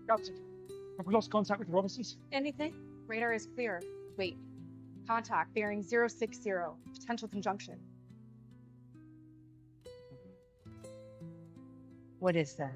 Captain, have we lost contact with the Robinsons? Anything? Radar is clear. Wait. Contact bearing 060. Potential conjunction. What is this?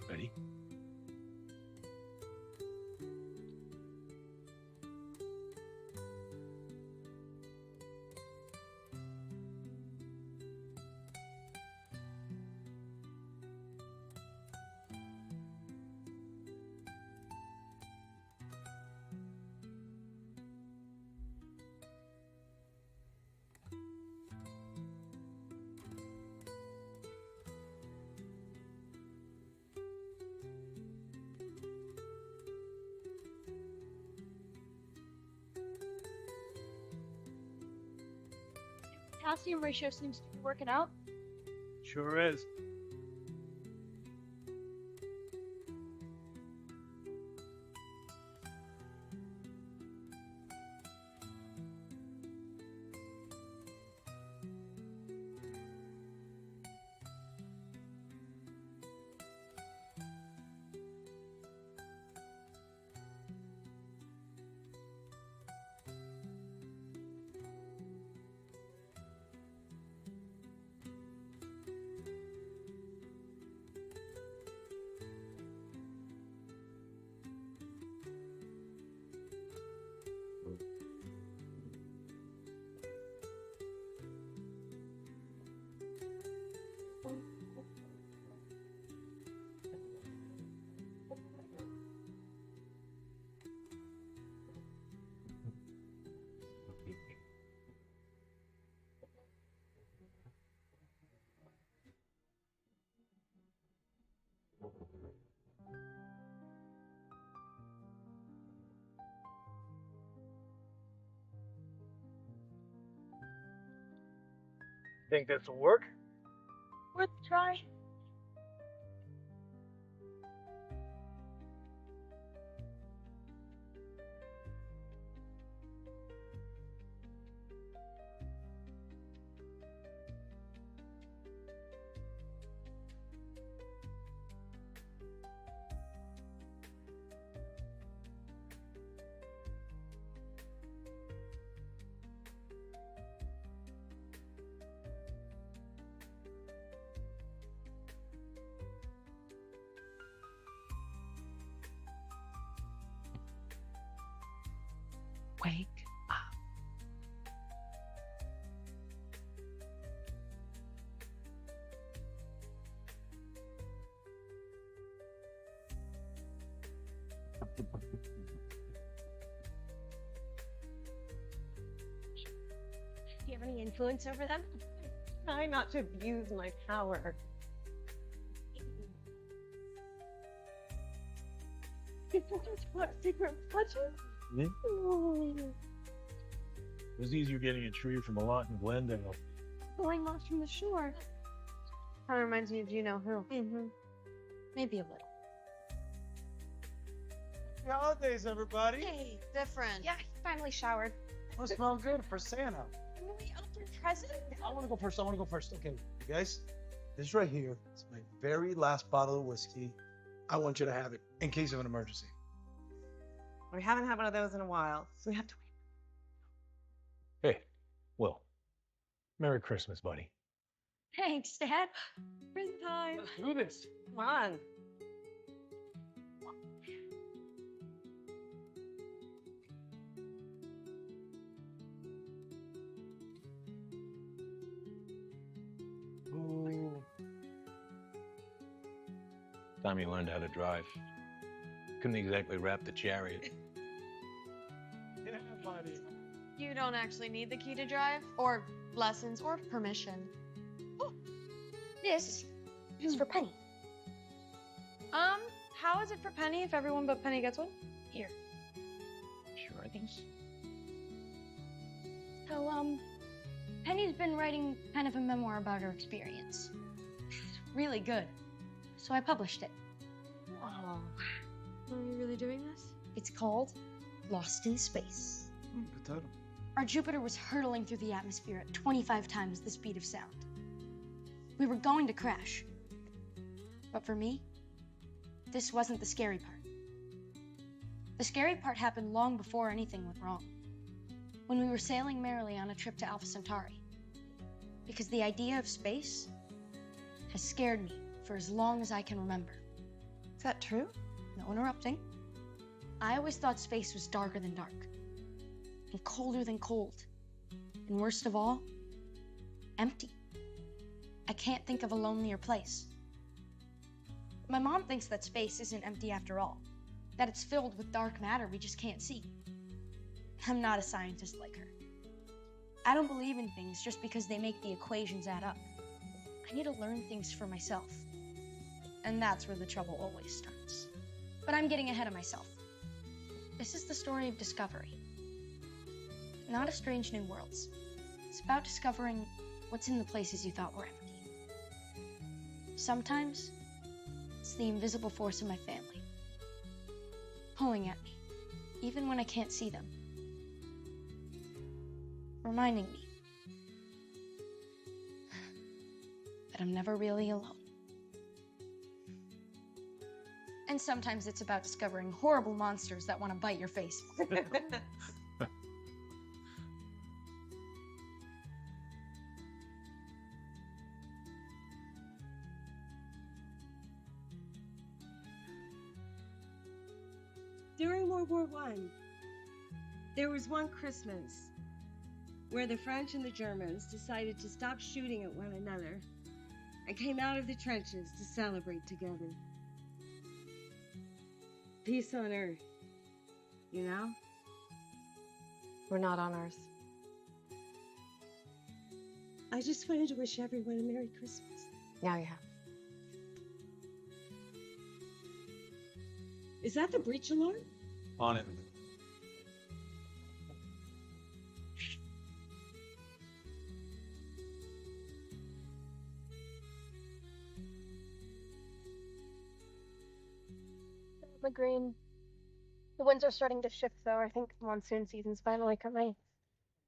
Ready? Potassium ratio seems to be working out. Sure is. Think this will work? Worth a try. Wake up. Do you have any influence over them? Try not to abuse my power. What secret touches? Yeah. It was easier getting a tree from a lot in Glendale. Pulling moss from the shore. Kind of reminds me of you know who. Mm-hmm. Maybe a little. Happy holidays, everybody. Hey, different. Yeah, he finally showered. Must smell good for Santa. Really open present? I want to go first. Okay, you guys, this right here is my very last bottle of whiskey. I want you to have it in case of an emergency. We haven't had one of those in a while, so we have to Hey, Will. Merry Christmas, buddy. Thanks, Dad. Prison time. Let's do this. Come on. Time you learned how to drive. Couldn't exactly wrap the chariot. Yeah, buddy. You don't actually need the key to drive, or lessons, or permission. This is for Penny. How is it for Penny if everyone but Penny gets one? Here. Sure, I think. So, Penny's been writing kind of a memoir about her experience. Really good. So I published it. Oh. Are you really doing this? It's called Lost in Space. Good title. Our Jupiter was hurtling through the atmosphere at 25 times the speed of sound. We were going to crash. But for me, this wasn't the scary part. The scary part happened long before anything went wrong. When we were sailing merrily on a trip to Alpha Centauri. Because the idea of space has scared me for as long as I can remember. Is that true? No interrupting. I always thought space was darker than dark. And colder than cold. And worst of all, empty. I can't think of a lonelier place. My mom thinks that space isn't empty after all. That it's filled with dark matter we just can't see. I'm not a scientist like her. I don't believe in things just because they make the equations add up. I need to learn things for myself. And that's where the trouble always starts. But I'm getting ahead of myself. This is the story of discovery. Not of strange new worlds. It's about discovering what's in the places you thought were empty. Sometimes, it's the invisible force of my family. Pulling at me, even when I can't see them. Reminding me that I'm never really alone. And sometimes it's about discovering horrible monsters that want to bite your face. During World War I, there was one Christmas where the French and the Germans decided to stop shooting at one another and came out of the trenches to celebrate together. Peace on earth, you know? We're not on Earth. I just wanted to wish everyone a Merry Christmas. Now you have. Is that the breach alarm? On it. McGreen, the winds are starting to shift, though. I think monsoon season's finally coming.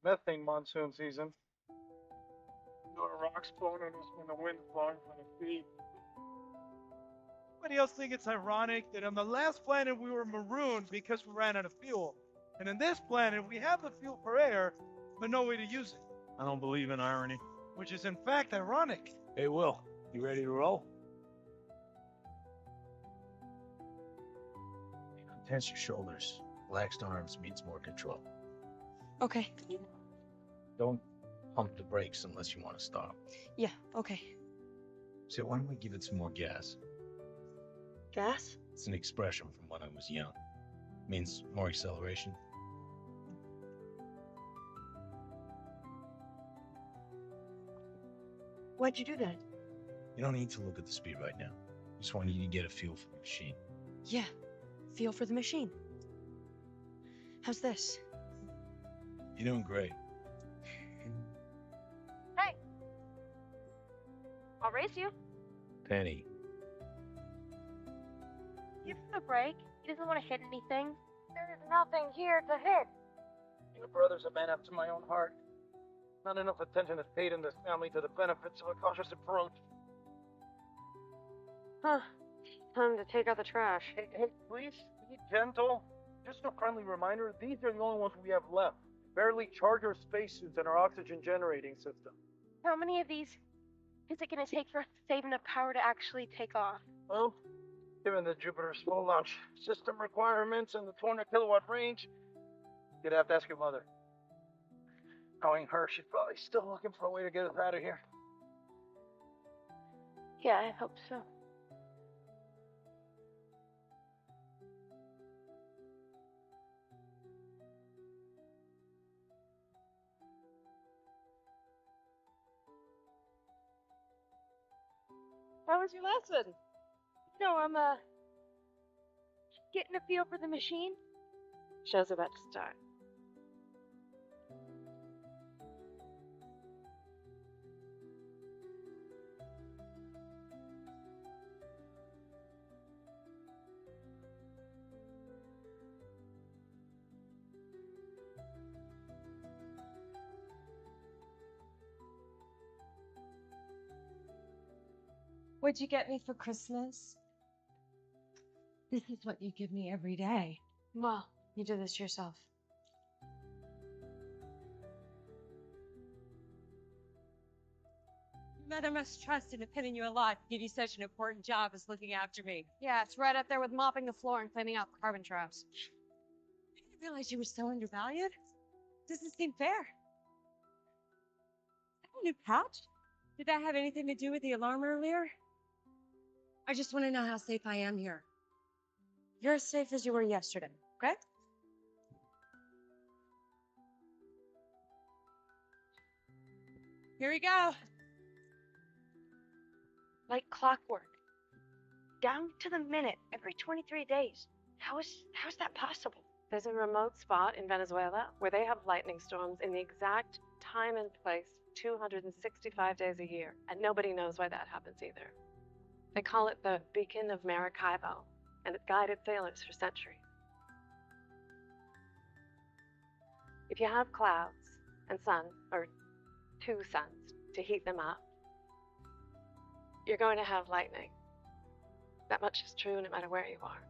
Methane monsoon season. There are rocks blowing in us when the wind's blowing from the feet. Anybody else think it's ironic that on the last planet we were marooned because we ran out of fuel? And in this planet we have the fuel for air, but no way to use it. I don't believe in irony. Which is in fact ironic. Hey, Will, you ready to roll? Tense your shoulders. Relaxed arms means more control. Okay. Don't pump the brakes unless you want to stop. Yeah, okay. So why don't we give it some more gas? Gas? It's an expression from when I was young. Means more acceleration. Why'd you do that? You don't need to look at the speed right now. Just want you to get a feel for the machine. Yeah. Feel for the machine. How's this? You're doing great. Hey! I'll race you. Penny, Give him a break. He doesn't want to hit anything. There is nothing here to hit. Your brother's a man after my own heart. Not enough attention is paid in this family to the benefits of a cautious approach. Huh. Time to take out the trash. Hey, please, be gentle. Just a friendly reminder, these are the only ones we have left. Barely charge our spacesuits and our oxygen generating system. How many of these is it going to take for us to save enough power to actually take off? Well, given the Jupiter's full launch system requirements and the 200 kilowatt range, you'd have to ask your mother. Knowing her, she's probably still looking for a way to get us out of here. Yeah, I hope so. How was your lesson? No, I'm getting a feel for the machine. Show's about to start. What'd you get me for Christmas? This is what you give me every day. Well, you did this yourself. Your mother must trust and depend on you a lot to give you such an important job as looking after me. Yeah, it's right up there with mopping the floor and cleaning out carbon traps. I didn't realize you were so undervalued. Doesn't seem fair. Is that a new pouch? Did that have anything to do with the alarm earlier? I just want to know how safe I am here. You're as safe as you were yesterday, okay? Here we go. Like clockwork. Down to the minute, every 23 days. How's that possible? There's a remote spot in Venezuela where they have lightning storms in the exact time and place 265 days a year, and nobody knows why that happens either. They call it the Beacon of Maracaibo, and it guided sailors for centuries. If you have clouds and sun, or two suns, to heat them up, you're going to have lightning. That much is true no matter where you are.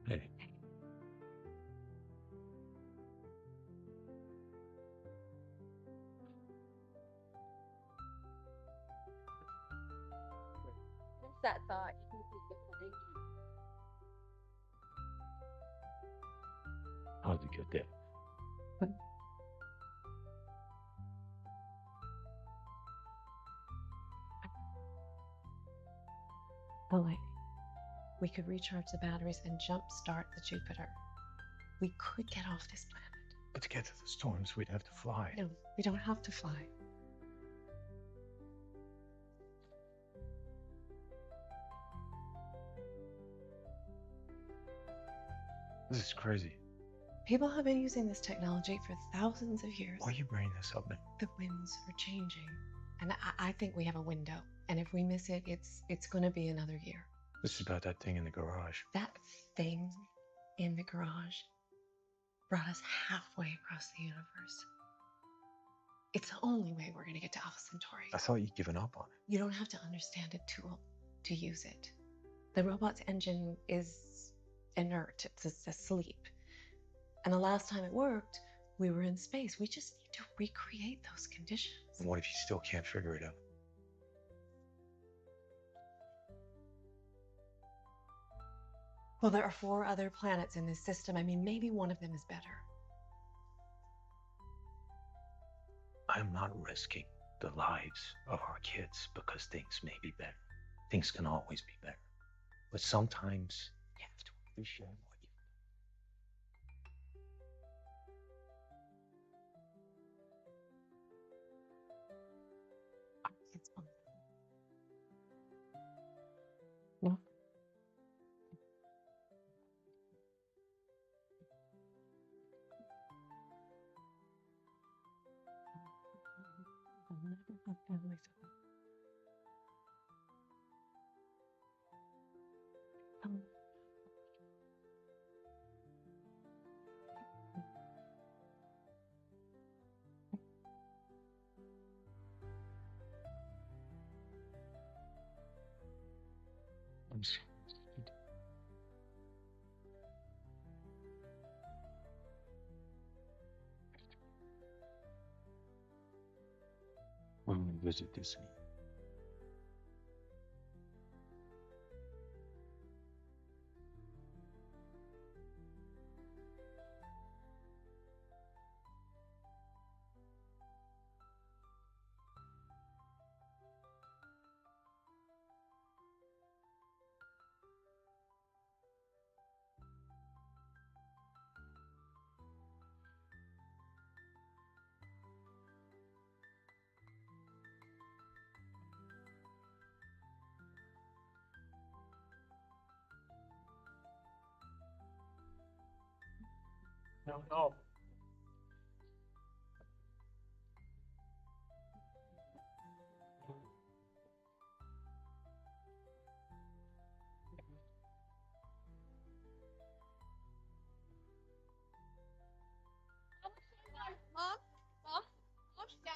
Hey. What's that thought? How'd you get there? The lightning. We could recharge the batteries and jumpstart the Jupiter. We could get off this planet. But to get to the storms, we'd have to fly. No, we don't have to fly. This is crazy. People have been using this technology for thousands of years. Why are you bringing this up, man? The winds are changing. And I think we have a window. And if we miss it, it's going to be another year. This is about that thing in the garage. That thing in the garage brought us halfway across the universe. It's the only way we're going to get to Alpha Centauri. I thought you'd given up on it. You don't have to understand a tool to use it. The robot's engine is inert, it's asleep. And the last time it worked, we were in space. We just need to recreate those conditions. And what if you still can't figure it out? Well, there are 4 other planets in this system. I mean, maybe one of them is better. I'm not risking the lives of our kids because things may be better. Things can always be better. But sometimes you have to appreciate what you It's fun. No. I'll never have families of them. I'm sorry. When we visit Disney, No. Mom, Dad.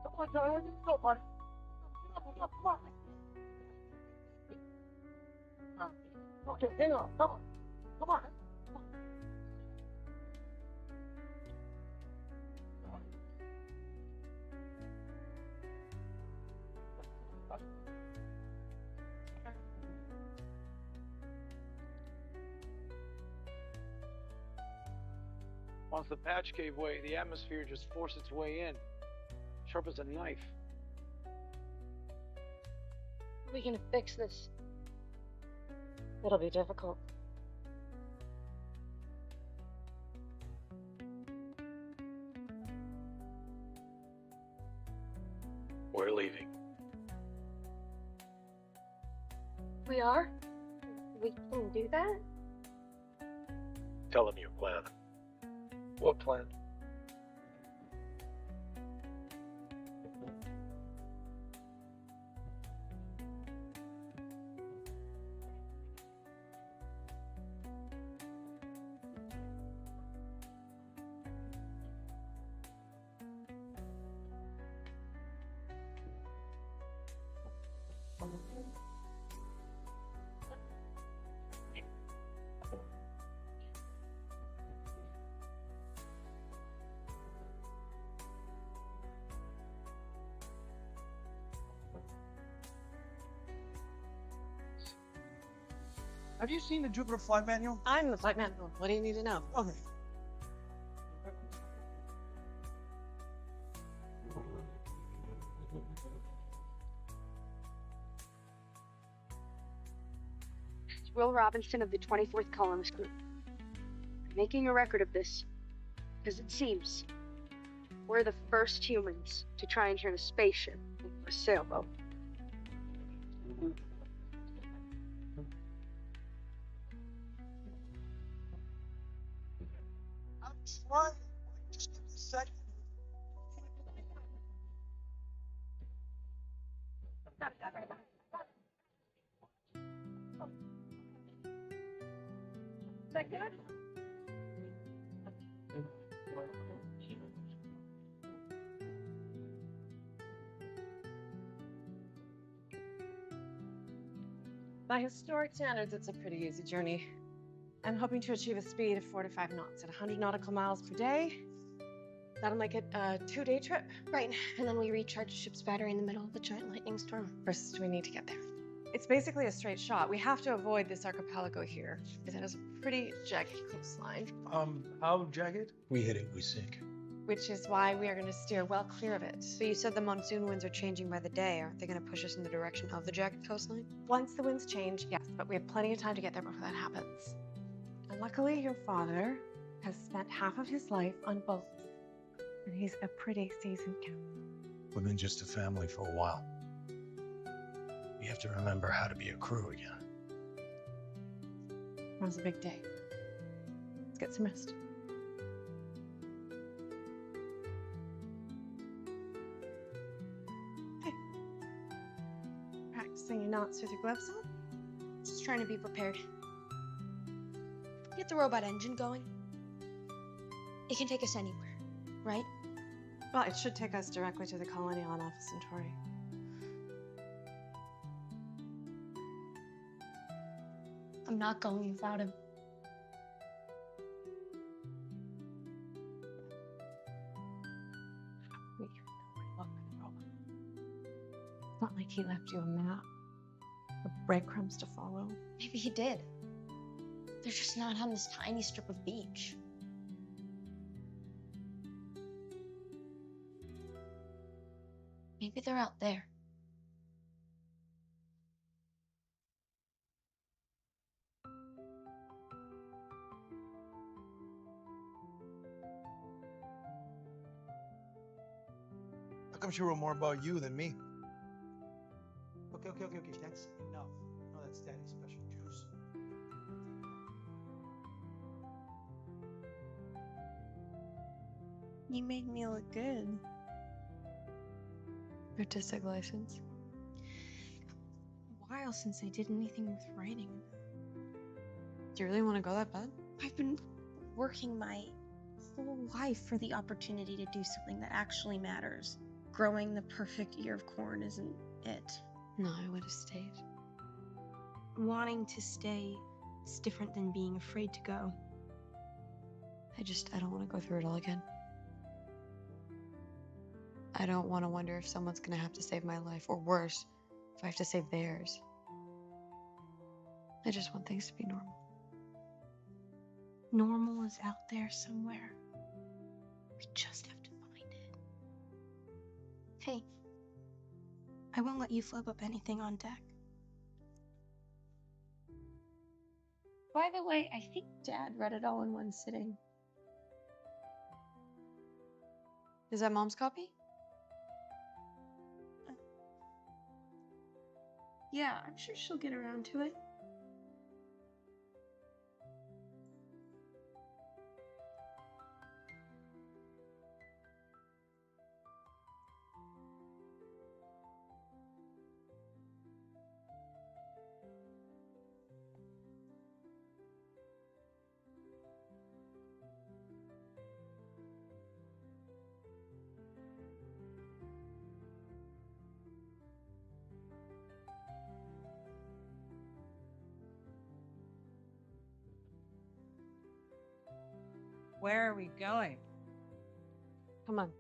Come on, John. Come on. Come on. Okay, hang on. Come on. Come on. Once the patch gave way, the atmosphere just forced its way in, sharp as a knife. How are we gonna fix this? It'll be difficult. We're leaving. We are? We can do that? Tell them your plan. What plan? Have you seen the Jupiter flight manual? I'm the flight manual. What do you need to know? Okay. It's Will Robinson of the 24th Columnist Group. I'm making a record of this because it seems we're the first humans to try and turn a spaceship into a sailboat. I'm trying. Just give me a second. Is that good? By historic standards, it's a pretty easy journey. I'm hoping to achieve a speed of 4 to 5 knots at 100 nautical miles per day. That'll make it a 2-day trip. Right, and then we recharge the ship's battery in the middle of a giant lightning storm. First, do we need to get there? It's basically a straight shot. We have to avoid this archipelago here, because it has a pretty jagged coastline. How jagged? We hit it, we sink. Which is why we are going to steer well clear of it. But you said the monsoon winds are changing by the day. Aren't they going to push us in the direction of the jagged coastline? Once the winds change, yes, but we have plenty of time to get there before that happens. And luckily, your father has spent half of his life on boats, and he's a pretty seasoned captain. We've been just a family for a while. We have to remember how to be a crew again. Tomorrow's a big day. Let's get some rest. Hey. Practicing your knots with your gloves on? Just trying to be prepared. Get the robot engine going. It can take us anywhere, right? Well, it should take us directly to the colony on Alpha Centauri. I'm not going without him. We even know where to look for the robot. It's not like he left you a map or breadcrumbs to follow. Maybe he did. They're just not on this tiny strip of beach. Maybe they're out there. How come she wrote more about you than me? Okay. That's enough. No, that's Daddy's special juice. You made me look good. Artistic license. A while since I did anything with writing. Do you really want to go that bad? I've been working my whole life for the opportunity to do something that actually matters. Growing the perfect ear of corn isn't it. No, I would have stayed. Wanting to stay is different than being afraid to go. I don't want to go through it all again. I don't want to wonder if someone's gonna have to save my life, or worse, if I have to save theirs. I just want things to be normal. Normal is out there somewhere. We just have to find it. Hey, I won't let you flub up anything on deck. By the way, I think Dad read it all in one sitting. Is that Mom's copy? Yeah, I'm sure she'll get around to it. Where are we going? Come on,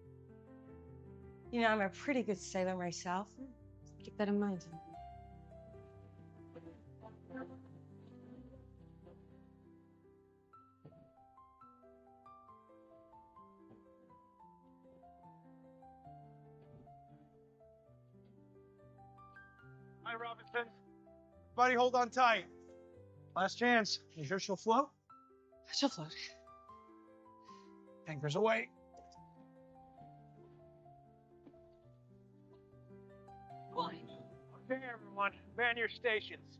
You know, I'm a pretty good sailor myself. keep that in mind. Hi, Robinson. Buddy, hold on tight. Last chance. You sure she'll float? She'll float. Anchors away. Okay, everyone, man your stations.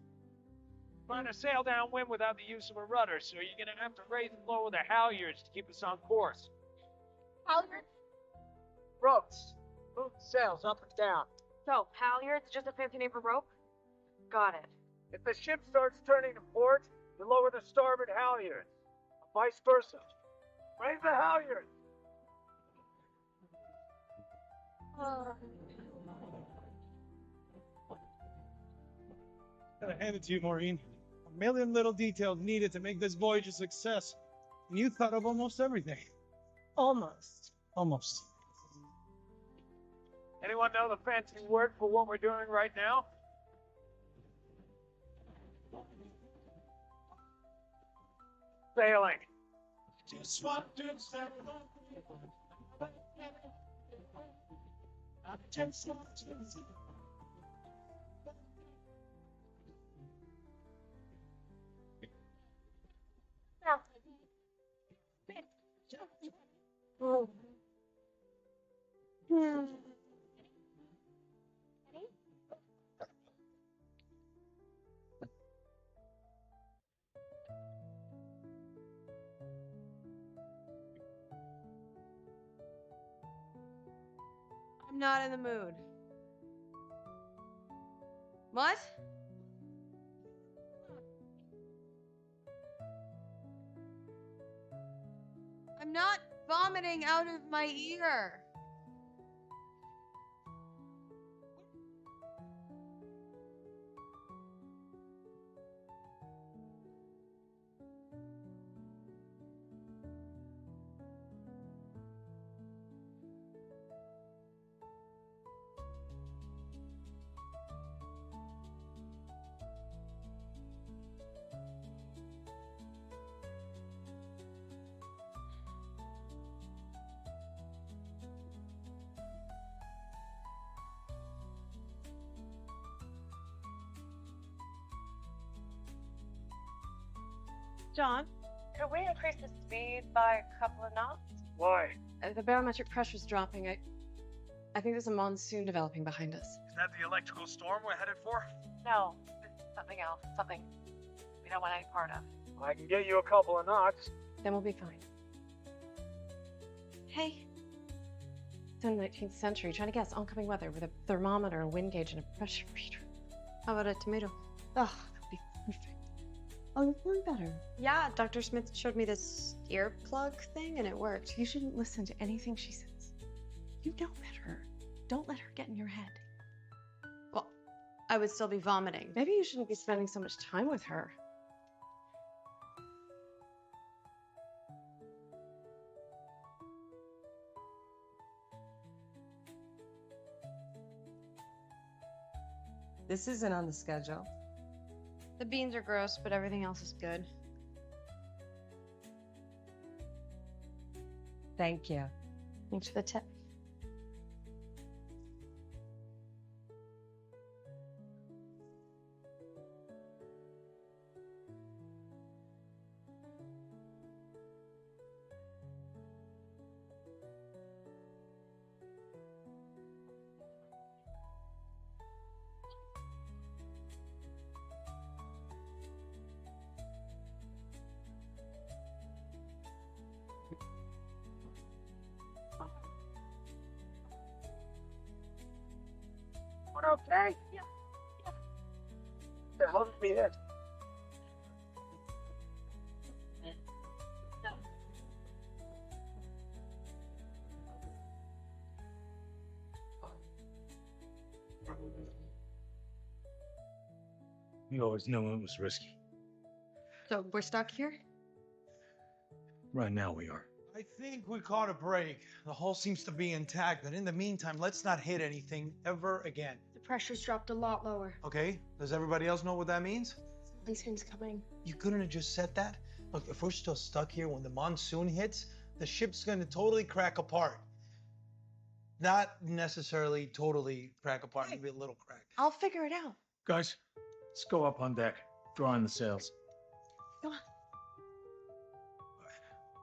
Trying to sail downwind without the use of a rudder, so you're gonna have to raise and lower the halyards to keep us on course. Halyards? Ropes. Move the sails up and down. So, halyards, just a fancy name for rope? Got it. If the ship starts turning to port, you lower the starboard halyards. Vice versa. Raise the halyards. Gotta hand it to you, Maureen. A million little details needed to make this voyage a success. And you thought of almost everything. Almost. Almost. Anyone know the fancy word for what we're doing right now? Sailing. Just want to sail. I just want to sail. I'm not in the mood. What? I'm not vomiting out of my ear. John, could we increase the speed by a couple of knots? Why? The barometric pressure's dropping. I think there's a monsoon developing behind us. Is that the electrical storm we're headed for? No, this is something else. Something we don't want any part of. I can get you a couple of knots. Then we'll be fine. Hey. It's in the 19th century. Trying to guess oncoming weather with a thermometer, a wind gauge, and a pressure reader. How about a tomato? Oh, that would be perfect. Oh, you're feeling better. Yeah, Dr. Smith showed me this earplug thing and it worked. You shouldn't listen to anything she says. You know better. Don't let her get in your head. Well, I would still be vomiting. Maybe you shouldn't be spending so much time with her. This isn't on the schedule. The beans are gross, but everything else is good. Thank you. Thanks for the tip. We're okay. Yeah. The hell did we hit? We always knew it was risky. So we're stuck here? Right now we are. I think we caught a break. The hull seems to be intact, but in the meantime, let's not hit anything ever again. The pressure's dropped a lot lower. Okay? Does everybody else know what that means? Monsoon's coming. You couldn't have just said that? Look, if we're still stuck here when the monsoon hits, the ship's gonna totally crack apart. Not necessarily totally crack apart, maybe a little crack. I'll figure it out. Guys, let's go up on deck. Draw in the sails. Come on.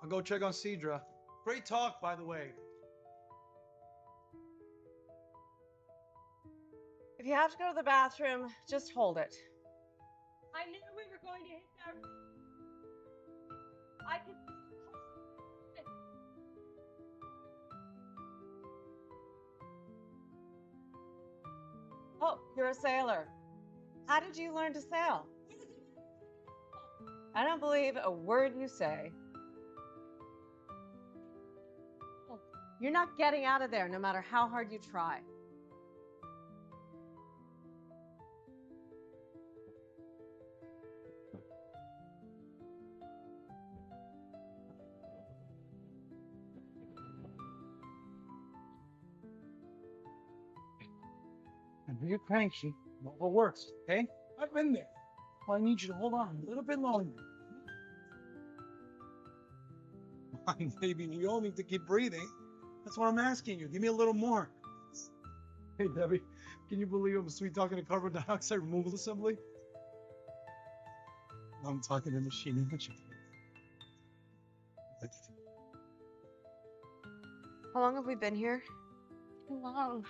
I'll go check on Cedra. Great talk, by the way. If you have to go to the bathroom, just hold it. I knew we were going to hit that. I could. Oh, you're a sailor. How did you learn to sail? I don't believe a word you say. You're not getting out of there no matter how hard you try. And you're cranky. What works, okay? I've been there. Well, I need you to hold on a little bit longer. Come on, baby, you all need to keep breathing. That's what I'm asking you. Give me a little more. Hey, Debbie, can you believe I'm sweet talking to carbon dioxide removal assembly? I'm talking to machine imaging. How long have we been here? Too long.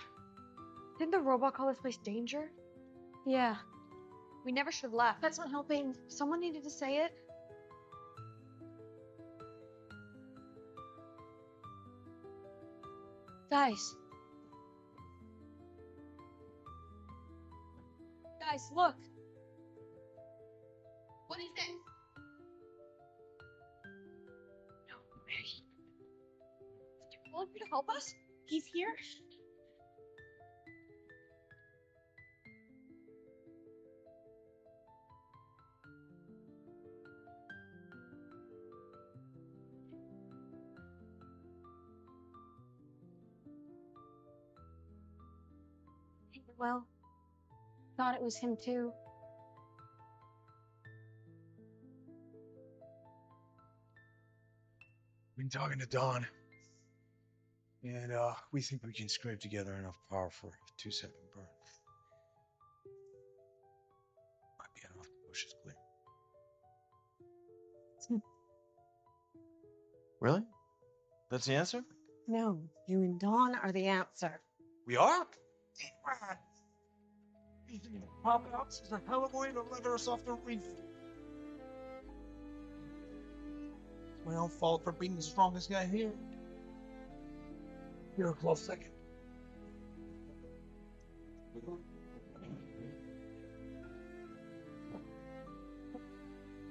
Didn't the robot call this place danger? Yeah. We never should have left. That's not helping. Someone needed to say it. Guys. Guys, look. What is it? No way. Did you call him to help us? He's here? Well, thought it was him too. Been talking to Don. And we think we can scrape together enough power for a 2-second burn. Might be enough to push us clear. Really? That's the answer? No, you and Dawn are the answer. We are? Pop outs is a hell of a way to let us off the reef. It's my own fault for being the strongest guy here. You're a close second.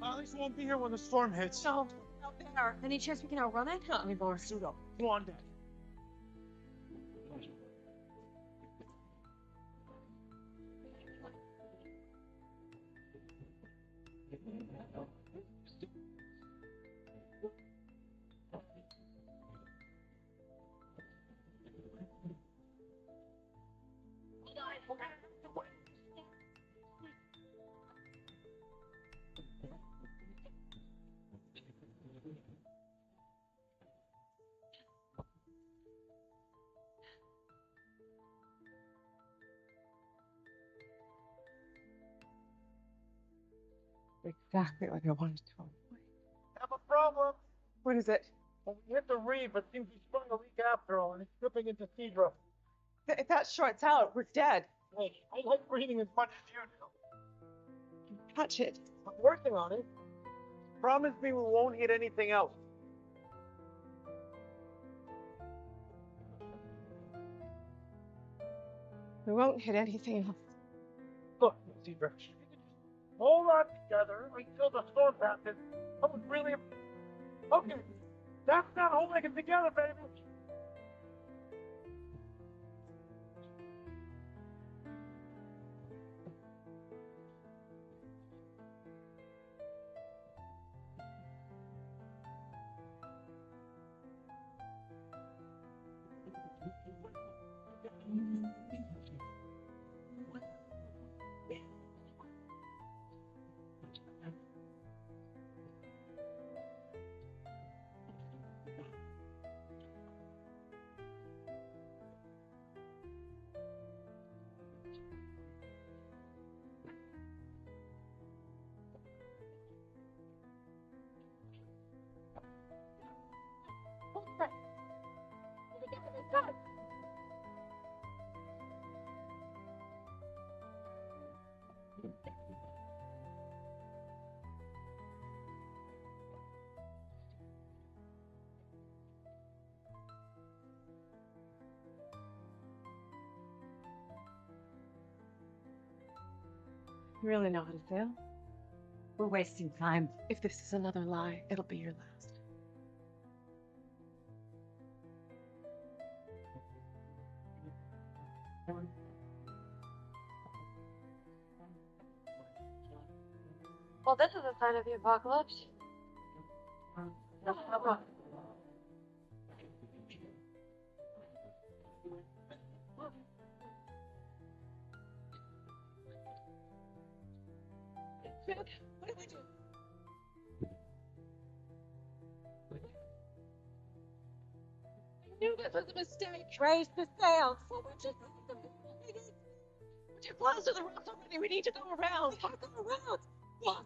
At least we won't be here when the storm hits. No, out there. Any chance we can outrun it? Not anymore. Suit up. Go on, Dad. Exactly like I wanted to. Have a problem. What is it? When we hit the reef, it seems we sprung a leak after all, and it's dripping into Cedra. If that shorts out, we're dead. Hey, I like breathing as much as you do. Touch it. I'm working on it. Promise me we won't hit anything else. We won't hit anything else. Look, Cedra, if you could just hold on together until the storm passes, I would really... Okay, that's not holding it together, baby. You really know how to sail? We're wasting time. If this is another lie, it'll be your last. Well, this is a sign of the apocalypse. What did I do? I knew this was a mistake. Raise the sail. So much is we're too close to the rocks already. We need to go around. How go around? What?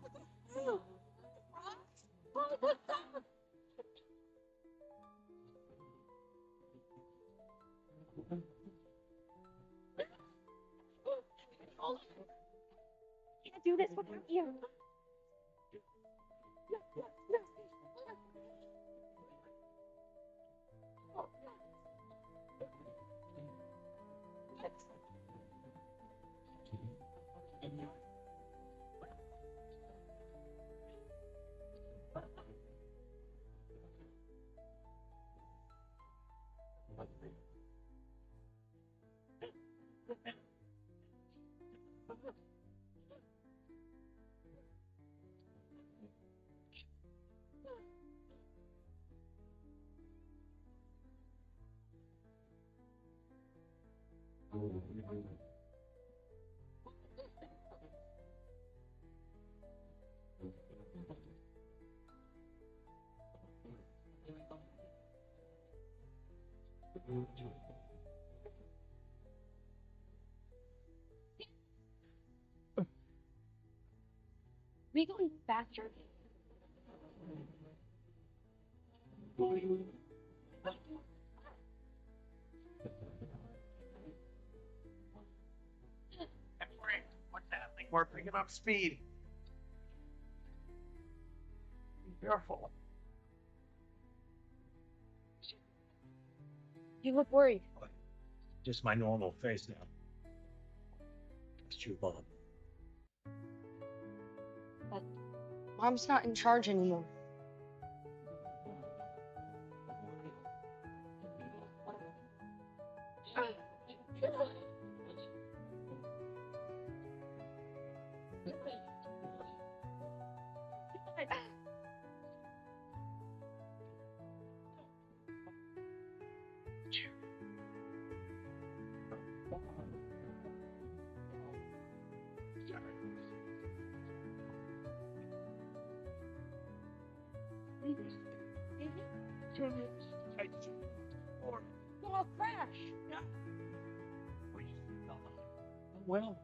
Can't do this without you. We going faster? What's happening? We're picking up speed. Be careful. You look worried. Just my normal face now. That's true, Bob. But Mom's not in charge anymore. Well, crash. Well,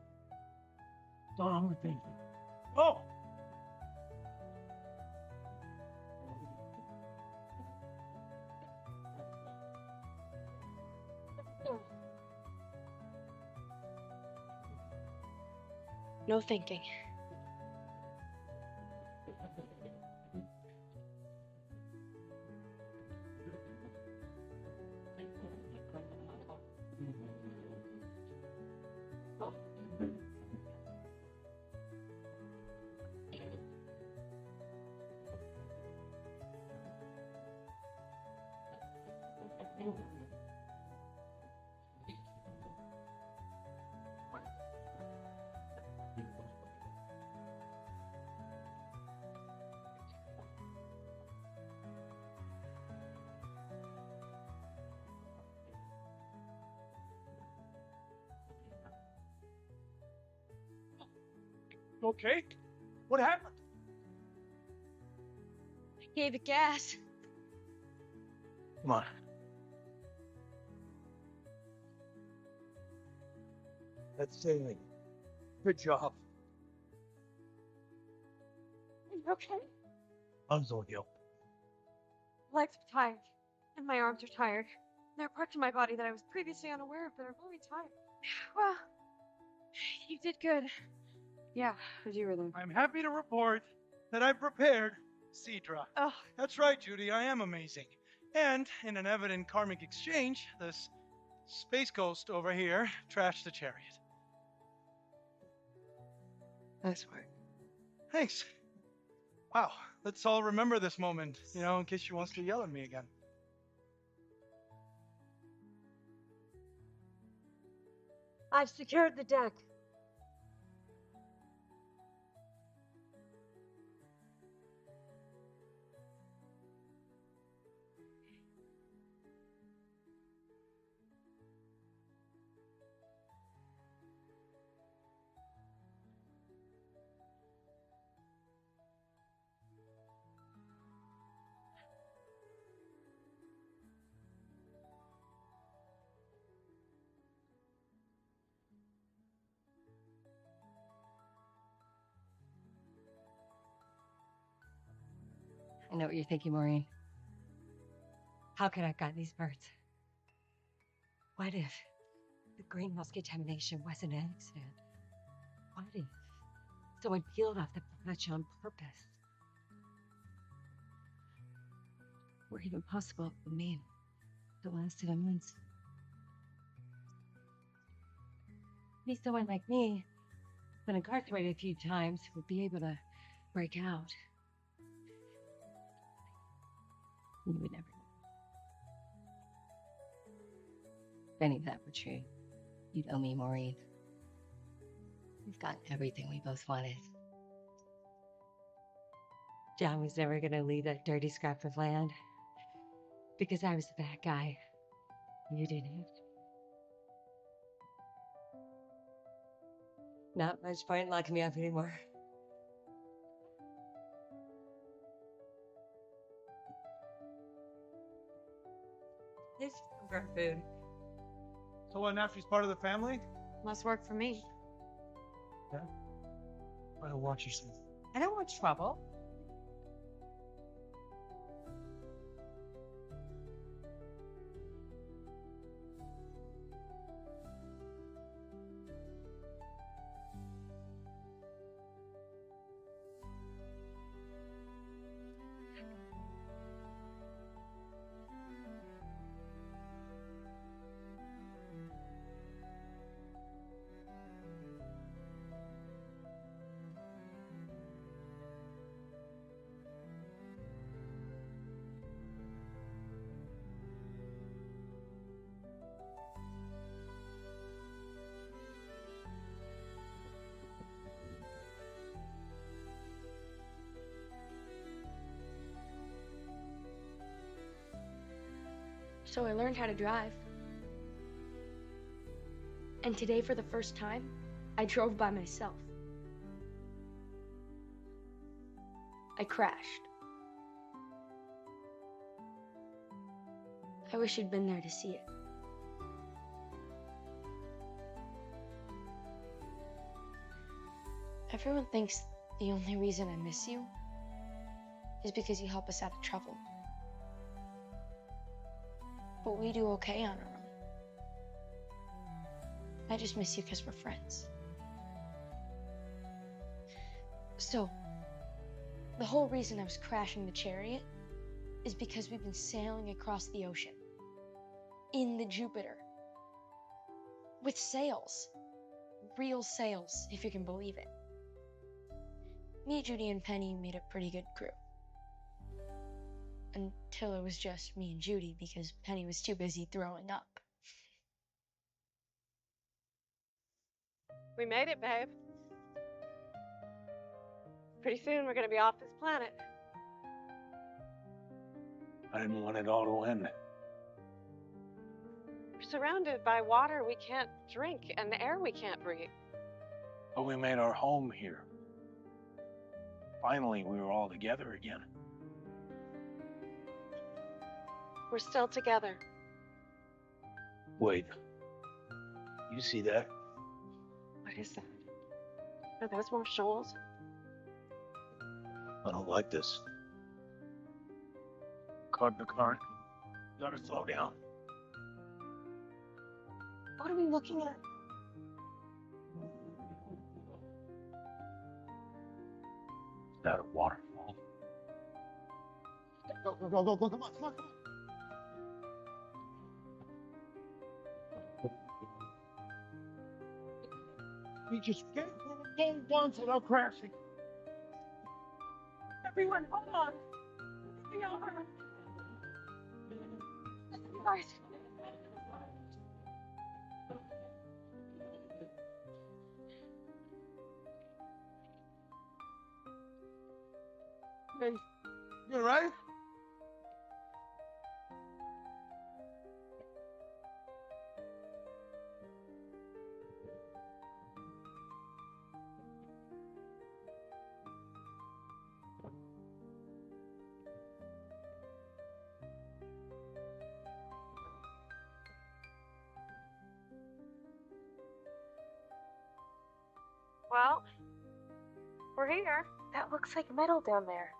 Don, we're thinking. Oh! No thinking. Okay. What happened? I gave it gas. Come on. That's sailing. Good job. Are you okay? I'm so guilty. My legs are tired, and my arms are tired. There are parts of my body that I was previously unaware of that are really tired. Well, you did good. Yeah, you were there. I'm happy to report that I've prepared Cedra. Oh, That's right, Judy, I am amazing. And in an evident karmic exchange, this space ghost over here trashed the chariot. Nice work. Thanks. Wow, let's all remember this moment, in case she wants to yell at me again. I've secured the deck. I know what you're thinking, Maureen. How could I have gotten these birds? What if the greenhouse contamination wasn't an accident? What if someone peeled off the branch on purpose? Or even possible, I mean, it lasted a month. Maybe someone like me, been incarcerated a few times, would be able to break out. You would never know. If any of that were true, you'd owe me, Maureen. We've gotten everything we both wanted. John was never going to leave that dirty scrap of land because I was the bad guy. You didn't have to. Not much point in locking me up anymore. This is for food. So what, now she's part of the family? Must work for me. Yeah. Try to watch yourself. I don't want trouble. So I learned how to drive. And today, for the first time, I drove by myself. I crashed. I wish you'd been there to see it. Everyone thinks the only reason I miss you is because you help us out of trouble. But we do okay on our own. I just miss you because we're friends. So, the whole reason I was crashing the chariot is because we've been sailing across the ocean. In the Jupiter. With sails. Real sails, if you can believe it. Me, Judy, and Penny made a pretty good crew. Until it was just me and Judy because Penny was too busy throwing up. We made it, babe. Pretty soon we're gonna be off this planet. I didn't want it all to end. We're surrounded by water we can't drink and the air we can't breathe. But we made our home here. Finally, we were all together again. We're still together. Wait. You see that? What is that? Are those more shoals? I don't like this. Caught the current. Gotta slow down. What are we looking at? Is that a waterfall? Go, come on, come on. We just can't go once without crashing. Everyone, hold on. We are. Guys. You all right? Well, we're here. That looks like metal down there.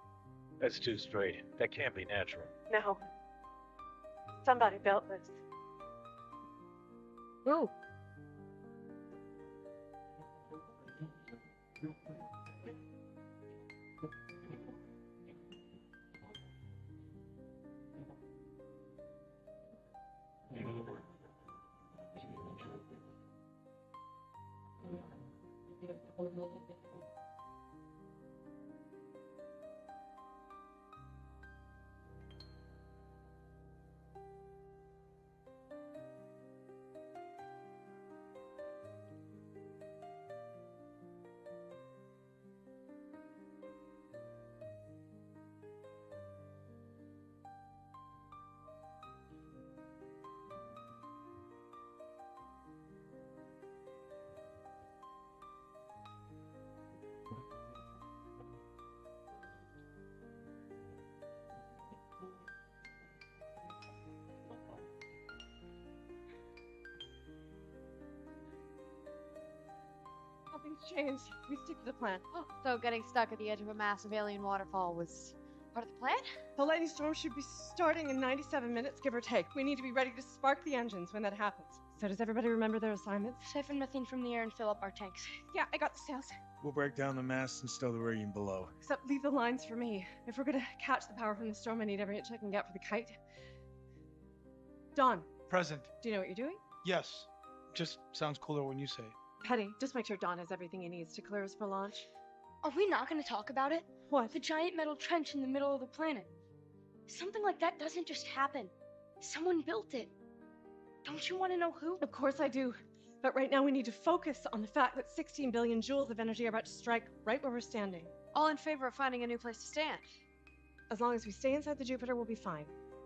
That's too straight. That can't be natural. No. Somebody built this. Ooh. Nothing's changed. We stick to the plan. Oh, so getting stuck at the edge of a massive alien waterfall was part of the plan? The lightning storm should be starting in 97 minutes, give or take. We need to be ready to spark the engines when that happens. So does everybody remember their assignments? Siphon methane from the air and fill up our tanks. Yeah, I got the sails. We'll break down the masts and stow the rigging below. Except leave the lines for me. If we're gonna catch the power from the storm, I need every inch I can get for the kite. Don, Present. do you know what you're doing? Yes. Just sounds cooler when you say it. Penny, just make sure Don has everything he needs to clear us for launch. Are we not going to talk about it? What? The giant metal trench in the middle of the planet. Something like that doesn't just happen. Someone built it. Don't you want to know who? Of course I do. But right now we need to focus on the fact that 16 billion joules of energy are about to strike right where we're standing. All in favor of finding a new place to stand. As long as we stay inside the Jupiter, we'll be fine.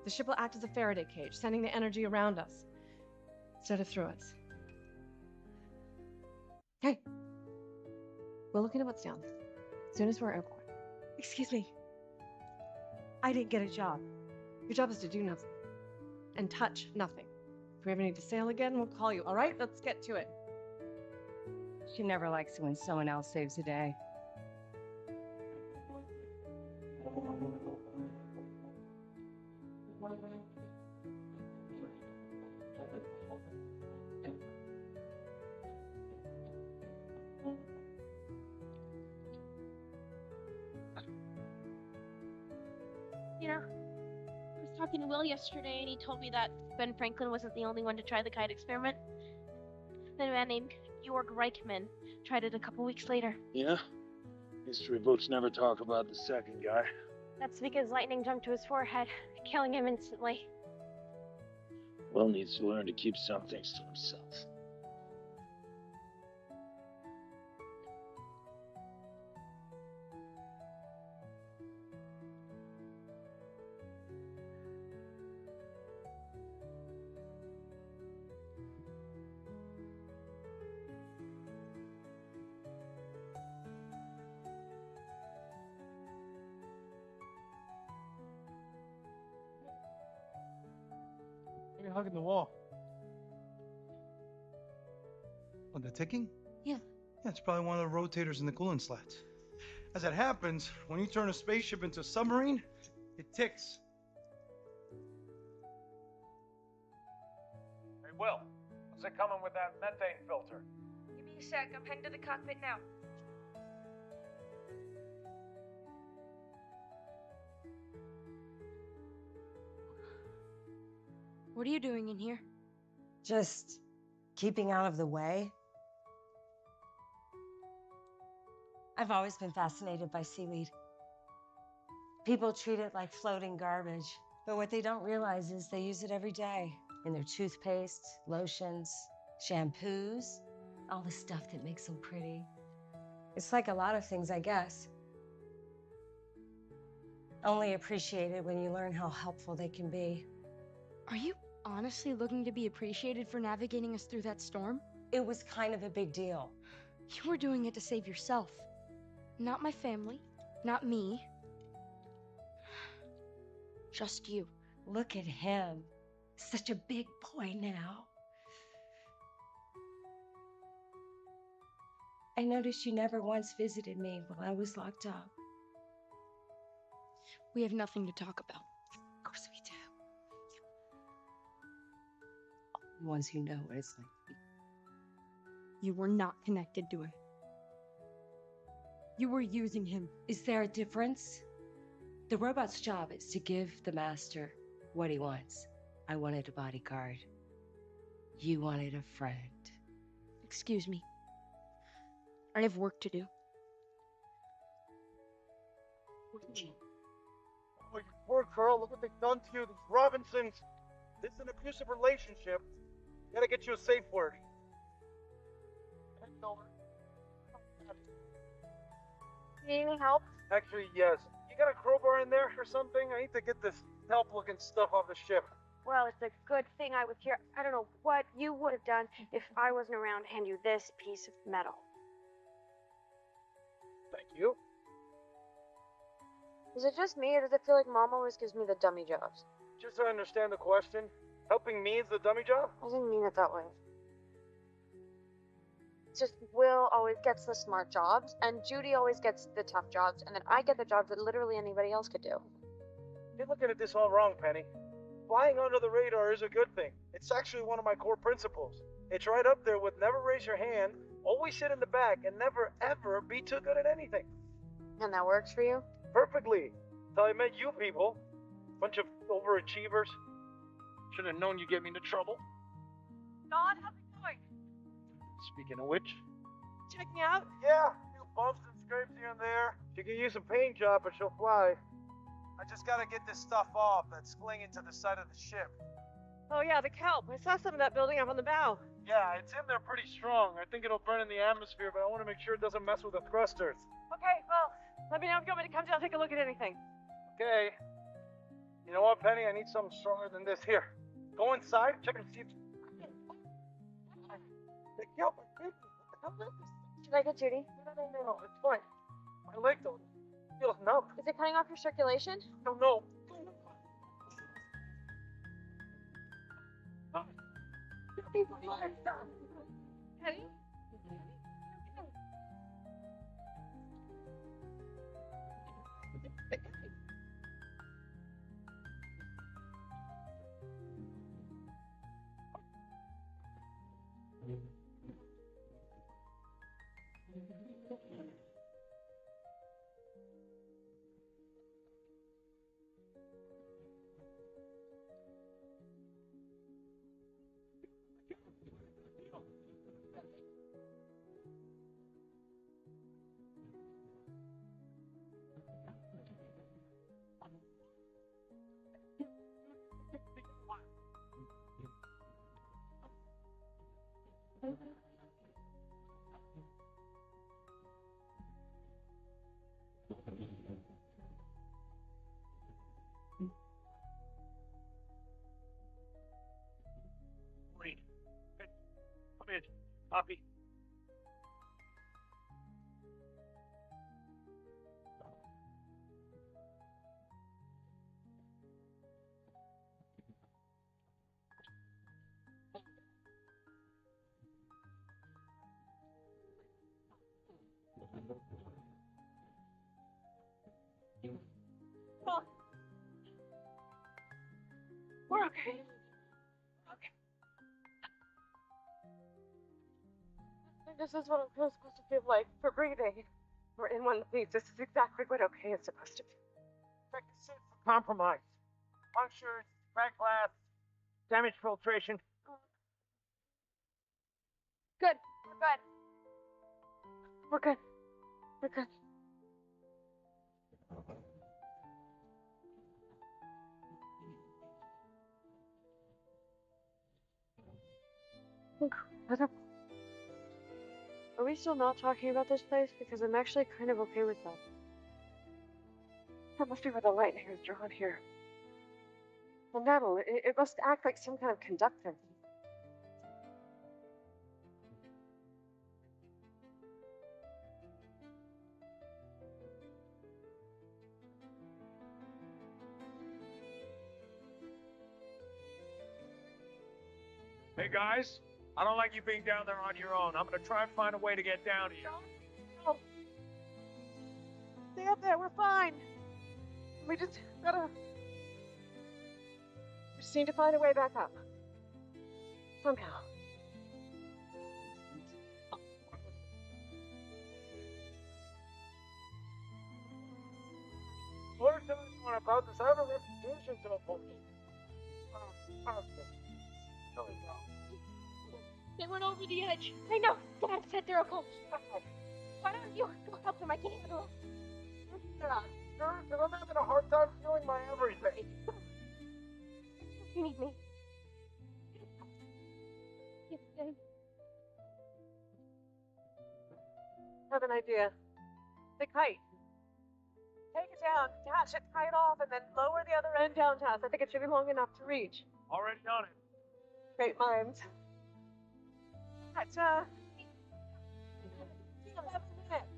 The ship will act as a Faraday cage, sending the energy around us instead of through us. Hey, we'll look into what's down there as soon as we're airborne. Excuse me. I didn't get a job. Your job is to do nothing and touch nothing. If we ever need to sail again, we'll call you, all right? Let's get to it. She never likes it when someone else saves the day. You know, I was talking to Will yesterday, and he told me that Ben Franklin wasn't the only one to try the kite experiment. Then a man named Georg Reichman tried it a couple weeks later. Yeah? History books never talk about the second guy. That's because lightning jumped to his forehead, killing him instantly. Will needs to learn to keep some things to himself. You're hugging the wall. Oh, the ticking? Yeah. Yeah, it's probably one of the rotators in the coolant slats. As it happens, when you turn a spaceship into a submarine, it ticks. Hey, Will, how's it coming with that methane filter? Give me a sec. I'm heading to the cockpit now. What are you doing in here? Just keeping out of the way. I've always been fascinated by seaweed. People treat it like floating garbage, but what they don't realize is they use it every day in their toothpaste, lotions, shampoos, all the stuff that makes them pretty. It's like a lot of things, I guess. Only appreciated when you learn how helpful they can be. Are you honestly looking to be appreciated for navigating us through that storm? It was kind of a big deal. You were doing it to save yourself. Not my family, not me. Just you. Look at him. Such a big boy now. I noticed you never once visited me while I was locked up. We have nothing to talk about. Of course we do. The ones who know what it's like to be. You were not connected to him. You were using him. Is there a difference? The robot's job is to give the master what he wants. I wanted a bodyguard. You wanted a friend. Excuse me. I have work to do. Oh, you poor girl, look what they've done to you. These Robinsons. This is an abusive relationship. Gotta get you a safe word. Need any help? Actually, yes. You got a crowbar in there or something? I need to get this help-looking stuff off the ship. Well, it's a good thing I was here. I don't know what you would have done if I wasn't around to hand you this piece of metal. Thank you. Is it just me, or does it feel like Mom always gives me the dummy jobs? Just so I understand the question, helping me is the dummy job? I didn't mean it that way. It's just Will always gets the smart jobs, and Judy always gets the tough jobs, and then I get the jobs that literally anybody else could do. You're looking at this all wrong, Penny. Flying under the radar is a good thing. It's actually one of my core principles. It's right up there with never raise your hand, always sit in the back, and never ever be too good at anything. And that works for you? Perfectly. Till I met you people. Bunch of overachievers. Should have known you'd get me into trouble. Dawn, how's it going? Speaking of which. Check me out? Yeah, a few bumps and scrapes here and there. She can use a paint job, but she'll fly. I just gotta get this stuff off that's clinging to the side of the ship. Oh yeah, the kelp. I saw some of that building up on the bow. Yeah, it's in there pretty strong. I think it'll burn in the atmosphere, but I want to make sure it doesn't mess with the thrusters. Okay, well, let me know if you want me to come down and take a look at anything. Okay. You know what, Penny? I need something stronger than this. Here, go inside, check and see if... They killed my kidney. What the hell is this? Should I get Judy? No, it's fine. My leg, though, feels numb. Is it cutting off your circulation? No. Penny? Wait. Come in. Poppy. We're okay. This is what I'm supposed to feel like for breathing. We're in one piece. This is exactly what okay is supposed to be. Check the suit for compromise. Punctures, cracked glass, damage filtration. Good. We're good. We're good. Are we still not talking about this place? Because I'm actually kind of okay with that. That must be where the lightning is drawn here. The metal, it must act like some kind of conductor. Hey guys, I don't like you being down there on your own. I'm gonna try and find a way to get down here. No. Stay up there, we're fine. We just need to find a way back up. Somehow. What is everyone about this? I have a reputation to uphold. They went over the edge. I know. Dad said they're okay. Why don't you go help them? I can't handle it. Yeah, sure, because I'm having a hard time feeling my everything. You need me. Yes, Dad. I have an idea. The kite. Take it down, detach it, tie it off, and then lower the other end down to us. I think it should be long enough to reach. Already done it. Great minds. That's 11 minutes.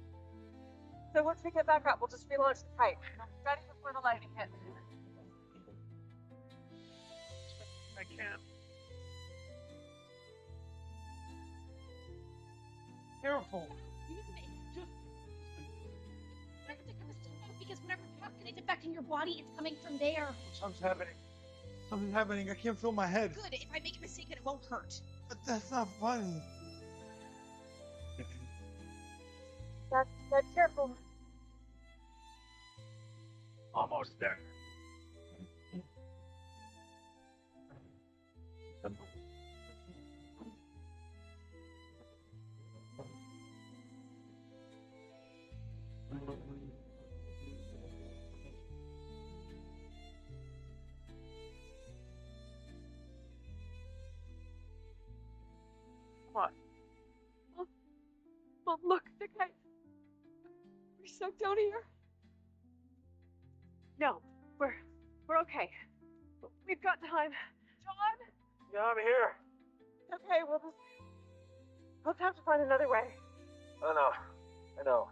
So once we get back up, we'll just relaunch the kite. Ready before the lightning hits. I can't. Careful. Because whatever toxin is affecting your body, it's coming from there. Something's happening. Something's happening. I can't feel my head. Good. If I make a mistake, it won't hurt. But that's not funny. That's careful. Almost there. What? Mom, look, the kite. We're stuck down here. No, we're Okay. We've got time. John? Yeah, I'm here. Okay, we'll have to find another way. I know.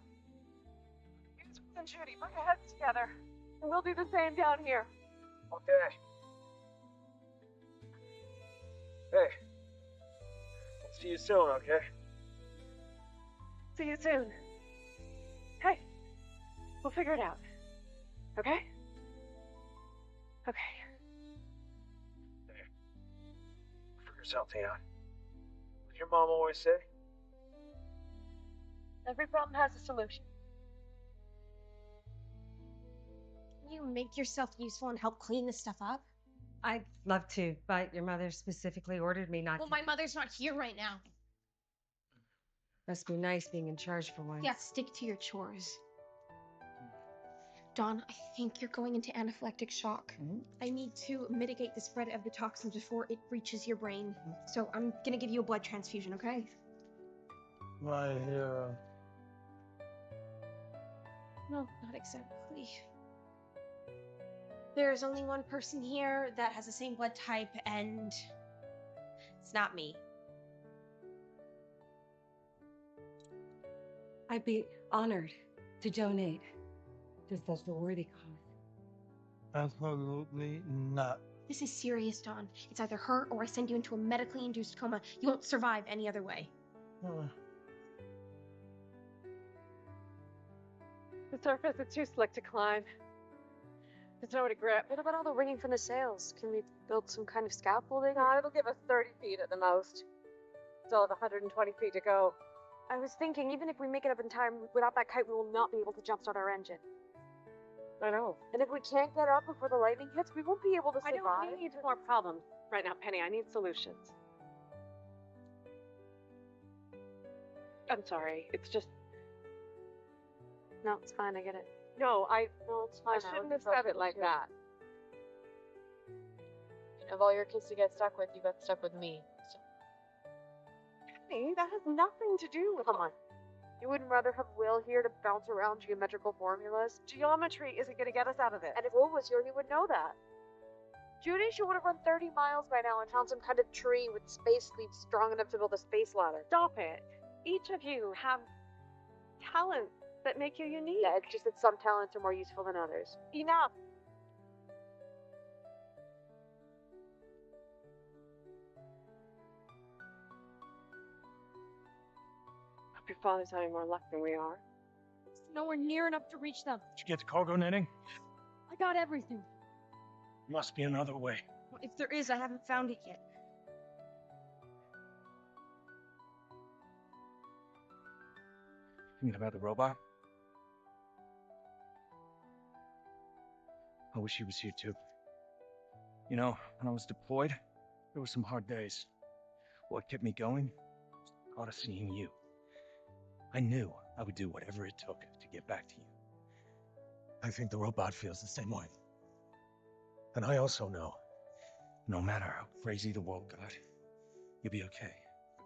You and Judy, put your heads together. And we'll do the same down here. Okay. Hey. I'll see you soon, okay? See you soon. Hey, we'll figure it out. Okay? Okay. Figure something out. What did your mom always say? Every problem has a solution. Can you make yourself useful and help clean this stuff up? I'd love to, but your mother specifically ordered me not Well, to. my mother's not here right now. Must be nice being in charge for once. Yeah, stick to your chores. Dawn, I think you're going into anaphylactic shock. I need to mitigate the spread of the toxin before it reaches your brain. So I'm gonna give you a blood transfusion, okay? My hero. No, not exactly. There's only one person here that has the same blood type, and it's not me. I'd be honored to donate to such a worthy cause. Absolutely not. This is serious, Dawn. It's either her or I send you into a medically induced coma. You won't survive any other way. The surface is too slick to climb. There's nowhere to grip. What about all the ringing from the sails? Can we build some kind of scaffolding? No, it'll give us 30 feet at the most. Still have 120 feet to go. I was thinking, even if we make it up in time, without that kite, we will not be able to jumpstart our engine. I know. And if we can't get up before the lightning hits, we won't be able to I survive. don't need more problems right now, Penny. I need solutions. I'm sorry. It's just... No, it's fine. I get it. No, it's fine. I shouldn't have said it like that. Of all your kids to get stuck with, you got stuck with me. So. Penny, that has nothing to do with... Come on. You wouldn't rather have Will here to bounce around geometrical formulas? Geometry isn't going to get us out of this. And if Will was here, he would know that. Judy, she would have run 30 miles by now and found some kind of tree with space leaves strong enough to build a space ladder. Stop it. Each of you have talents that make you unique. Yeah, it's just that some talents are more useful than others. Enough. Hope your father's having more luck than we are. It's nowhere near enough to reach them. Did you get the cargo netting? I got everything. Must be another way. Well, if there is, I haven't found it yet. Thinking about the robot? I wish he was here too. You know, when I was deployed, there were some hard days. What kept me going was the thought of seeing you. I knew I would do whatever it took to get back to you. I think the robot feels the same way. And I also know, no matter how crazy the world got, you'll be okay.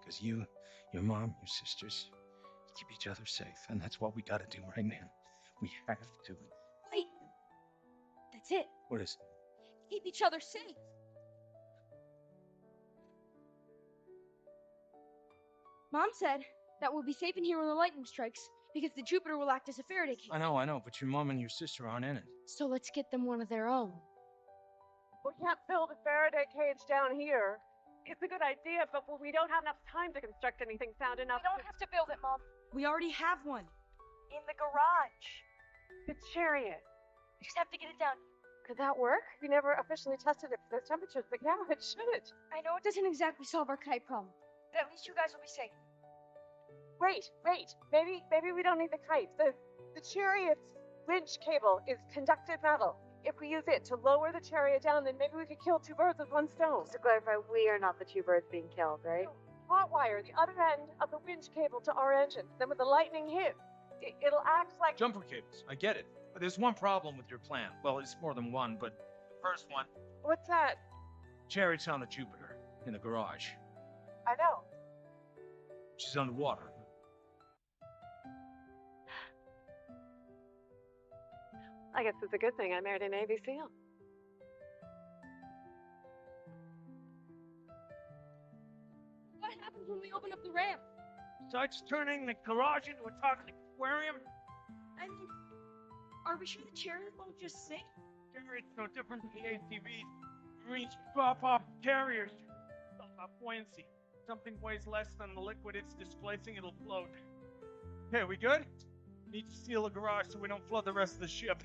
Because you, your mom, your sisters, keep each other safe. And that's what we gotta do right now. We have to. Wait! That's it. What is it? Keep each other safe. Mom said that we'll be safe in here when the lightning strikes, because the Jupiter will act as a Faraday cage. I know, but your mom and your sister aren't in it. So let's get them one of their own. We can't build a Faraday cage down here. It's a good idea, but we don't have enough time to construct anything sound enough. We don't have to build it, Mom. We already have one. In the garage. The chariot. We just have to get it down. Could that work? We never officially tested it for those temperatures, but yeah, it should. I know it doesn't exactly solve our kite problem, but at least you guys will be safe. Wait. Maybe we don't need the kite. The chariot's winch cable is conducted metal. If we use it to lower the chariot down, then maybe we could kill two birds with one stone. Just to clarify, we are not the two birds being killed, right? Hot wire the other end of the winch cable to our engine. Then when the lightning hits, it'll act like... Jumper cables, I get it. But there's one problem with your plan. Well, it's more than one, but the first one... What's that? Chariot's on the Jupiter, in the garage. I know. She's underwater. I guess it's a good thing I married a Navy SEAL. happens when we open up the ramp? Besides turning the garage into a talking aquarium, I mean, are we sure the chariot won't just sink? Chariot's no different than the ATVs. Marines drop off carriers. It's all about buoyancy. Something weighs less than the liquid it's displacing, it'll float. Okay, we good? Need to seal the garage so we don't flood the rest of the ship.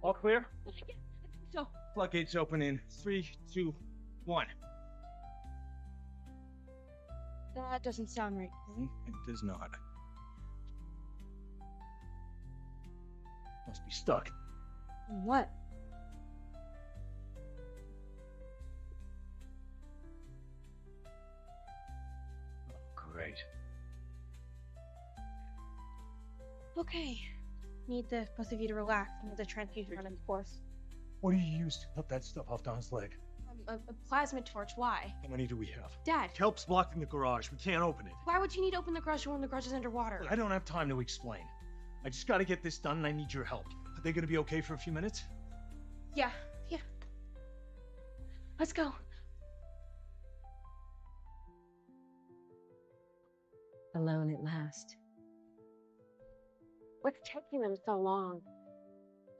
All clear? Yeah, I think so. Floodgates open in 3, 2, 1. That doesn't sound right. It does not. Must be stuck. What? Great. Okay. Need the both of you to relax and let the transfusion run its course. What do you use to cut that stuff off Don's leg? A plasma torch. Why? How many do we have? Dad. Help's blocking the garage. We can't open it. Why would you need to open the garage door when the garage is underwater? I don't have time to explain. I just gotta get this done and I need your help. Are they gonna be okay for a few minutes? Yeah. Let's go. Alone at last. What's taking them so long?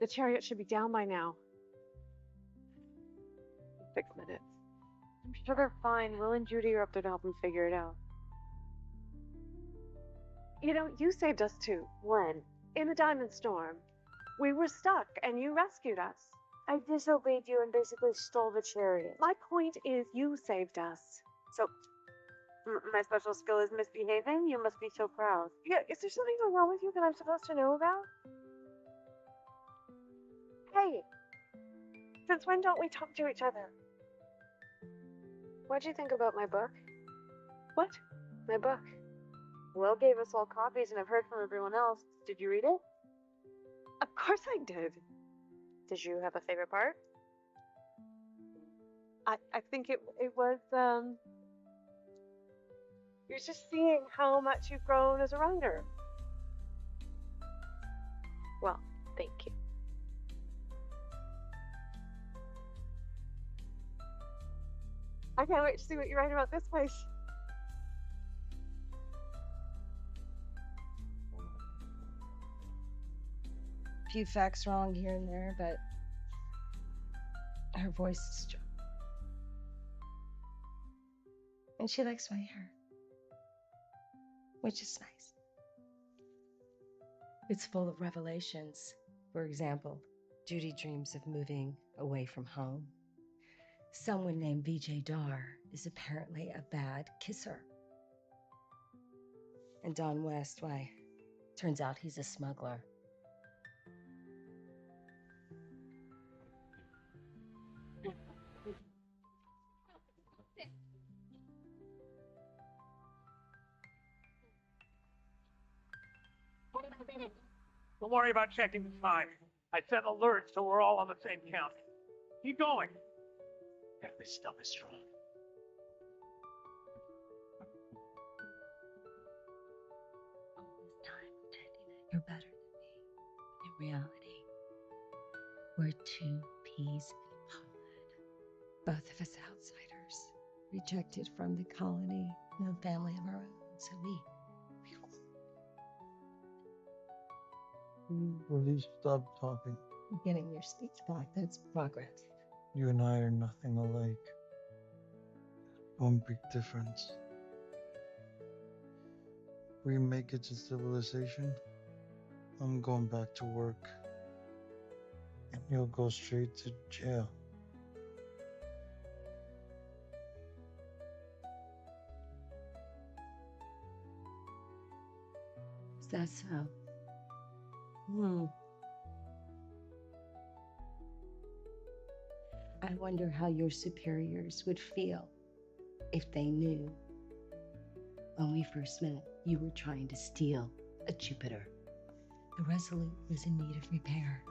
The chariot should be down by now. 6 minutes. I'm sure they're fine. Will and Judy are up there to help them figure it out. You know, you saved us too. When? In the Diamond Storm. We were stuck and you rescued us. I disobeyed you and basically stole the chariot. My point is you saved us. So, my special skill is misbehaving? You must be so proud. Yeah, is there something wrong with you that I'm supposed to know about? Hey! Since when don't we talk to each other? What'd you think about my book? What? My book. Will gave us all copies and I've heard from everyone else. Did you read it? Of course I did. Did you have a favorite part? I think it was, you're just seeing how much you've grown as a writer. Well, thank you. I can't wait to see what you write about this place. A few facts wrong here and there, but her voice is strong. And she likes my hair, which is nice. It's full of revelations. For example, Judy dreams of moving away from home. Someone named Vijay Dar is apparently a bad kisser. And Don West, why, turns out he's a smuggler. Don't worry about checking the time. I set alerts so we're all on the same count. Keep going. Yeah, this stuff is strong. All this time pretending that you're better than me. In reality, we're two peas in a pod. Both of us outsiders, rejected from the colony, no family of our own, so we Please stop talking. getting your speech back. That's progress. You and I are nothing alike. One big difference. We make it to civilization. I'm going back to work. And you'll go straight to jail. Is that so? I wonder how your superiors would feel if they knew when we first met you were trying to steal a Jupiter. The Resolute was in need of repair.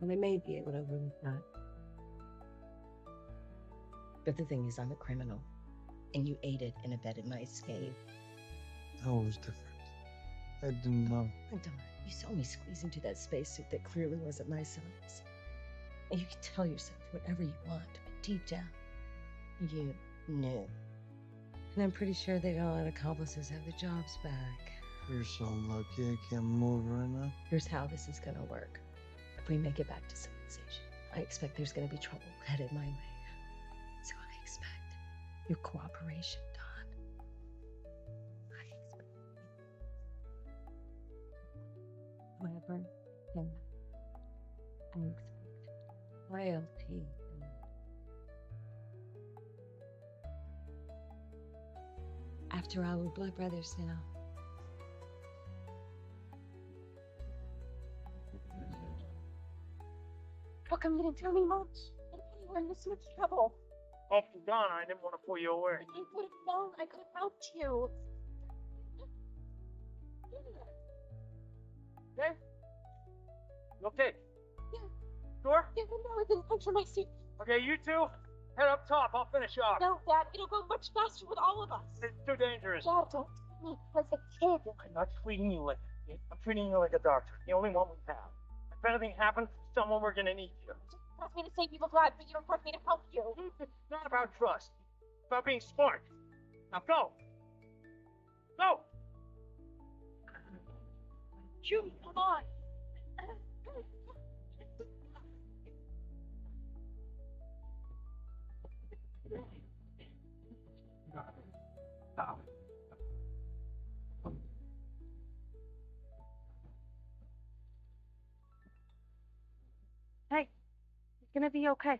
Well, I may be able to overlook that. But the thing is, I'm a criminal, and you aided and abetted my escape. That was different. I didn't know. Don, you saw me squeeze into that spacesuit that clearly wasn't my size. And you can tell yourself whatever you want, but deep down, you knew. And I'm pretty sure they don't let accomplices have their jobs back. You're so lucky I can't move right now. Here's how this is gonna work. If we make it back to civilization, I expect there's gonna be trouble headed my way. So I expect your cooperation, Don. I expect However, then I expect loyalty. After all, we're blood brothers now. How come you didn't tell me much? You were in this much trouble. Oh, Don, I didn't want to pull you away. I would have known. I could have helped you. Okay? You okay? Yeah. Sure? Yeah, no, I didn't puncture my suit. Okay, you two, head up top. I'll finish off. No, Dad, it'll go much faster with all of us. It's too dangerous. Dad, don't treat me like a kid. I'm not treating you like a kid. I'm treating you like a doctor. The only one we have. If anything happens to someone, we're gonna need you. You trust me to save people's lives, but you don't trust me to help you. It's not about trust. It's about being smart. Now go. Go! Shoot, come on. Hey, it's gonna be okay.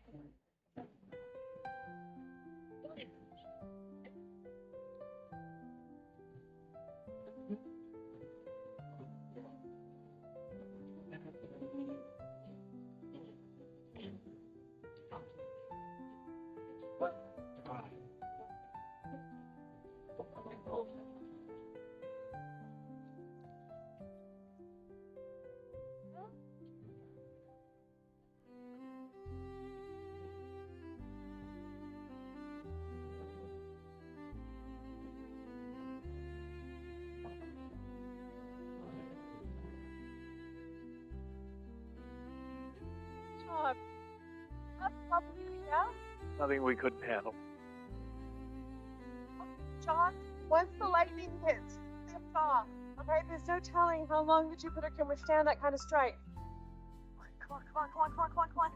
That's probably down. Nothing we couldn't handle. John, once the lightning hits, lift off. Okay, there's no telling how long the Jupiter can withstand that kind of strike. Come on, come on, come on, come on, come on, come on.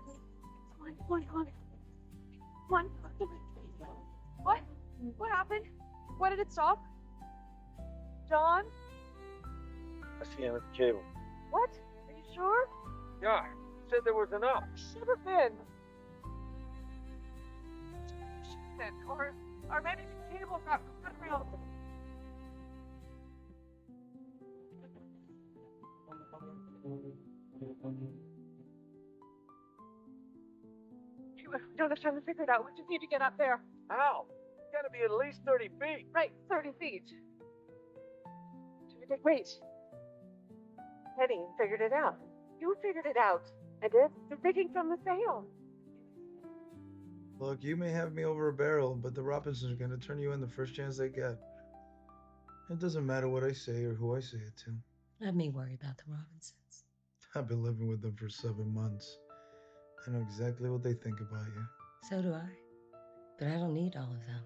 Come on, come on, come on. Come on. What? What happened? Why did it stop? John? I see him at the cable. What? Are you sure? Yeah, said there was enough. Should have been. Then, or maybe the cable got put around. We don't have time to figure it out. We just need to get up there. How? It's gotta be at least 30 feet. Right, 30 feet. Wait. Penny figured it out. You figured it out. I did? They're digging from the sail. Look, you may have me over a barrel, but the Robinsons are going to turn you in the first chance they get. It doesn't matter what I say or who I say it to. Let me worry about the Robinsons. I've been living with them for 7 months. I know exactly what they think about you. So do I. But I don't need all of them.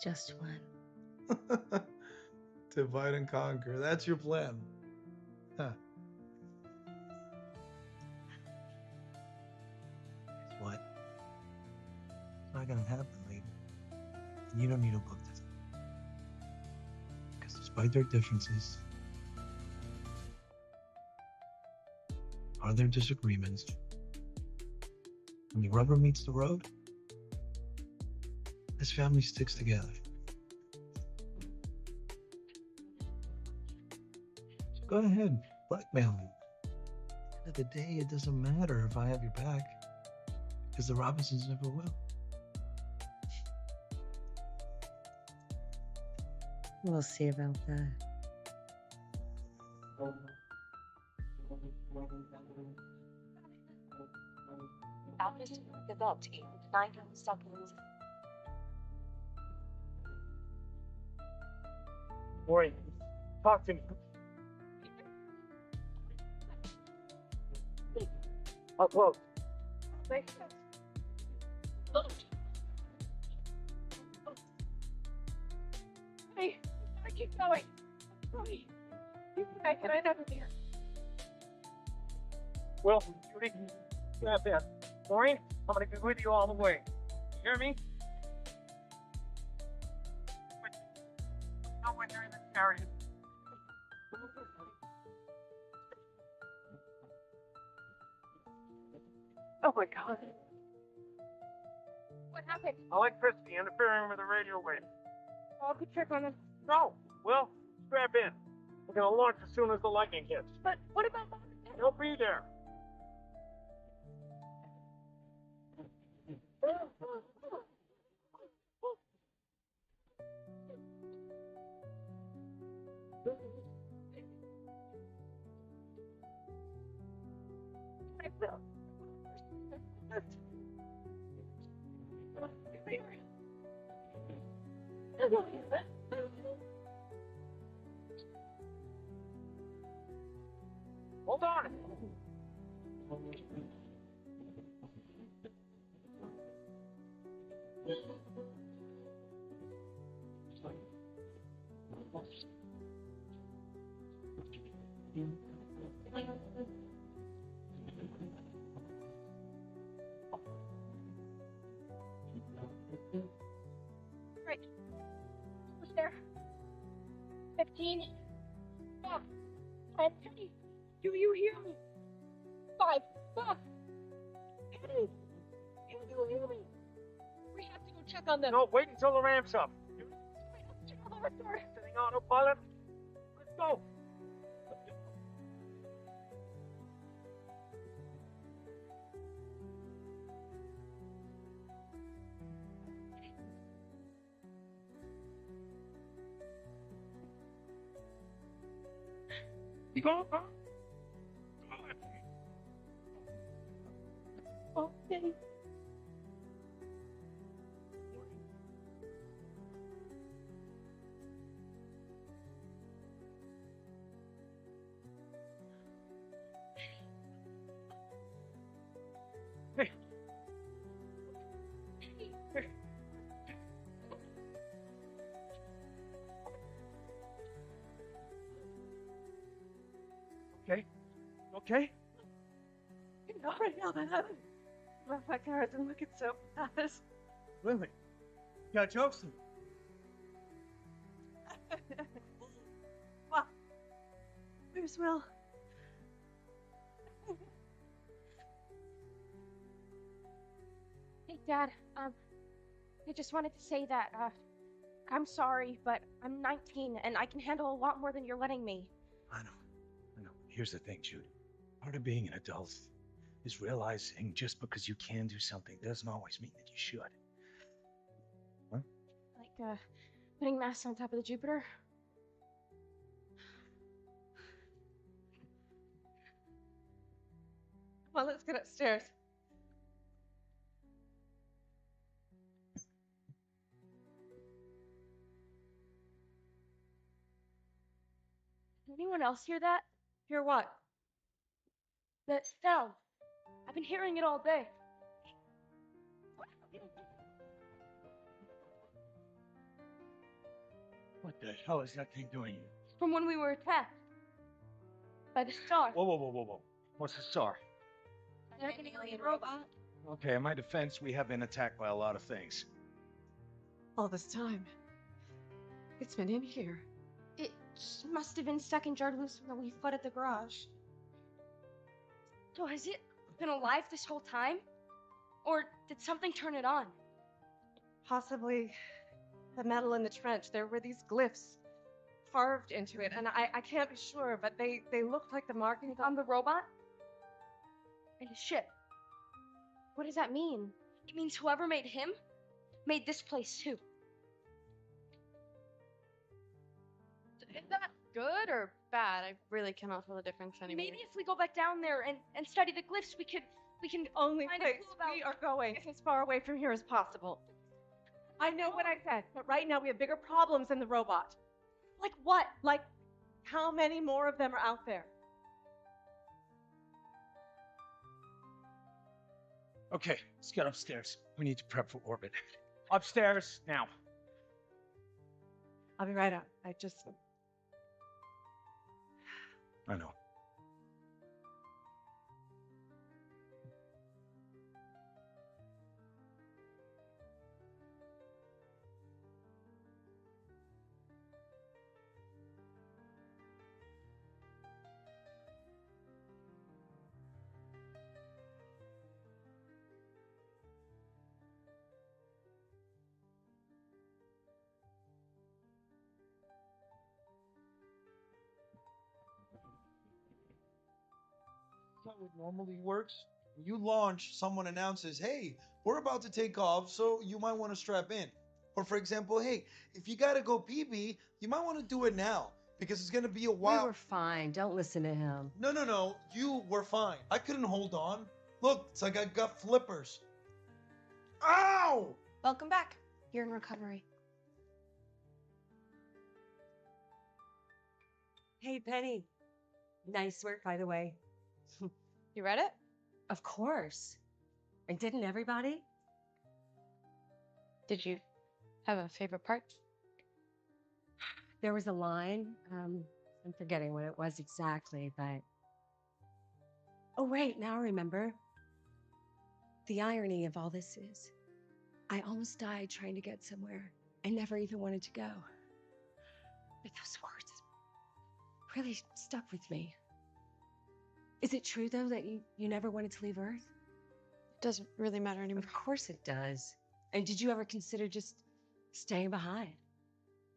Just one. Divide and conquer. That's your plan. Huh. Guess what? It's not gonna happen, lady. And you don't need to book this. Because despite their differences, are there disagreements? When the rubber meets the road, this family sticks together. So go ahead, blackmail me. At the end of the day, it doesn't matter if I have your back, because the Robinsons never will. We'll see about that. Alpha's developed in 9 seconds. Boy, talk to me. Up close. Hey, I keep going. Hurry. Can I never hear? Will, Judy, grab that. Maureen, I'm gonna be with you all the way. You hear me? No, when you're in the chariot. Oh my god. What happened? Electricity interfering with the radio wave. I'll go check on them. No, Will, strap in. We're gonna launch as soon as the lightning hits. But what about Mom? He'll be there. I will. Hold on. Right. Who's there? 15. 5. 10. Penny, do you hear me? 5. 4. Penny, do you hear me? We have to go check on them. No, wait until the ramp's up. Check on the restore. Sitting on a pilot. Let's go. Go, huh? Oh, Penny. Hey. Okay? Okay? You know, right now that happened. My cards are looking so fast. Lily, you got jokes? Well, where's Will? Hey, Dad. I just wanted to say that, I'm sorry, but I'm 19 and I can handle a lot more than you're letting me. I know. Here's the thing, Jude. Part of being an adult is realizing just because you can do something doesn't always mean that you should. Huh? Like, putting masks on top of the Jupiter. Come on, let's get upstairs. Did anyone else hear that? Hear what? That sound. I've been hearing it all day. What the hell is that thing doing? From when we were attacked. By the star. Whoa. What's the star? Like an alien robot. Okay, in my defense, we have been attacked by a lot of things. All this time. It's been in here. It must have been stuck in Jarloose when we flooded the garage. So has it been alive this whole time? Or did something turn it on? Possibly the metal in the trench. There were these glyphs carved into it, and I can't be sure, but they looked like the markings On the robot? And his ship. What does that mean? It means whoever made him made this place too. Is that good or bad? I really cannot tell the difference anymore. Maybe if we go back down there and study the glyphs, we can Only find a place clue about we are going is as far away from here as possible. I know what I said, but right now we have bigger problems than the robot. Like what? Like, how many more of them are out there? Okay, let's get upstairs. We need to prep for orbit. Upstairs, now. I'll be right up. I know. That's how it normally works. When you launch, someone announces, hey, we're about to take off, so you might want to strap in. Or for example, hey, if you gotta go pee-pee, you might want to do it now, because it's gonna be a while. We were fine. Don't listen to him. No. You were fine. I couldn't hold on. Look, it's like I got flippers. Ow! Welcome back. You're in recovery. Hey, Penny. Nice work, by the way. You read it? Of course. And didn't everybody? Did you have a favorite part? There was a line. I'm forgetting what it was exactly, but. Oh, wait, now I remember. The irony of all this is, I almost died trying to get somewhere I never even wanted to go. But those words really stuck with me. Is it true, though, that you never wanted to leave Earth? It doesn't really matter anymore. Of course it does. And did you ever consider just staying behind?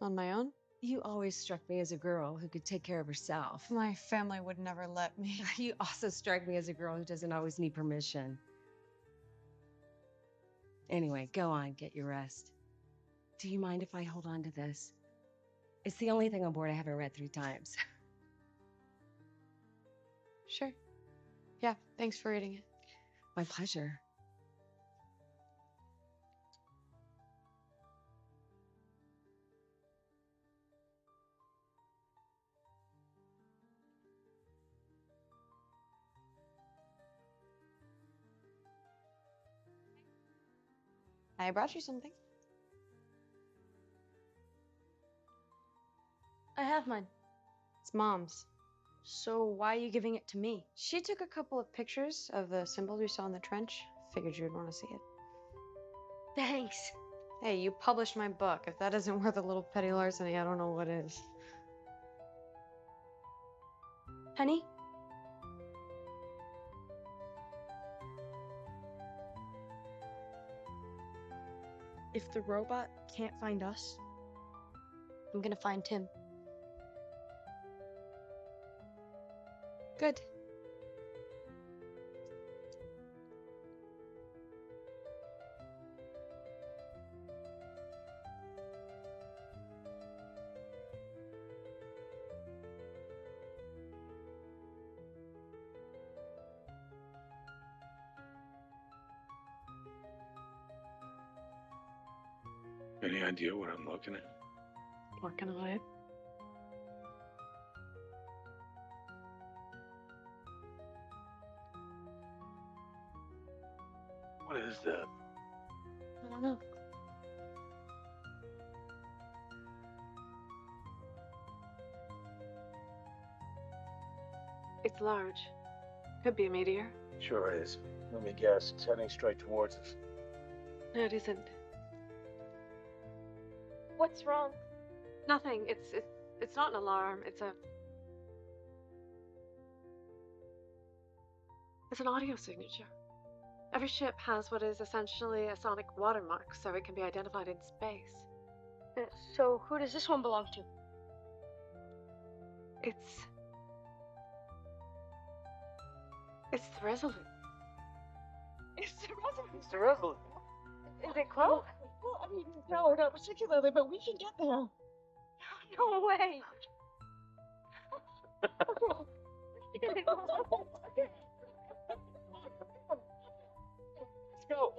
On my own? You always struck me as a girl who could take care of herself. My family would never let me. You also strike me as a girl who doesn't always need permission. Anyway, go on, get your rest. Do you mind if I hold on to this? It's the only thing on board I haven't read 3 times. Sure. Yeah, thanks for reading it. My pleasure. I brought you something. I have mine. It's Mom's. So why are you giving it to me? She took a couple of pictures of the symbols we saw in the trench. Figured you'd want to see it. Thanks. Hey, you published my book. If that isn't worth a little petty larceny, I don't know what is. Penny? If the robot can't find us, I'm gonna find Tim. Good. Any idea what I'm looking at? Working on it. What is that? I don't know. It's large. Could be a meteor. Sure is. Let me guess. It's heading straight towards us. No, it isn't. What's wrong? Nothing. It's not an alarm. It's an audio signature. Every ship has what is essentially a sonic watermark, so it can be identified in space. So who does this one belong to? It's the Resolute. It's the Resolute. It's the Resolute. Is it close? Well, I mean, no, not particularly, but we can get there. No way. Let's go.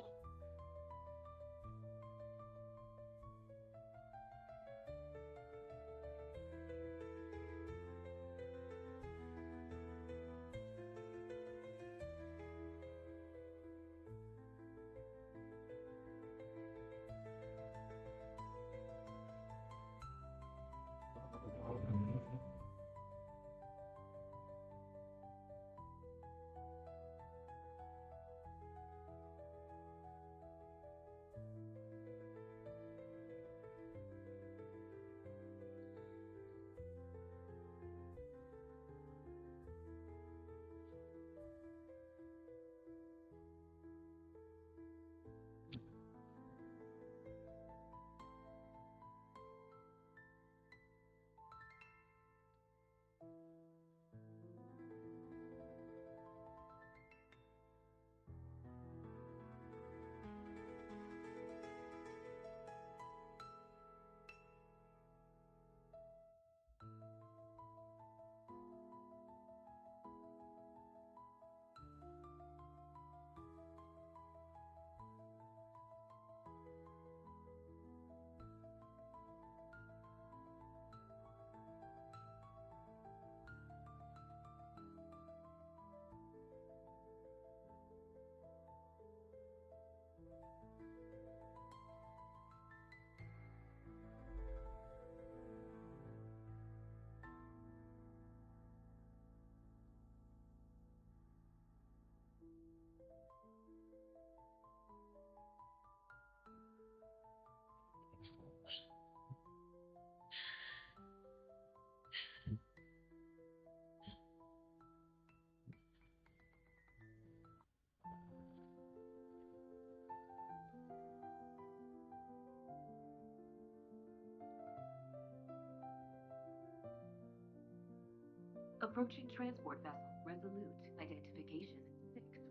Approaching transport vessel. Resolute. Identification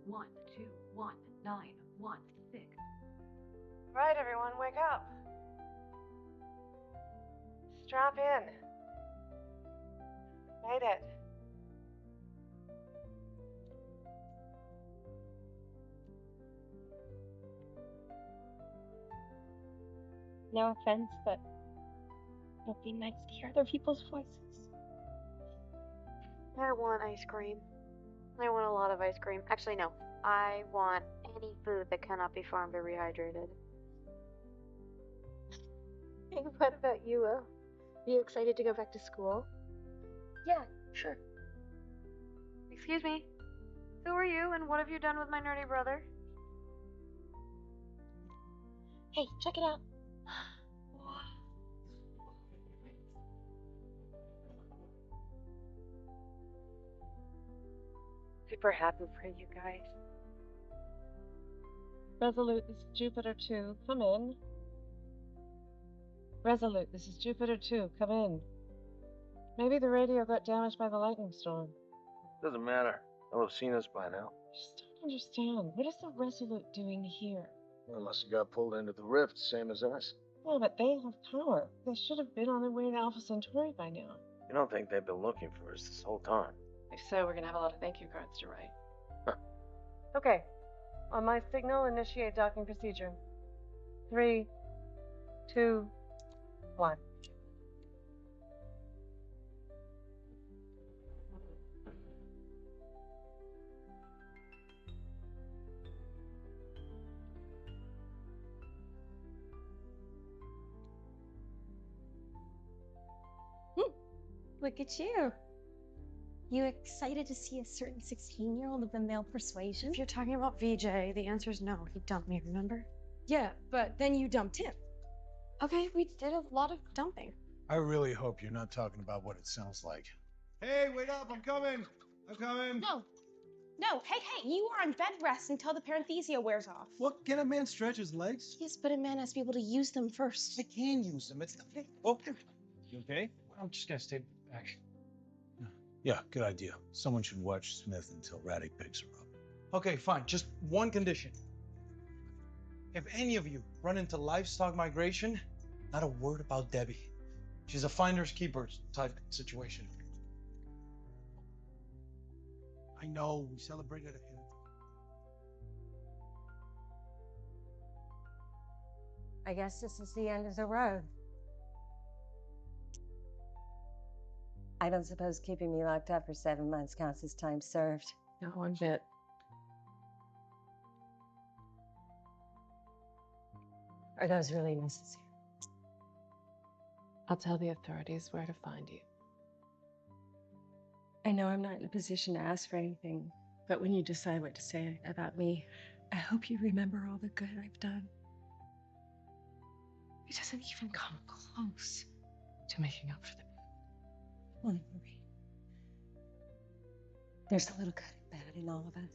61219116. Right, everyone, wake up. Strap in. Made it. No offense, but it'll be nice to hear other people's voices. I want ice cream. I want a lot of ice cream. Actually, no. I want any food that cannot be farmed or rehydrated. What about you, Are you excited to go back to school? Yeah, sure. Excuse me. Who are you and what have you done with my nerdy brother? Hey, check it out. Super happy for you guys. Resolute, this is Jupiter 2. Come in. Resolute, this is Jupiter 2. Come in. Maybe the radio got damaged by the lightning storm. Doesn't matter. They'll have seen us by now. Just don't understand. What is the Resolute doing here? Unless you got pulled into the rift, same as us. Yeah, but they have power. They should have been on their way to Alpha Centauri by now. You don't think they've been looking for us this whole time? If so, we're gonna have a lot of thank you cards to write. Okay. On my signal, initiate docking procedure. 3, 2, 1. Look at you. You excited to see a certain 16-year-old of the male persuasion? If you're talking about VJ, the answer is no. He dumped me, remember? Yeah, but then you dumped him. Okay, we did a lot of dumping. I really hope you're not talking about what it sounds like. Hey, wait up, I'm coming! I'm coming! No, hey, you are on bed rest until the paresthesia wears off. What, can a man stretch his legs? Yes, but a man has to be able to use them first. I can use them, it's the... Oh, you okay? I'm just gonna stay back. Yeah, good idea. Someone should watch Smith until Raddick picks her up. Okay, fine. Just one condition. If any of you run into livestock migration, not a word about Debbie. She's a finders keepers type situation. I know, we celebrated ahead of time. I guess this is the end of the road. I don't suppose keeping me locked up for 7 months counts as time served. Not one bit. Are those really necessary? I'll tell the authorities where to find you. I know I'm not in a position to ask for anything, but when you decide what to say about me, I hope you remember all the good I've done. It doesn't even come close to making up for the Well, Marie, there's a little good and bad in all of us.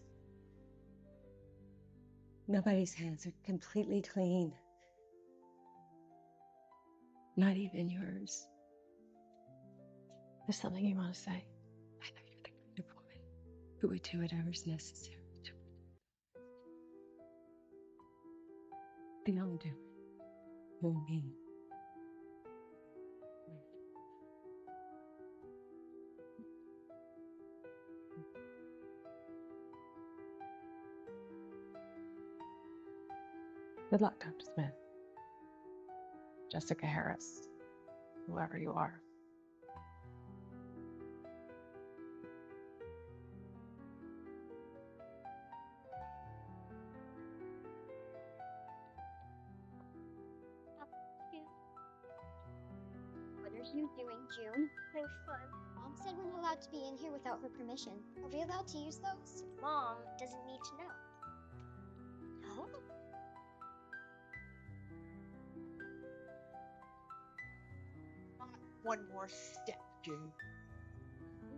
Nobody's hands are completely clean. Not even yours. There's something you want to say? I know you're the kind of woman who would do whatever's necessary to the only difference you and me. Good luck, Dr. Smith. Jessica Harris, whoever you are. What are you doing, June? Having fun. Mom said we're not allowed to be in here without her permission. Are we allowed to use those? Mom doesn't need to know. No? Not one more step, June.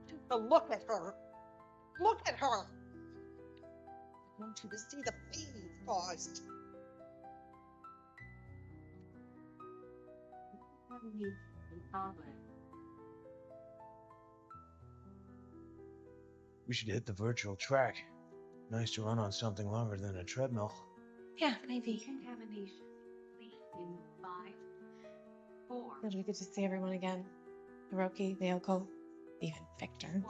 Take a look at her. Look at her. I want you to see the pain you've caused. We should hit the virtual track. Nice to run on something longer than a treadmill. Yeah, maybe. Contamination. Complete in 5, 4. Really good to see everyone again. Hiroki, the uncle, even Victor.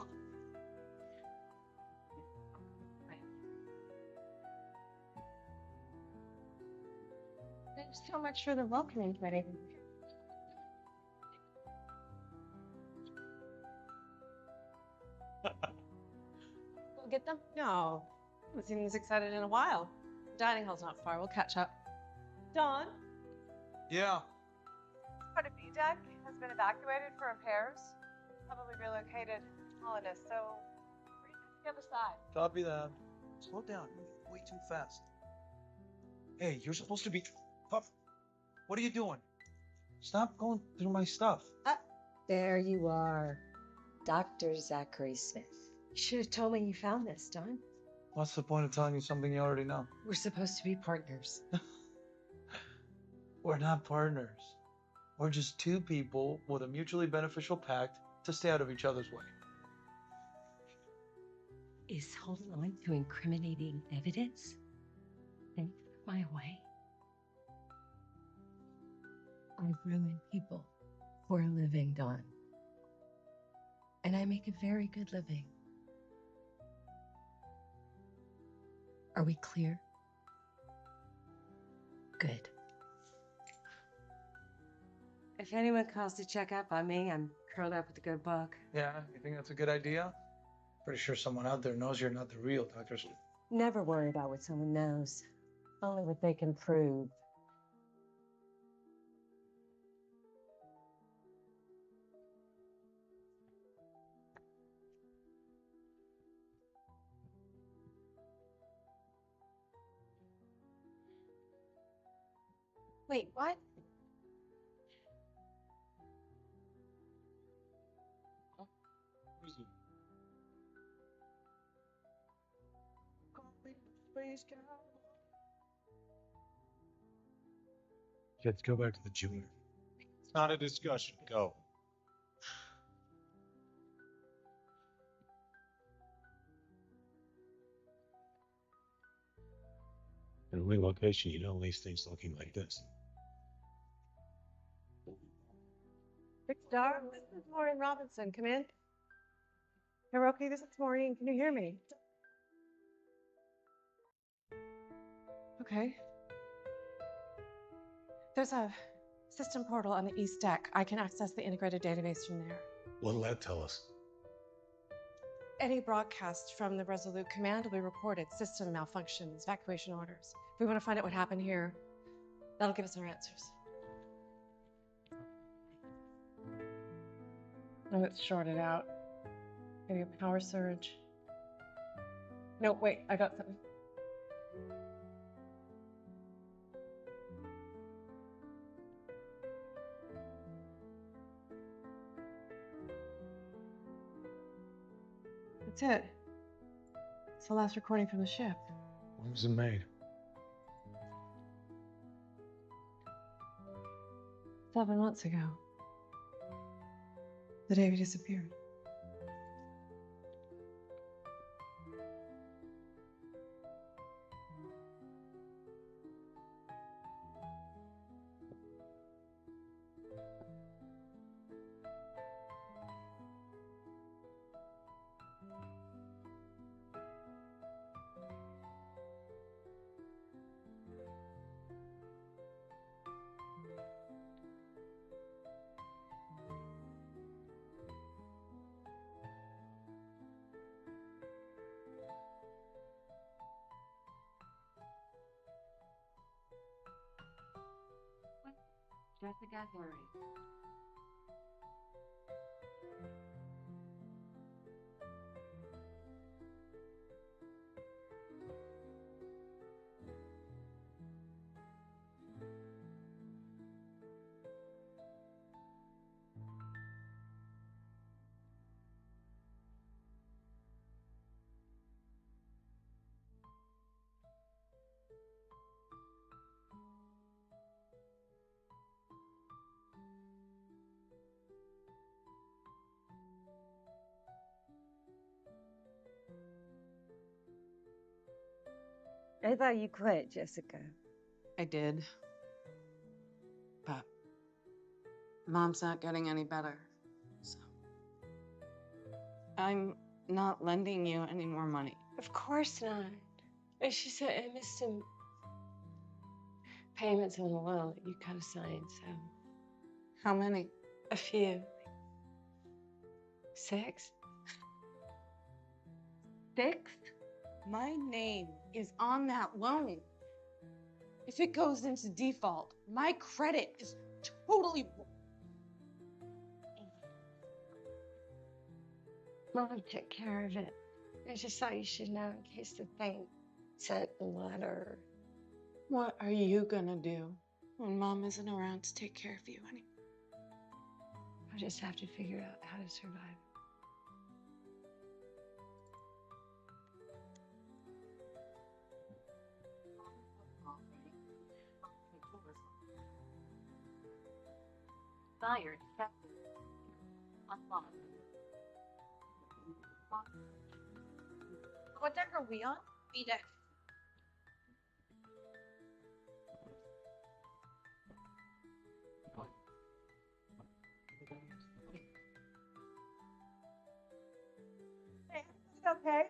Thanks so much for the welcoming committee. Go get them? No. I haven't seen as excited in a while. The dining hall's not far. We'll catch up. Dawn, Yeah. Part of B deck has been evacuated for repairs. Probably relocated colonists, so we're on the other side. Copy that. Slow down. You're moving way too fast. Hey, you're supposed to be. Puff. What are you doing? Stop going through my stuff. There you are, Dr. Zachary Smith. You should have told me you found this, Dawn. What's the point of telling you something you already know? We're supposed to be partners. We're not partners. We're just two people with a mutually beneficial pact to stay out of each other's way. Is holding on to incriminating evidence and my way? I ruin people for a living, Dawn. And I make a very good living. Are we clear? Good. If anyone calls to check up on me, I'm curled up with a good book. Yeah, you think that's a good idea? Pretty sure someone out there knows you're not the real Dr. Smith. Never worry about what someone knows, only what they can prove. Wait, what? Let's go back to the junior. It's not a discussion. Go. In a relocation, you don't leave things looking like this. Big Star, this is Lauren Robinson. Come in. Hiroki, this is Maureen. Can you hear me? Okay. There's a system portal on the east deck. I can access the integrated database from there. What'll that tell us? Any broadcast from the Resolute command will be reported. System malfunctions, evacuation orders. If we want to find out what happened here, that'll give us our answers. Oh, it's shorted out. Maybe a power surge. No, wait, I got something. That's it. It's the last recording from the ship. When was it made? 7 months ago. The day we disappeared. Jessica Harry. I thought you quit, Jessica. I did. But Mom's not getting any better. So I'm not lending you any more money. Of course not. And she said I missed some payments on the loan that you could have signed, so. How many? A few. 6. 6? My name is on that loan. If it goes into default, my credit is totally. Mom took care of it. I just thought you should know in case the thing sent a letter. What are you gonna do when Mom isn't around to take care of you anymore? I'll just have to figure out how to survive. Fired. Unlocked. What deck are we on? B deck. Hey, is it okay?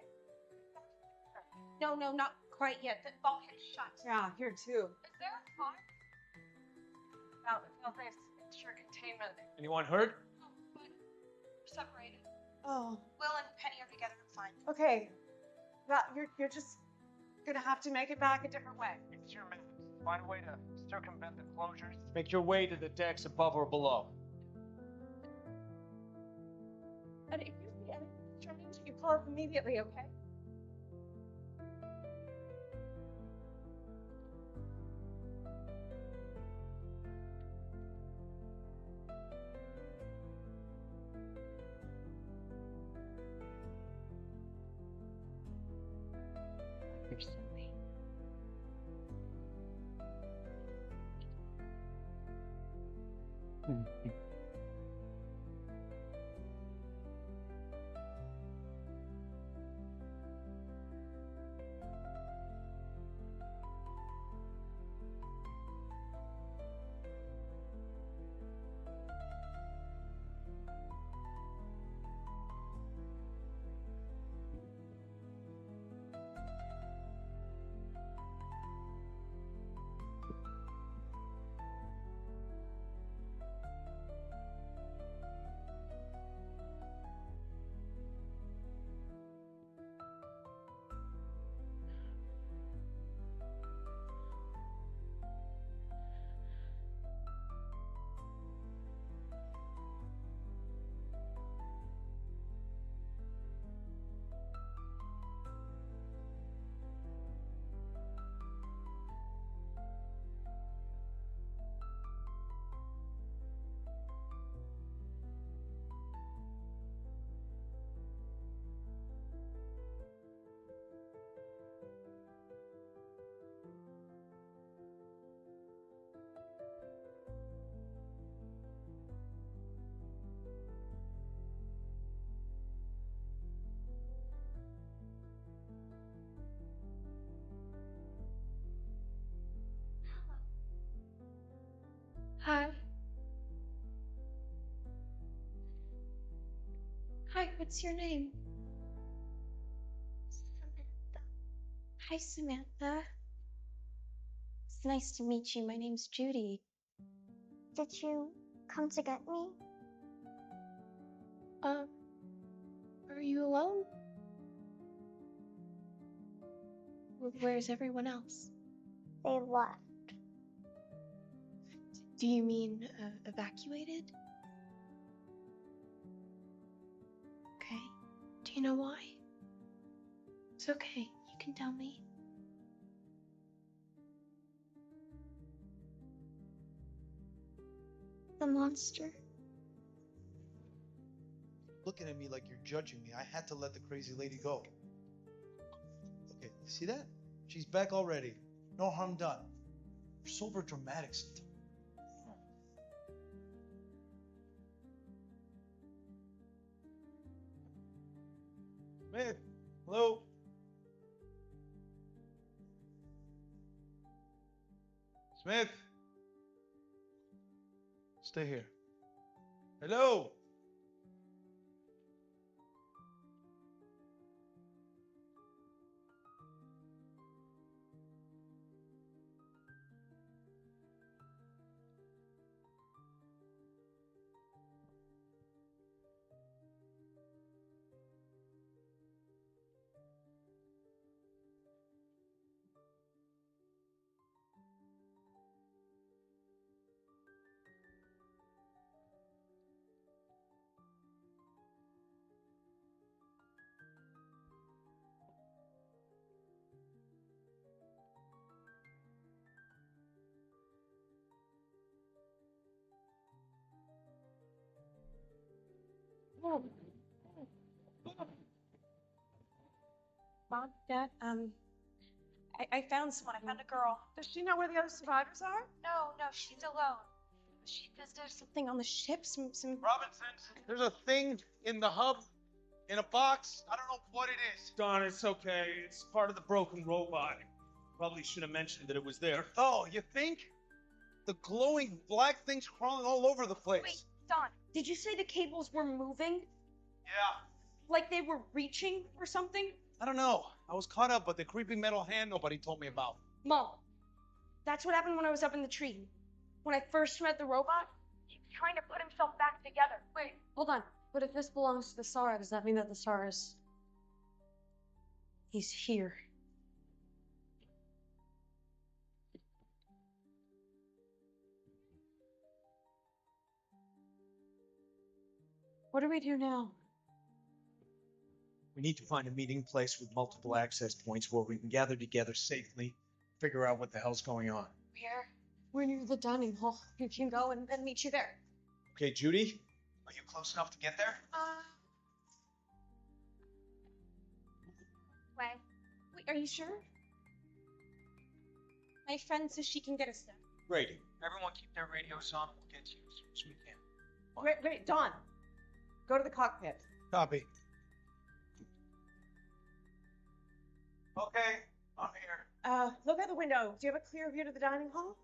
No, not quite yet. The bulkhead's shut. Yeah, here too. Is there a car? No, thanks. It's your containment. Anyone hurt? But we're separated. Oh. Will and Penny are together. Fine. Okay. Well, you're just gonna have to make it back a different way. It's your map. Find a way to circumvent the closures. Make your way to the decks above or below. And if you see anything strange, you call us immediately, okay? You're silly. Hi. Hi, what's your name? Samantha. Hi, Samantha. It's nice to meet you. My name's Judy. Did you come to get me? Are you alone? Where's everyone else? They left. Do you mean evacuated? Okay. Do you know why? It's okay. You can tell me. The monster. Looking at me like you're judging me. I had to let the crazy lady go. Okay, you see that? She's back already. No harm done. You're so over dramatic sometimes. Smith, hello? Smith? Stay here. Hello? Mom, Dad, I found someone. I found a girl. Does she know where the other survivors are? No, she's alone. She says there's something on the ship, some... Robinson, there's a thing in the hub, in a box. I don't know what it is. Don, it's okay. It's part of the broken robot. Probably should have mentioned that it was there. Oh, you think? The glowing black thing's crawling all over the place. Wait, Don, did you say the cables were moving? Yeah. Like they were reaching or something? I don't know. I was caught up with the creepy metal hand nobody told me about. Mom, that's what happened when I was up in the tree. When I first met the robot, he was trying to put himself back together. Wait, hold on. But if this belongs to the Tsar, does that mean that the Tsar is... He's here. What do we do now? We need to find a meeting place with multiple access points where we can gather together safely, figure out what the hell's going on. We're near the dining hall. You can go and meet you there. Okay, Judy, are you close enough to get there? Wait, are you sure? My friend says she can get us there. Great. Everyone keep their radios on. We'll get to you as soon as we can. Wait, Dawn. Go to the cockpit. Copy. Okay, I'm here. Look out the window. Do you have a clear view to the dining hall?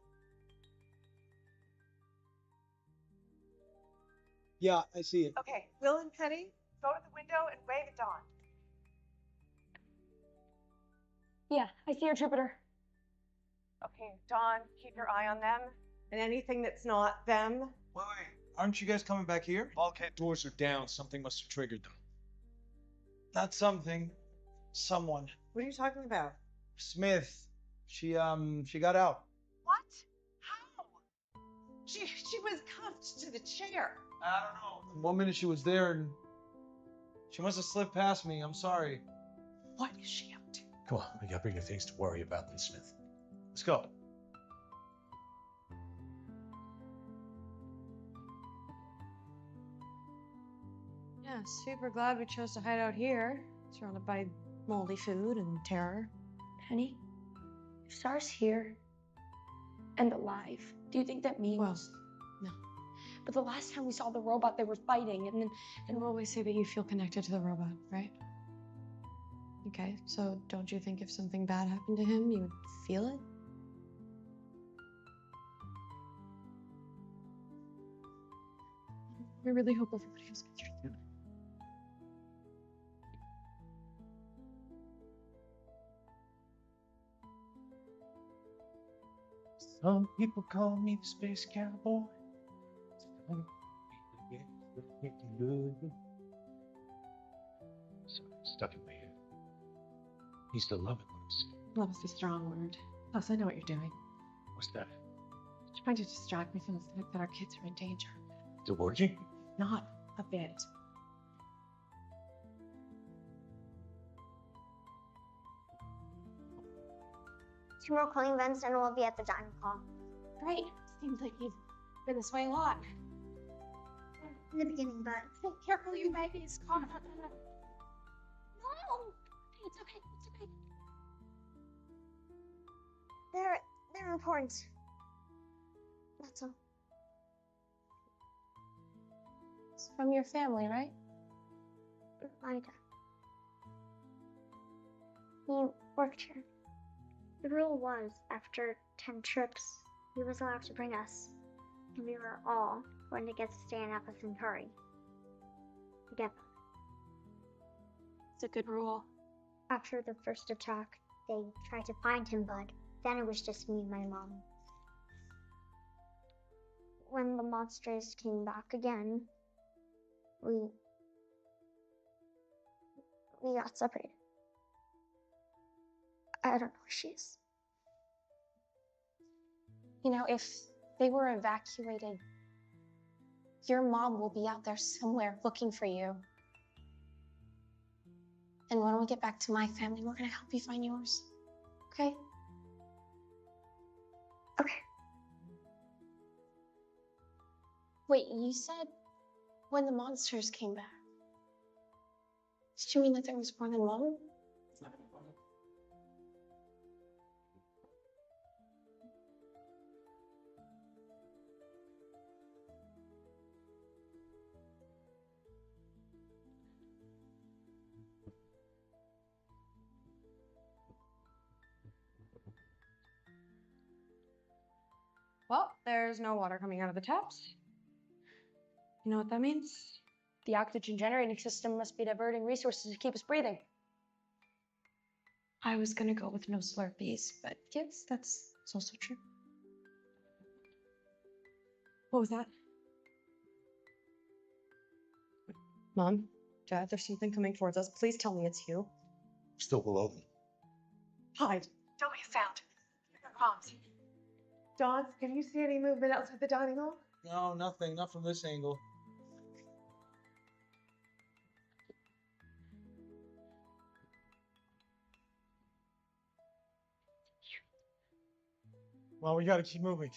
Yeah, I see it. Okay, Will and Penny, go to the window and wave at Dawn. Yeah, I see her, Jupiter. Okay, Dawn, keep your eye on them. And anything that's not them. Wait. Aren't you guys coming back here? Bulkhead doors are down. Something must have triggered them. Not something. Someone. What are you talking about? Smith. She got out. What? How? She was cuffed to the chair. I don't know. 1 minute she was there and she must have slipped past me. I'm sorry. What is she up to? Come on, we got bigger things to worry about than Smith. Let's go. Yeah, super glad we chose to hide out here, surrounded by moldy food and terror. Penny, if Sar's here and alive, do you think that means... Well, no. But the last time we saw the robot, they were fighting, and then... You always say that you feel connected to the robot, right? Okay, so don't you think if something bad happened to him, you would feel it? We really hope everybody has good treatment. Some people call me the space cowboy. Some people Sorry, stuck in my head. He's still loving what I'm saying. Love is a strong word. Plus, I know what you're doing. What's that? You're trying to distract me from the fact that our kids are in danger. Divorcing? Not a bit. Tomorrow calling events and we'll be at the dining hall. Great. Seems like you've been this way a lot. In the beginning, but Be careful, you baby's car. No! It's okay. It's okay. they're important. That's all. It's from your family, right? My dad. He worked here. The rule was, after 10 trips, he was allowed to bring us. And we were all going to get to stay in Apple Centauri. Together. It's a good rule. After the first attack, they tried to find him, but then it was just me and my mom. When the monsters came back again, we got separated. I don't know where she is. You know, if they were evacuated, your mom will be out there somewhere looking for you. And when we get back to my family, we're gonna help you find yours. Okay? Okay. Wait, you said when the monsters came back. Did you mean that there was more than one? Well, there's no water coming out of the taps. You know what that means? The oxygen generating system must be diverting resources to keep us breathing. I was gonna go with no Slurpees, but yes, that's also true. What was that? Mom, Dad, there's something coming towards us. Please tell me it's you. Still below them. Hide. Don't make a sound. Your comms. Dawes, can you see any movement outside the dining hall? No, nothing. Not from this angle. Well, we gotta keep moving.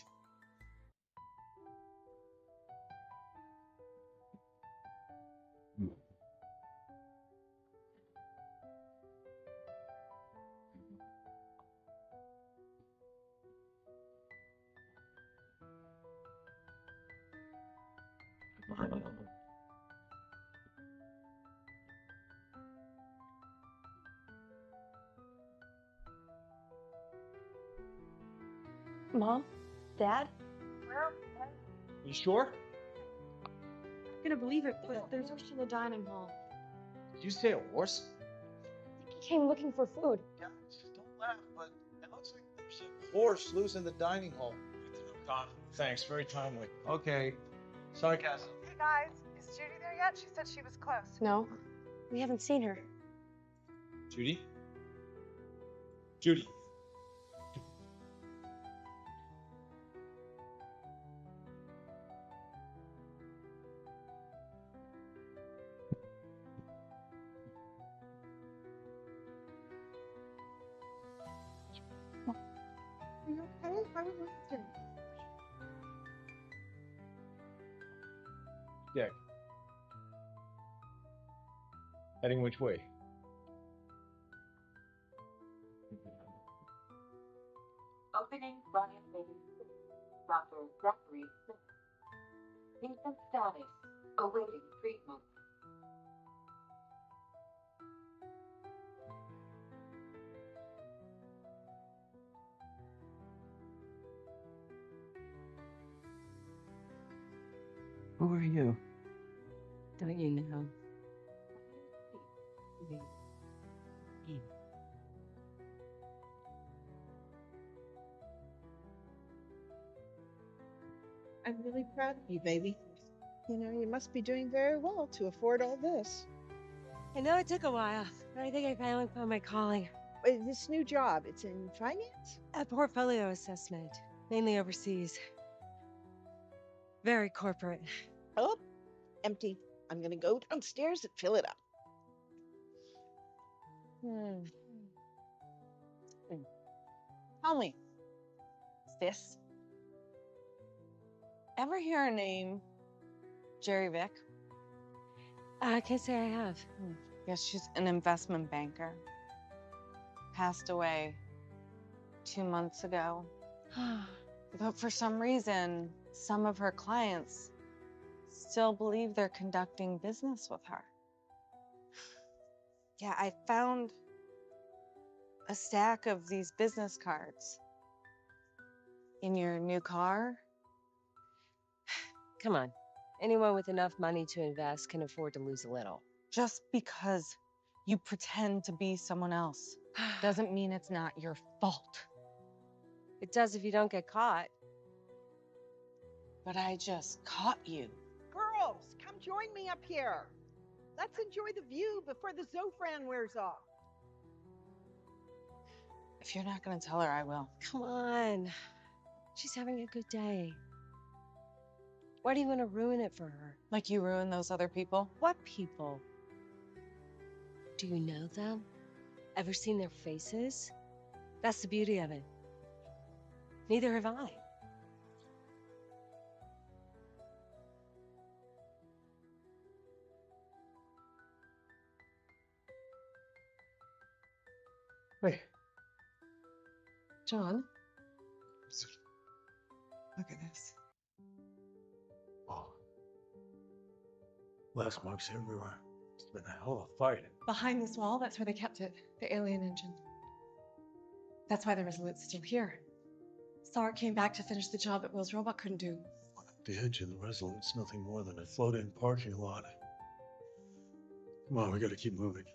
Mom? Dad? You sure? I'm gonna believe it, but there's a horse in the dining hall. Did you say a horse? He came looking for food. Yeah, don't laugh, but it looks like there's a horse loose in the dining hall. Don, thanks. Very timely. Okay. Sarcasm. Hey guys, is Judy there yet? She said she was close. No, we haven't seen her. Judy? Judy. Are you okay? How are you listening? Dick. Heading which way? Opening Ryan Baby. Dr. Zachary Smith. Patient status. Awaiting treatment. Who are you? Don't you know? I'm really proud of you, baby. You know, you must be doing very well to afford all this. I know it took a while, but I think I finally found my calling. This new job, it's in finance? A portfolio assessment, mainly overseas. Very corporate. Oh, empty. I'm gonna go downstairs and fill it up. Tell me, sis, ever hear a name, Jerry Vick? I can't say I have. Yes, she's an investment banker. Passed away 2 months ago. But for some reason, some of her clients still believe they're conducting business with her. Yeah, I found a stack of these business cards in your new car. Come on. Anyone with enough money to invest can afford to lose a little. Just because you pretend to be someone else doesn't mean it's not your fault. It does if you don't get caught. But I just caught you. Girls, come join me up here. Let's enjoy the view before the Zofran wears off. If you're not gonna tell her, I will. Come on. She's having a good day. Why do you want to ruin it for her? Like you ruined those other people? What people? Do you know them? Ever seen their faces? That's the beauty of it. Neither have I. Wait. John? Look at this. Oh. Blast marks everywhere. It's been a hell of a fight. Behind this wall, that's where they kept it. The alien engine. That's why the Resolute's still here. Sark came back to finish the job that Will's robot couldn't do. The engine, the Resolute's nothing more than a floating parking lot. Come on, we gotta keep moving.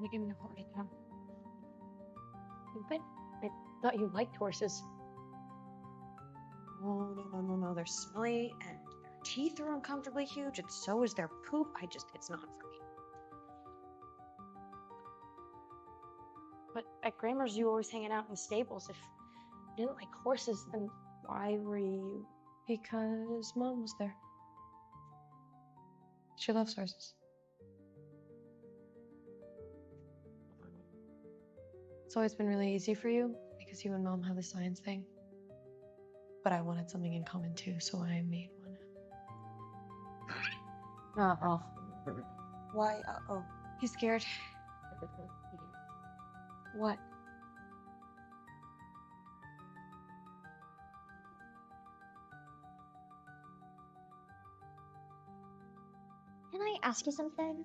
They give me a hard time. Stupid. I thought you liked horses. No. They're smelly and their teeth are uncomfortably huge, and so is their poop. It's not for me. But at Grammer's, you were always hanging out in the stables. If you didn't like horses, then why were you? Because Mom was there. She loves horses. It's always been really easy for you because you and Mom have the science thing. But I wanted something in common too, so I made one. Uh-oh. Why? Uh-oh. You scared? What? Can I ask you something?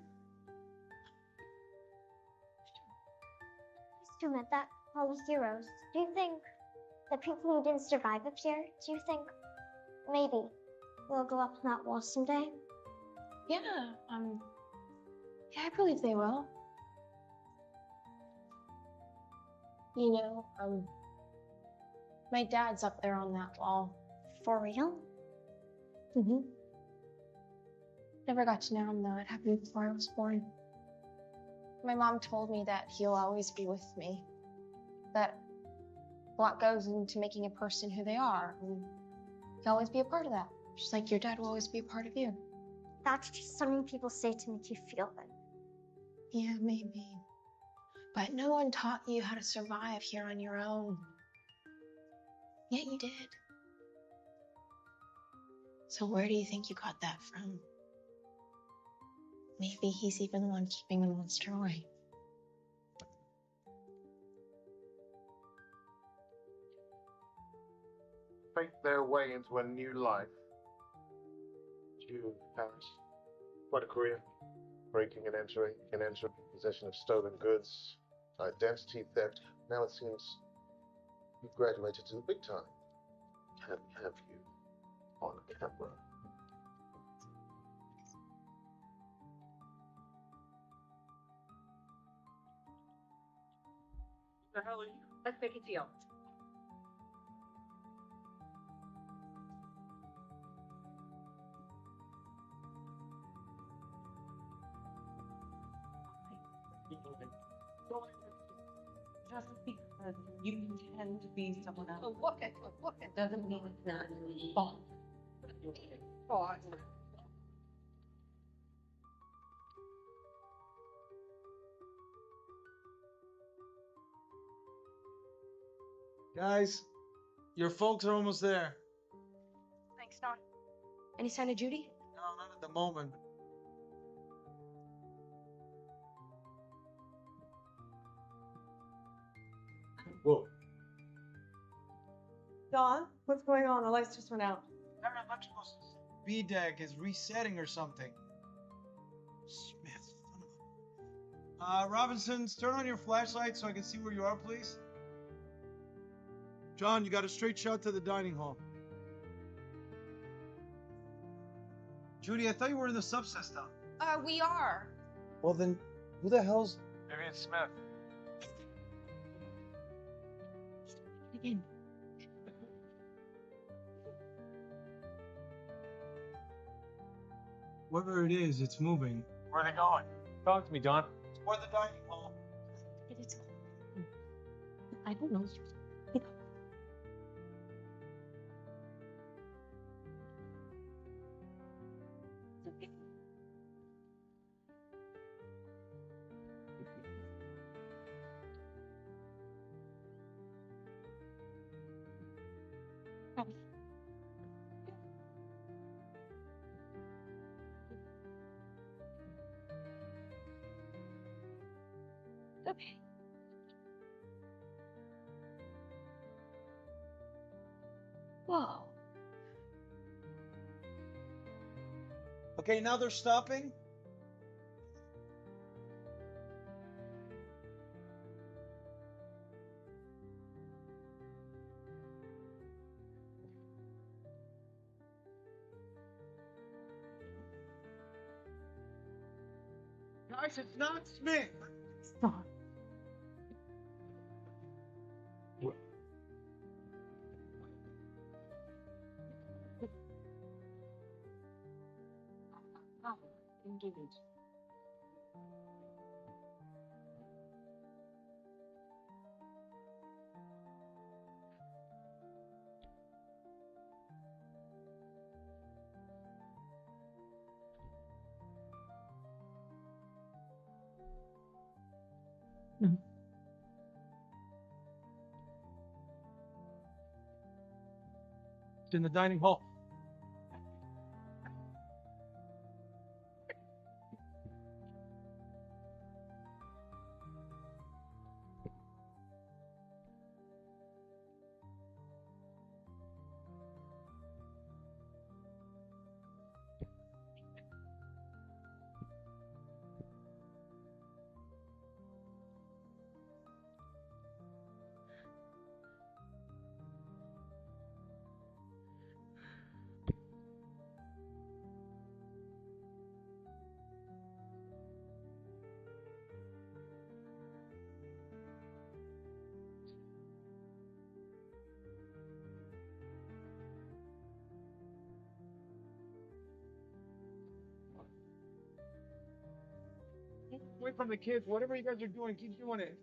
To admit that all the heroes, do you think the people who didn't survive up here, do you think maybe they'll go up on that wall someday? Yeah, I believe they will. You know, my dad's up there on that wall. For real? Mm-hmm. Never got to know him though. It happened before I was born. My mom told me that he'll always be with me. That a lot goes into making a person who they are. And he'll always be a part of that. Just like your dad will always be a part of you. That's just something people say to make you feel good. Yeah, maybe. But no one taught you how to survive here on your own. Yet you did. So where do you think you got that from? Maybe he's even the one keeping the monster away. Fake their way into a new life. Due Paris. Quite a career. Breaking and entering, possession of stolen goods, identity theft. Now it seems You graduated to the big time. Can we have you on camera? The hell are you? Let's make a deal. Just because you intend to be someone else. Oh, look at. Doesn't mean it's not fun. God. Guys, your folks are almost there. Thanks, Don. Any sign of Judy? No, not at the moment. Whoa. Dawn, what's going on? The lights just went out. Our electrical B deck is resetting or something. Smith, son of a... Robinsons, turn on your flashlight so I can see where you are, please. John, you got a straight shot to the dining hall. Judy, I thought you were in the subsystem. We are. Well then, who the hell's... Maybe it's Smith. Again. Whatever it is, it's moving. Where are they going? Talk to me, Don. Toward the dining hall. I don't know. Okay. Whoa. Okay, now they're stopping. Guys, it's not Smith. Stop. Engaged. No. It's in the dining hall. Away from the kids. Whatever you guys are doing, keep doing it.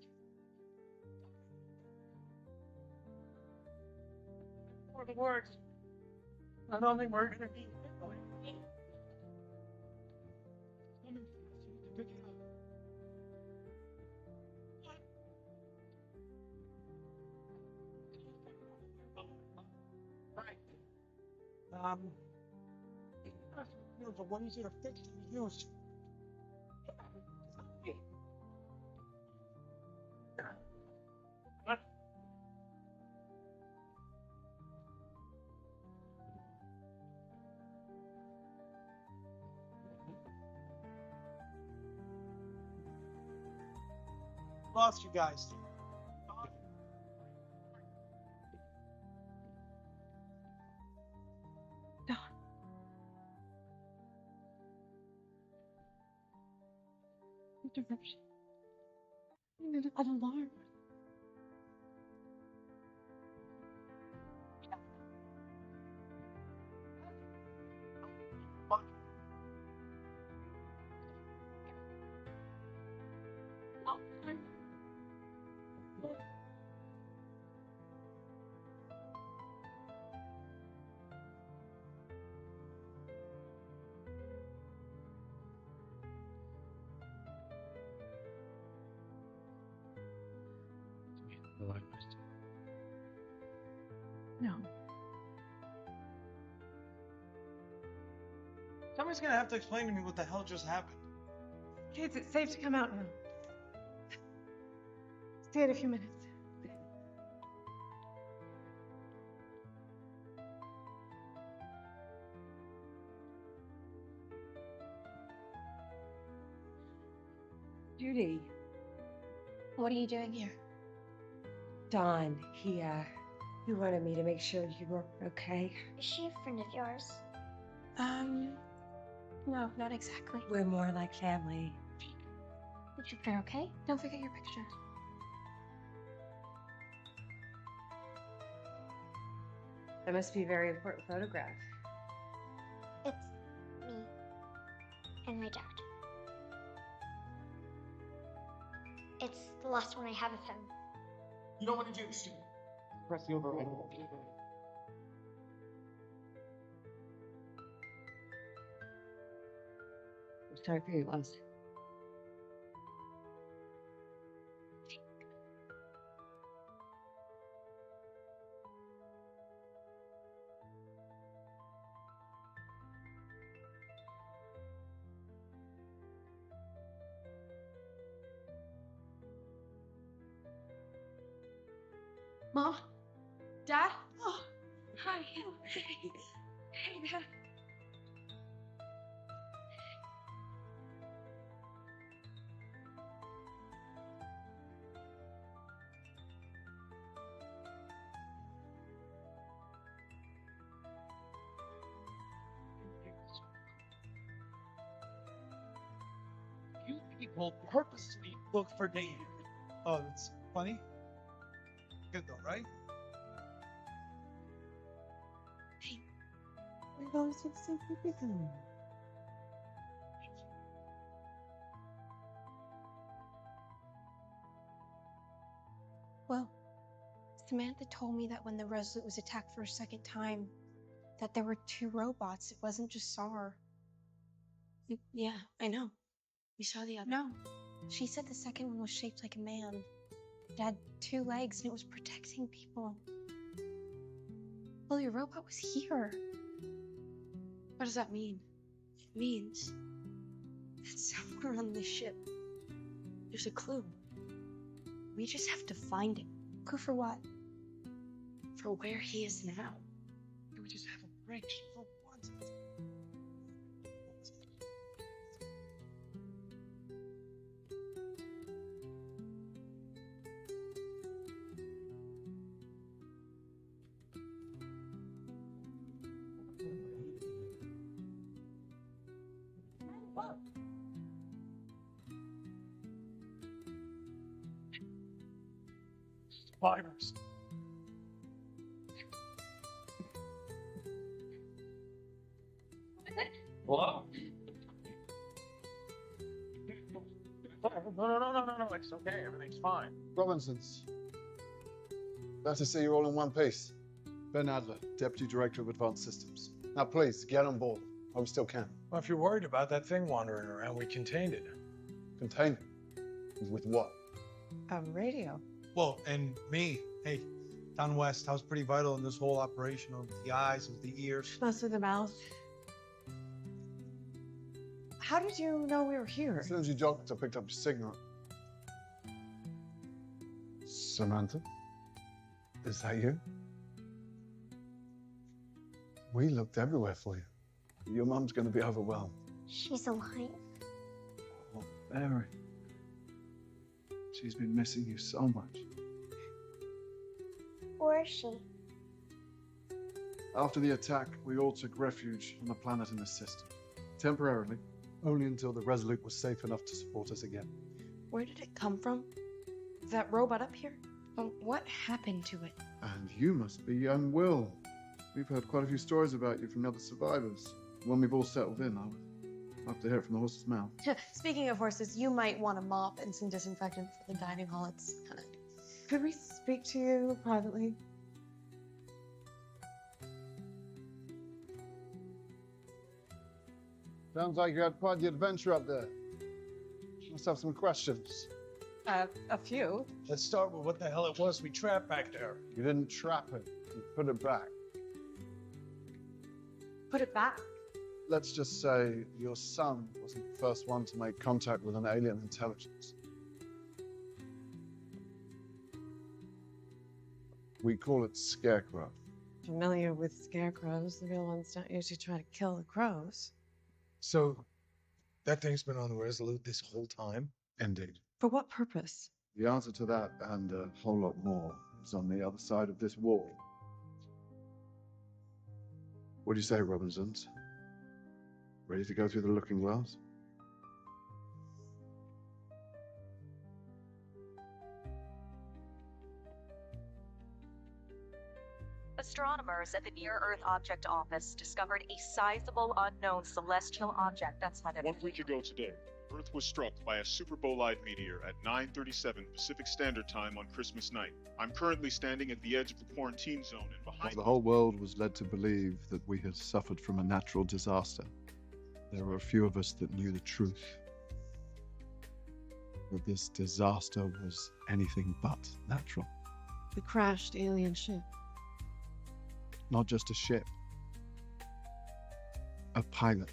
For the works. I don't think we're gonna be. Right. There's a one easier to fix and use. Lost you guys. Interruption. An alarm. No. Somebody's gonna have to explain to me what the hell just happened. Kids, it's safe to come out now. Stay in a few minutes. Judy, What are you doing here? Don, he wanted me to make sure you were okay. Is she a friend of yours? No, not exactly. We're more like family. Did you fare okay? Don't forget your picture. That must be a very important photograph. It's me and my dad. It's the last one I have of him. You know what to do, Steve. Press the override. I'm sorry for your loss. Mom? Dad? Oh, hi. Hey. Hey, Dad. You people purposely look for danger. Oh, that's funny. Good though, right? We've always been so good. Well, Samantha told me that when the Resolute was attacked for a second time, that there were two robots. It wasn't just SAR. Yeah, I know. We saw the other. No. She said the second one was shaped like a man. It had two legs and it was protecting people. Well, your robot was here. What does that mean? It means that somewhere on this ship, there's a clue. We just have to find it. Clue for what? For where he is now. We just have a break for once. Survivors. Hello? No, it's okay, everything's fine. Robinsons. Glad to see you're all in one piece. Ben Adler, Deputy Director of Advanced Systems. Now please, get on board, while we still can. Well, if you're worried about that thing wandering around, we contained it. Contained? With what? Radio. Well, and me, hey, down west, I was pretty vital in this whole operation of the eyes, with the ears. Mostly the mouth. How did you know we were here? As soon as you jogged, I picked up your signal. Samantha? Is that you? We looked everywhere for you. Your mum's going to be overwhelmed. She's alive. Oh, Mary. She's been missing you so much. Where is she? After the attack, we all took refuge on a planet in the system. Temporarily, only until the Resolute was safe enough to support us again. Where did it come from? That robot up here? What happened to it? And you must be young Will. We've heard quite a few stories about you from the other survivors. When we've all settled in, I'll have to hear it from the horse's mouth. Speaking of horses, you might want a mop and some disinfectant for the dining hall. It's kind of... Could we speak to you privately? Sounds like you had quite the adventure up there. You must have some questions. A few. Let's start with what the hell it was we trapped back there. You didn't trap it. You put it back. Put it back. Let's just say your son wasn't the first one to make contact with an alien intelligence. We call it Scarecrow. Familiar with scarecrows. The real ones don't usually try to kill the crows. So, that thing's been on the Resolute this whole time? Indeed. For what purpose? The answer to that and a whole lot more is on the other side of this wall. What do you say, Robinsons? Ready to go through the looking glass? Astronomers at the Near-Earth Object Office discovered a sizable unknown celestial object that's headed... 1 week ago today, Earth was struck by a super bolide meteor at 9:37 Pacific Standard Time on Christmas night. I'm currently standing at the edge of the quarantine zone and behind... The whole world was led to believe that we had suffered from a natural disaster. There were a few of us that knew the truth. That this disaster was anything but natural. The crashed alien ship. Not just a ship. A pilot.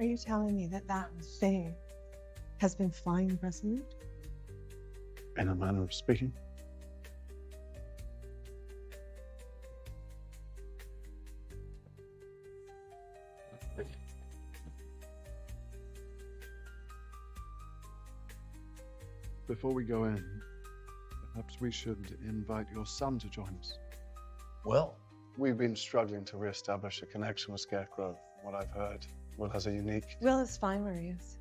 Are you telling me that that thing has been flying the Resolute? In a manner of speaking. Before we go in, perhaps we should invite your son to join us. Well? We've been struggling to re-establish a connection with Scarecrow. From what I've heard, Will has a unique... Will is fine where he is.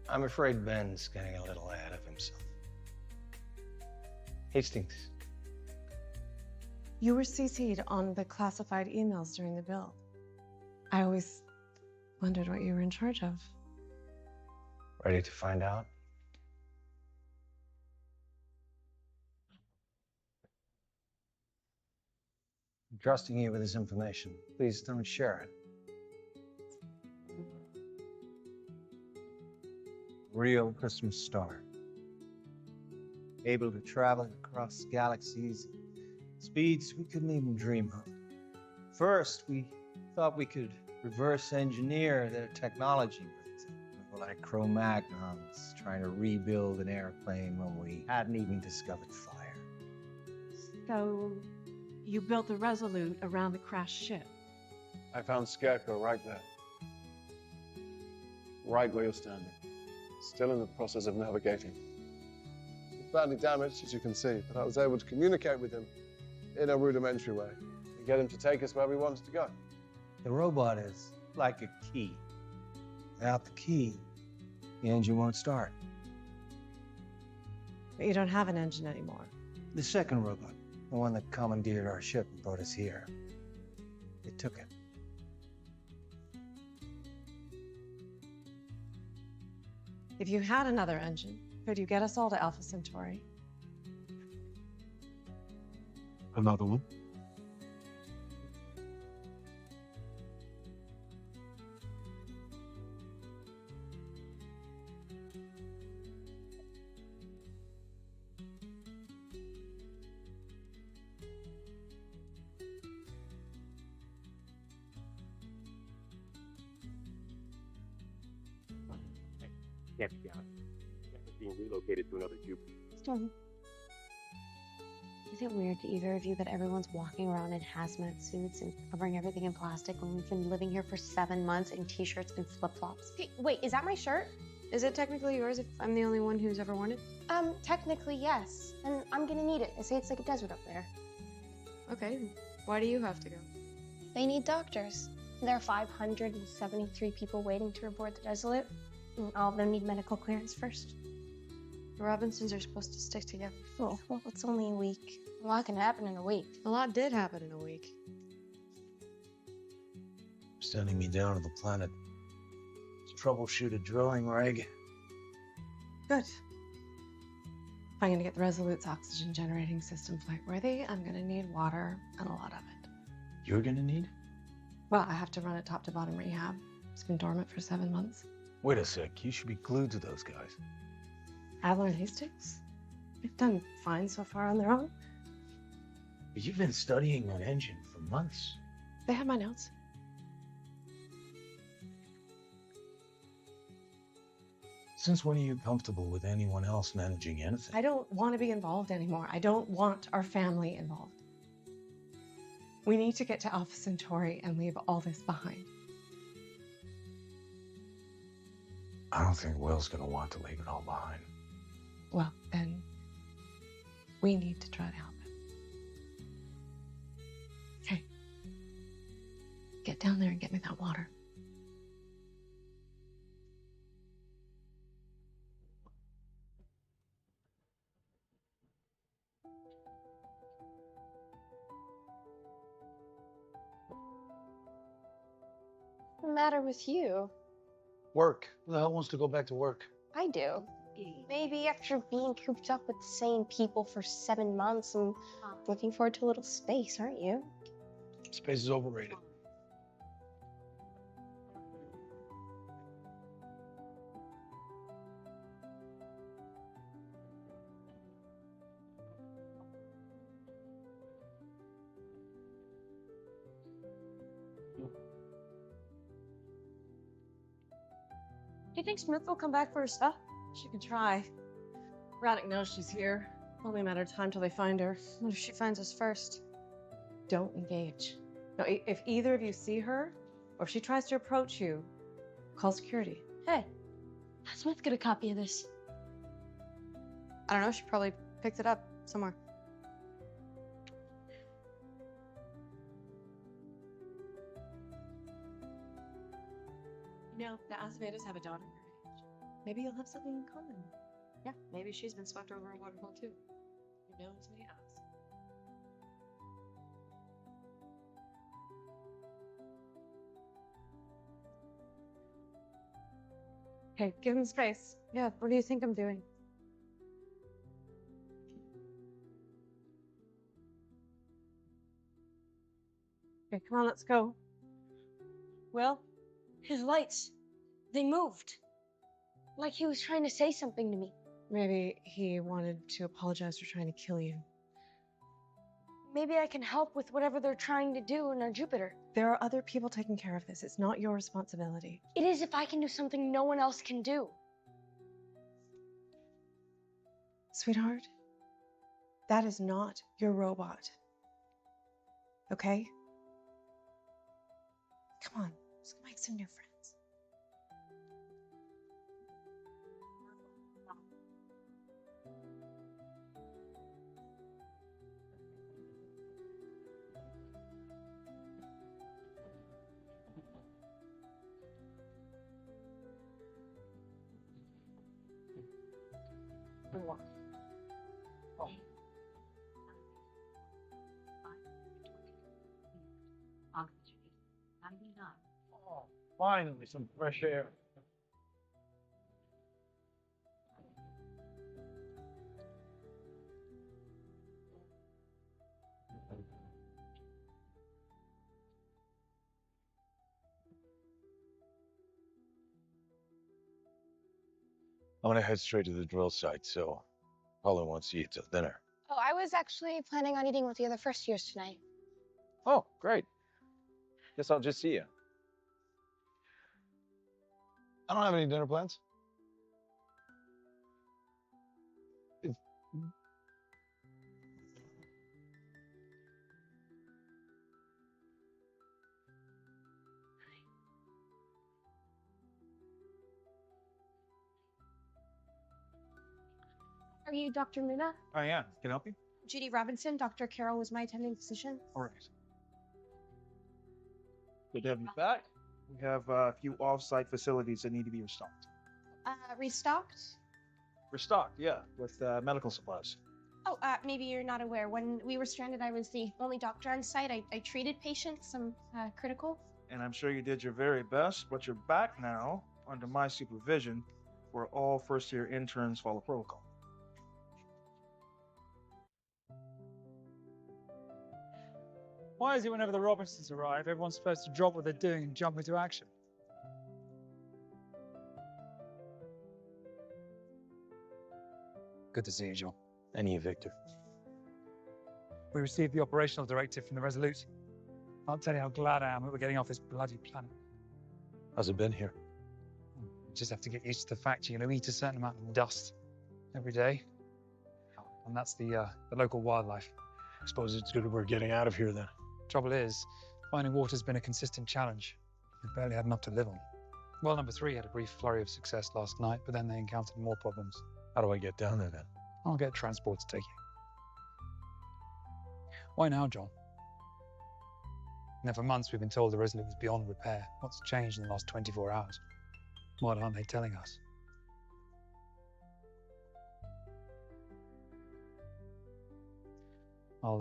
I'm afraid Ben's getting a little ahead of himself. Hastings. You were CC'd on the classified emails during the build. I always wondered what you were in charge of. Ready to find out? I'm trusting you with this information. Please don't share it. Real Christmas star. Able to travel across galaxies, speeds we couldn't even dream of. First, we thought we could reverse engineer their technology. We were like Cro-Magnons trying to rebuild an airplane when we hadn't even discovered fire. So, you built the Resolute around the crashed ship. I found Scarecrow right there. Right where you're standing. Still in the process of navigating. He's badly damaged, as you can see, but I was able to communicate with him in a rudimentary way and get him to take us where we wanted to go. The robot is like a key. Without the key, the engine won't start. But you don't have an engine anymore. The second robot, the one that commandeered our ship and brought us here, it took it. If you had another engine, could you get us all to Alpha Centauri? Another one? Can't be out. Being relocated to another Jupiter. Storm. Is it weird to either of you that everyone's walking around in hazmat suits and covering everything in plastic when we've been living here for 7 months in t-shirts and flip-flops? Hey, wait, is that my shirt? Is it technically yours if I'm the only one who's ever worn it? Technically, yes. And I'm gonna need it. They say it's like a desert up there. Okay, why do you have to go? They need doctors. There are 573 people waiting to aboard the Resolute, and all of them need medical clearance first. The Robinsons are supposed to stick together. Oh, well, it's only a week. A lot can happen in a week. A lot did happen in a week. Sending me down to the planet to troubleshoot a drilling rig. Good. If I'm going to get the Resolute's oxygen generating system flight worthy, I'm going to need water and a lot of it. You're gonna need? Well, I have to run it top to bottom rehab. It's been dormant for 7 months. Wait a sec, you should be glued to those guys. Adler and Hastings? They've done fine so far on their own. But you've been studying that engine for months. They have my notes. Since when are you comfortable with anyone else managing anything? I don't want to be involved anymore. I don't want our family involved. We need to get to Alpha Centauri and leave all this behind. I don't think Will's gonna want to leave it all behind. Well, then we need to try to help him. Okay. Get down there and get me that water. What's the matter with you? Work. Who the hell wants to go back to work? I do. Maybe after being cooped up with the same people for 7 months, I'm looking forward to a little space, aren't you? Space is overrated. Do you think Smith will come back for her stuff? She can try. Radek knows she's here. Only a matter of time till they find her. What if she finds us first? Don't engage. No, if either of you see her, or if she tries to approach you, call security. Hey, how'd Smith get a copy of this? I don't know, she probably picked it up somewhere. You know, the Azevedos have a daughter her age. Maybe you'll have something in common. Yeah, maybe she's been swept over a waterfall too. Who knows, may ask. Okay, give him space. Yeah, what do you think I'm doing? Okay, come on, let's go. Will? His lights. They moved. Like he was trying to say something to me. Maybe he wanted to apologize for trying to kill you. Maybe I can help with whatever they're trying to do in our Jupiter. There are other people taking care of this. It's not your responsibility. It is if I can do something no one else can do. Sweetheart, that is not your robot. Okay? Come on, let's go make some new friends. Oh, finally, some fresh air. I'm gonna head straight to the drill site, so probably won't see you till dinner. Oh, I was actually planning on eating with the other first years tonight. Oh, great. Guess I'll just see you. I don't have any dinner plans. Are you Dr. Luna? Oh yeah, can I help you? Judy Robinson. Dr. Carroll was my attending physician. All right. Good to have you back. We have a few off-site facilities that need to be restocked. Restocked? Restocked, yeah, with medical supplies. Oh, maybe you're not aware. When we were stranded, I was the only doctor on site. I treated patients, some critical. And I'm sure you did your very best, but you're back now under my supervision, where all first-year interns follow protocol. Why is it whenever the Robinsons arrive, everyone's supposed to drop what they're doing and jump into action? Good to see you, John. And you, Victor. We received the operational directive from the Resolute. I'll tell you how glad I am that we're getting off this bloody planet. How's it been here? You just have to get used to the fact you're going to eat a certain amount of dust every day. And that's the local wildlife. I suppose it's good we're getting out of here then. Trouble is, finding water's been a consistent challenge. We've barely had enough to live on. Well, number 3 had a brief flurry of success last night, but then they encountered more problems. How do I get down there then? I'll get transport to take you. Why now, John? Now, for months we've been told the Resolute was beyond repair. What's changed in the last 24 hours? What aren't they telling us? I'll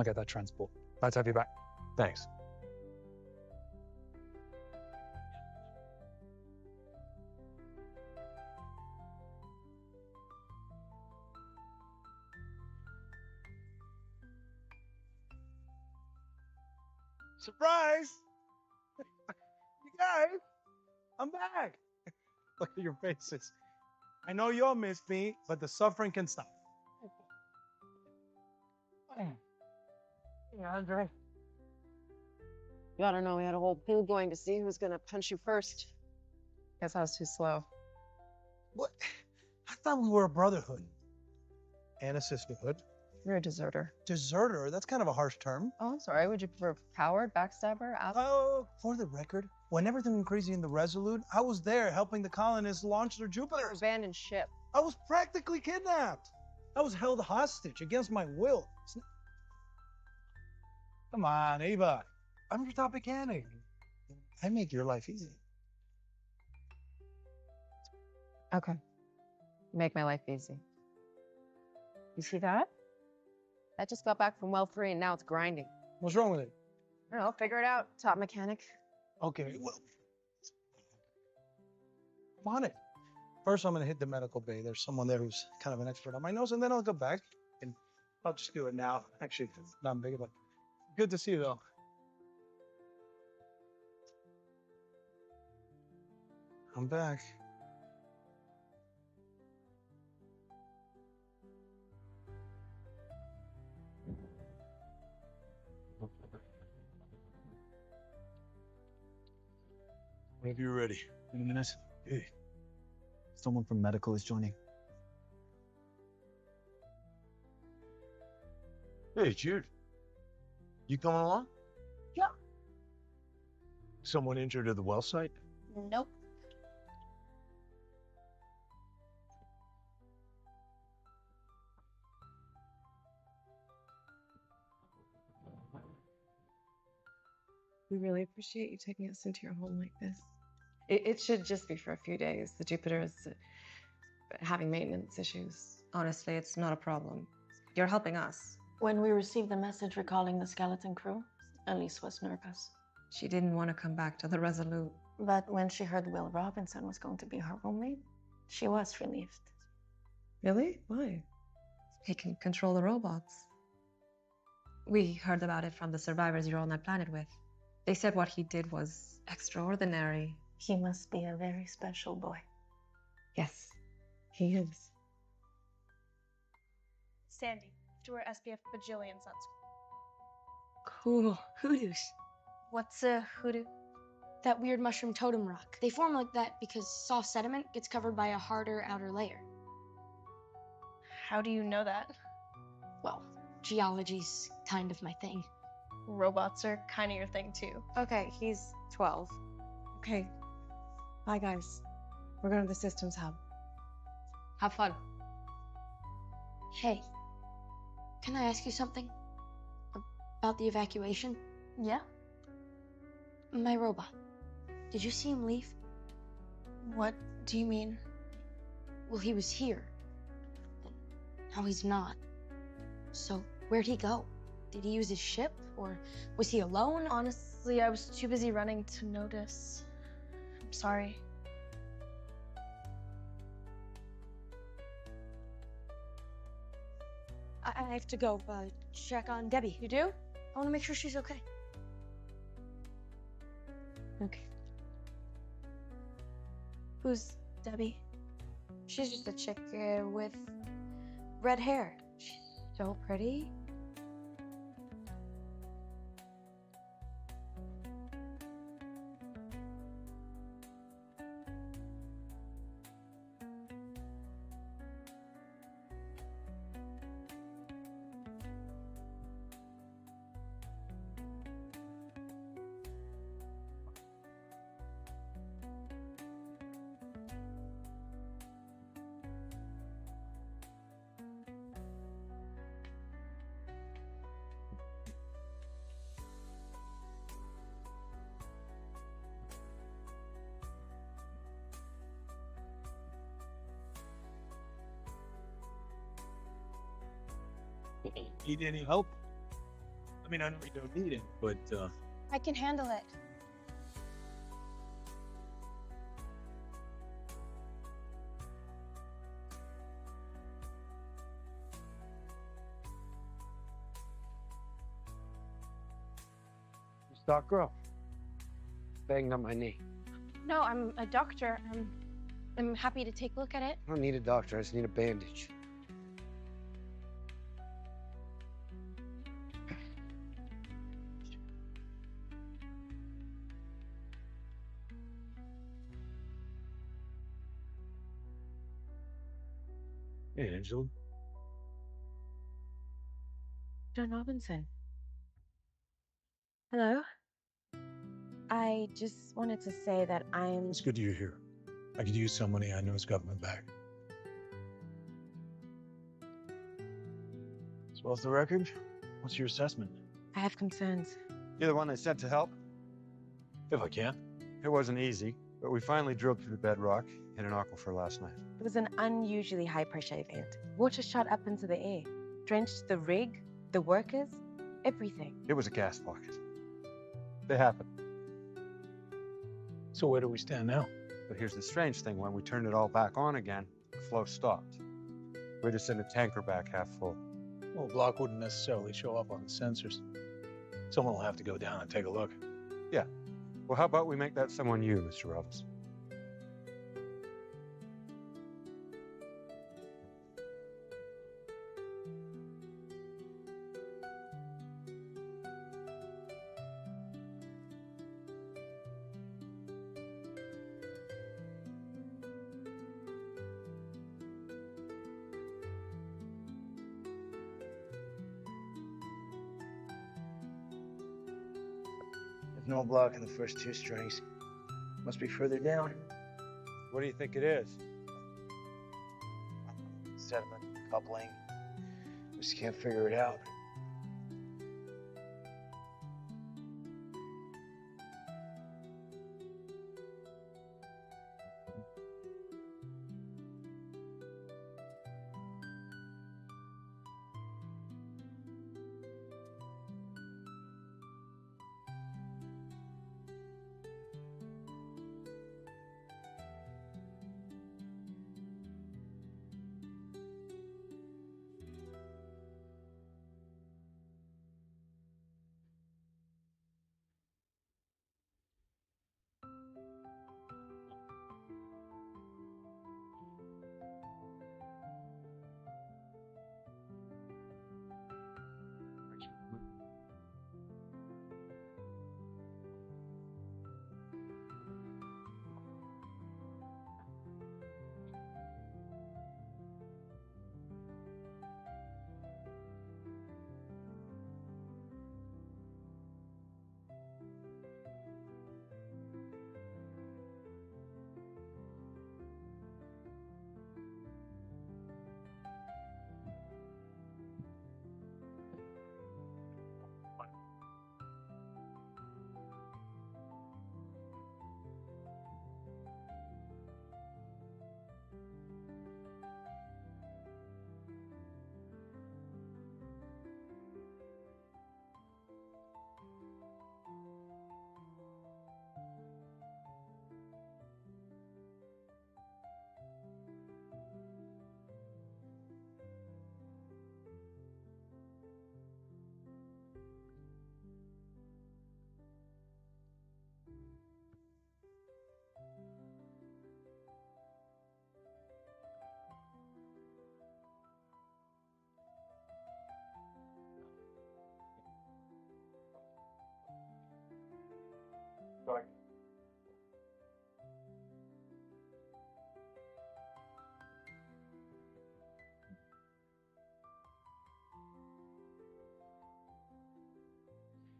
get that transport. Glad to have you back. Thanks. Surprise! You guys, I'm back. Look at your faces. I know you all missed me, but the suffering can stop. Yeah, Andre. You ought to know we had a whole pool going to see who's gonna punch you first. Guess I was too slow. What? I thought we were a brotherhood. And a sisterhood. You're a deserter. Deserter? That's kind of a harsh term. Oh, I'm sorry. Would you prefer coward, backstabber, Oh, for the record, when everything went crazy in the Resolute, I was there helping the colonists launch their Jupiters. Abandoned ship. I was practically kidnapped. I was held hostage against my will. Come on, Ava. I'm your top mechanic. I make your life easy. Okay. Make my life easy. You see that? That just got back from well 3 and now it's grinding. What's wrong with it? I don't know, figure it out, top mechanic. Okay, well, I'm on it. First, I'm gonna hit the medical bay. There's someone there who's kind of an expert on my nose, and then I'll go back and I'll just do it now. Actually, it's not big of a. Good to see you though. I'm back. Whenever you're ready. In a minute. Hey. Someone from medical is joining. Hey, Jude. You coming along? Yeah. Someone injured at the well site? Nope. We really appreciate you taking us into your home like this. It should just be for a few days. The Jupiter is having maintenance issues. Honestly, it's not a problem. You're helping us. When we received the message recalling the skeleton crew, Elise was nervous. She didn't want to come back to the Resolute. But when she heard Will Robinson was going to be her roommate, she was relieved. Really? Why? He can control the robots. We heard about it from the survivors you're on that planet with. They said what he did was extraordinary. He must be a very special boy. Yes, he is. Sandy, to wear SPF bajillion sunscreen. Cool. Hoodoos. What's a hoodoo? That weird mushroom totem rock. They form like that because soft sediment gets covered by a harder outer layer. How do you know that? Well, geology's kind of my thing. Robots are kind of your thing too. Okay, he's 12. Okay. Bye, guys. We're going to the systems hub. Have fun. Hey, can I ask you something? About the evacuation? Yeah? My robot. Did you see him leave? What do you mean? Well, he was here. Now he's not. So, where'd he go? Did he use his ship? Or was he alone? Honestly, I was too busy running to notice. I'm sorry. I have to go check on Debbie. You do? I want to make sure she's okay. Okay. Who's Debbie? She's just a chick with red hair. She's so pretty. Need any help? I mean, I know you don't need it, but I can handle it. It's Doc Girl. Banged on my knee. No, I'm a doctor. I'm happy to take a look at it. I don't need a doctor, I just need a bandage. hey, Angela. John Robinson. Hello? I just wanted to say that I'm... It's good you're here. I could use some money I know has got my back. As well as the record, what's your assessment? I have concerns. You're the one they sent to help? If I can. It wasn't easy, but we finally drilled through the bedrock in an aquifer last night. It was an unusually high-pressure event. Water shot up into the air, drenched the rig, the workers, everything. It was a gas pocket. They happen. So where do we stand now? But here's the strange thing. When we turned it all back on again, the flow stopped. We're just in a tanker back half full. Well, block wouldn't necessarily show up on the sensors. Someone will have to go down and take a look. Yeah. Well, how about we make that someone you, Mr. Robinson? There's no block in the first two strings. Must be further down. What do you think it is? Sediment, coupling. Just can't figure it out.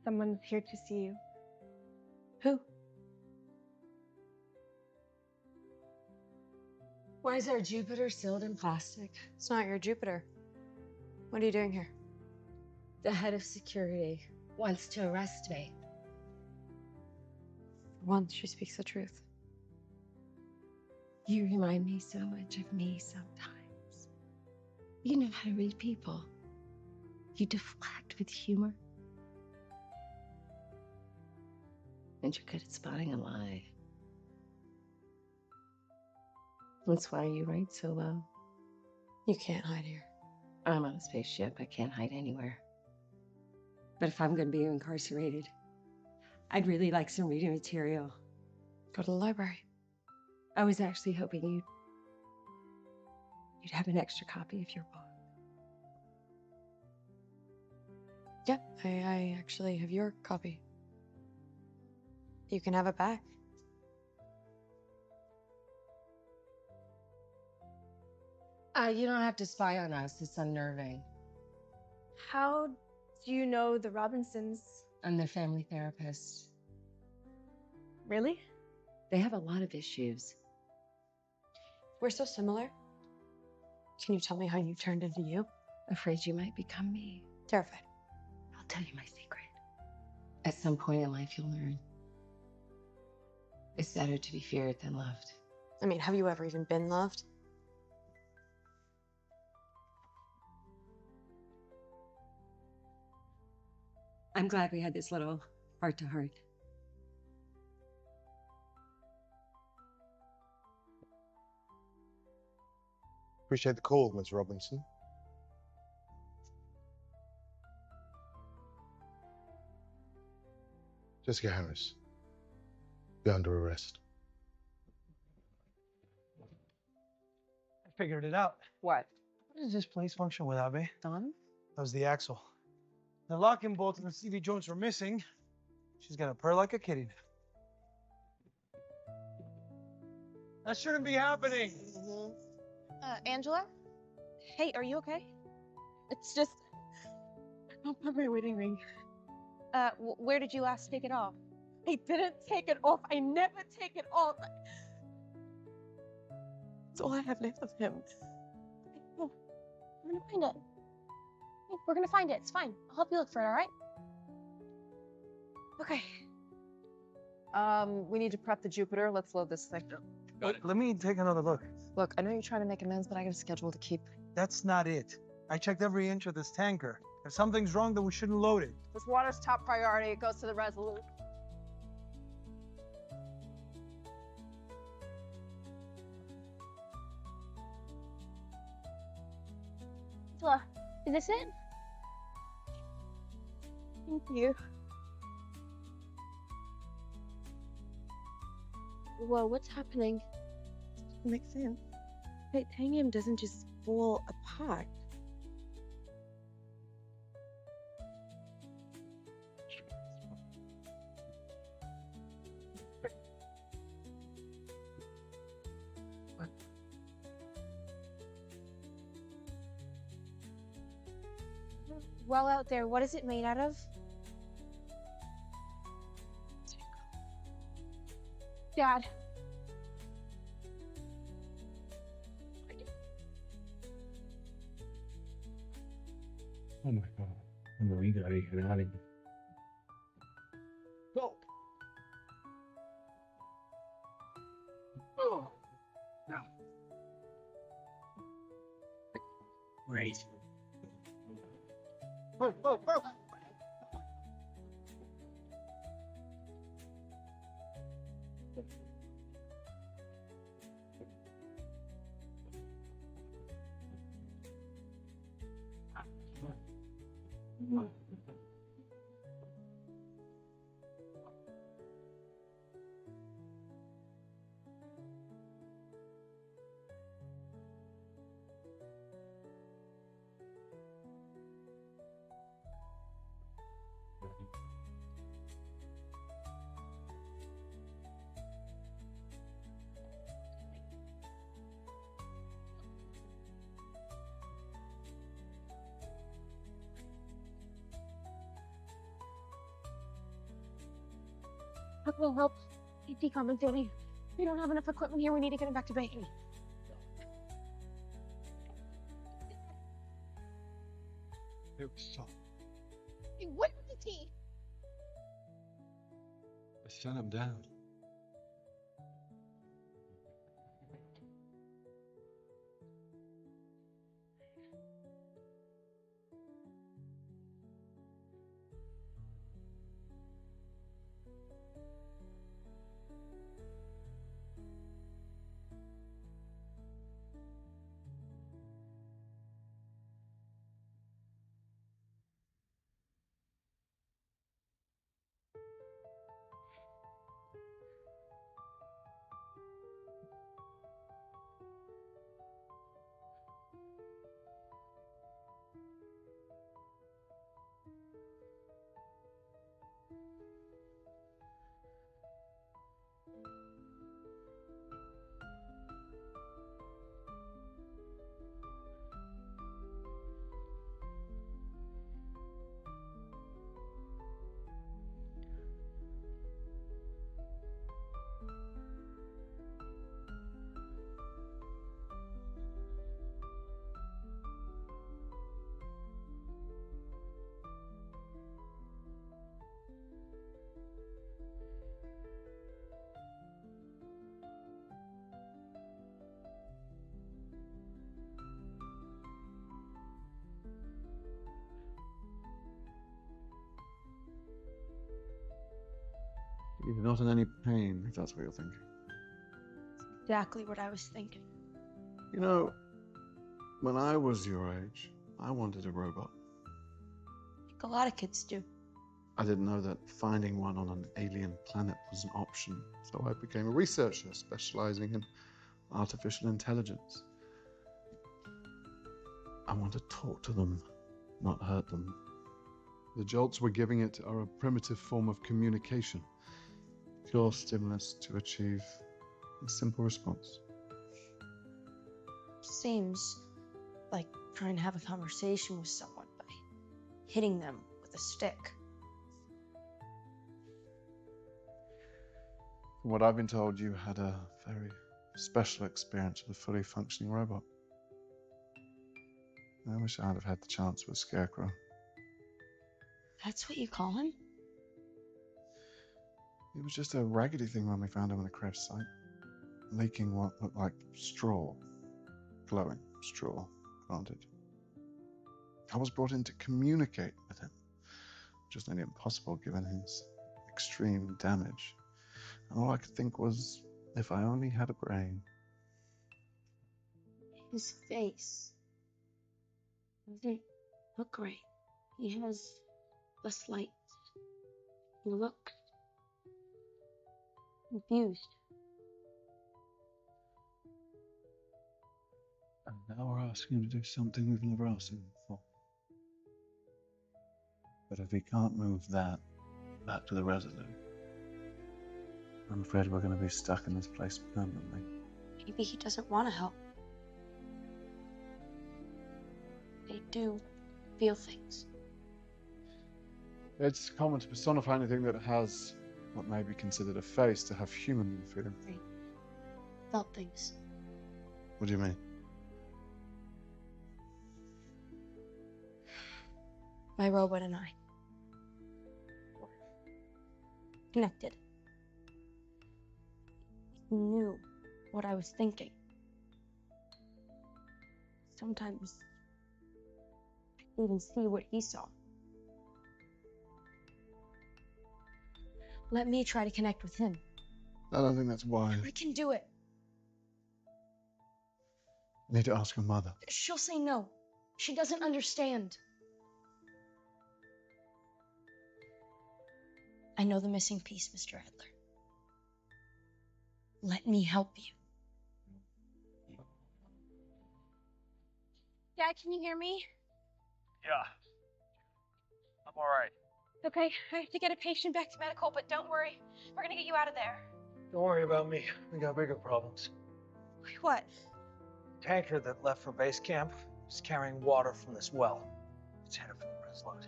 Someone's here to see you. Who? Why is our Jupiter sealed in plastic? It's not your Jupiter. What are you doing here? The head of security wants to arrest me. For once, she speaks the truth. You remind me so much of me sometimes. You know how to read people. You deflect with humor. And you're good at spotting a lie. That's why you write so well. You can't hide here. I'm on a spaceship. I can't hide anywhere. But if I'm going to be incarcerated, I'd really like some reading material. Go to the library. I was actually hoping you'd have an extra copy of your book. Yeah, I actually have your copy. You can have it back. You don't have to spy on us. It's unnerving. How do you know the Robinsons? I'm their family therapist. Really? They have a lot of issues. We're so similar. Can you tell me how you turned into you? Afraid you might become me. Terrified. I'll tell you my secret. At some point in life, you'll learn. It's better to be feared than loved. I mean, have you ever even been loved? I'm glad we had this little heart-to-heart. Appreciate the call, Ms. Robinson. Jessica Harris. You're under arrest. I figured it out. What? How does this place function without me? Done? That was the axle. The locking bolt and the CV joints were missing. She's gonna purr like a kitty now. That shouldn't be happening. Angela? Hey, are you okay? It's just... I don't have my wedding ring. Where did you last take it off? I didn't take it off. I never take it off. It's all I have left of him. Oh, we're gonna find it. We're gonna find it. It's fine. I'll help you look for it, all right? Okay. We need to prep the Jupiter. Let's load this thing. Got it. Let me take another look. Look, I know you're trying to make amends, but I got a schedule to keep. That's not it. I checked every inch of this tanker. If something's wrong, then we shouldn't load it. This water's top priority. It goes to the Resolute. Angela, is this it? Thank you. Whoa, what's happening? Doesn't make sense. Titanium doesn't just fall apart. Well out there, what is it made out of? Dad. Oh my god. I know you gotta get out of here. Go. Oh. No. Great. Huck will help. Keep decompensating. We don't have enough equipment here. We need to get him back to base. It was tough. What is he? I sent him down. You're not in any pain, if that's what you're thinking. Exactly what I was thinking. You know, when I was your age, I wanted a robot. Like a lot of kids do. I didn't know that finding one on an alien planet was an option, so I became a researcher specializing in artificial intelligence. I want to talk to them, not hurt them. The jolts we're giving it are a primitive form of communication, pure stimulus to achieve a simple response. Seems like trying to have a conversation with someone by hitting them with a stick. From what I've been told, you had a very special experience with a fully functioning robot. I wish I'd have had the chance with Scarecrow. That's what you call him? He was just a raggedy thing when we found him on the crash site, leaking what looked like straw. Glowing straw, granted. I was brought in to communicate with him, just nearly impossible given his extreme damage. And all I could think was, if I only had a brain. His face doesn't look right. He has less light. He looks confused. And now we're asking him to do something we've never asked him before. But if he can't move that back to the Resolute, I'm afraid we're going to be stuck in this place permanently. Maybe he doesn't want to help. They do feel things. It's common to personify anything that has what may be considered a face to have human feeling. They felt things. What do you mean? My robot and I were connected. He knew what I was thinking. Sometimes I could even see what he saw. Let me try to connect with him. I don't think that's wise. I can do it. I need to ask your mother. She'll say no. She doesn't understand. I know the missing piece, Mr. Adler. Let me help you. Dad, can you hear me? Yeah. I'm all right. Okay, I have to get a patient back to medical, but don't worry. We're gonna get you out of there. Don't worry about me. We got bigger problems. What? Tanker that left for base camp is carrying water from this well. It's headed for the Resolute.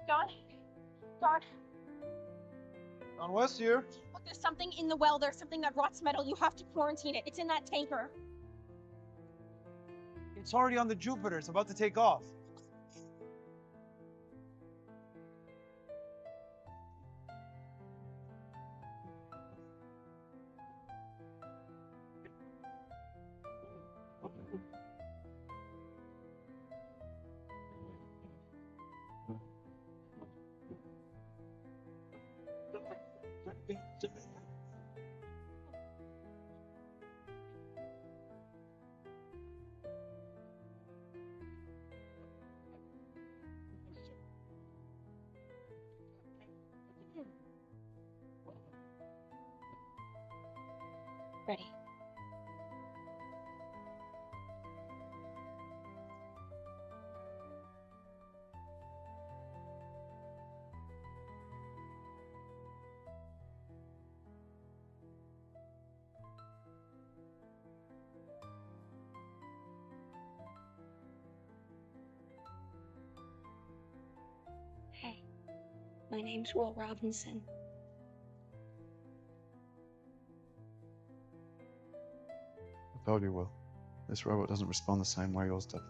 Don? Don? Don West here. Look, there's something in the well. There's something that rots metal. You have to quarantine it. It's in that tanker. It's already on the Jupiter. It's about to take off. Ready. Hey, my name's Will Robinson. I told you, Will. This robot doesn't respond the same way yours does.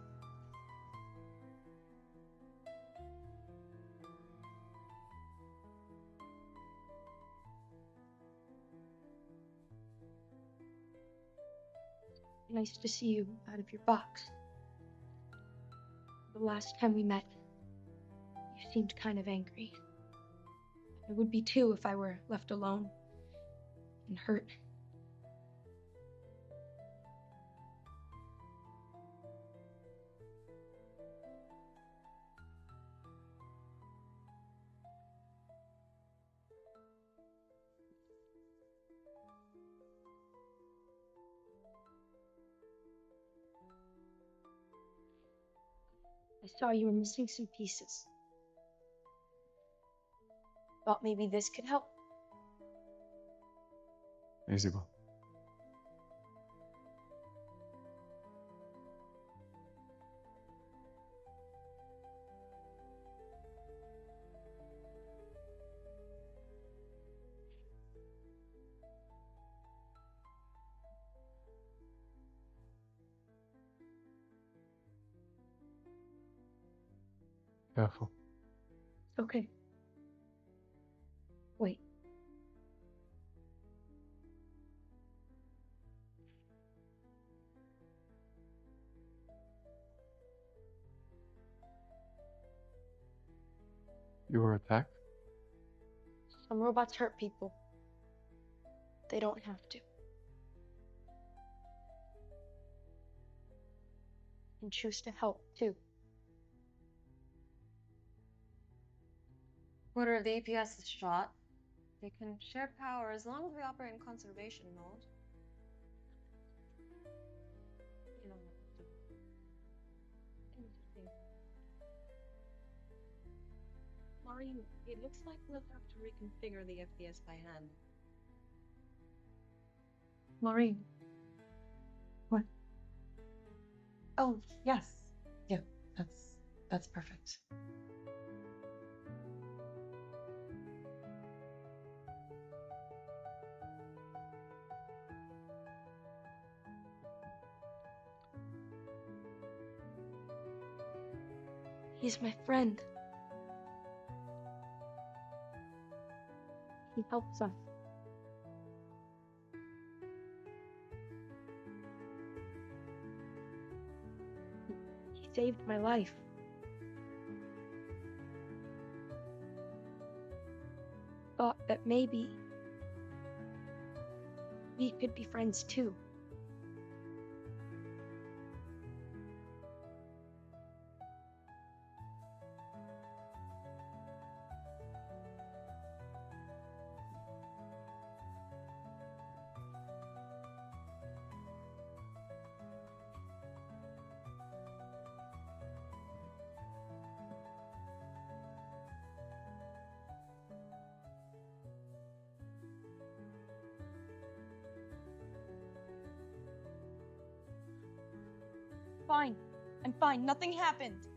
Nice to see you out of your box. The last time we met, you seemed kind of angry. I would be too if I were left alone and hurt. I saw you were missing some pieces. Thought maybe this could help. Easy, Will. Careful. Okay. Wait. You were attacked? Some robots hurt people. They don't have to. And choose to help, too. Quarter of the EPS is shot. They can share power as long as we operate in conservation mode. You know what to do. Interesting. Maureen, it looks like we'll have to reconfigure the FPS by hand. Maureen. What? Oh, yes. Yeah, that's perfect. He's my friend. He helps us. He saved my life. Thought that maybe we could be friends too. Fine. I'm fine. Nothing happened.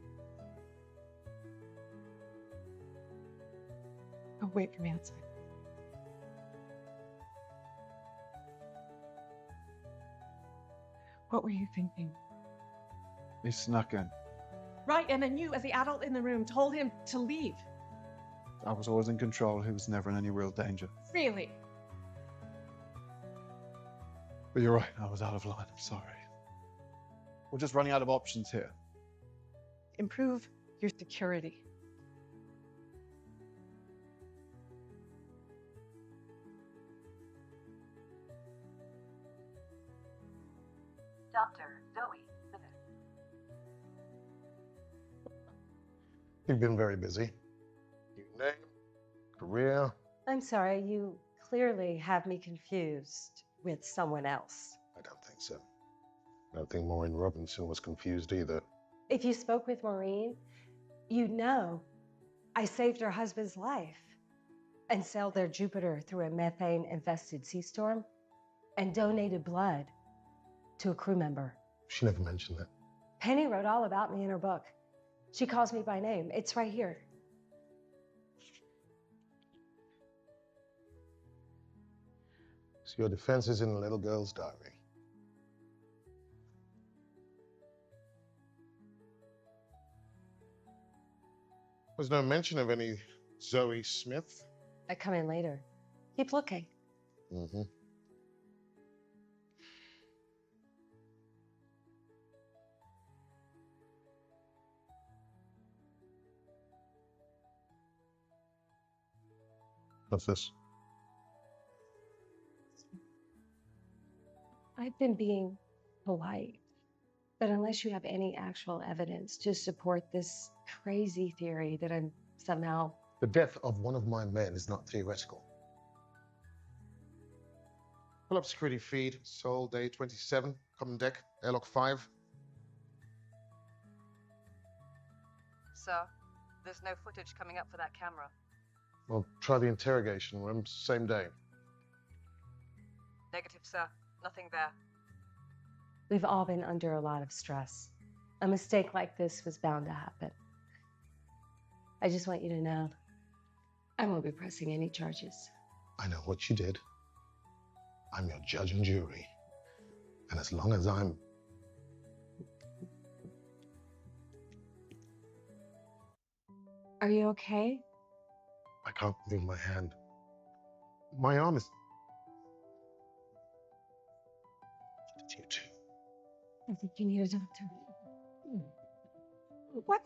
Oh, wait for me outside. What were you thinking? He snuck in. Right, and then you, as the adult in the room, told him to leave. I was always in control. He was never in any real danger. Really? But you're right, I was out of line. I'm sorry. We're just running out of options here. Improve your security. Dr. Zoe Smith. You've been very busy. Your name, career. I'm sorry, you clearly have me confused with someone else. I don't think so. I don't think Maureen Robinson was confused either. If you spoke with Maureen, you'd know I saved her husband's life and sailed their Jupiter through a methane-infested sea storm and donated blood to a crew member. She never mentioned that. Penny wrote all about me in her book. She calls me by name. It's right here. So your defense is in a little girl's diary. There's no mention of any Zoe Smith. I come in later. Keep looking. Mm-hmm. What's this? I've been being polite, but unless you have any actual evidence to support this crazy theory that I'm somehow... The death of one of my men is not theoretical. Pull up security feed, Sol, day 27, common deck, airlock 5. Sir, there's no footage coming up for that camera. Well, try the interrogation room, same day. Negative, sir. Nothing there. We've all been under a lot of stress. A mistake like this was bound to happen. I just want you to know, I won't be pressing any charges. I know what you did. I'm your judge and jury. And as long as I'm... Are you okay? I can't move my hand. My arm is... It's you too. I think you need a doctor. What?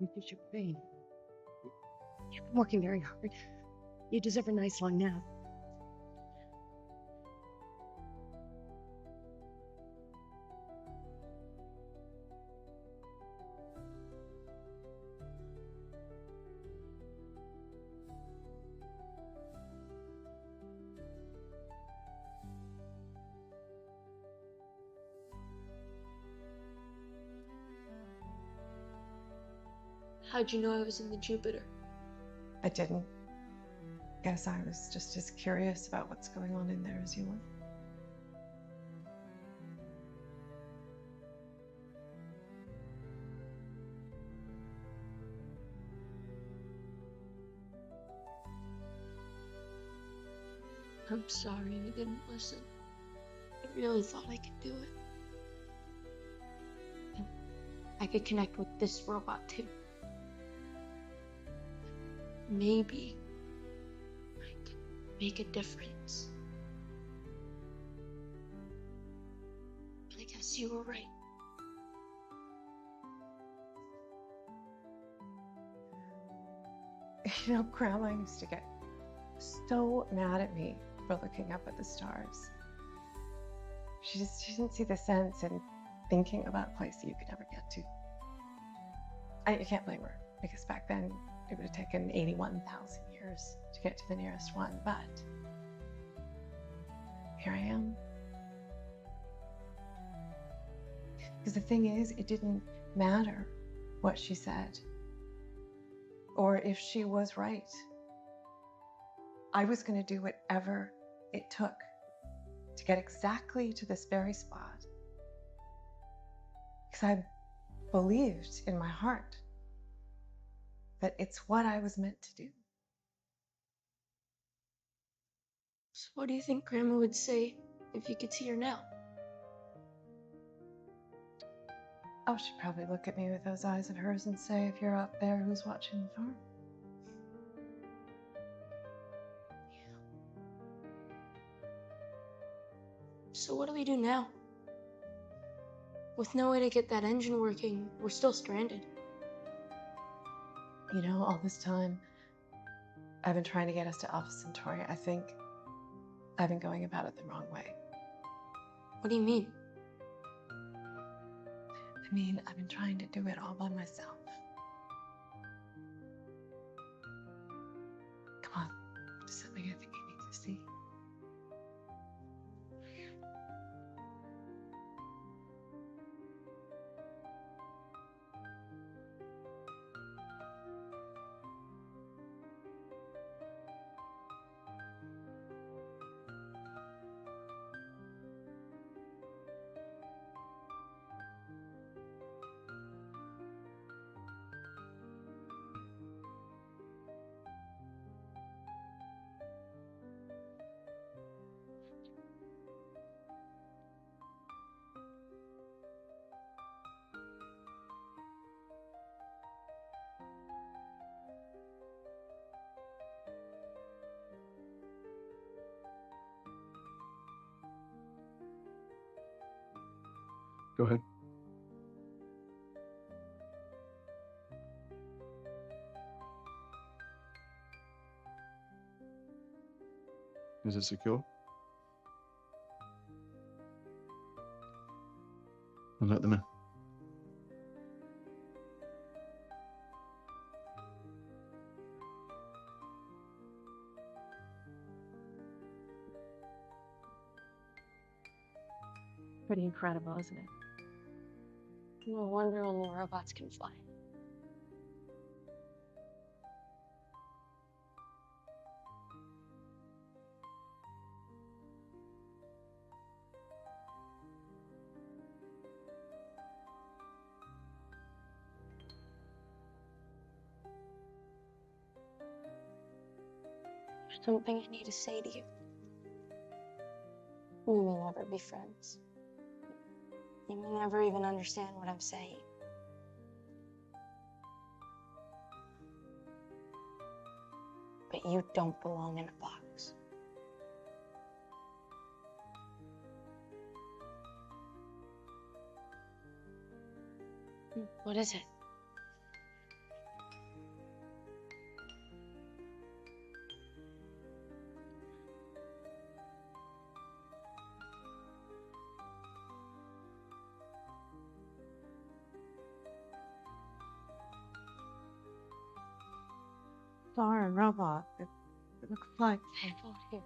Reduce your pain. You've been working very hard. You deserve a nice long nap. How'd you know I was in the Jupiter? I didn't. Guess I was just as curious about what's going on in there as you were. I'm sorry you didn't listen. I really thought I could do it. And I could connect with this robot too. Maybe I could make a difference. But I guess you were right. You know, Grandma used to get so mad at me for looking up at the stars. She didn't see the sense in thinking about a place that you could never get to. You can't blame her, because back then it would have taken 81,000 years to get to the nearest one, but here I am. Because the thing is, it didn't matter what she said or if she was right. I was going to do whatever it took to get exactly to this very spot. Because I believed in my heart that it's what I was meant to do. So what do you think Grandma would say if you could see her now? Oh, she'd probably look at me with those eyes of hers and say, if you're up there, who's watching the farm? So what do we do now? With no way to get that engine working, we're still stranded. You know, all this time, I've been trying to get us to Alpha Centauri. I think I've been going about it the wrong way. What do you mean? I mean, I've been trying to do it all by myself. Come on, there's something I think you need to see. Go ahead. Is it secure? I'll let them in. Pretty incredible, isn't it? No wonder only robots can fly. There's something I need to say to you. We may never be friends. You may never even understand what I'm saying. But you don't belong in a box. What is it? Foreign robot. It looks like. Hold here.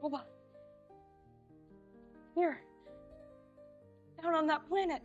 Robot. Here. Down on that planet.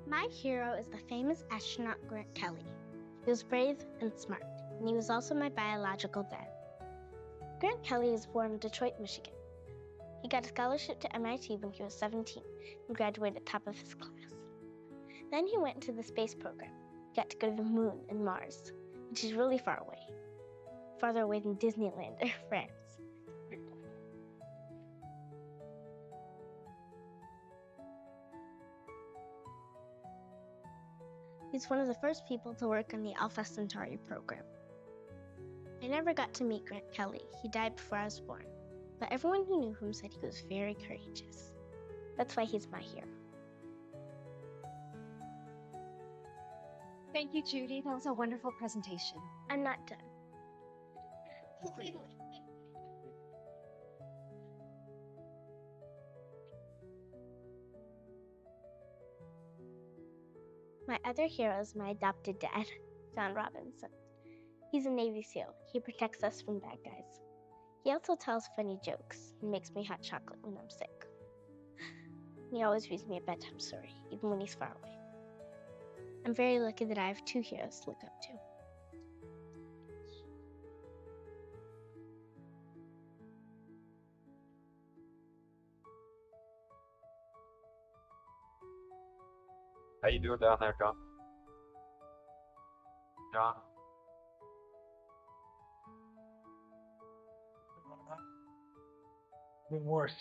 My hero is the famous astronaut Grant Kelly. He was brave and smart, and he was also my biological dad. Grant Kelly was born in Detroit, Michigan. He got a scholarship to MIT when he was 17 and graduated top of his class. Then he went into the space program. get to go to the moon and Mars, which is really far away. Farther away than Disneyland or France. He's one of the first people to work on the Alpha Centauri program. I never got to meet Grant Kelly. He died before I was born. But everyone who knew him said he was very courageous. That's why he's my hero. Thank you, Judy. That was a wonderful presentation. I'm not done. My other hero is my adopted dad, John Robinson. He's a Navy SEAL. He protects us from bad guys. He also tells funny jokes and makes me hot chocolate when I'm sick. He always reads me a bedtime story, even when he's far away. I'm very lucky that I have two heroes to look up to. How you doing down there, John? John? Been worse.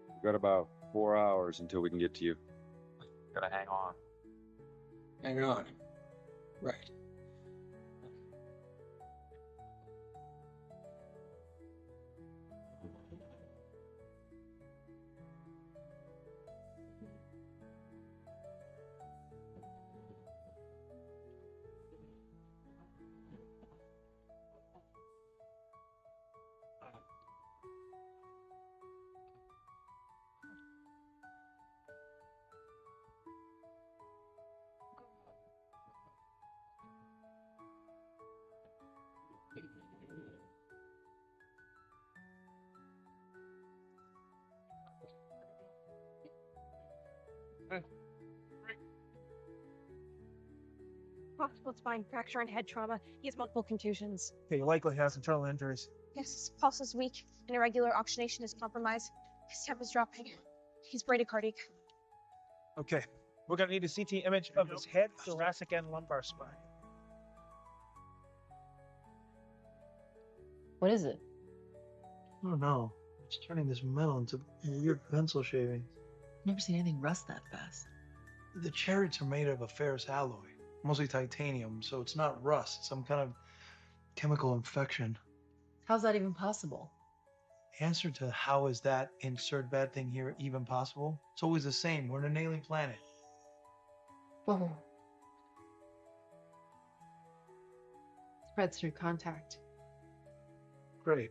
We've got about 4 hours until we can get to you. Gotta hang on. Hang on. Right. Possible spine fracture and head trauma. He has multiple contusions. Okay, you likely has internal injuries. Yes, his pulse is weak and irregular oxygenation is compromised. His temp is dropping. He's bradycardic. Okay, we're gonna need a CT image of his head, thoracic, and lumbar spine. What is it? I don't know. It's turning this metal into weird pencil shavings. Never seen anything rust that fast. The chariots are made of a ferrous alloy, mostly titanium, so it's not rust, it's some kind of chemical infection. How's that even possible? The answer to how is that insert bad thing here even possible? It's always the same. We're an alien planet. Whoa. Spreads through contact. Great.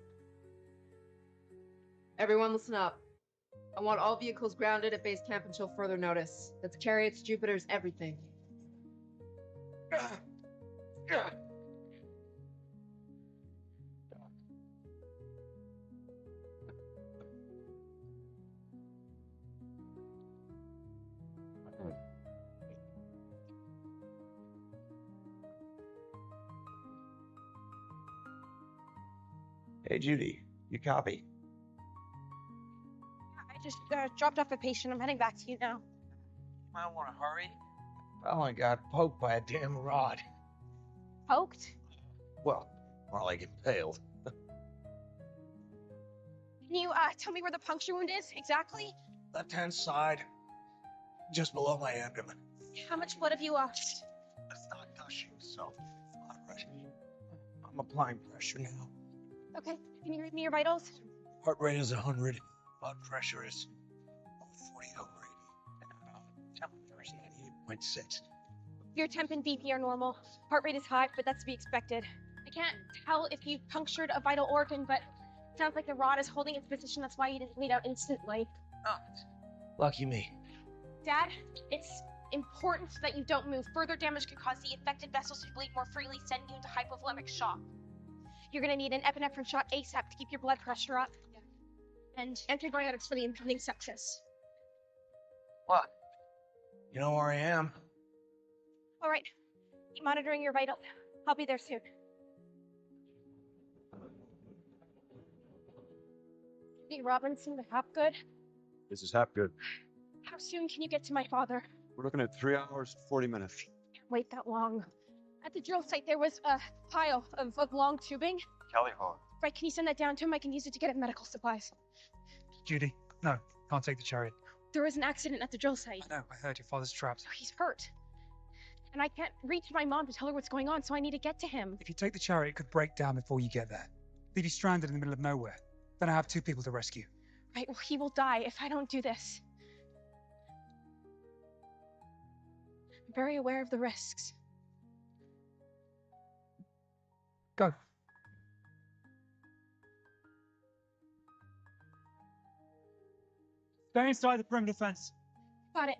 Everyone listen up. I want all vehicles grounded at base camp until further notice. That's chariots, Jupiters, everything. Hey, Judy, you copy? I just dropped off a patient. I'm heading back to you now. You might want to hurry. Well, I got poked by a damn rod. Poked? Well, more like impaled. Can you tell me where the puncture wound is exactly? Left-hand side, just below my abdomen. How much blood have you lost? It's not gushing, so moderate. I'm applying pressure now. Okay, can you read me your vitals? Heart rate is 100. Blood pressure is 40 over 80. Temperature is 98.6. Your temp and BP are normal. Heart rate is high, but that's to be expected. I can't tell if you punctured a vital organ, but it sounds like the rod is holding its position. That's why you didn't bleed out instantly. Oh, lucky me. Dad, it's important that you don't move. Further damage could cause the infected vessels to bleed more freely, sending you into hypovolemic shock. You're gonna need an epinephrine shot ASAP to keep your blood pressure up. And antibiotics for the impending sepsis. What? You know where I am? All right, keep monitoring your vitals. I'll be there soon. Hey, Robinson, the Hopgood. This is Hapgood. How soon can you get to my father? We're looking at 3 hours, 40 minutes. Can't wait that long. At the drill site, there was a pile of long tubing. Kelly Hall. Right, can you send that down to him? I can use it to get him medical supplies. Judy, no, can't take the chariot. There was an accident at the drill site. I know, I heard your father's trapped. He's hurt. And I can't reach my mom to tell her what's going on, so I need to get to him. If you take the chariot, it could break down before you get there. Leave you stranded in the middle of nowhere. Then I have 2 people to rescue. Right, well, he will die if I don't do this. I'm very aware of the risks. Go. Stay inside the perimeter fence. Got it.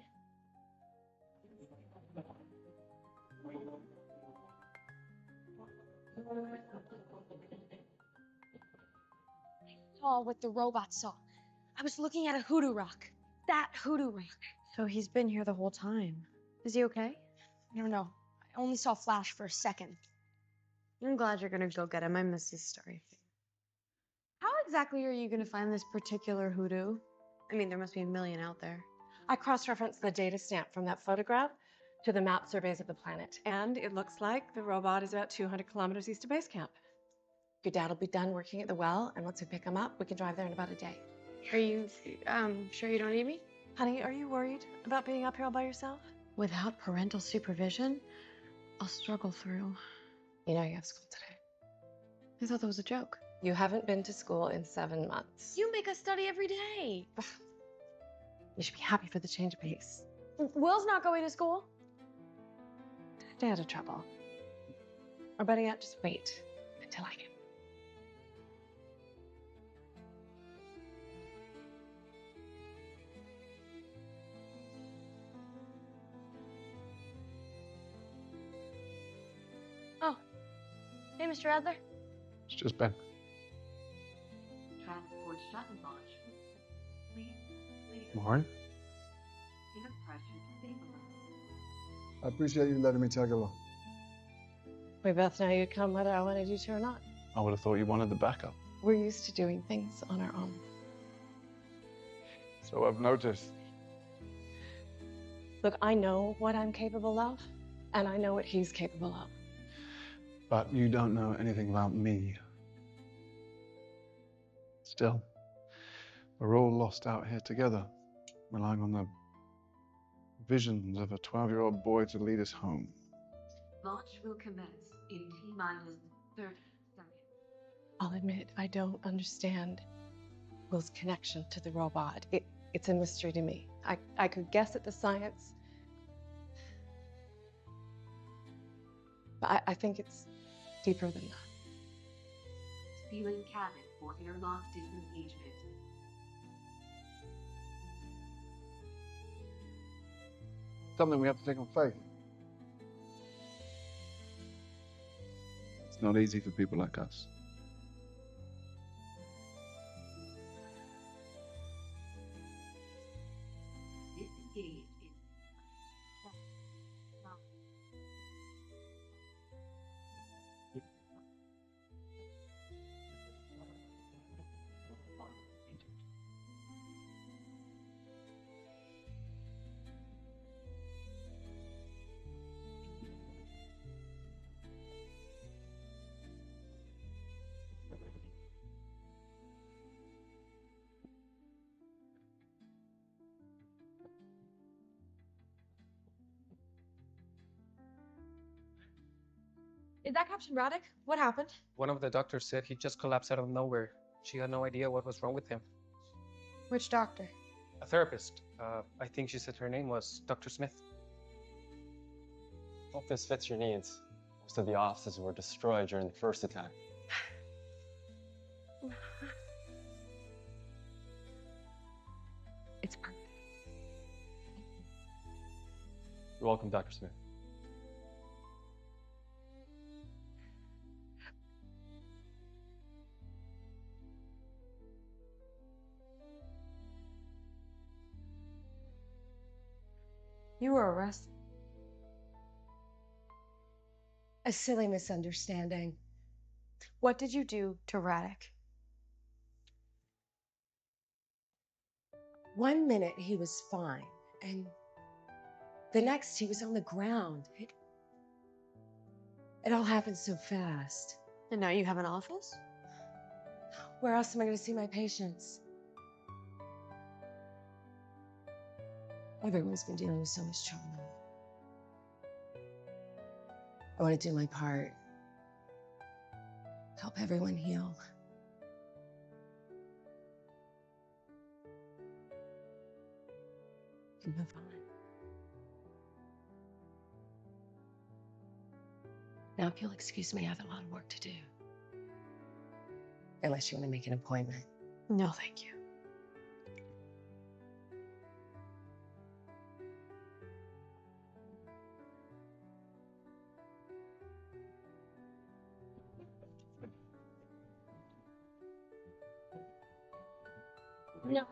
I saw what the robot saw. I was looking at a hoodoo rock. That hoodoo rock. So he's been here the whole time. Is he okay? I don't know. I only saw Flash for a second. I'm glad you're gonna go get him. I miss his story. How exactly are you gonna find this particular hoodoo? I mean, there must be a million out there. I cross-referenced the data stamp from that photograph to the map surveys of the planet, and it looks like the robot is about 200 kilometers east of base camp. Your dad will be done working at the well, and once we pick him up, we can drive there in about a day. Are you, sure you don't need me? Honey, are you worried about being up here all by yourself? Without parental supervision, I'll struggle through. You know you have school today. I thought that was a joke. You haven't been to school in 7 months. You make us study every day. You should be happy for the change of pace. Will's not going to school. Stay out of trouble. Or better yet, just wait until I get. Oh. Hey, Mr. Adler. It's just Ben. Transport shuttle launch. Please, Maureen? inner pressure stabilized. I appreciate you letting me tag along. We both know you'd come whether I wanted you to or not. I would have thought you wanted the backup. We're used to doing things on our own. So I've noticed. Look, I know what I'm capable of, and I know what he's capable of. But you don't know anything about me. Still, we're all lost out here together, relying on the visions of a 12-year-old boy to lead us home. Launch will commence in T-minus 30 seconds. I'll admit, I don't understand Will's connection to the robot. It's a mystery to me. I could guess at the science, but I think it's deeper than that. Sealing cabin for airlock disengagement. Something we have to take on faith. It's not easy for people like us. Disengage in Is that Captain Braddock? What happened? One of the doctors said he just collapsed out of nowhere. She had no idea what was wrong with him. Which doctor? A therapist. I think she said her name was Dr. Smith. Hope this fits your needs. Most of the offices were destroyed during the first attack. It's perfect. You're welcome, Dr. Smith. You were arrested. A silly misunderstanding. What did you do to Radek? 1 minute he was fine, and The next, he was on the ground. It all happened so fast. And now you have an office? Where else am I going to see my patients? Everyone's been dealing with so much trauma. I want to do my part. Help everyone heal. And move on. Now, if you'll excuse me, I have a lot of work to do. Unless you want to make an appointment. No, thank you. No.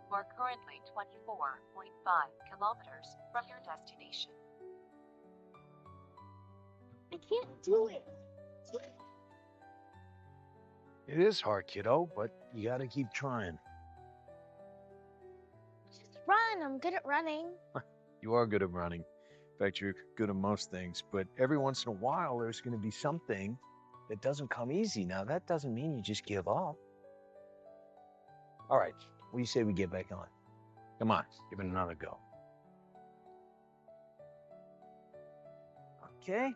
You are currently 24.5 kilometers from your destination. I can't do it. It is hard, kiddo, but you gotta keep trying. Just run. I'm good at running. You are good at running. In fact, you're good at most things, but every once in a while, there's gonna be something that doesn't come easy. Now, that doesn't mean you just give up. All right, what do you say we get back on? Come on, give it another go. Okay.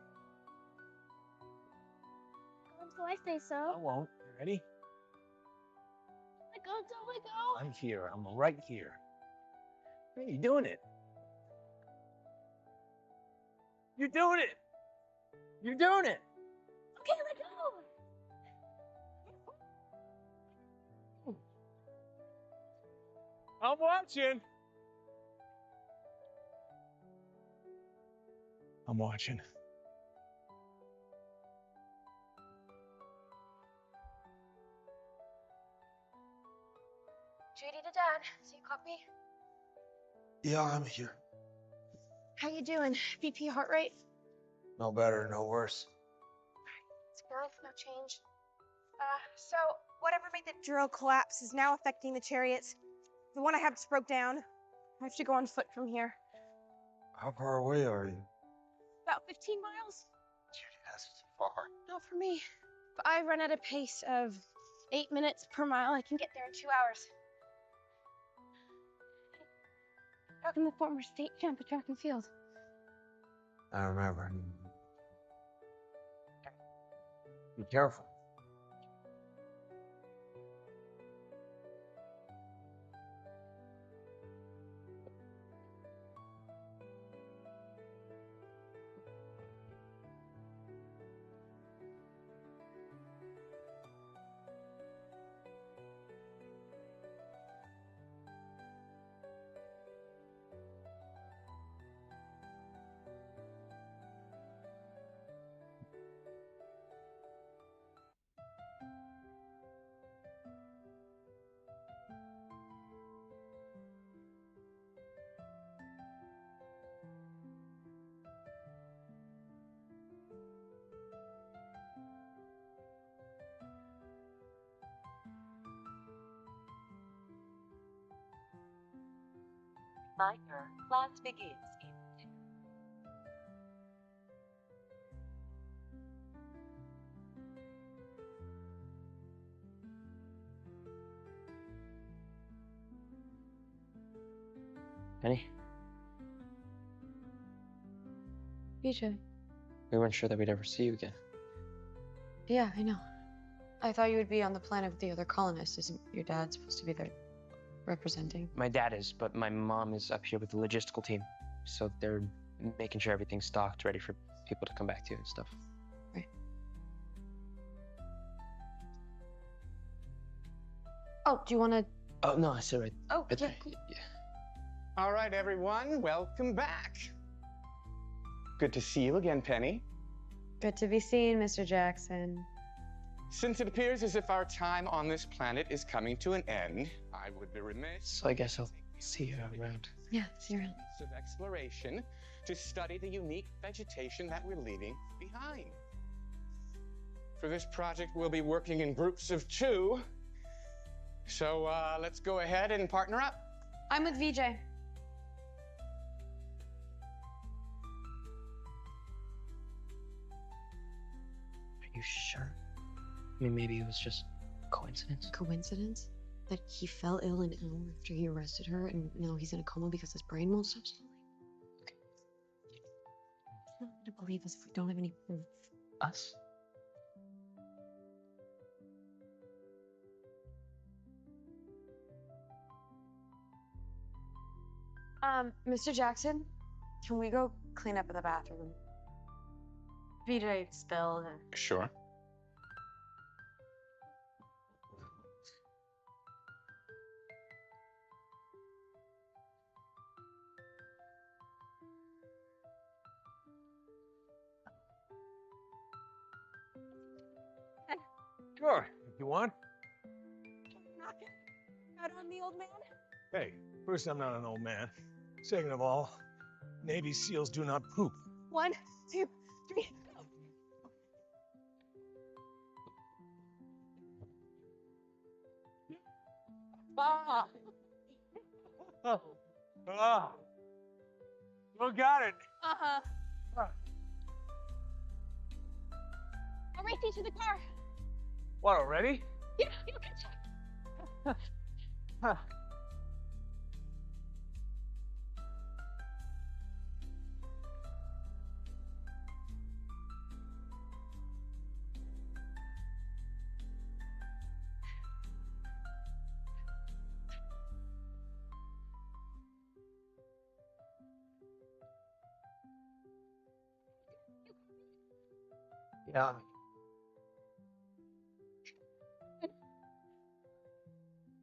Until I say so. I won't. You ready? Let go, don't let go. I'm here. I'm right here. Hey, you're doing it. You're doing it. You're doing it. Okay, let go. I'm watching. I'm watching. JD to Dad. So you copy? Yeah, I'm here. How you doing? BP, heart rate? No better, no worse. It's good. No change. So whatever made the drill collapse is now affecting the chariots. The one I have just broke down. I have to go on foot from here. How far away are you? About 15 miles. That's far. Not for me. If I run at a pace of 8 minutes per mile, I can get there in 2 hours. Talking to the former state champ at track and field. I remember. Be careful. Reminder, class begins in 2. Penny, BJ. we weren't sure that we'd ever see you again. Yeah, I know. I thought you would be on the planet with the other colonists. Isn't your dad supposed to be there representing? My dad is, but my mom is up here with the logistical team. So they're making sure everything's stocked, ready for people to come back to and stuff. Right. Oh, do you want to Oh, no, I said right. Oh, right yeah, there. cool. Yeah. All right, everyone, welcome back. Good to see you again, Penny. Good to be seen, Mr. Jackson. Since it appears as if our time on this planet is coming to an end, I would be remiss. So I guess I'll see you around. Yeah, see you around. Of exploration to study the unique vegetation that we're leaving behind. For this project, we'll be working in groups of 2. So let's go ahead and partner up. I'm with VJ. Are you sure? I mean, maybe it was just coincidence. Coincidence? That he fell ill an hour after he arrested her, and now he's in a coma because his brain won't stop swelling? Okay. He's not going to believe us if we don't have any proof. Us? Mr. Jackson, can we go clean up in the bathroom? VJ spilled. Sure. Sure, if you want. Knock it out on me, old man. Hey, first, I'm not an old man. Second of all, Navy SEALs do not poop. 1, 2, 3, go. Ah! Ah! You got it. Uh-huh. I'll race you to the car. What, already? Yeah, you can check. Huh. Yeah.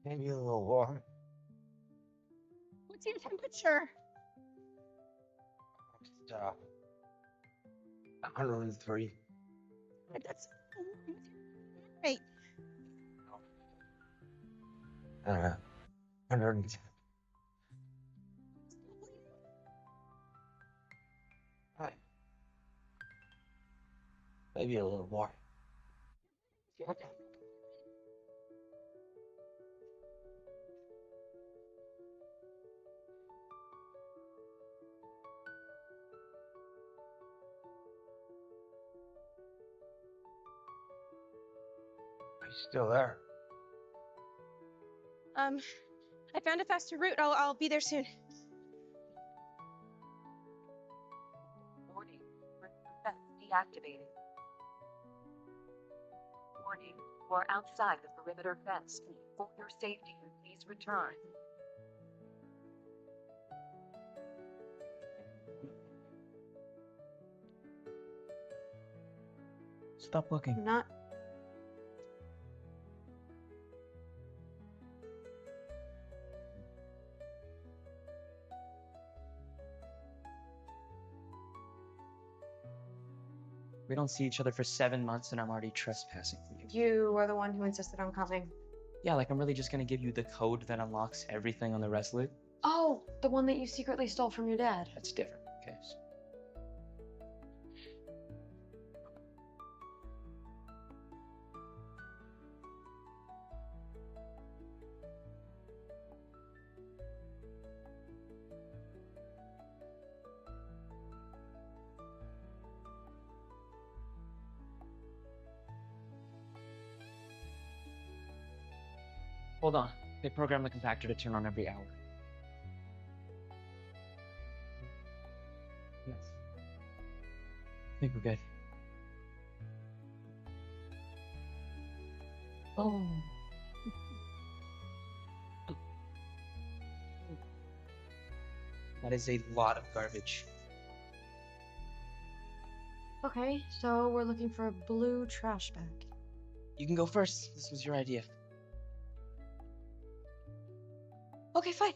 Maybe a little warm. What's your temperature? Just, 103. That's great. 110. Right. Maybe a little more. Are you still there? I found a faster route. I'll be there soon. Warning, fence deactivated. Warning, you are outside the perimeter fence. For your safety, please return. Stop looking. Not. We don't see each other for 7 months and I'm already trespassing for you. You are the one who insisted on coming. Yeah, like I'm really just gonna give you the code that unlocks everything on the Resolute? Oh, the one that you secretly stole from your dad. That's different, okay? Hold on. They programmed the compactor to turn on every hour. Yes. I think we're good. Oh. That is a lot of garbage. Okay, so we're looking for a blue trash bag. You can go first. This was your idea. Okay, fine.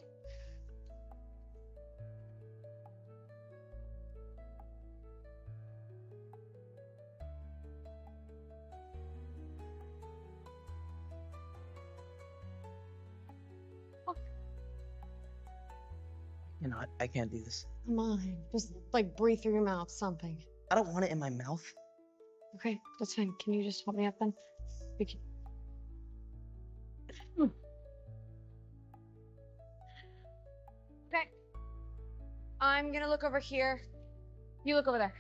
You know, I can't do this. Come on, just like breathe through your mouth, something. I don't want it in my mouth. Okay, that's fine. Can you just help me up then? We can... Okay. I'm gonna look over here. You look over there.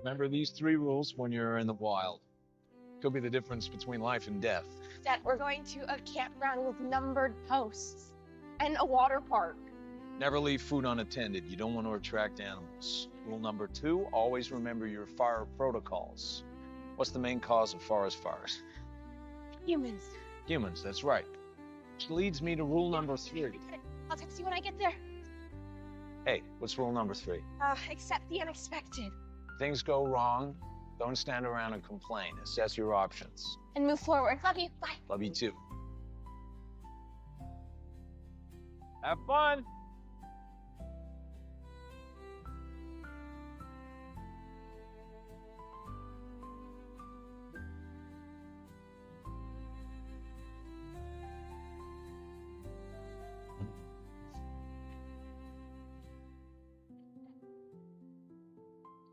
Remember these 3 rules when you're in the wild. Could be the difference between life and death. Dad, we're going to a campground with numbered posts and a water park. Never leave food unattended. You don't want to attract animals. Rule number 2, always remember your fire protocols. What's the main cause of forest fires? Humans. Humans, that's right. Which leads me to rule number 3. I'll text you when I get there. Hey, what's rule number 3? Accept the unexpected. Things go wrong, don't stand around and complain. Assess your options. And move forward. Love you. Bye. Love you too. Have fun.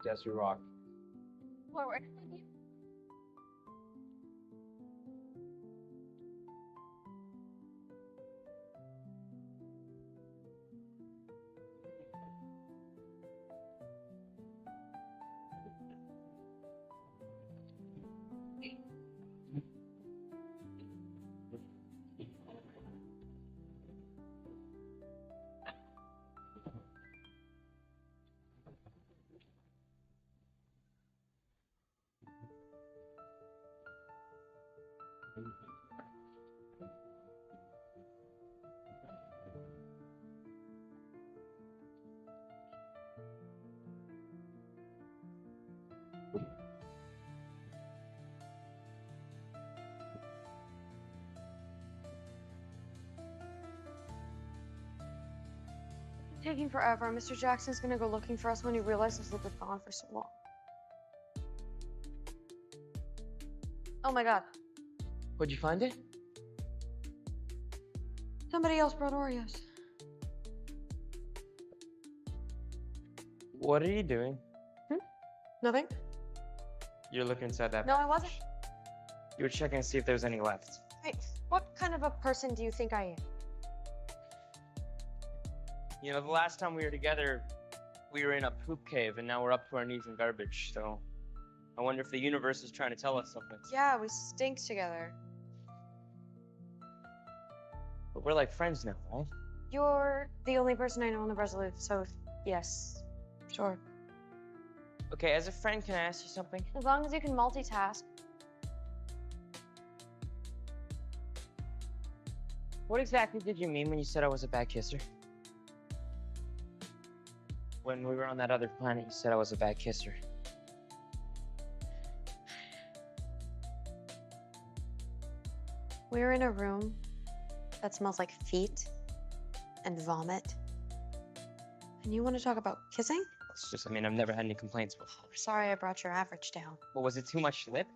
Assess your options. Forward. Love you. Taking forever. Mr. Jackson's gonna go looking for us when he realizes that we've gone for so long. Oh my god. Where'd you find it? Somebody else brought Oreos. What are you doing? Nothing? You're looking inside that. No, I wasn't. You were checking to see if there was any left. Hey, what kind of a person do you think I am? You know, the last time we were together, we were in a poop cave, and now we're up to our knees in garbage, so I wonder if the universe is trying to tell us something. Yeah, we stink together. But we're like friends now, right? You're the only person I know in the Resolute, so yes, sure. Okay, as a friend, can I ask you something? As long as you can multitask. What exactly did you mean when you said I was a bad kisser? When we were on that other planet, you said I was a bad kisser. We're in a room that smells like feet and vomit And you want to talk about kissing? It's just, I mean, I've never had any complaints before. Sorry I brought your average down. Well, was it too much lip?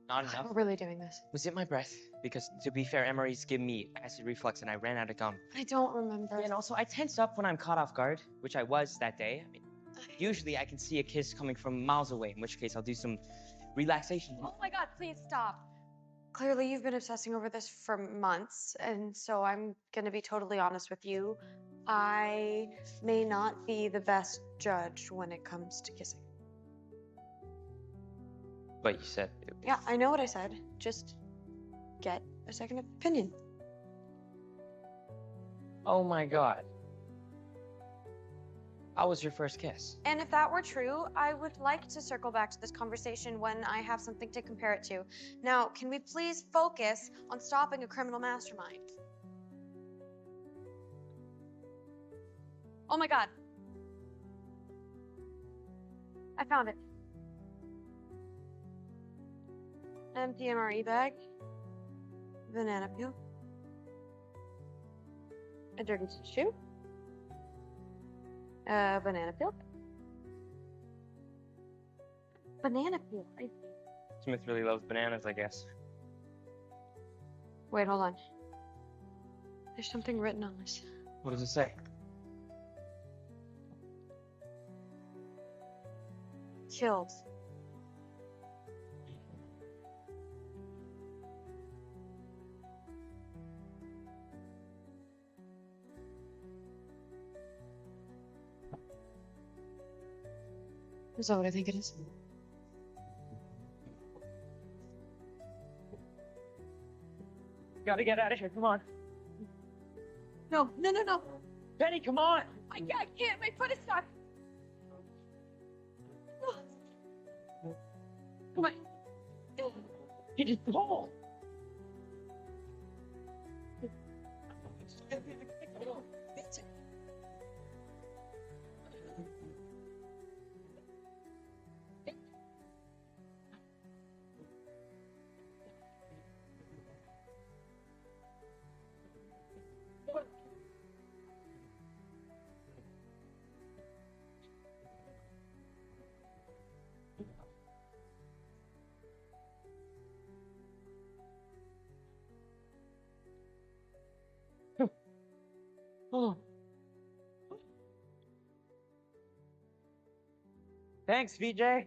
Not enough? We're really doing this. Was it my breath? Because to be fair, Emery's given me acid reflux and I ran out of gum. I don't remember. And also, I tense up when I'm caught off guard, which I was that day. I mean, usually I can see a kiss coming from miles away, in which case I'll do some relaxation. Oh my God, please stop. Clearly, you've been obsessing over this for months, and so I'm gonna be totally honest with you. I may not be the best judge when it comes to kissing. But you said it was... Yeah, I know what I said. Just get a second opinion. Oh my God. How was your first kiss? And if that were true, I would like to circle back to this conversation when I have something to compare it to. Now, can we please focus on stopping a criminal mastermind? Oh my God. I found it. Empty MRE bag. Banana peel. A dirty tissue. Banana peel. Banana peel. Smith really loves bananas, I guess. Wait, hold on. There's something written on this. What does it say? Killed. Is that what I think it is? Gotta get out of here, come on. No, no, no, no. Penny, come on! I can't, my foot is stuck. Come on. You just fall. Oh. Thanks, VJ. If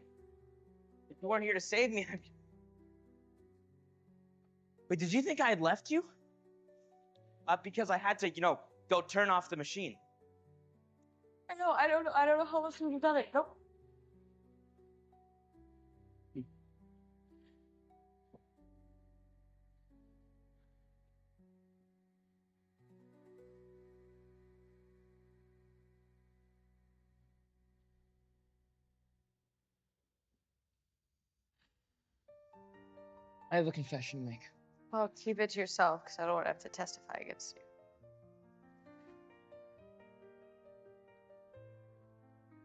you weren't here to save me, Wait, did you think I had left you? Because I had to, go turn off the machine. I don't know how else we've done it. Nope. I have a confession to make. Well, keep it to yourself, because I don't want to have to testify against you.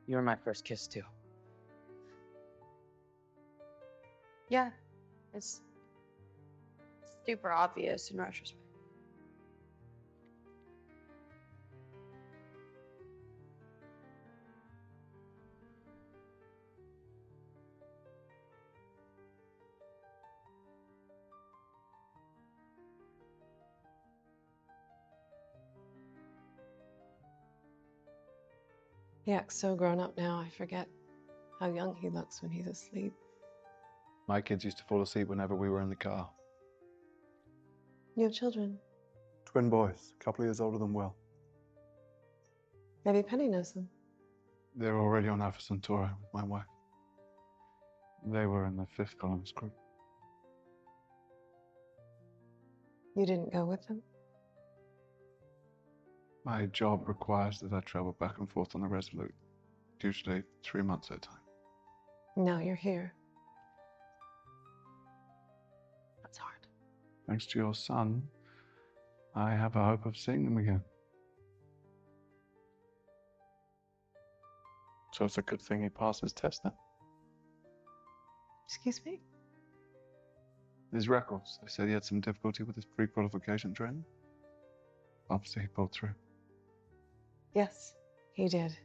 You were my first kiss, too. Yeah, it's super obvious in retrospect. He acts so grown up now, I forget how young he looks when he's asleep. My kids used to fall asleep whenever we were in the car. You have children. Twin boys, a couple of years older than Will. Maybe Penny knows them. They're already on Alpha Centauri with my wife. They were in the 5th Columns group. You didn't go with them? My job requires that I travel back and forth on the Resolute, usually 3 months at a time. Now you're here. That's hard. Thanks to your son, I have a hope of seeing them again. So it's a good thing he passed his test then. Excuse me? His records, they said he had some difficulty with his pre-qualification training. Obviously he pulled through. Yes, he did.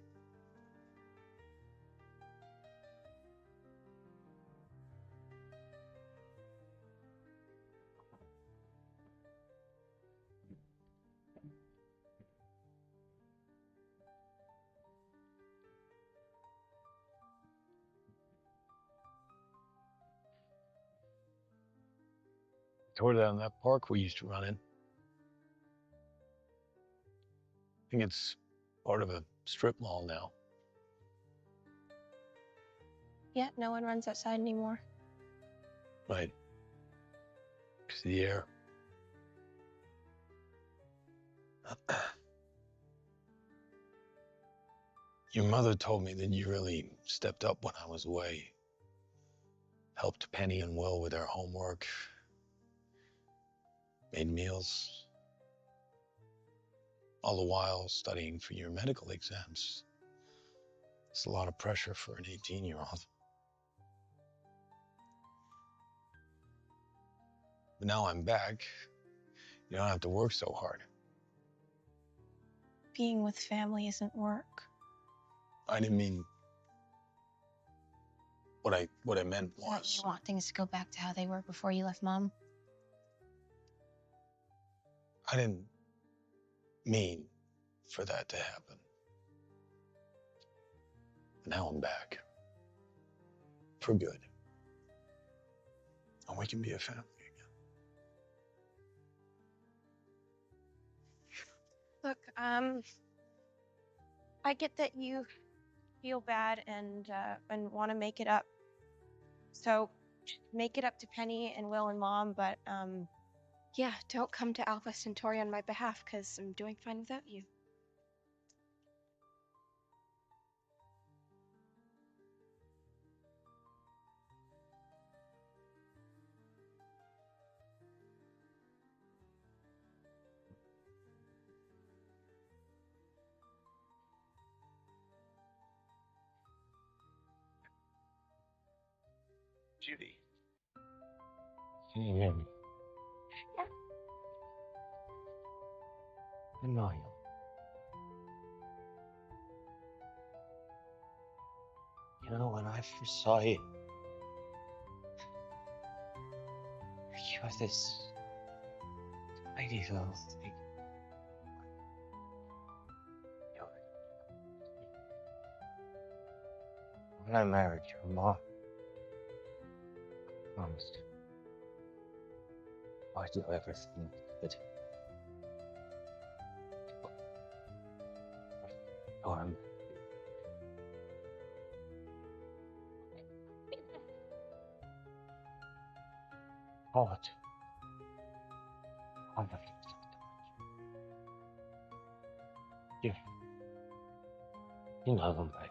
Tore down that park we used to run in. I think it's part of a strip mall now. Yeah, no one runs outside anymore. Right. It's the air. Your mother told me that you really stepped up when I was away. Helped Penny and Will with their homework. Made meals. All the while studying for your medical exams. It's a lot of pressure for an 18-year-old. But now I'm back. You don't have to work so hard. Being with family isn't work. I didn't mean... What I meant That was... you want things to go back to how they were before you left Mom? I didn't mean for that to happen. But now I'm back. For good. And we can be a family again. Look, I get that you feel bad and want to make it up. So make it up to Penny and Will and Mom, but yeah, don't come to Alpha Centauri on my behalf because I'm doing fine without you. Judy. Can you hear me? Yeah. I know you. You know, when I first saw you, you were this tiny little thing. When I married your mom, I promised I'd do everything I could. Storm. Hard. I love you so much. You know them, right?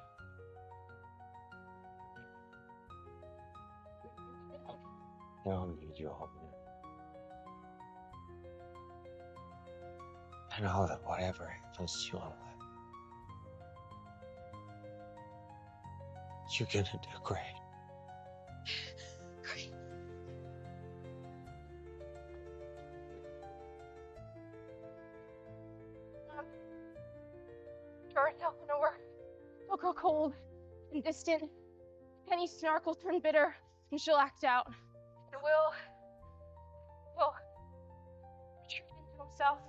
I don't need your help now. I know that whatever happens to you in life, you're gonna do great. Great. Sure, it's not gonna work. She'll grow cold and distant. Penny's snark will turn bitter, and she'll act out. And will retreat into himself.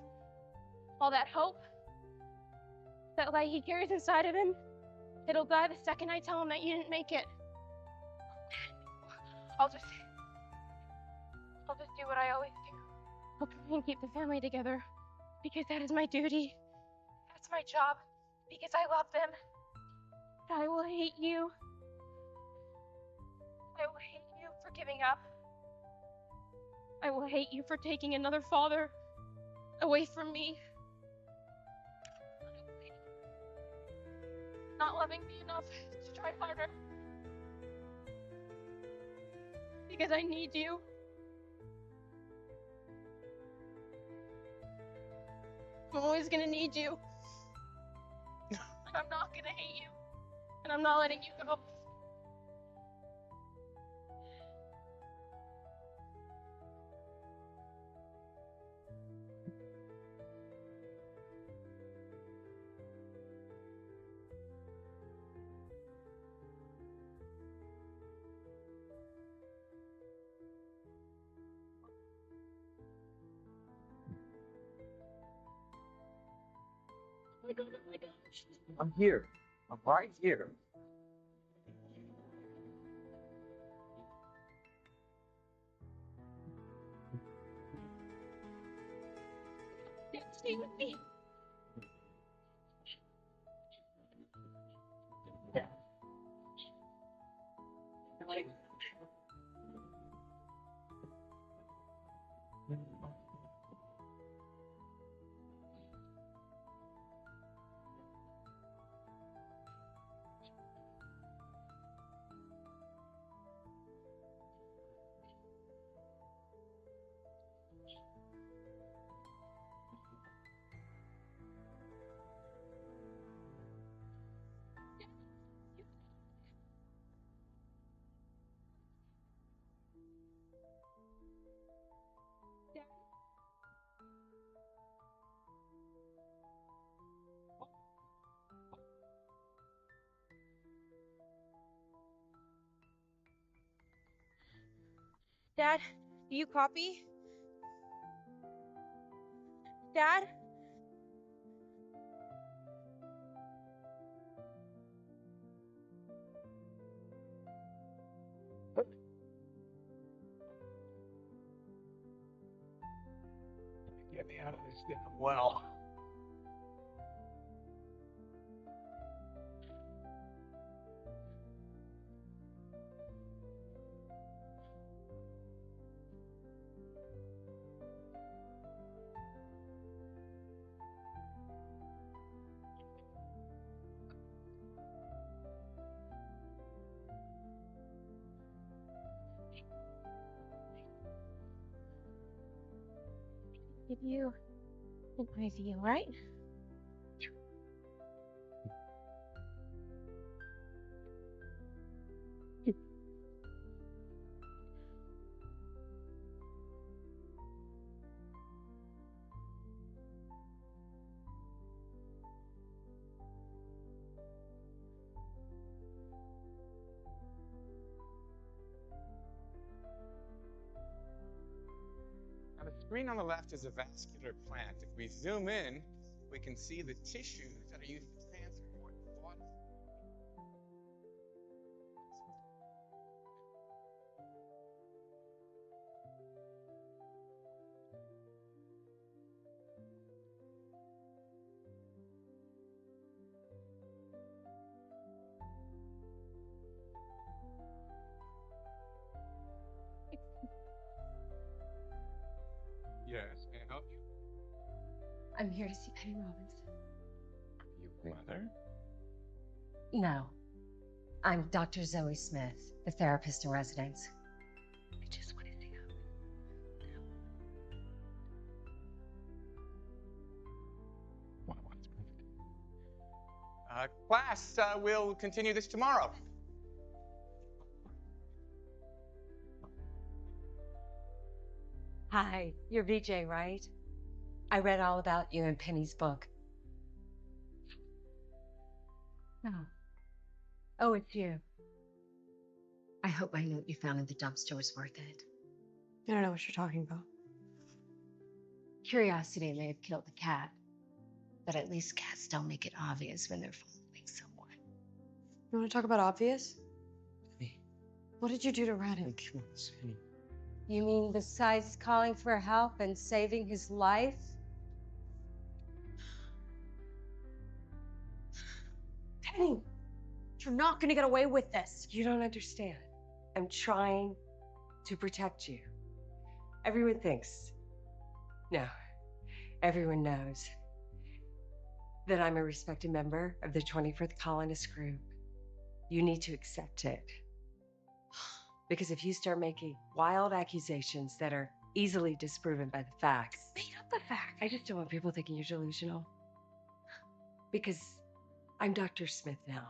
All that hope, that light he carries inside of him, it'll die the second I tell him that you didn't make it. I'll just do what I always do. I'll try and keep the family together, because that is my duty. That's my job, because I love them. I will hate you. I will hate you for giving up. I will hate you for taking another father away from me. Not loving me enough to try harder. Because I need you. I'm always gonna need you. And I'm not gonna hate you. And I'm not letting you go. I'm here. I'm right here. stay with me. Dad, do you copy? Dad? Get me out of this damn well. Give you an IV, right? Now, the screen on the left is a vascular plant. If we zoom in, we can see the tissues that are used to transport water. Yes, can I help you? I'm here to see Penny Robinson. You mother? No, I'm Dr. Zoe Smith, the therapist in residence. I just want to see her. Class, we'll continue this tomorrow. Hi, you're VJ, right? I read all about you in Penny's book. Oh. Oh, it's you. I hope my note you found in the dumpster was worth it. I don't know what you're talking about. Curiosity may have killed the cat, but at least cats don't make it obvious when they're following someone. You want to talk about obvious? What did you do to Radin? You mean besides calling for help and saving his life? Penny, you're not going to get away with this. You don't understand. I'm trying to protect you. Everyone thinks, no, everyone knows that I'm a respected member of the 24th Colonist Group. You need to accept it. Because if you start making wild accusations that are easily disproven by the facts. Made up the fact. I just don't want people thinking you're delusional. Because I'm Dr. Smith now.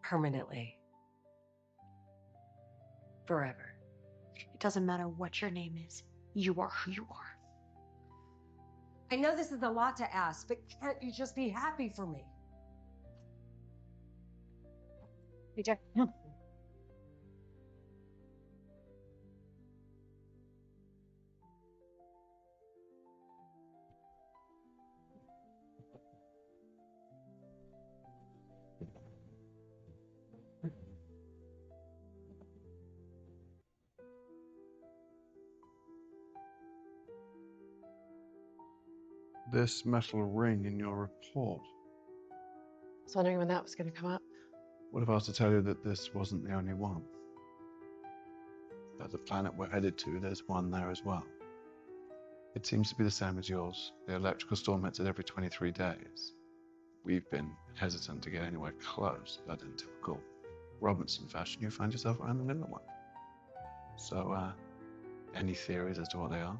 Permanently. Forever. It doesn't matter what your name is. You are who you are. I know this is a lot to ask, but can't you just be happy for me? Hey, Jack. this metal ring in your report. I was wondering when that was going to come up. What if I was to tell you that this wasn't the only one? That the planet we're headed to, there's one there as well. It seems to be the same as yours. The electrical storm hits it every 23 days. We've been hesitant to get anywhere close, but in typical Robinson fashion, you find yourself around the middle of one. So, any theories as to what they are?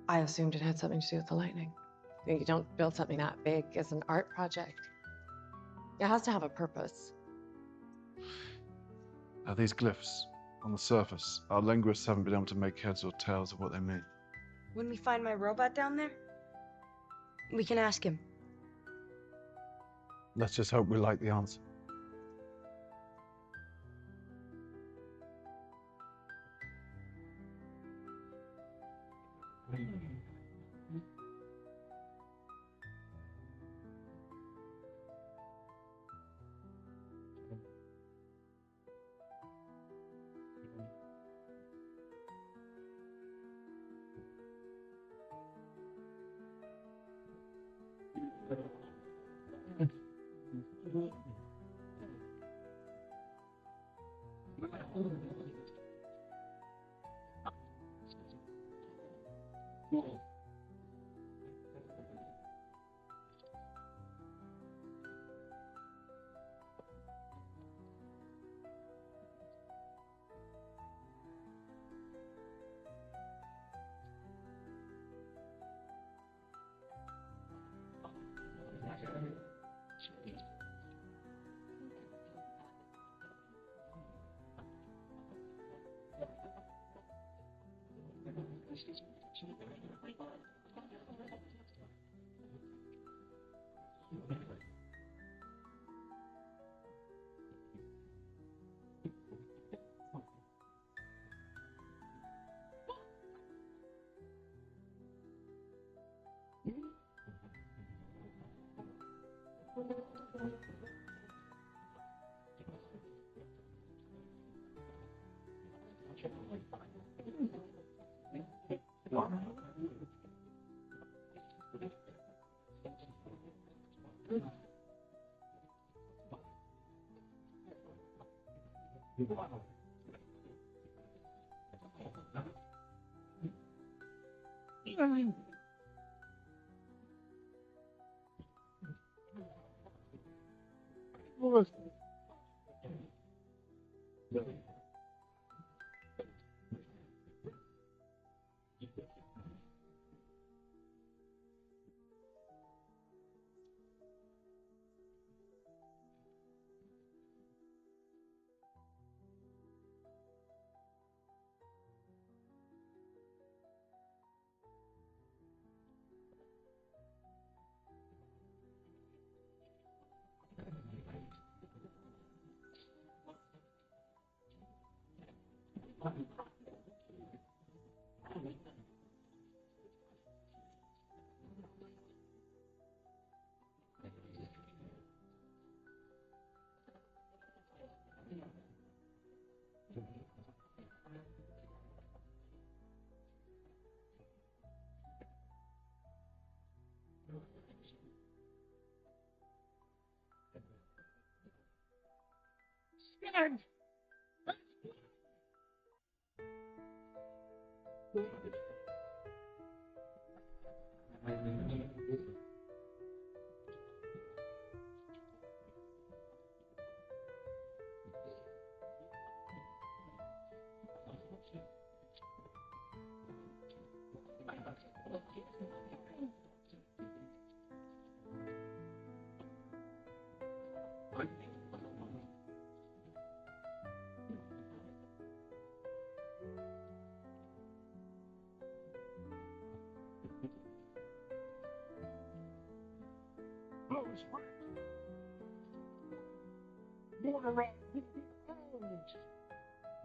I assumed it had something to do with the lightning. You don't build something that big as an art project. It has to have a purpose. These glyphs on the surface, our linguists haven't been able to make heads or tails of what they mean. When we find my robot down there, we can ask him. Let's just hope we like the answer.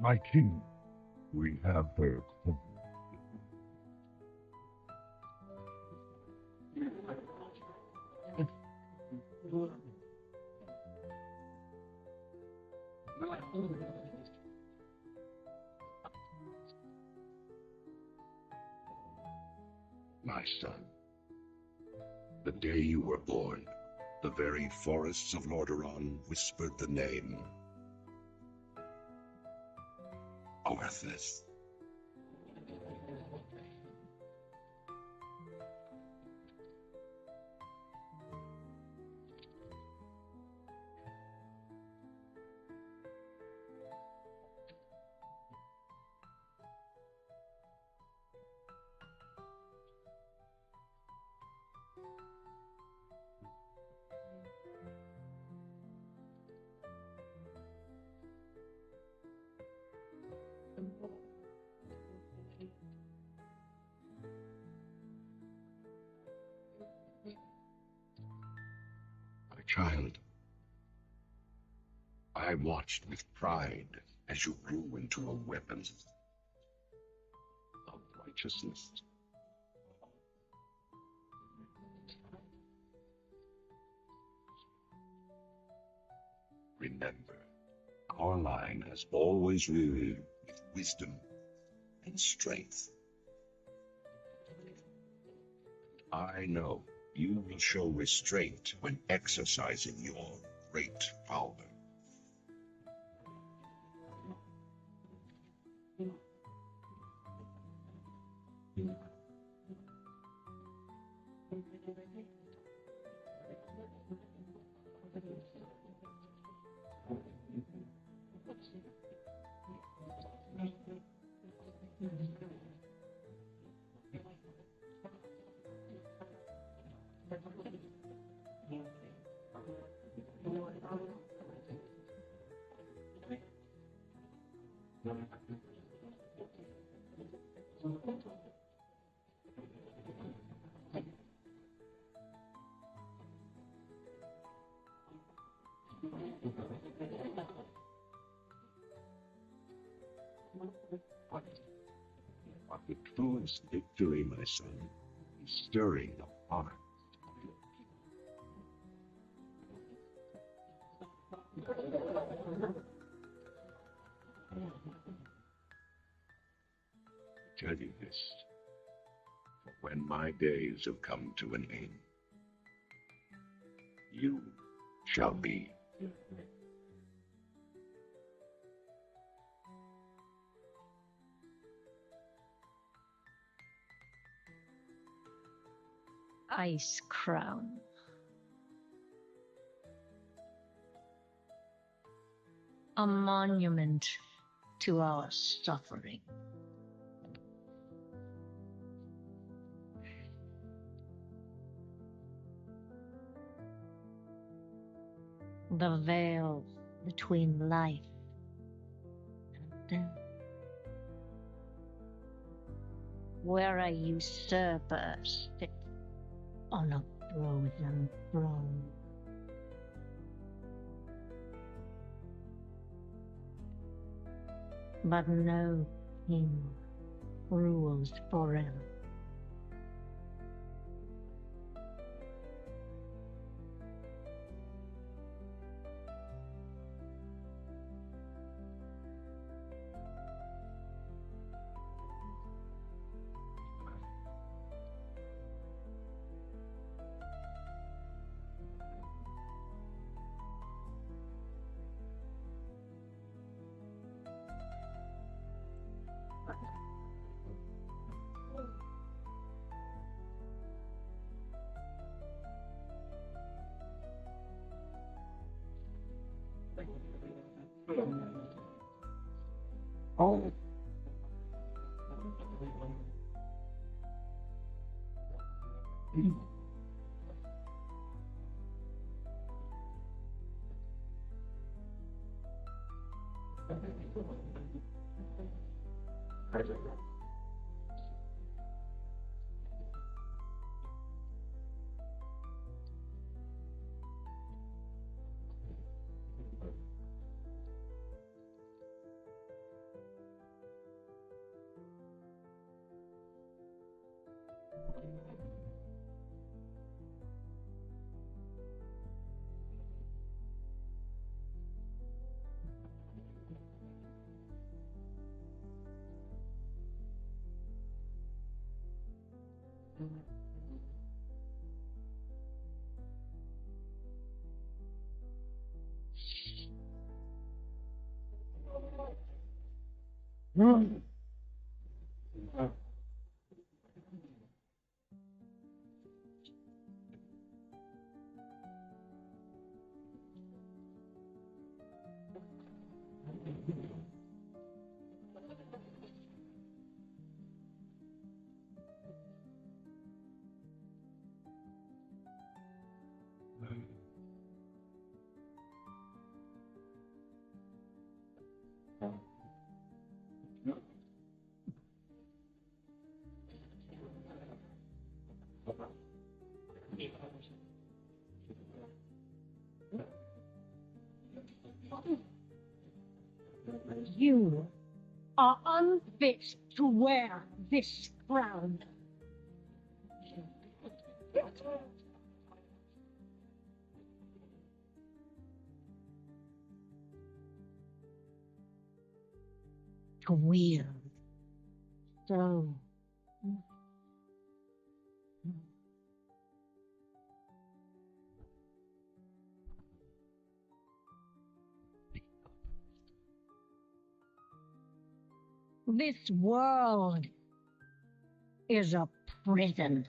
My king, we have heard from my son. The day you were born, the very forests of Lordaeron whispered the name. Arthas. My child, I watched with pride as you grew into a weapon of righteousness. Remember, our line has always ruled with wisdom and strength. I know you will show restraint when exercising your great power. But the truest victory, my son, is stirring the heart. I tell you this, for when my days have come to an end, you shall be. Ice Crown. A monument to our suffering. The veil between life and death, where a usurper sits on a frozen throne. But no king rules forever. Oh. You are unfit to wear this crown. To wield so this world is a prison.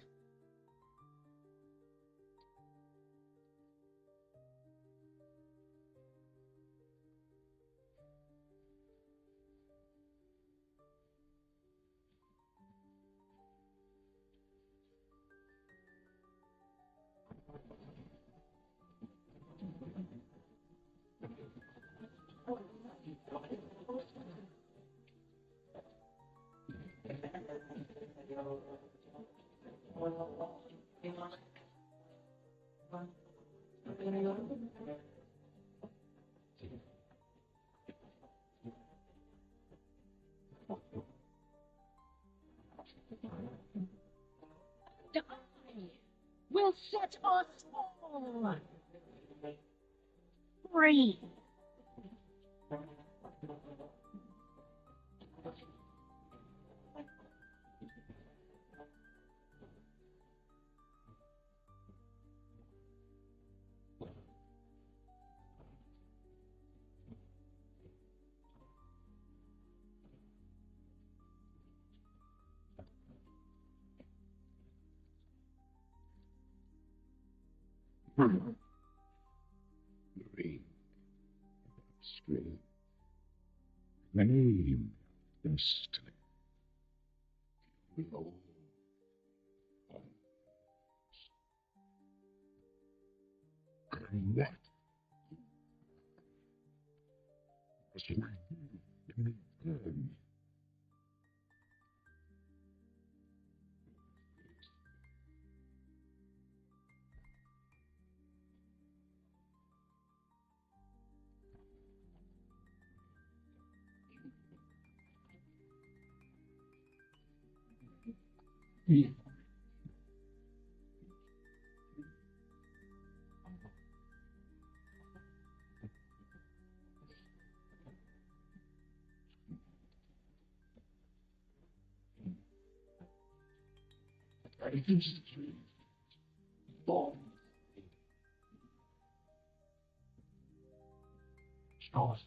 And I will set us all free. Marine, scream, claim destiny. Blow on. And what? As we do in return. Bomb. Stars.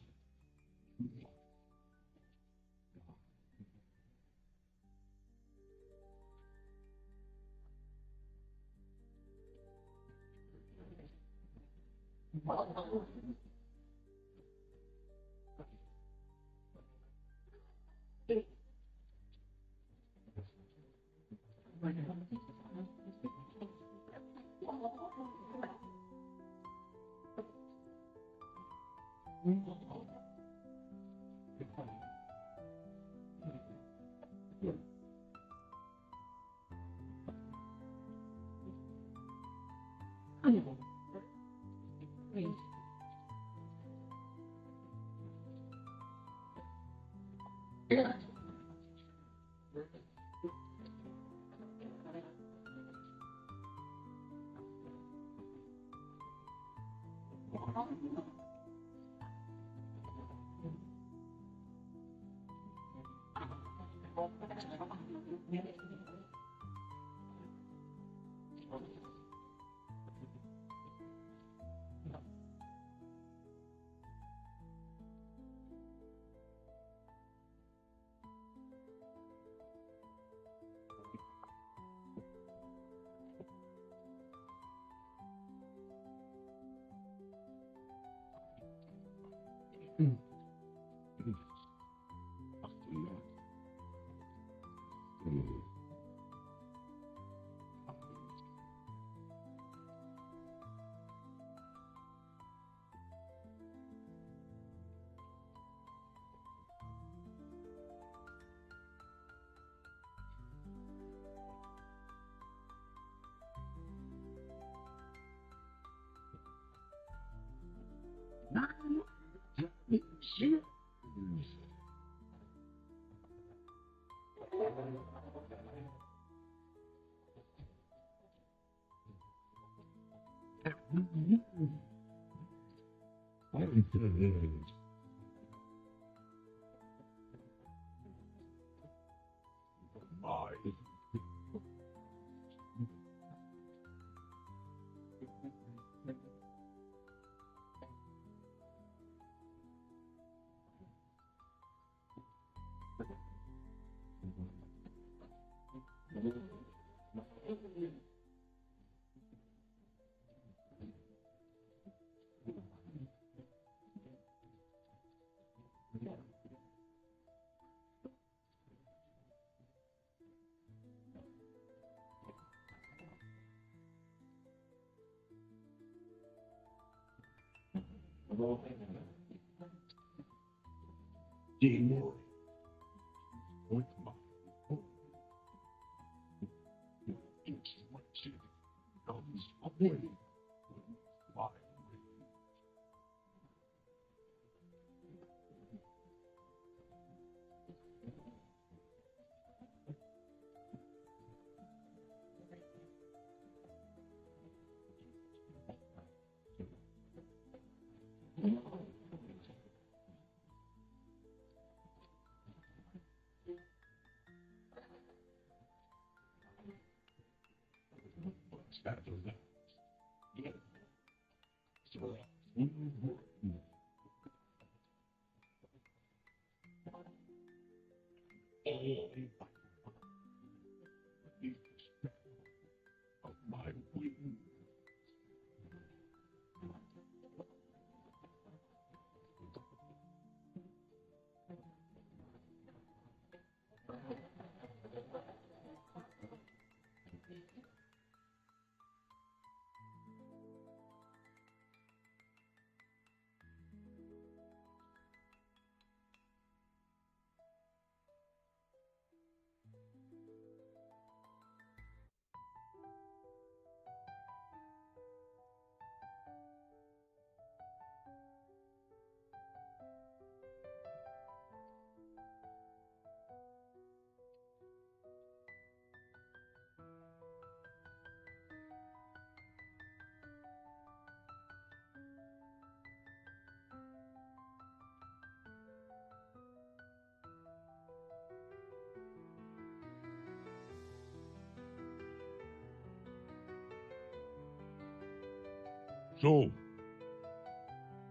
So,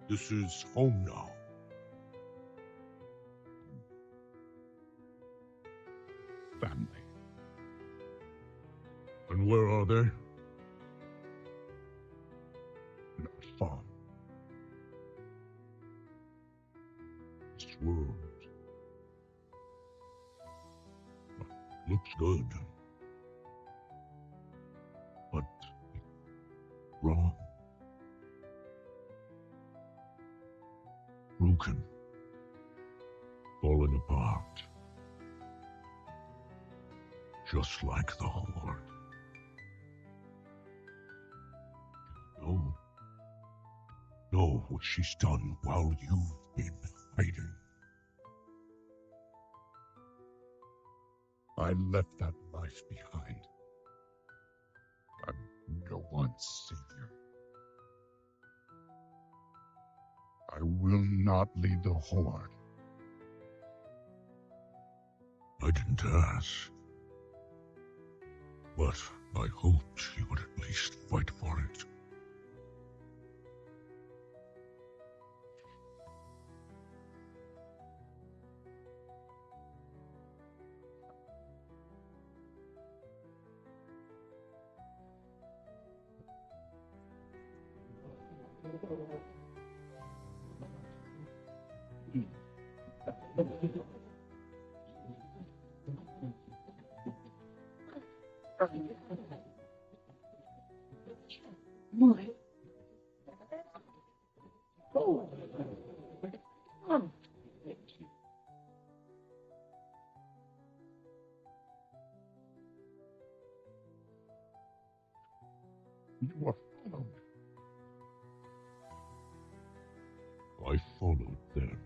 this is home now. Family. And where are they? Not far. This world looks good. But wrong. Broken. Falling apart. Just like the Horde. Know what she's done while you've been hiding. I left that life behind. I'm no one's savior. I will not lead the Horde. I didn't ask. But I hoped you would at least fight for it. You are followed. I followed them.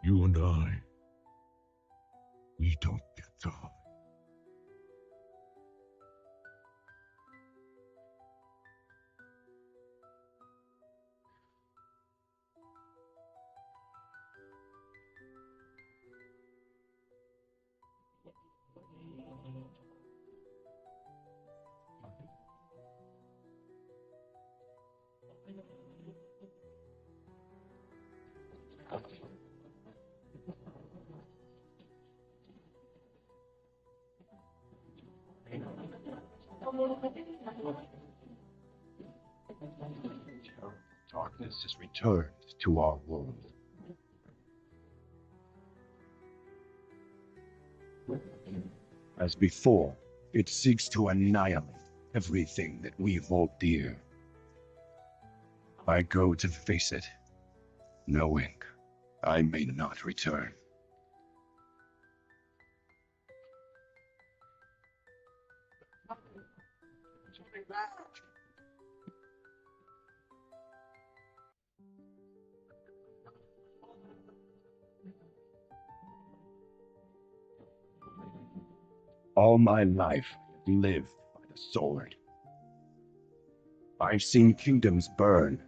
You and I, we don't get die. Darkness has returned to our world. As before, it seeks to annihilate everything that we hold dear. I go to face it, knowing I may not return. All my life, I've lived by the sword. I've seen kingdoms burn,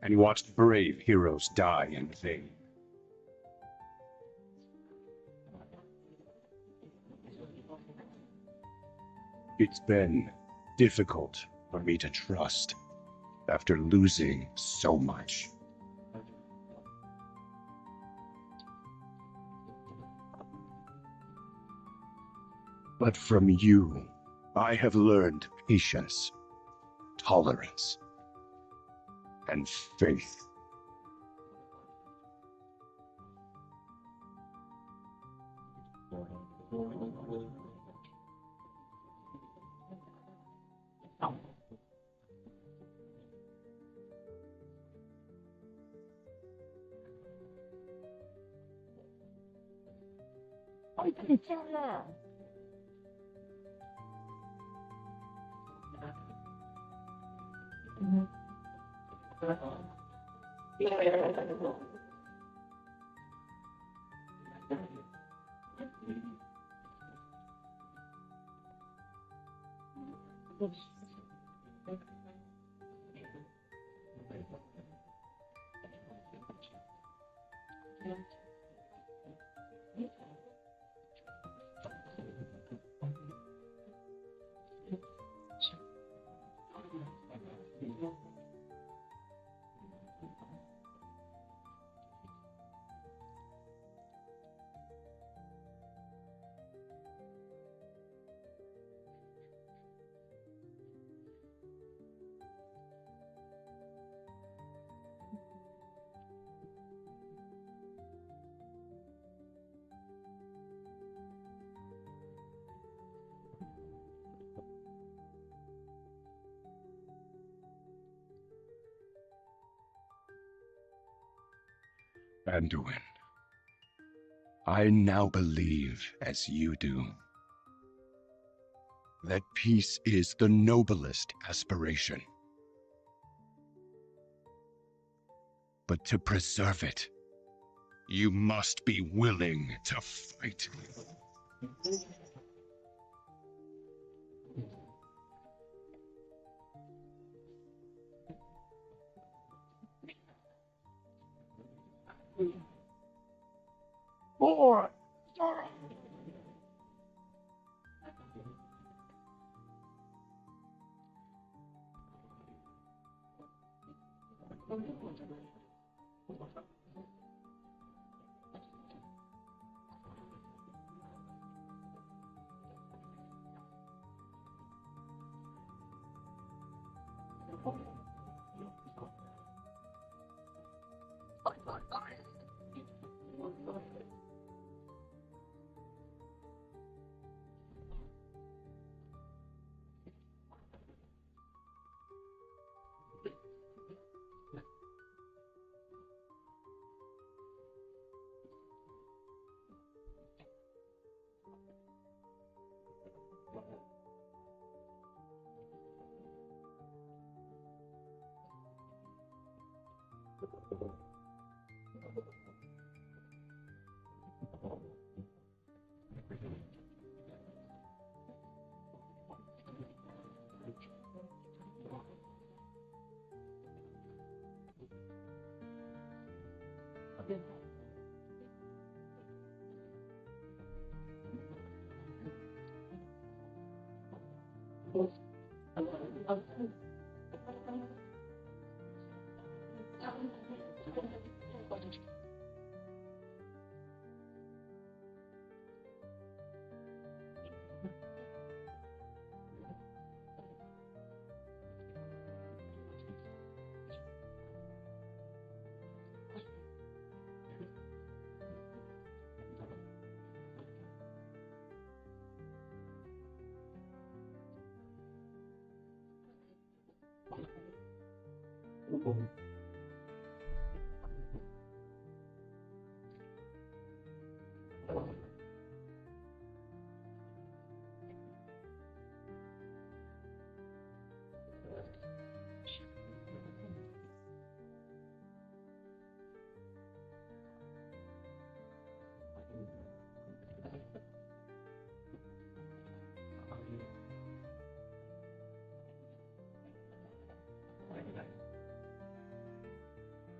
and watched brave heroes die in vain. It's been difficult for me to trust after losing so much. But from you, I have learned patience, tolerance, and faith. I can tell her. Anduin, I now believe, as you do, that peace is the noblest aspiration. But to preserve it, you must be willing to fight. Boy,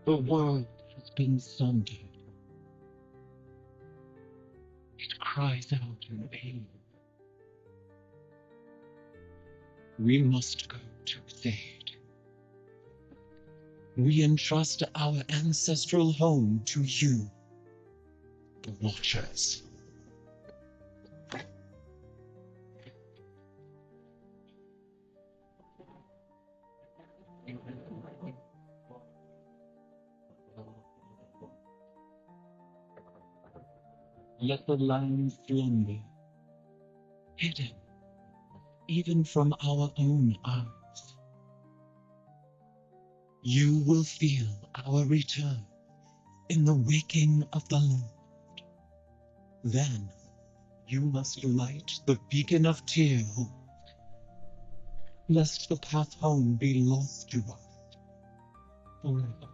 The world has been sundered. It cries out in pain. We must go to Thade. We entrust our ancestral home to you, the Watchers. Let the land slumber, hidden even from our own eyes. You will feel our return in the waking of the Lord. Then you must light the beacon of Tearhope, lest the path home be lost to us forever.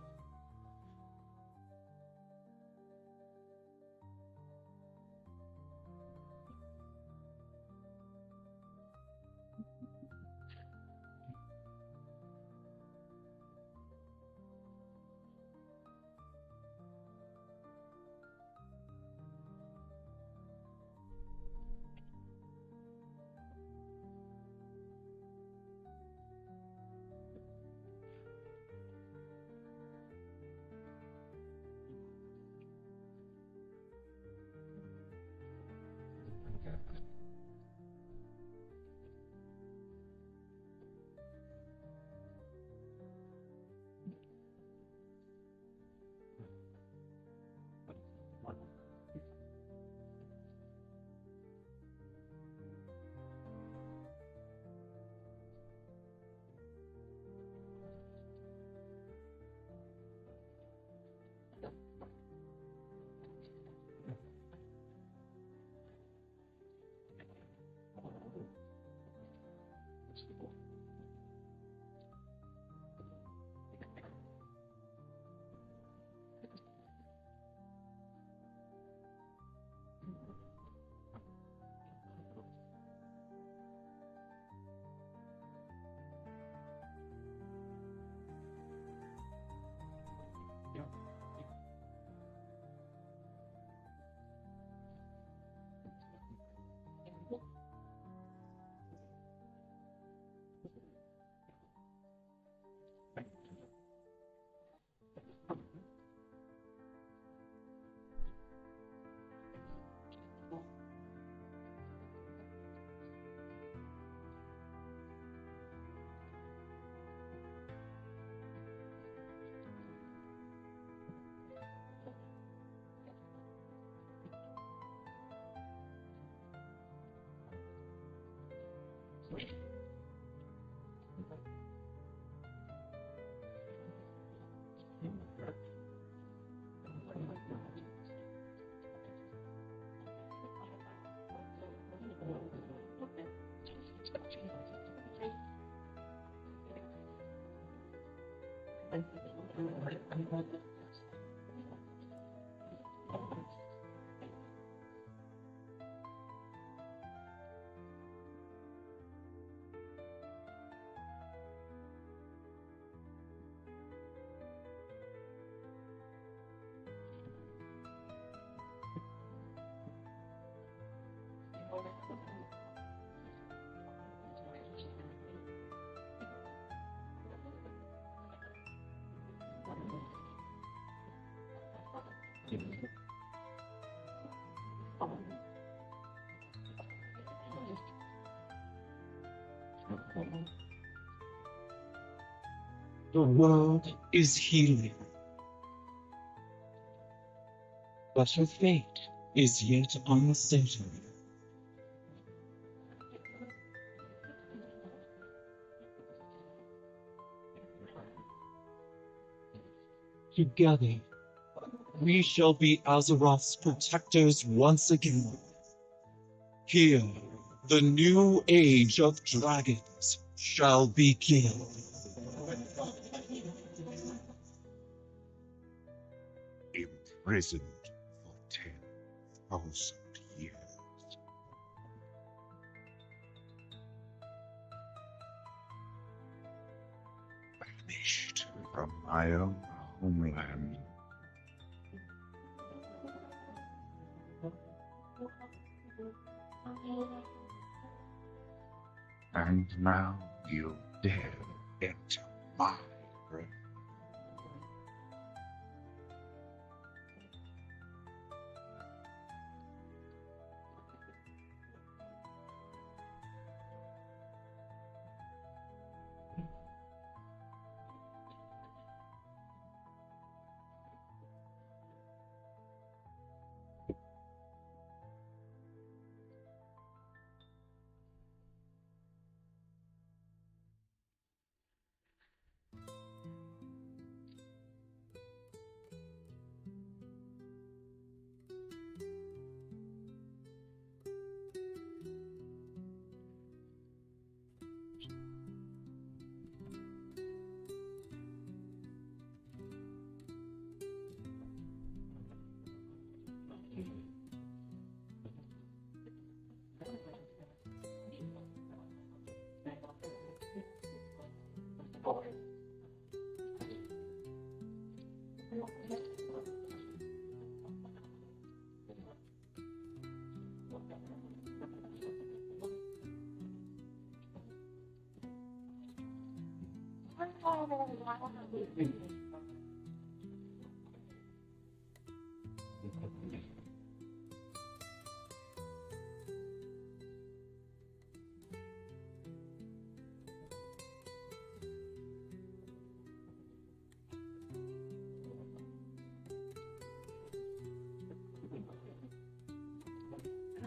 The world is healing, but her fate is yet uncertain. Together, we shall be Azeroth's protectors once again. Here, the new age of dragons shall begin. Imprisoned for 10,000 years. Banished from my own homeland. And now you dare enter my realm.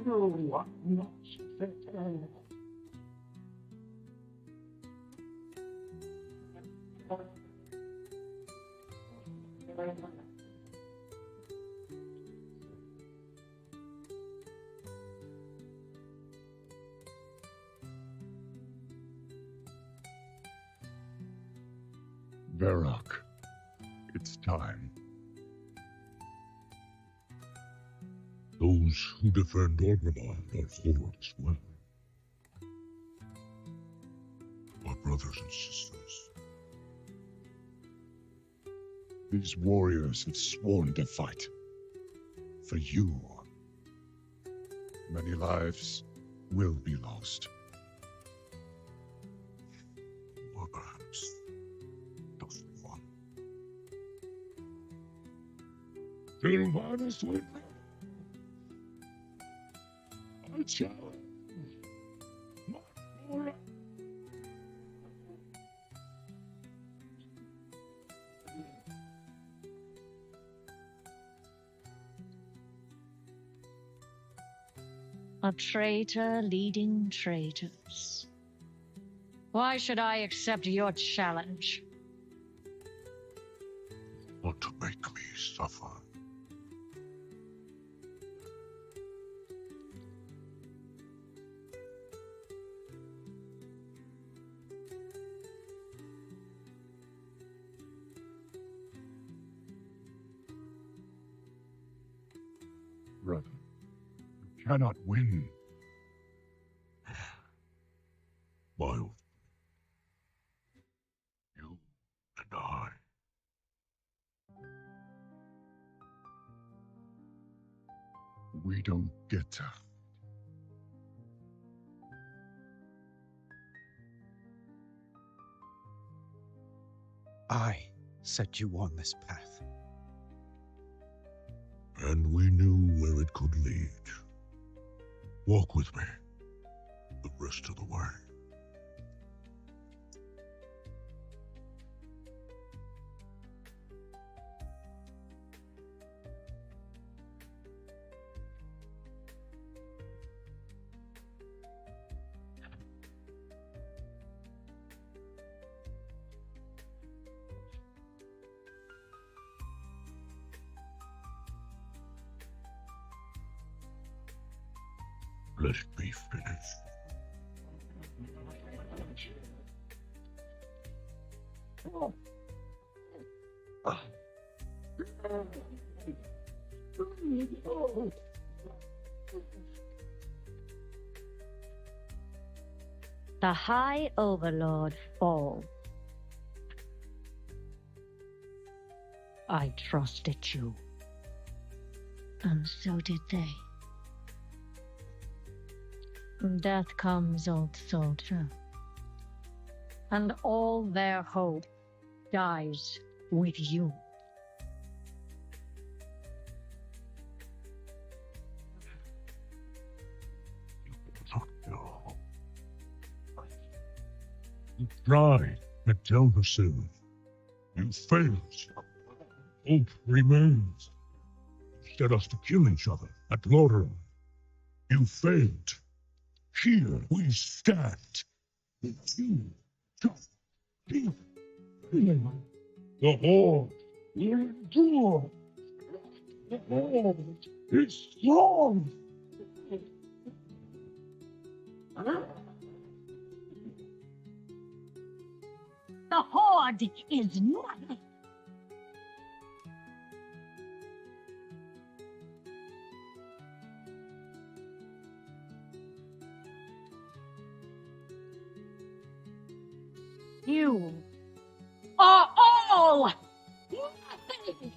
No, I'm not certain. Varrock, it's time. Those who defend Orgrimmar are for as well. Our brothers and sisters. These warriors have sworn to fight. For you. Many lives will be lost. Or perhaps just one. Silvanus will I challenge my glory. A traitor leading traitors. Why should I accept your challenge? Not to make me suffer. Brother, you cannot win. Miles, you and I. We don't get to. I set you on this path. And we knew where it could lead. Walk with me the rest of the way. Let it be finished. The High Overlord falls. I trusted you. And so did they. Death comes, old soldier. And all their hope dies with you. You tried at Delversoon. You failed. Hope remains. You set us to kill each other at Lordaeron. You failed. Here we stand. You just keep killing. The Horde will endure. The Horde is strong. The Horde is nothing. You are all nothing.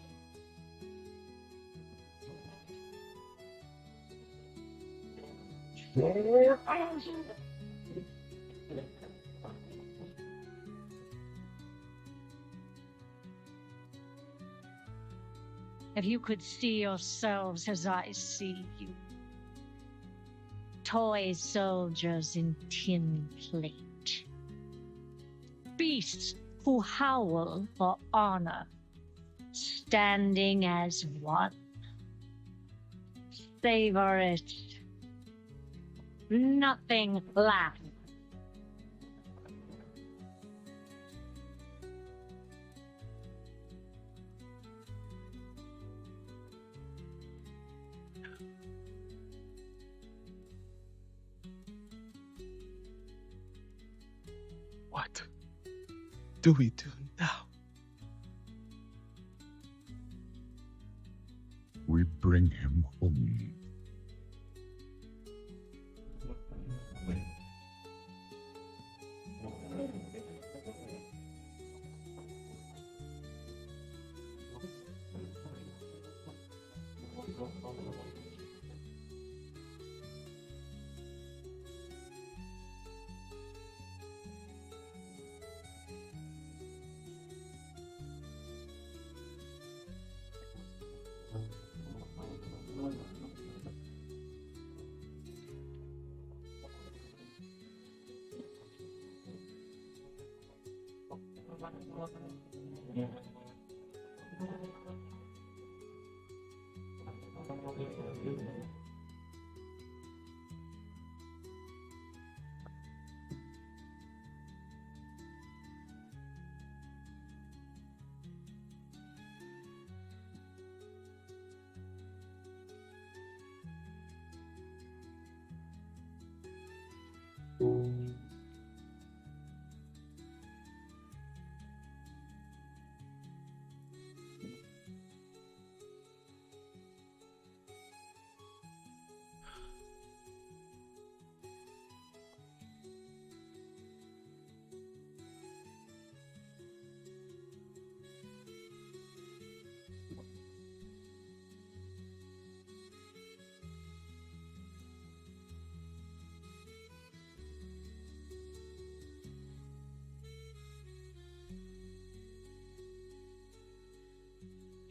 If you could see yourselves as I see you, toy soldiers in tin plate, beasts who howl for honor, standing as one. Savor it. Nothing left. What do we do now? We bring him home.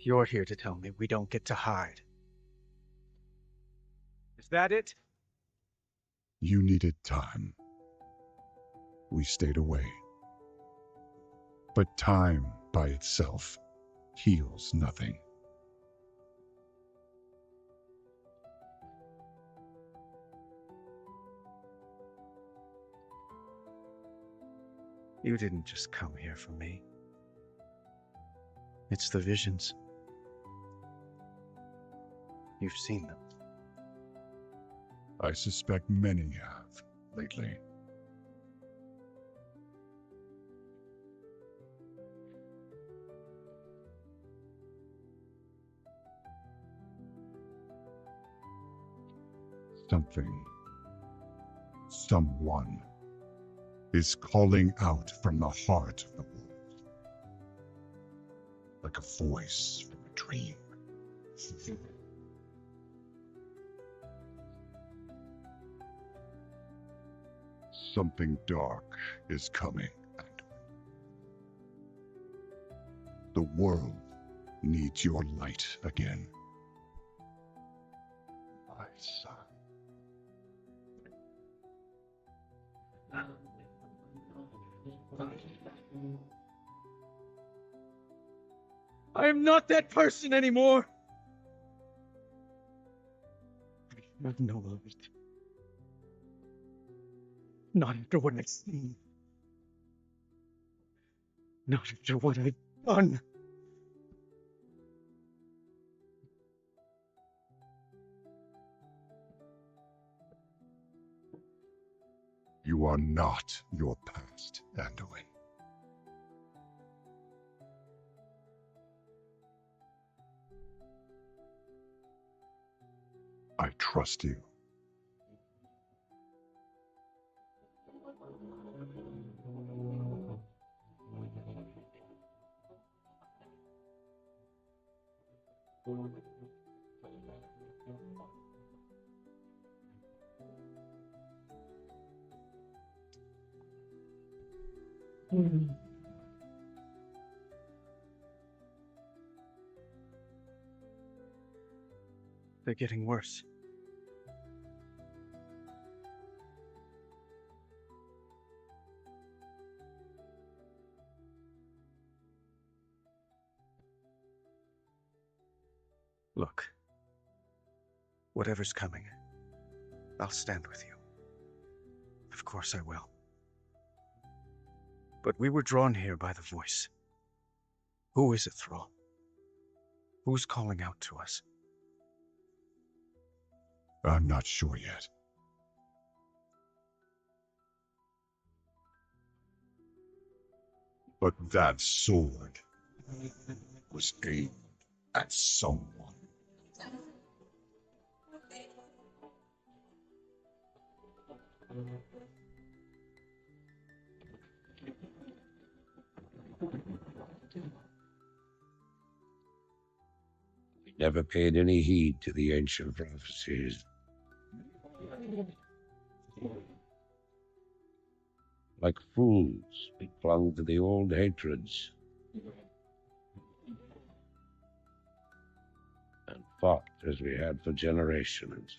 You're here to tell me we don't get to hide. Is that it? You needed time. We stayed away. But time by itself heals nothing. You didn't just come here for me. It's the visions. You've seen them. I suspect many have lately. Something, someone, is calling out from the heart of the world, like a voice from a dream. Something dark is coming, and the world needs your light again. My son. I am not that person anymore. I have no light. Not after what I've seen. Not after what I've done. You are not your past, Anduin. I trust you. They're getting worse. Look, whatever's coming, I'll stand with you. Of course I will. But we were drawn here by the voice. Who is it, Thrall? Who's calling out to us? I'm not sure yet. But that sword was aimed at someone. We never paid any heed to the ancient prophecies. Like fools, we clung to the old hatreds and fought as we had for generations.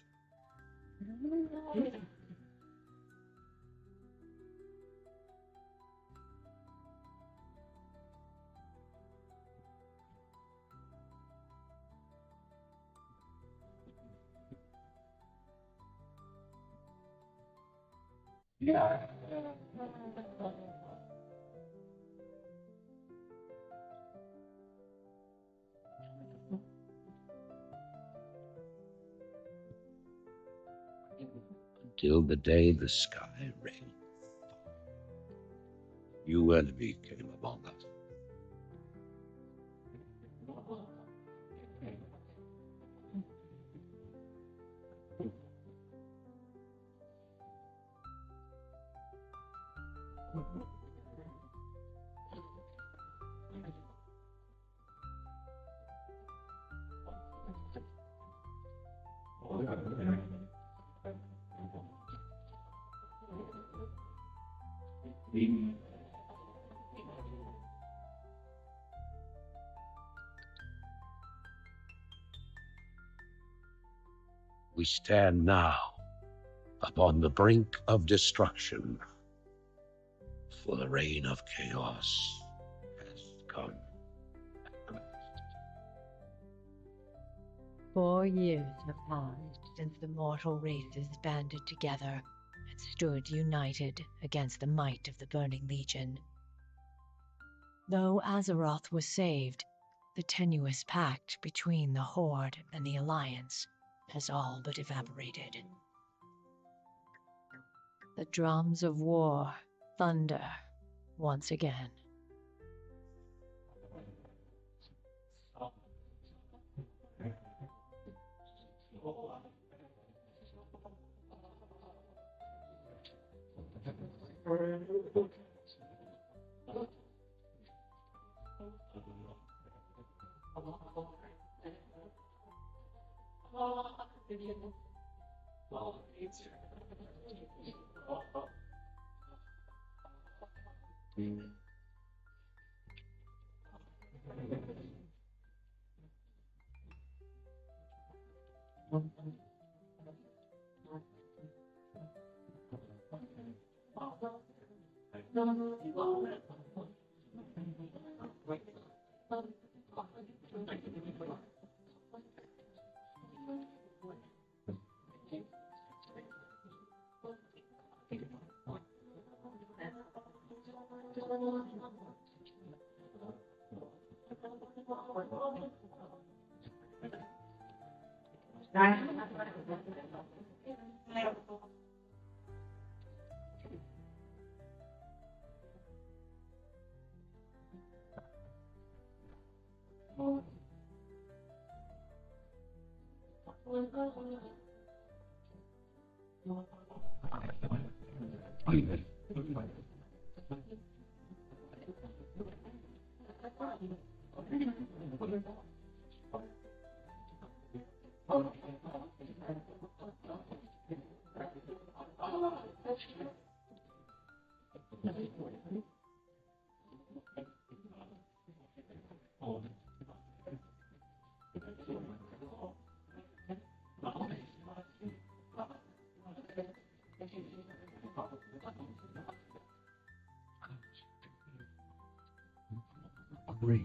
Until the day the sky rained. New enemy came among us. stand now upon the brink of destruction, for the reign of chaos has come. 4 years have passed since the mortal races banded together and stood united against the might of the Burning Legion. Though Azeroth was saved, the tenuous pact between the Horde and the Alliance has all but evaporated. The drums of war thunder once again. Great.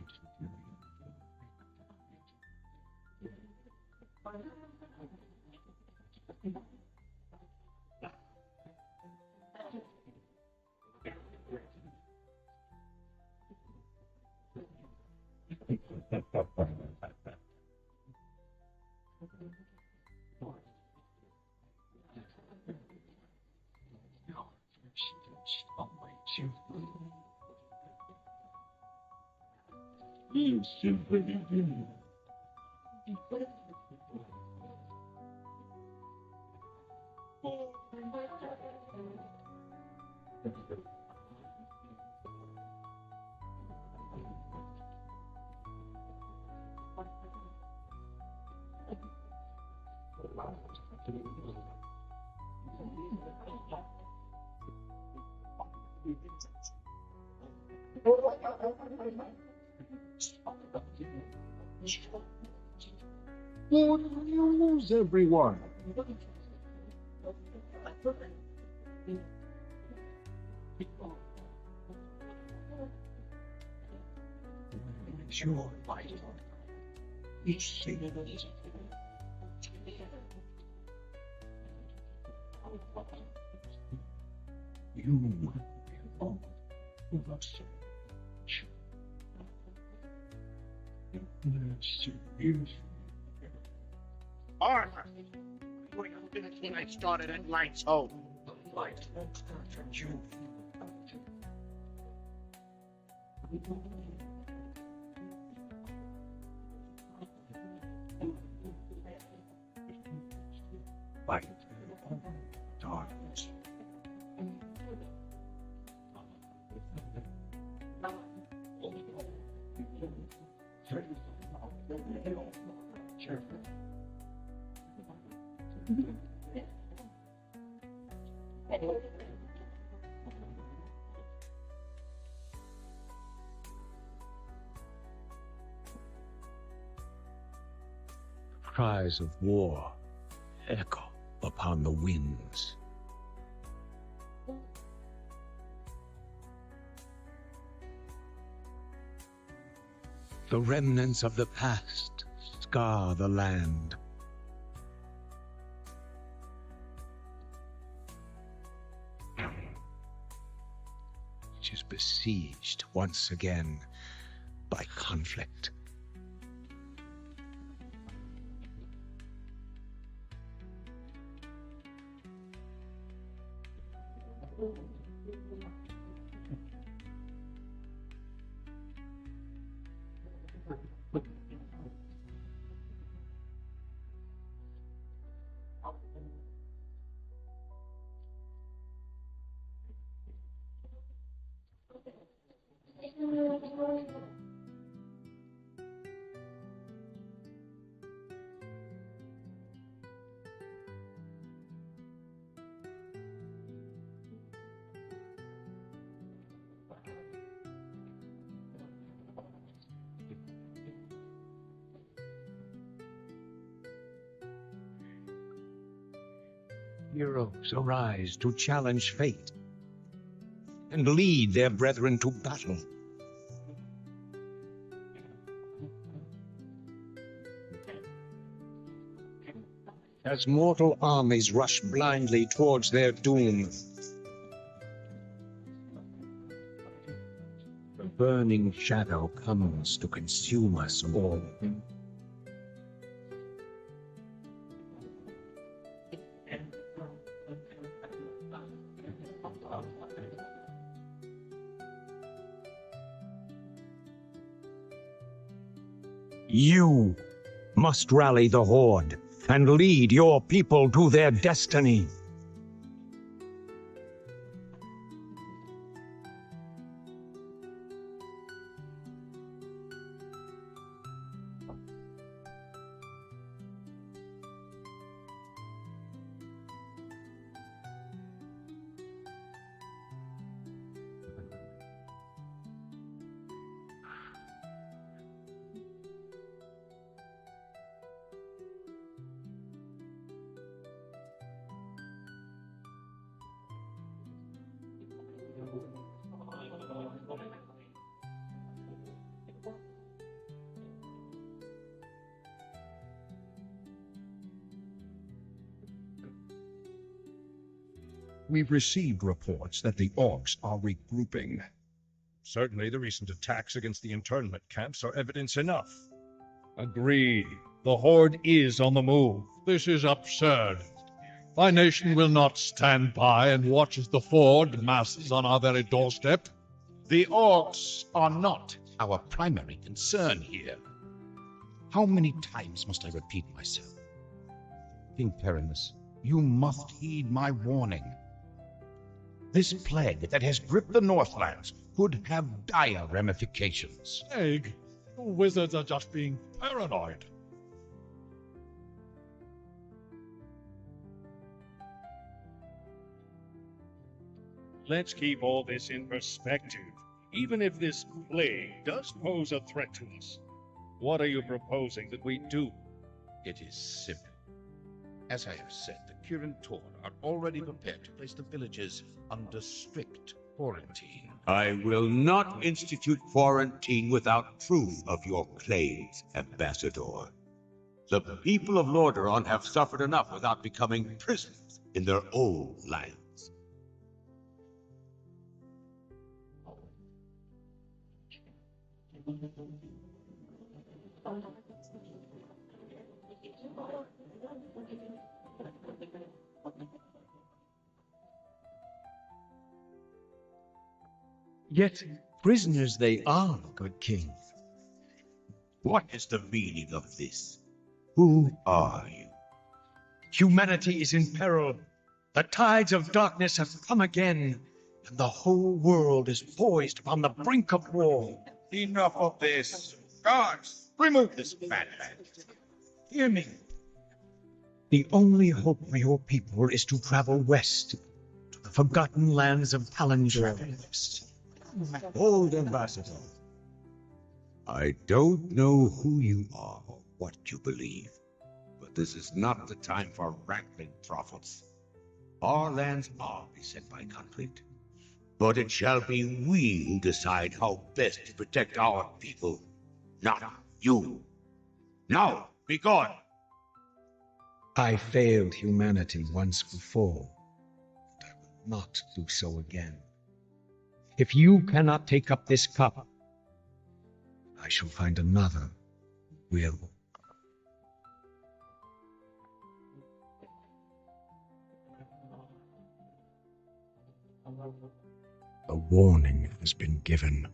You lose everyone. It's your life. Each thing is you belong to us. Arthur! You finished when I started at Light's home. Light. You. Light. Darkness. Cries of war echo upon the winds. The remnants of the past scar the land. Which is besieged once again by conflict. Heroes arise to challenge fate and lead their brethren to battle. As mortal armies rush blindly towards their doom, the burning shadow comes to consume us all. You must rally the Horde and lead your people to their destiny. We've received reports that the Orcs are regrouping. Certainly the recent attacks against the internment camps are evidence enough. Agreed. The Horde is on the move. This is absurd. My nation will not stand by and watch as the Ford masses on our very doorstep. The Orcs are not our primary concern here. How many times must I repeat myself? King Perennis, you must heed my warning. This plague that has gripped the Northlands could have dire ramifications. Plague? You wizards are just being paranoid. Let's keep all this in perspective. Even if this plague does pose a threat to us, what are you proposing that we do? It is simple. As I have said, the Kirin Tor are already prepared to place the villages under strict quarantine. I will not institute quarantine without proof of your claims, Ambassador. The people of Lordaeron have suffered enough without becoming prisoners in their own lands. Yet prisoners they are, good king. What is the meaning of this? Who are you? Humanity is in peril. The tides of darkness have come again, and the whole world is poised upon the brink of war. Enough of this. Guards, remove this madman. Hear me. The only hope for your people is to travel west, to the forgotten lands of Palindrome. Old Ambassador, I don't know who you are or what you believe, but But this is not the time for wrangling prophets. Our lands are beset by conflict, but it shall be we who decide how best to protect our people, not you. Now, be gone! I failed humanity once before, and I will not do so again. If you cannot take up this cup, I shall find another who will. A warning has been given.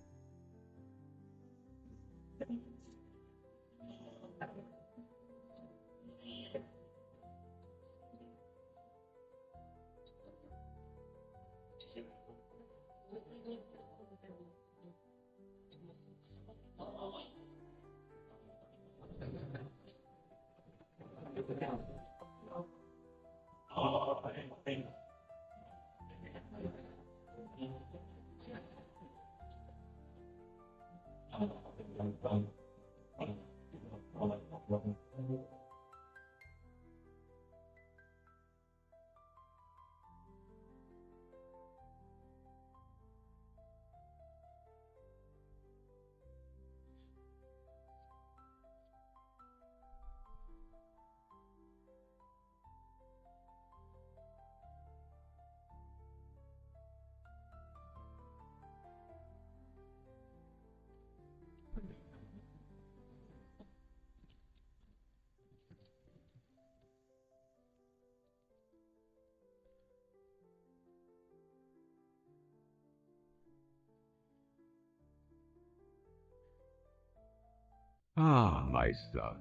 Ah, my son,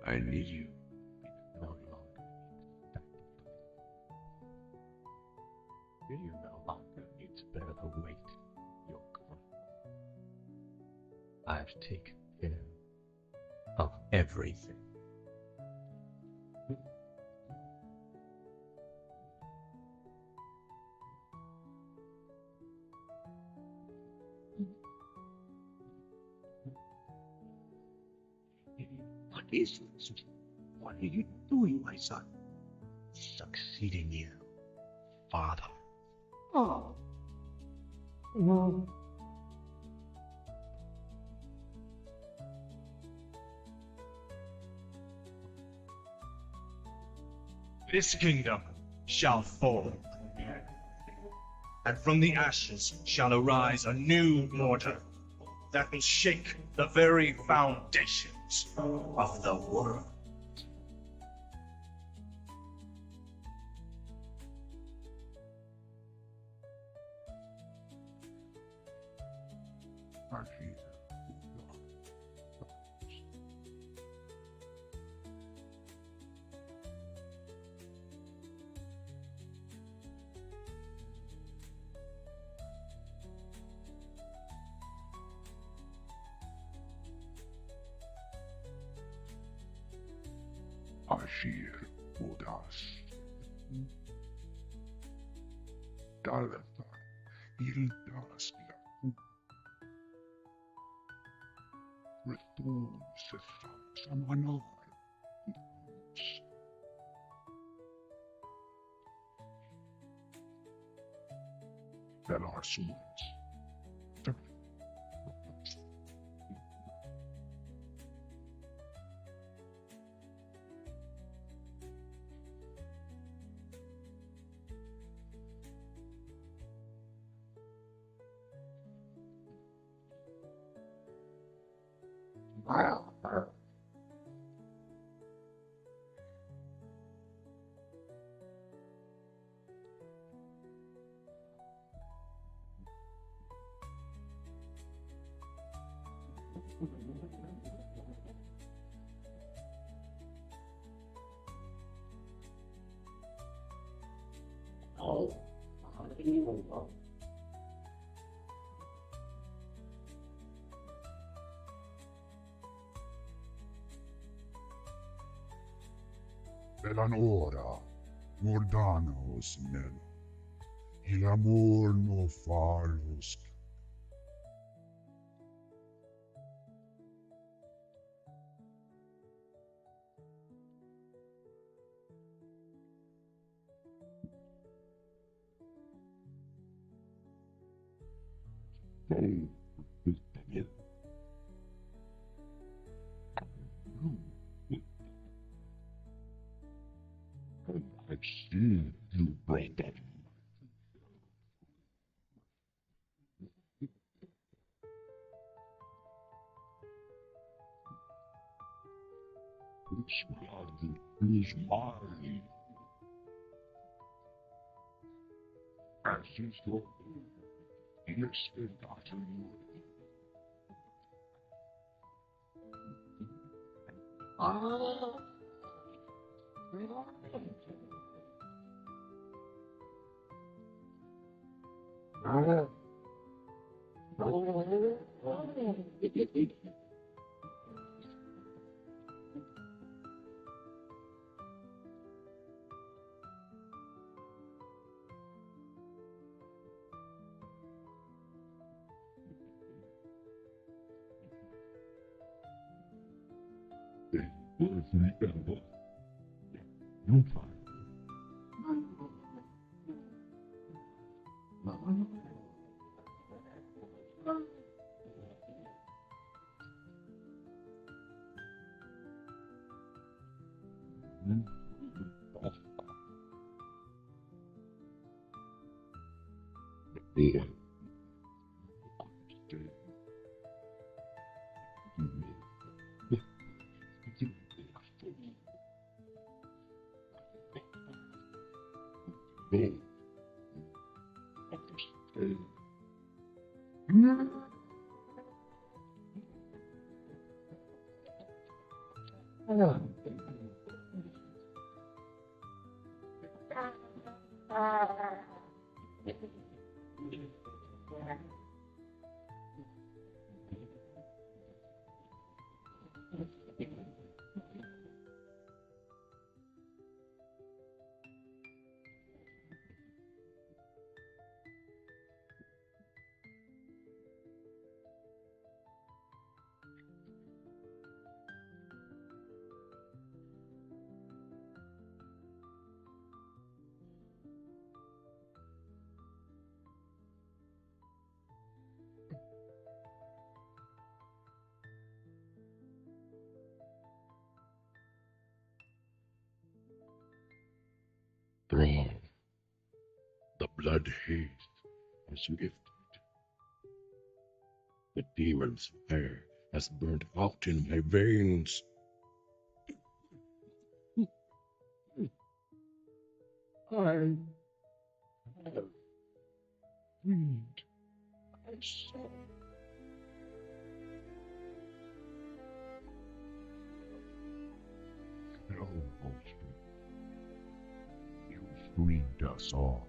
I need you. You no longer need to bear the weight of your crime. I've taken care of everything. What is this? What are you doing, my son? Succeeding you, Father. Oh. This kingdom shall fall, and from the ashes shall arise a new order that will shake the very foundations of the world. Ashir Udas. Dalethar Ildas Lakum. Return Sefam Samanar. Belar Sumans. Belanora, Mordanos Melo, il amor no falos. I've seen you break it. This blood is mine. As is your misforgotten. Remember, you find Thrall, the blood haze has lifted. The demon's fire has burnt out in my veins. I have freed myself. No, Monster. You freed us all.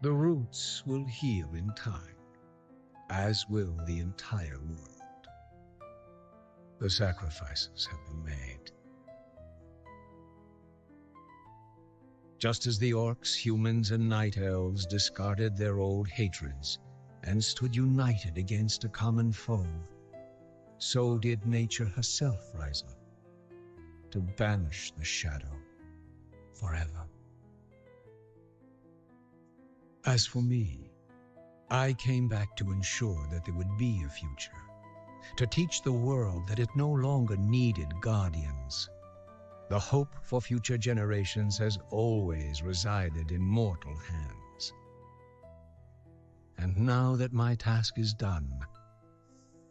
The roots will heal in time, as will the entire world. The sacrifices have been made. Just as the orcs, humans, and night elves discarded their old hatreds and stood united against a common foe, so did nature herself rise up to banish the shadow forever. As for me, I came back to ensure that there would be a future, to teach the world that it no longer needed guardians. The hope for future generations has always resided in mortal hands. And now that my task is done,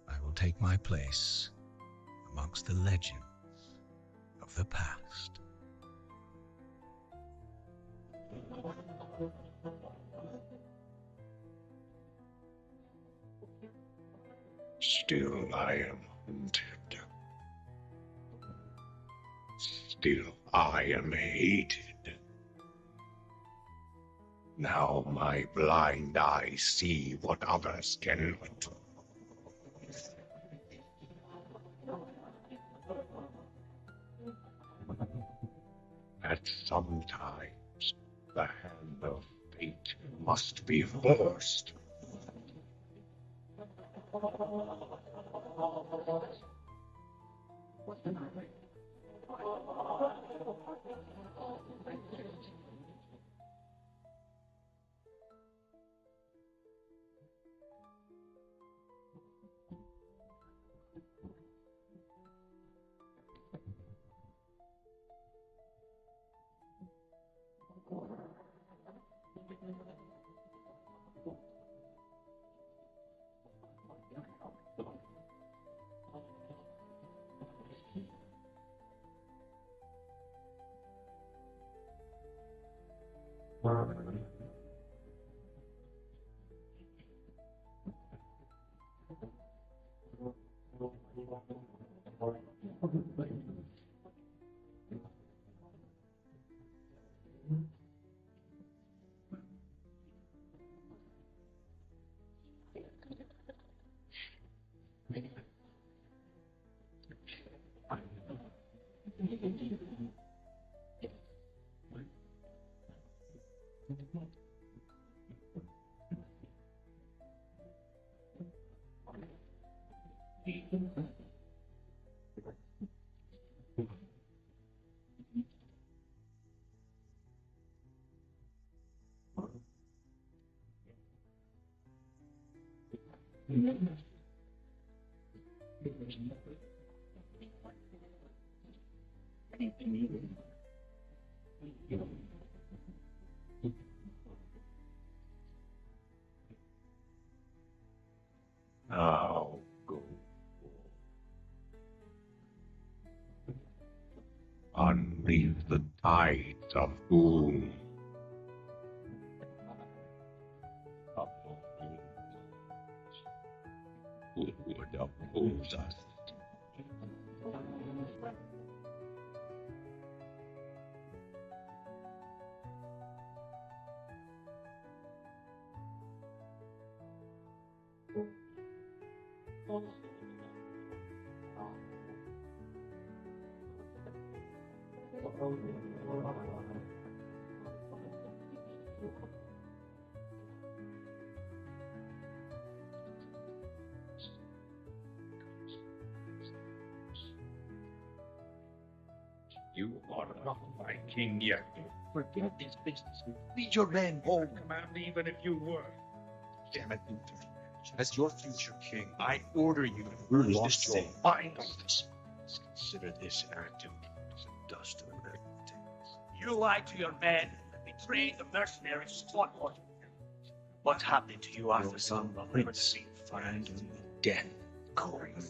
I will take my place amongst the legends of the past. Still I am hunted. Still I am hated. Now my blind eyes see what others cannot. At some times, the hand of fate must be forced. Now go. Unleash the tides of doom. Who would oppose us? You are not my king yet. Forget this business. Lead your men home. Command even if you were. Damn it, Luther. As your future king, I order you to burn this your finals. Consider this an act of dust to the You lied to your men and betrayed the mercenaries fought for you. What happened to you after some prince find death going?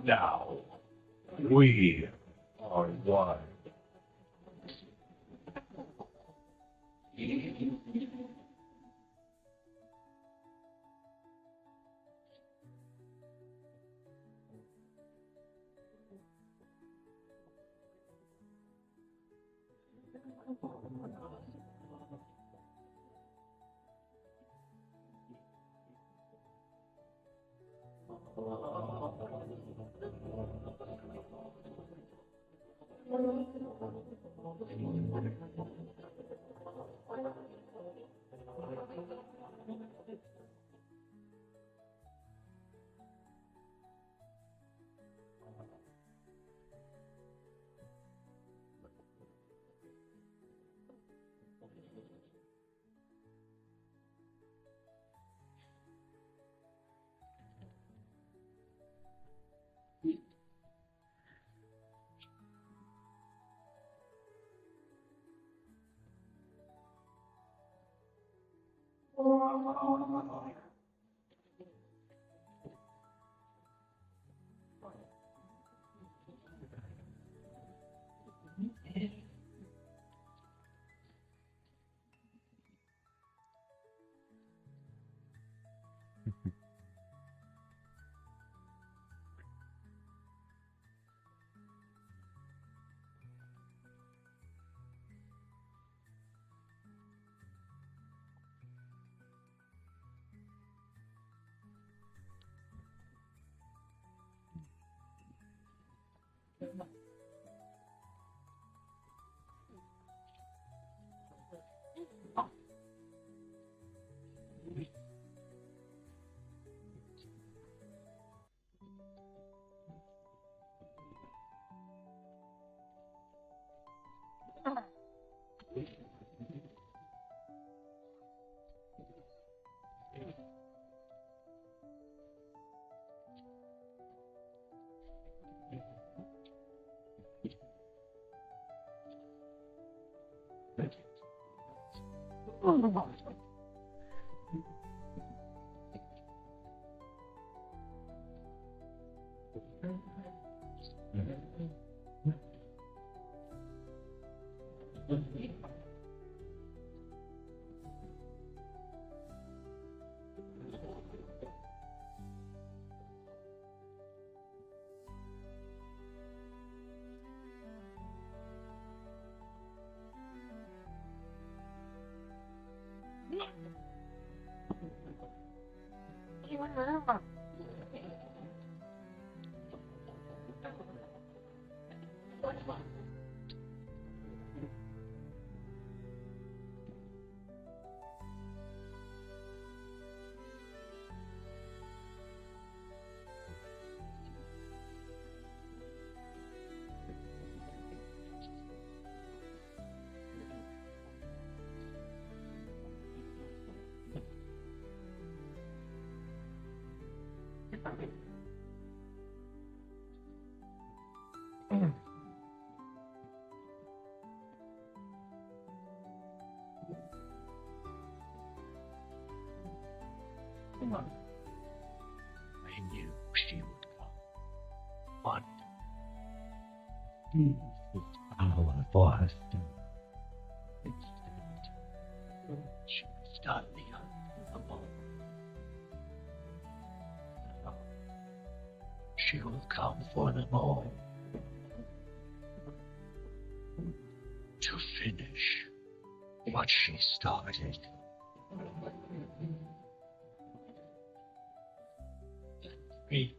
Now, we are one. I knew she would come. But this hour for her still. She has done the unthinkable. She will come for them all. To finish what she started. We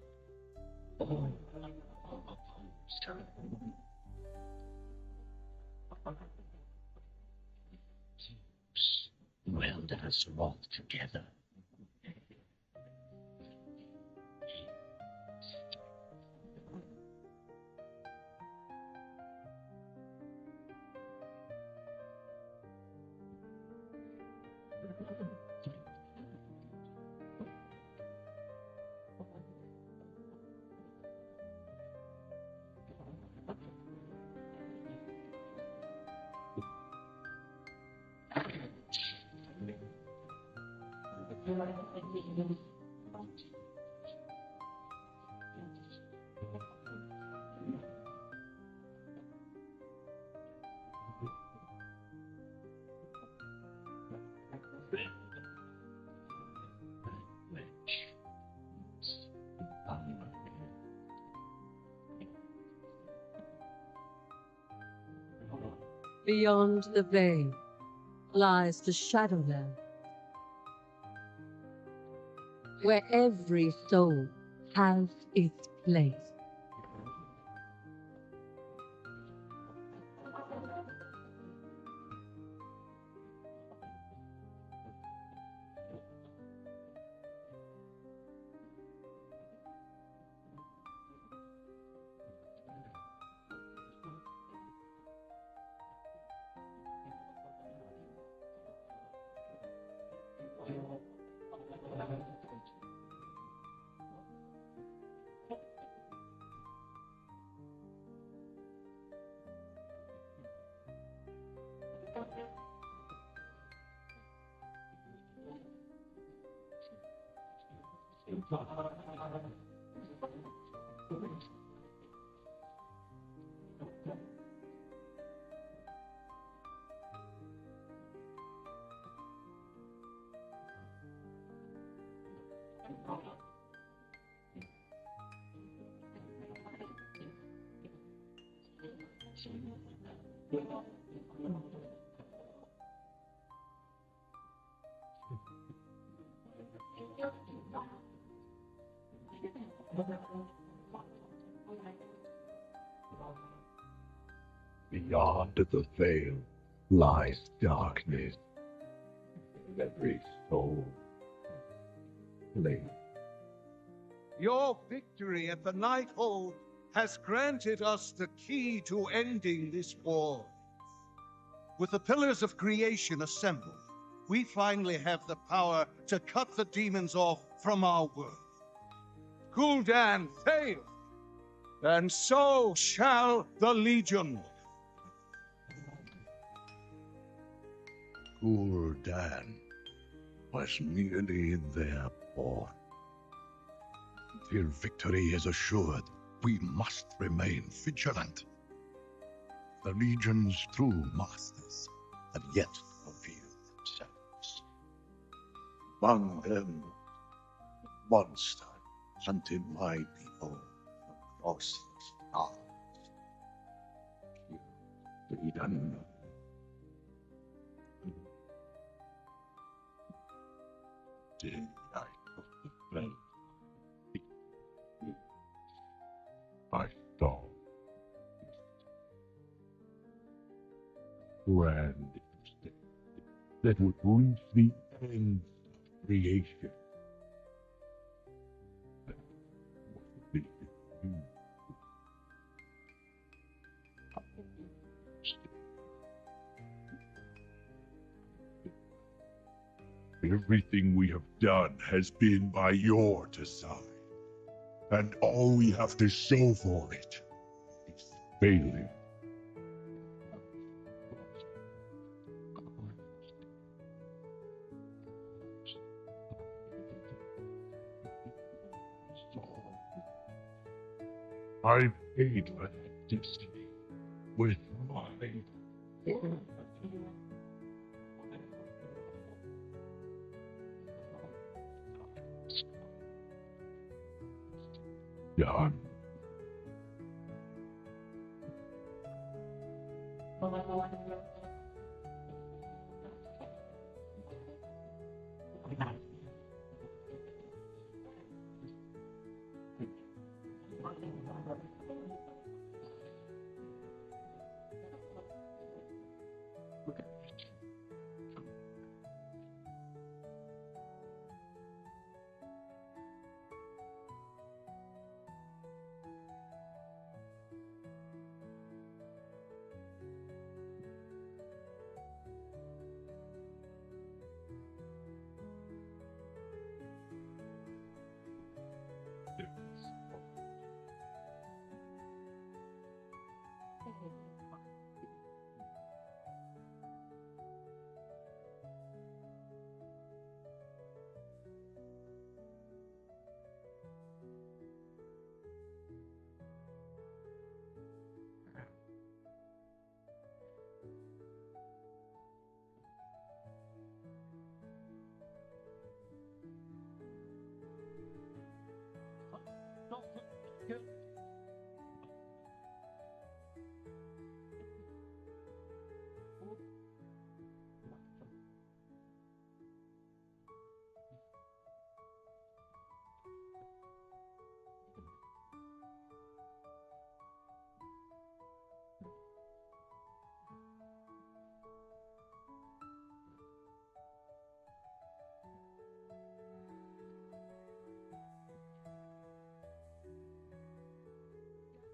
all opposed her. Zeus willed us all together. Beyond the veil lies the Shadowland, where every soul has its place. Beyond the veil lies darkness. Every soul plays. Your victory at the Nighthold has granted us the key to ending this war. With the pillars of creation assembled, we finally have the power to cut the demons off from our world. Gul'dan failed, and so shall the Legion. Gul'dan was merely their pawn. Until victory is assured, we must remain vigilant. The Legion's true masters have yet to reveal themselves. Among them, monster hunted my people across the stars. Freedom. Did I complain? I thought grand that would reach the end of creation. Everything we have done has been by your design, and all we have to show for it is failure. I paid for that destiny with my word. Done.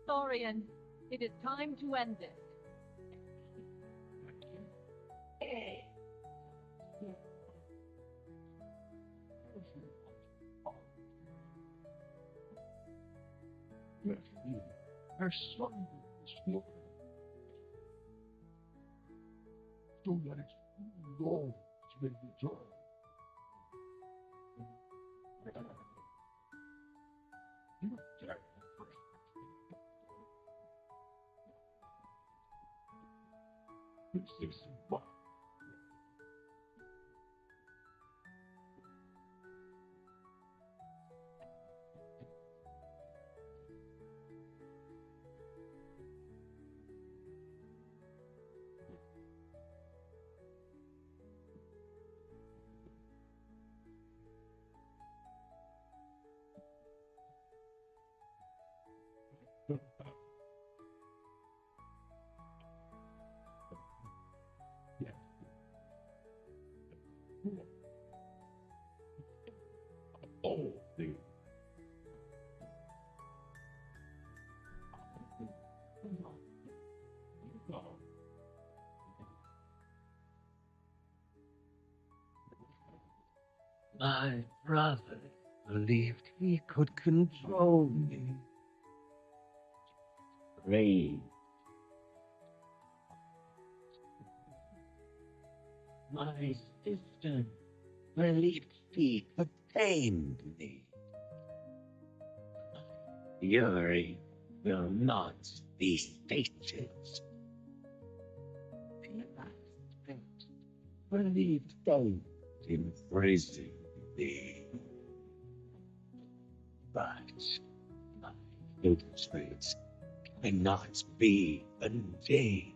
Thorian, it is time to end this. Her son is here. Don't let it go to make the joy. You dare. This is what. Yeah. Oh, dude. My brother believed he could control me. Brave. My sister believed he could tame me. Fury will not be sated. The believed they imprison me. But my hatred cannot be untamed.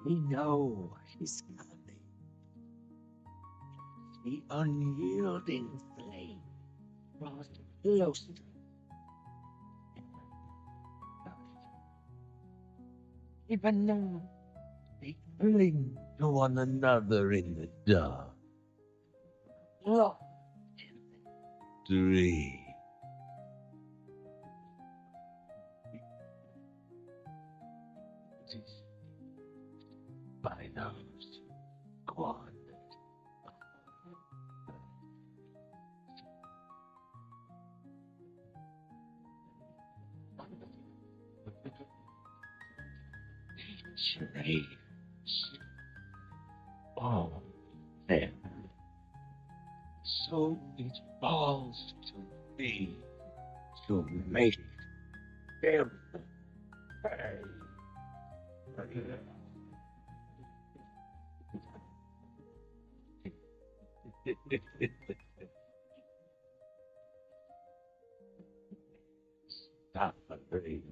We know he's coming. The unyielding flame draws closer. Even now, they cling to one another in the dark. Lost in the dream. By those squandered. Slaves. All them. So it falls to me to make them pay. Stop the dream.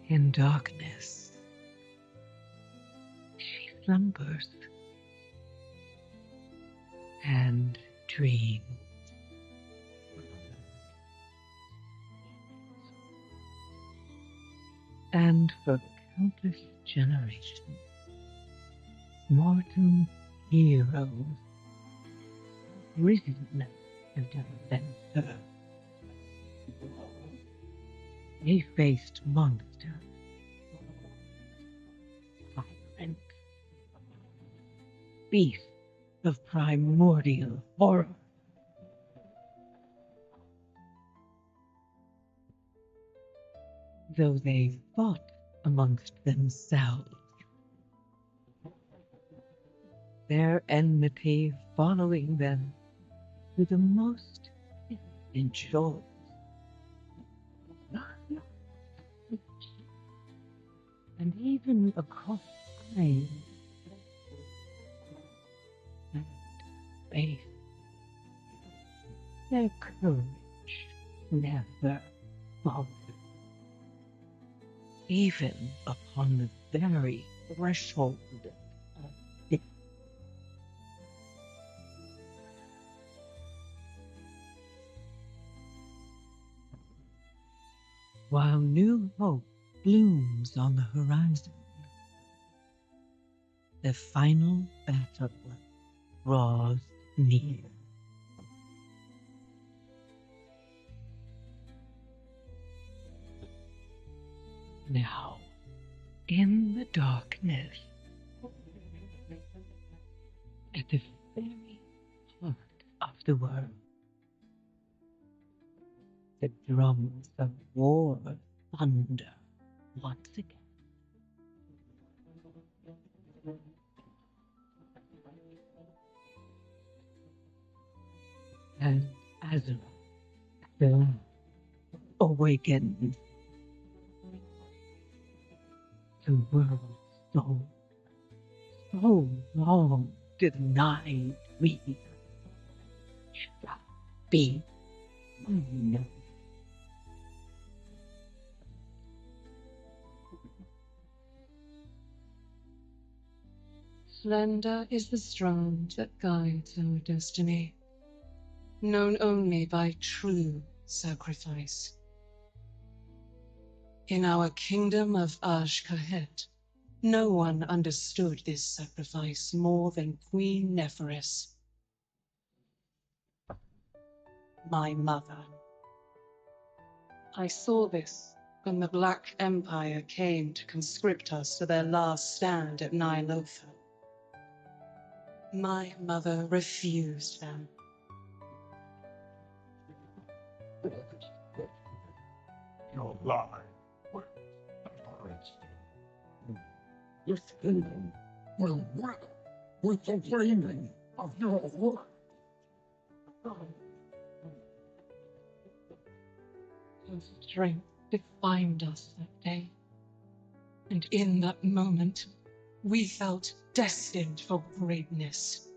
In darkness, she slumbers and dreams. And for countless generations, mortal heroes risen to defend her. They faced monsters, tyrant, beasts of primordial horror. Though they fought amongst themselves, their enmity following them to the most distant shores. And even across time and space, their courage never faltered. Even upon the very threshold of death. While new hope blooms on the horizon, the final battle draws near. Now, in the darkness, at the very heart of the world, the drums of war thunder once again. And Azra, the awakens. The world so long denied me shall be mine. Slender is the strand that guides our destiny, known only by true sacrifice. In our kingdom of Aj-Kahet, no one understood this sacrifice more than Queen Neferis, my mother. I saw this when the Black Empire came to conscript us to their last stand at Nylothar. My mother refused them. Your lie. This kingdom will work with the framing of your work. Her strength defined us that day, and in that moment, we felt destined for greatness.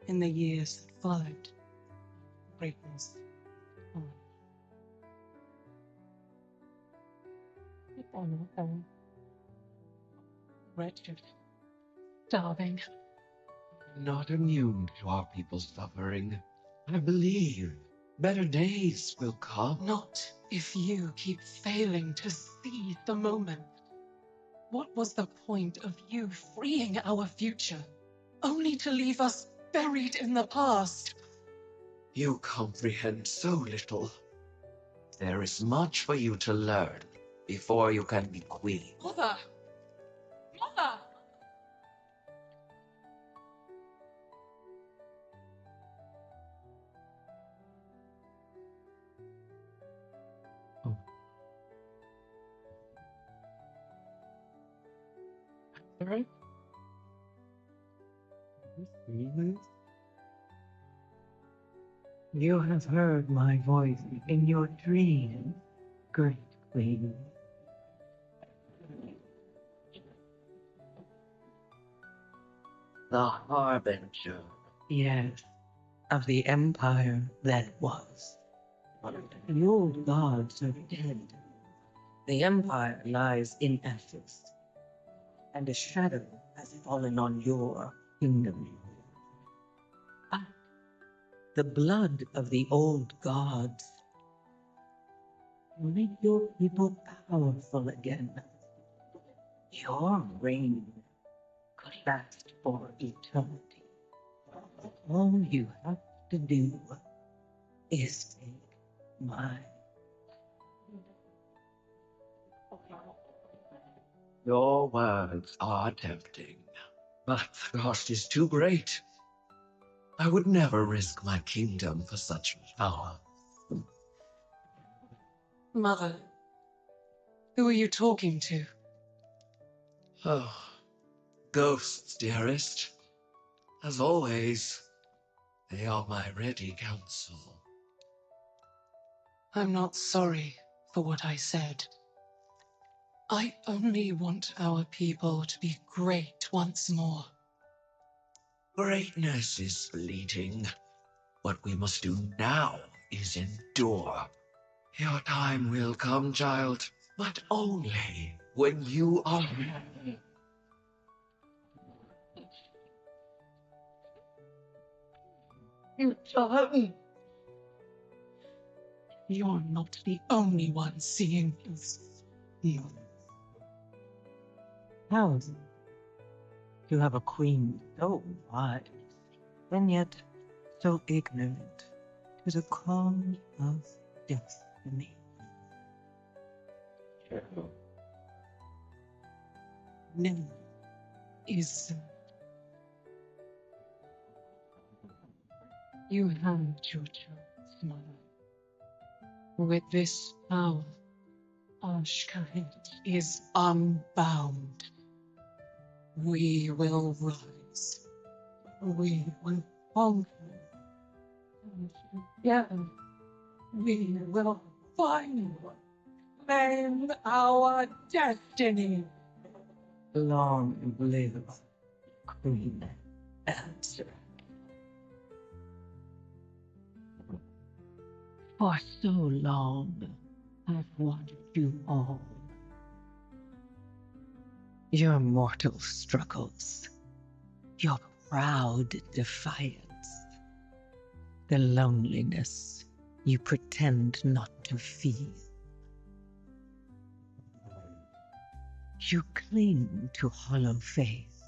In the years that followed, greatness followed. On our own, wretched, starving. Not immune to our people's suffering. I believe better days will come. Not if you keep failing to seize the moment. What was the point of you freeing our future, only to leave us buried in the past? You comprehend so little. There is much for you to learn before you can be queen. Mother! Mother! Right? You have heard my voice in your dreams, great queen. The Harbinger. Yes, of the empire that was. The old gods are dead. The empire lies in ashes, and a shadow has fallen on your kingdom. But the blood of the old gods will make your people powerful again. Your reign could last for eternity. All you have to do is take my. Your words are tempting, but the cost is too great. I would never risk my kingdom for such power. Mother, who are you talking to? Oh, ghosts, dearest. As always, they are my ready counsel. I'm not sorry for what I said. I only want our people to be great once more. Greatness is fleeting. What we must do now is endure. Your time will come, child, but only when you are ready. You don't. You're not the only one seeing this. How is it to have a queen so wise, and yet so ignorant to the call of destiny? No, is you had your choice, mother. With this power, Ashkaret is unbound. We will rise. We will conquer. And together, we will find claim our destiny. Long live Queen Answer. For so long, I've wanted you all. Your mortal struggles, your proud defiance, the loneliness you pretend not to feel. You cling to hollow faith,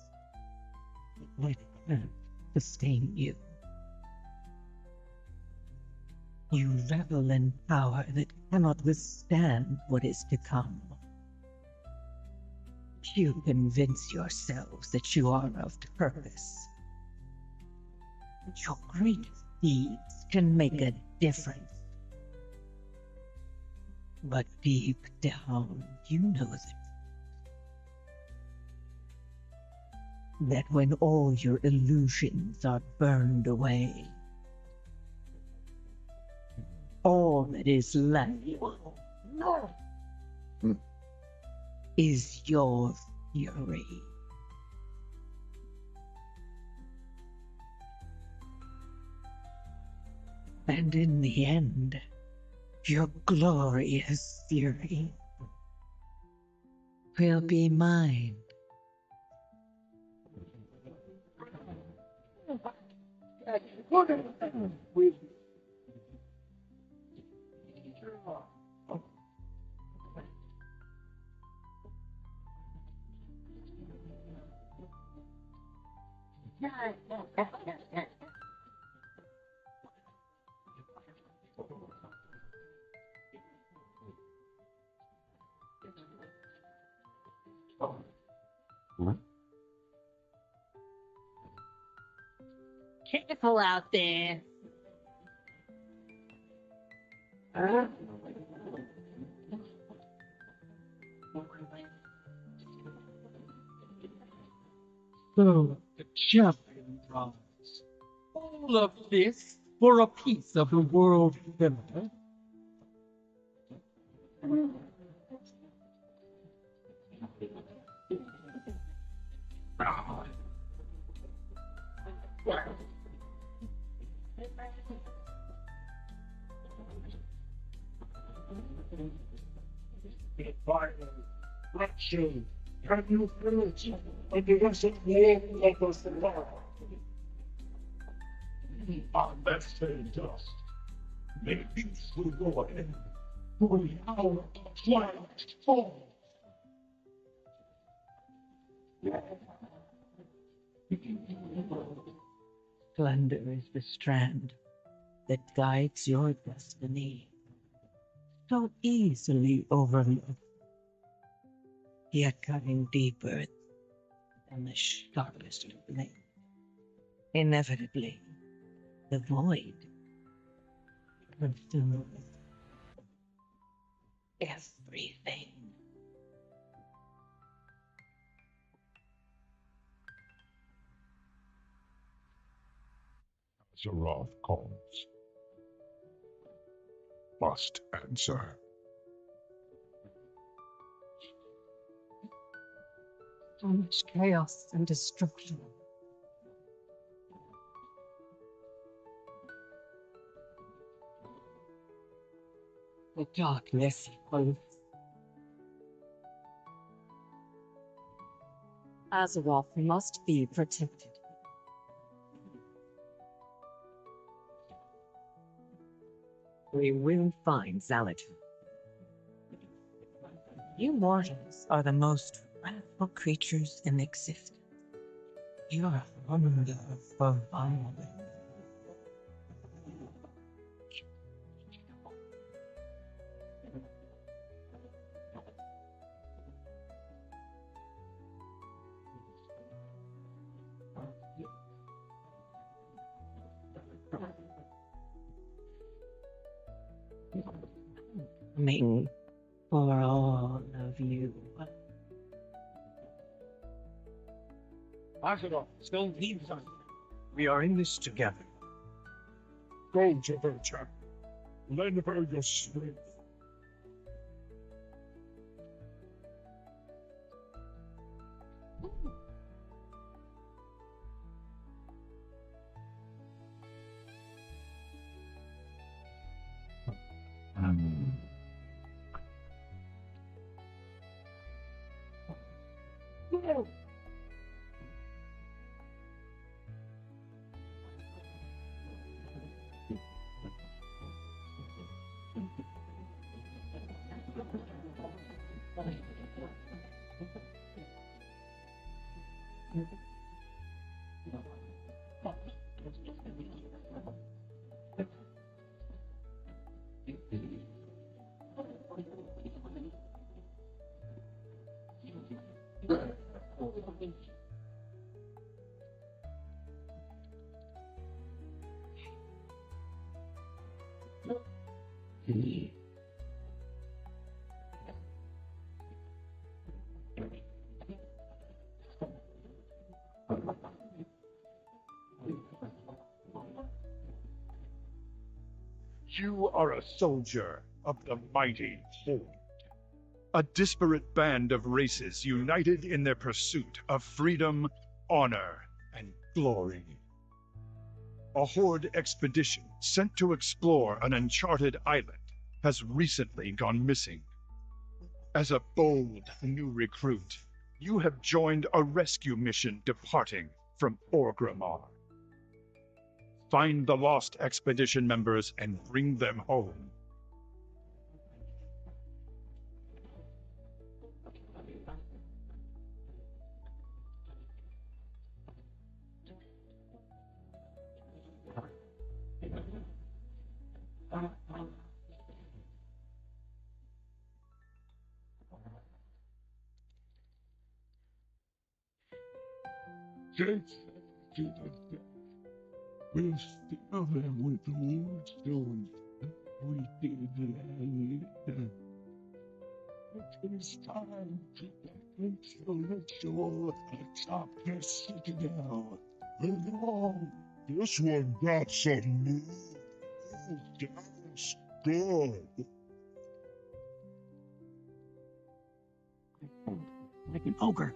but it can't sustain you. You revel in power that cannot withstand what is to come. You convince yourselves that you are of purpose. Your greatest deeds can make a difference. But deep down, you know that when all your illusions are burned away, all that is left is your fury. And in the end, your glorious fury will be mine. Careful out there. So the champion rise. All of this for a piece of the world center. The fire, fraction, can you feel it? It doesn't warm like us the law. Our best dust. May peace with your end. For the hour of twilight falls. Splendor is the strand that guides your destiny, so easily overlooked, yet cutting deeper than the sharpest blade. Inevitably, the void consumes everything. Azeroth calls. Must answer. So much chaos and destruction. The darkness follows. Azeroth must be protected. We will find Zalatin. You mortals are the most wrathful creatures in existence. You are hunger for violence. Coming for all of you. Azeroth still needs us. We are in this together. Go, Javercha. Lend her your strength. You are a soldier of the mighty Horde. A disparate band of races united in their pursuit of freedom, honor, and glory. A Horde expedition sent to explore an uncharted island has recently gone missing. As a bold new recruit, you have joined a rescue mission departing from Orgrimmar. Find the lost expedition members and bring them home. Jake's to the we'll steal them with the Moonstones. We did land. It is time to get into the shore atop the citadel. Along. This one got some move. Oh, that's good. Like an ogre.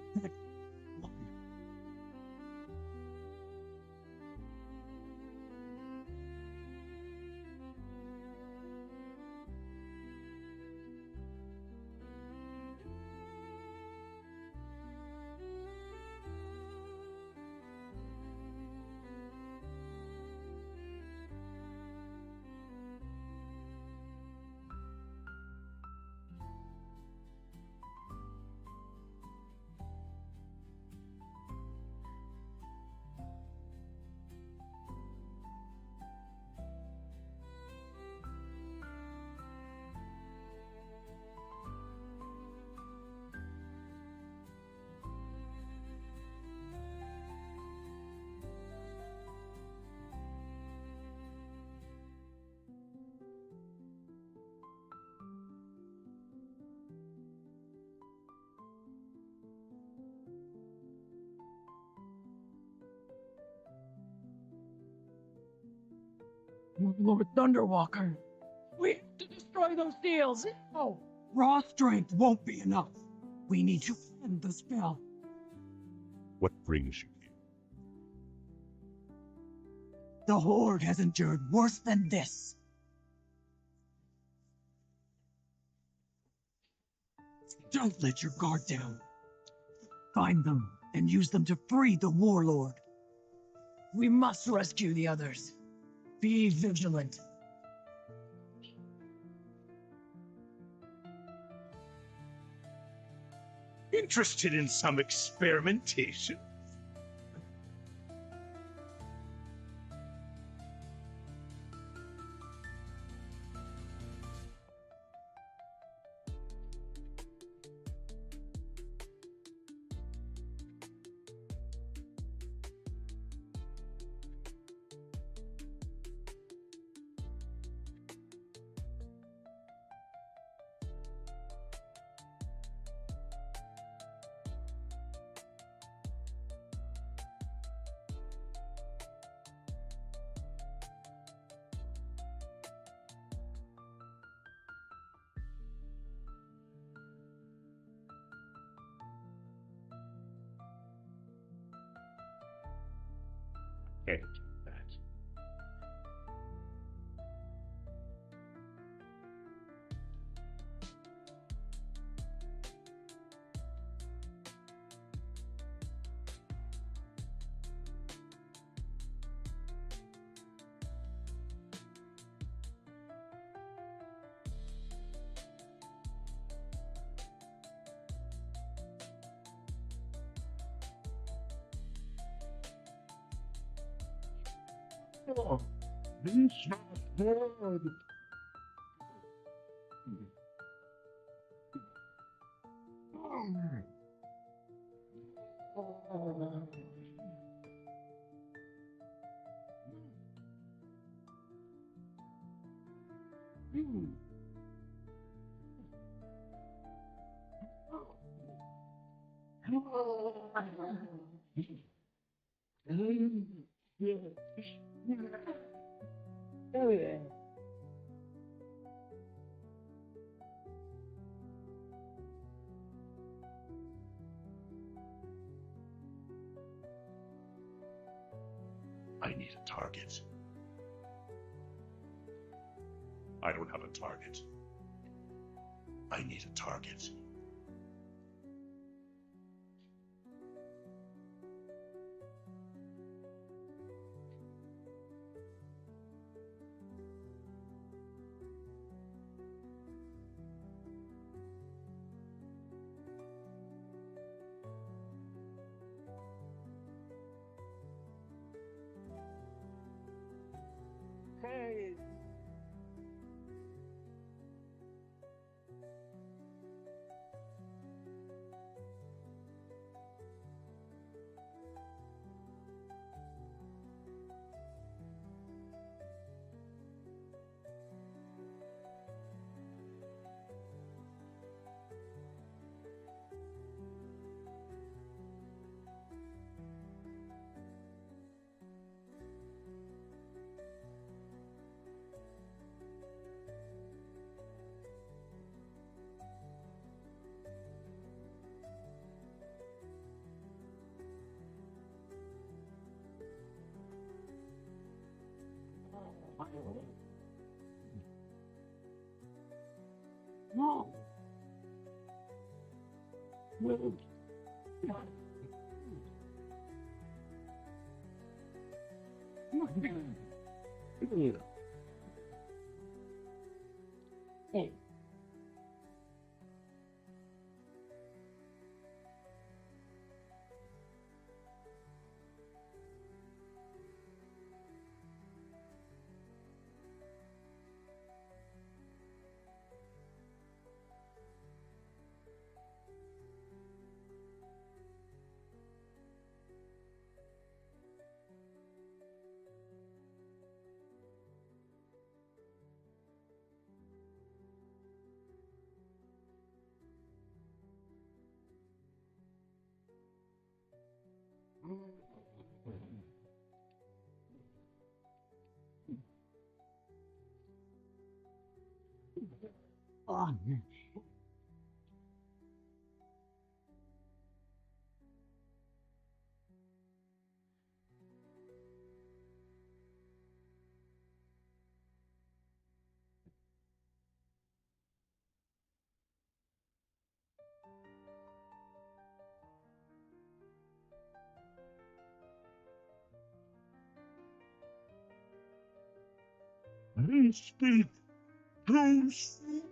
Lord Thunderwalker, we have to destroy those seals. Oh, raw strength won't be enough. We need to end the spell. What brings you here? The Horde has endured worse than this. Don't let your guard down. Find them and use them to free the Warlord. We must rescue the others. Be vigilant. Interested in some experimentation? Can't do that. Oh, this is hard. I need a target. I don't have a target. I need a target. Hey. No. Hey. They speak too soon.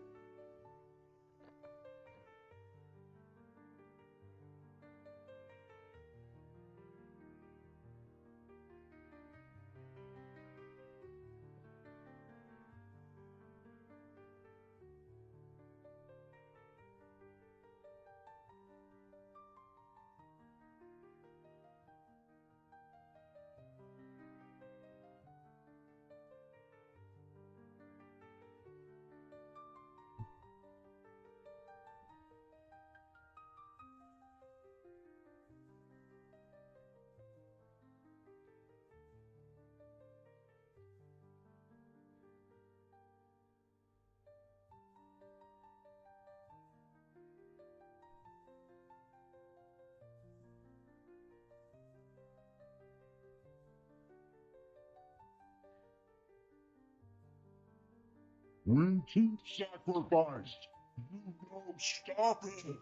When to sacrifice, you know, stop it.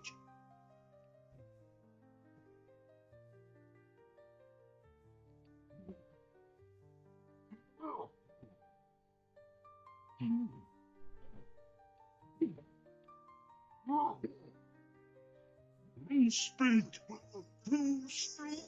You speak too soon.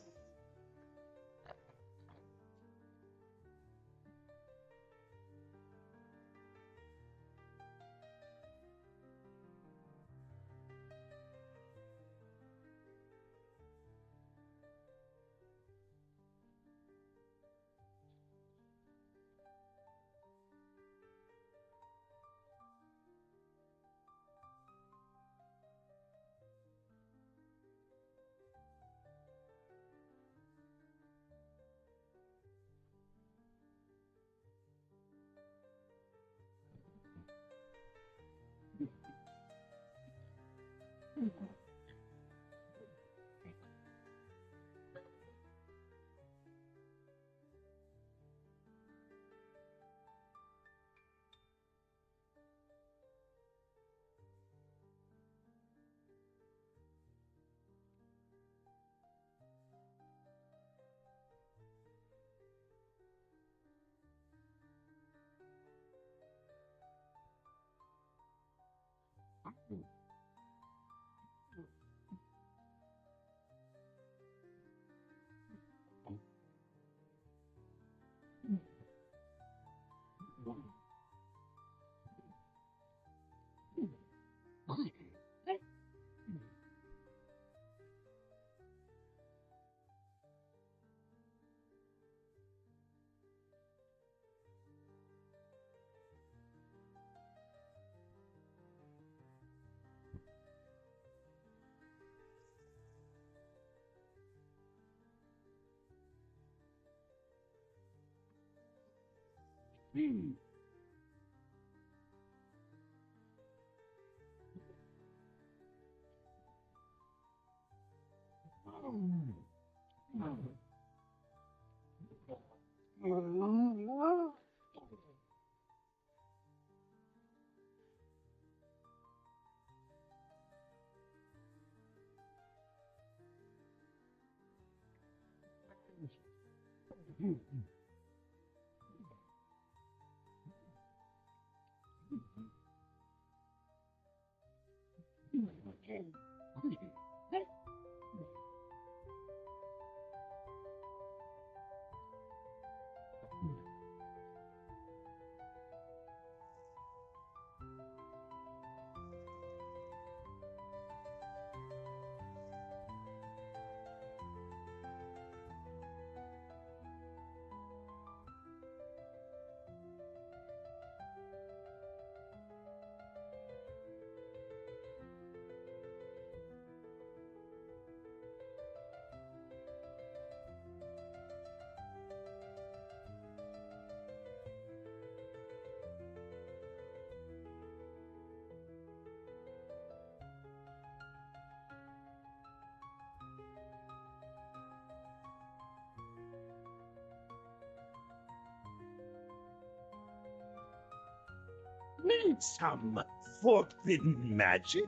Need some forbidden magic?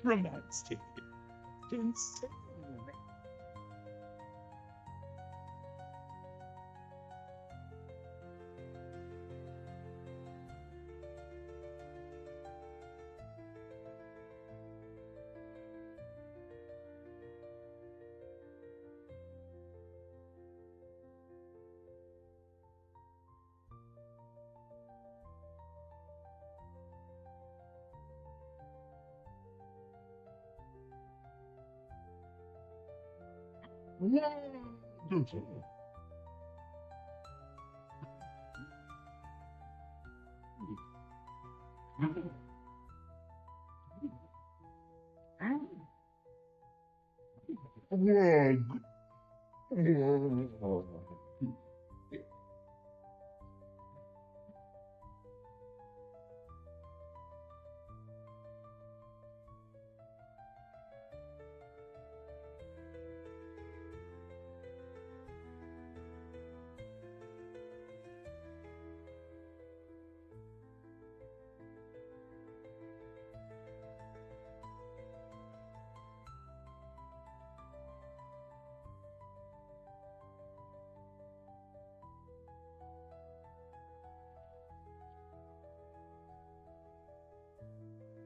Romantic. Insane.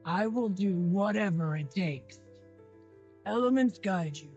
I will do whatever it takes. Elements guide you.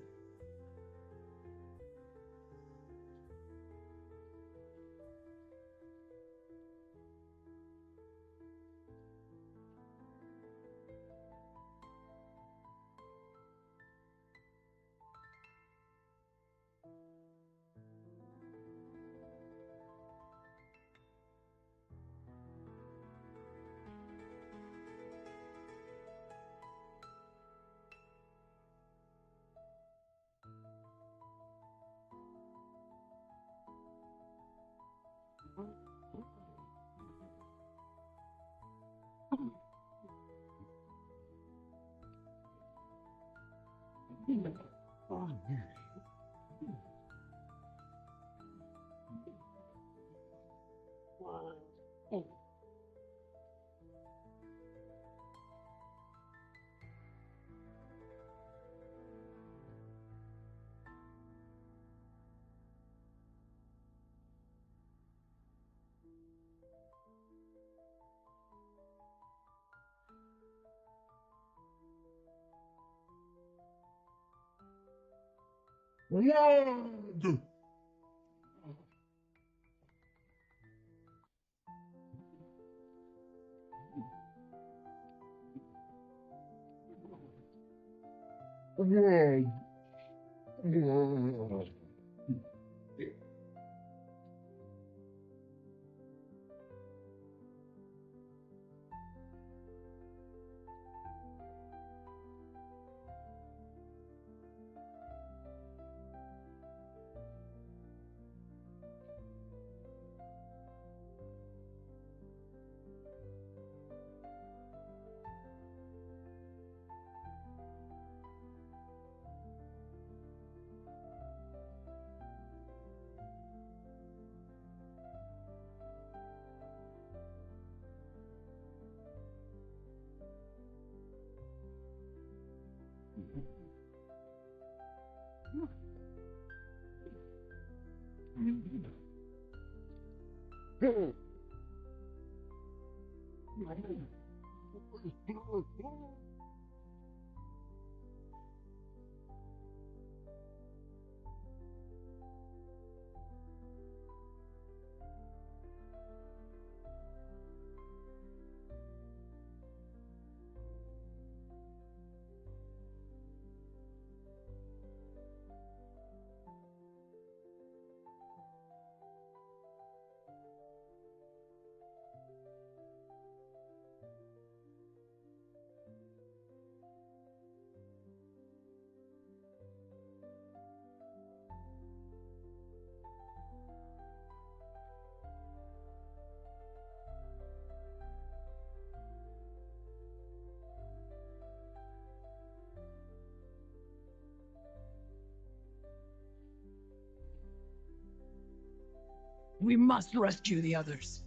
We must rescue the others.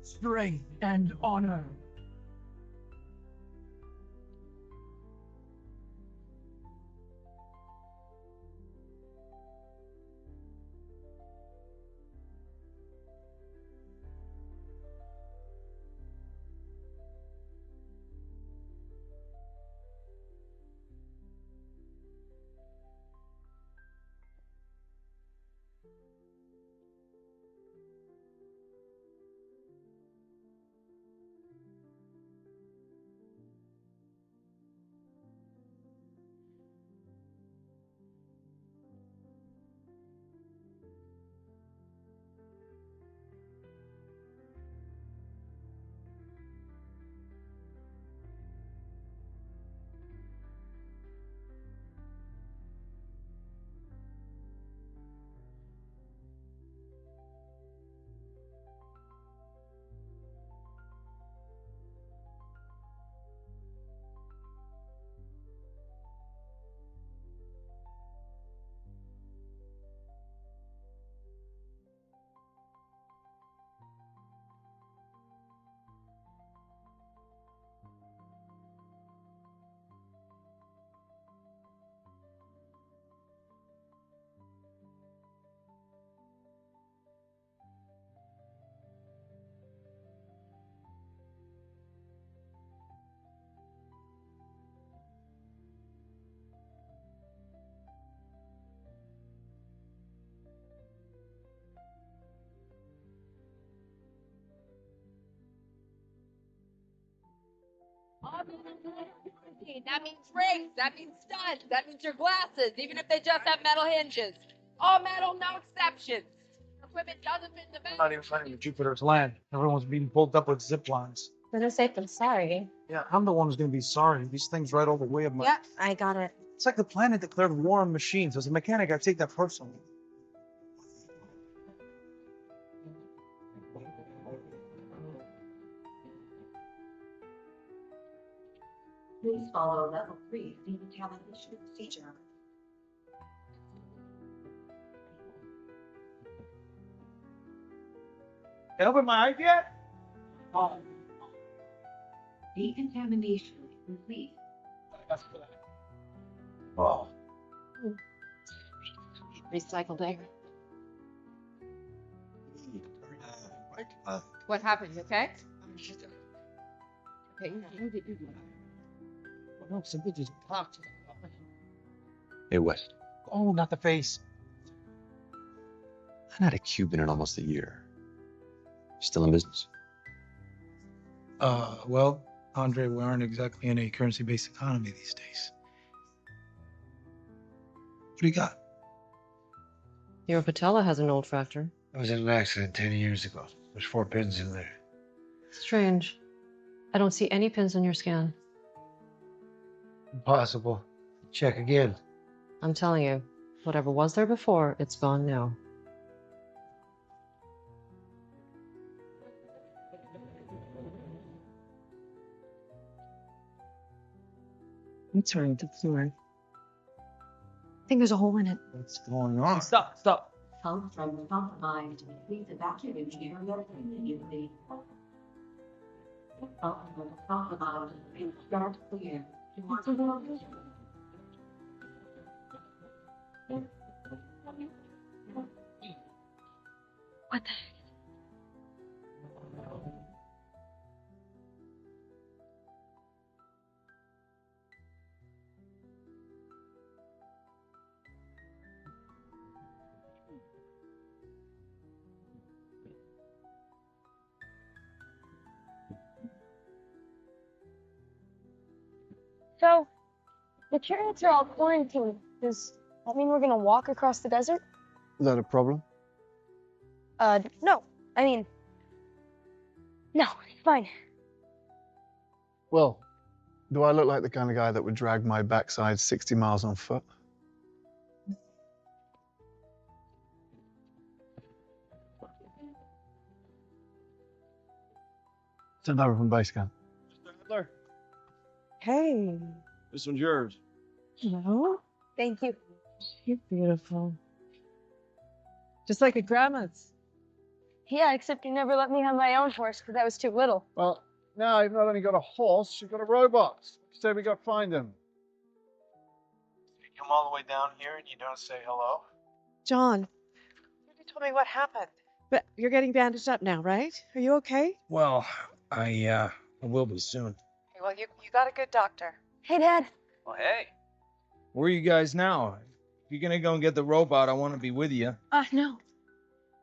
Strength and honor. That means rings, that means studs, that means your glasses, even if they just have metal hinges. All metal, no exceptions. Equipment doesn't fit the I'm not even finding Jupiter's land. Everyone's being pulled up with zip lines. Better safe than sorry. Yeah, I'm the one who's gonna be sorry. These things right all the way of my... Yeah, I got it. It's like the planet declared war on machines. As a mechanic, I take that personally. Please follow level 3 decontamination procedure. Open my eyes yet? Decontamination complete. Oh. Recycled air. Uh, What happened, you okay? Okay, no, simply just talked. Hey, West. Oh, not the face. I've not a Cuban in almost a year. Still in business? Well, Andre, we aren't exactly in a currency-based economy these days. What do you got? Your patella has an old fracture. I was in an accident 10 years ago. There's 4 pins in there. Strange. I don't see any pins in your scan. Impossible. Check again. I'm telling you, whatever was there before, it's gone now. It's right to the floor. I think there's a hole in it. What's going on? Stop. Come from the compromised. Please evacuate the area immediately. Come from the compromised. Please start clear. What the heck? So, the chariots are all quarantined. Does that mean we're gonna walk across the desert? Is that a problem? No. I mean, no, it's fine. Well, do I look like the kind of guy that would drag my backside 60 miles on foot? Sent over from base camp. Hitler, Hey. this one's yours. No? Thank you. You're beautiful. Just like your grandma's. Yeah, except you never let me have my own horse because I was too little. Well, now you've not only got a horse, you've got a robot. So we got to find him. You come all the way down here and you don't say hello? John, You told me what happened. but you're getting bandaged up now, right? Are you okay? Well, I will be soon. Well, you got a good doctor. Hey, Dad. Well, hey. Where are you guys now? If you're gonna go and get the robot, I want to be with you. No.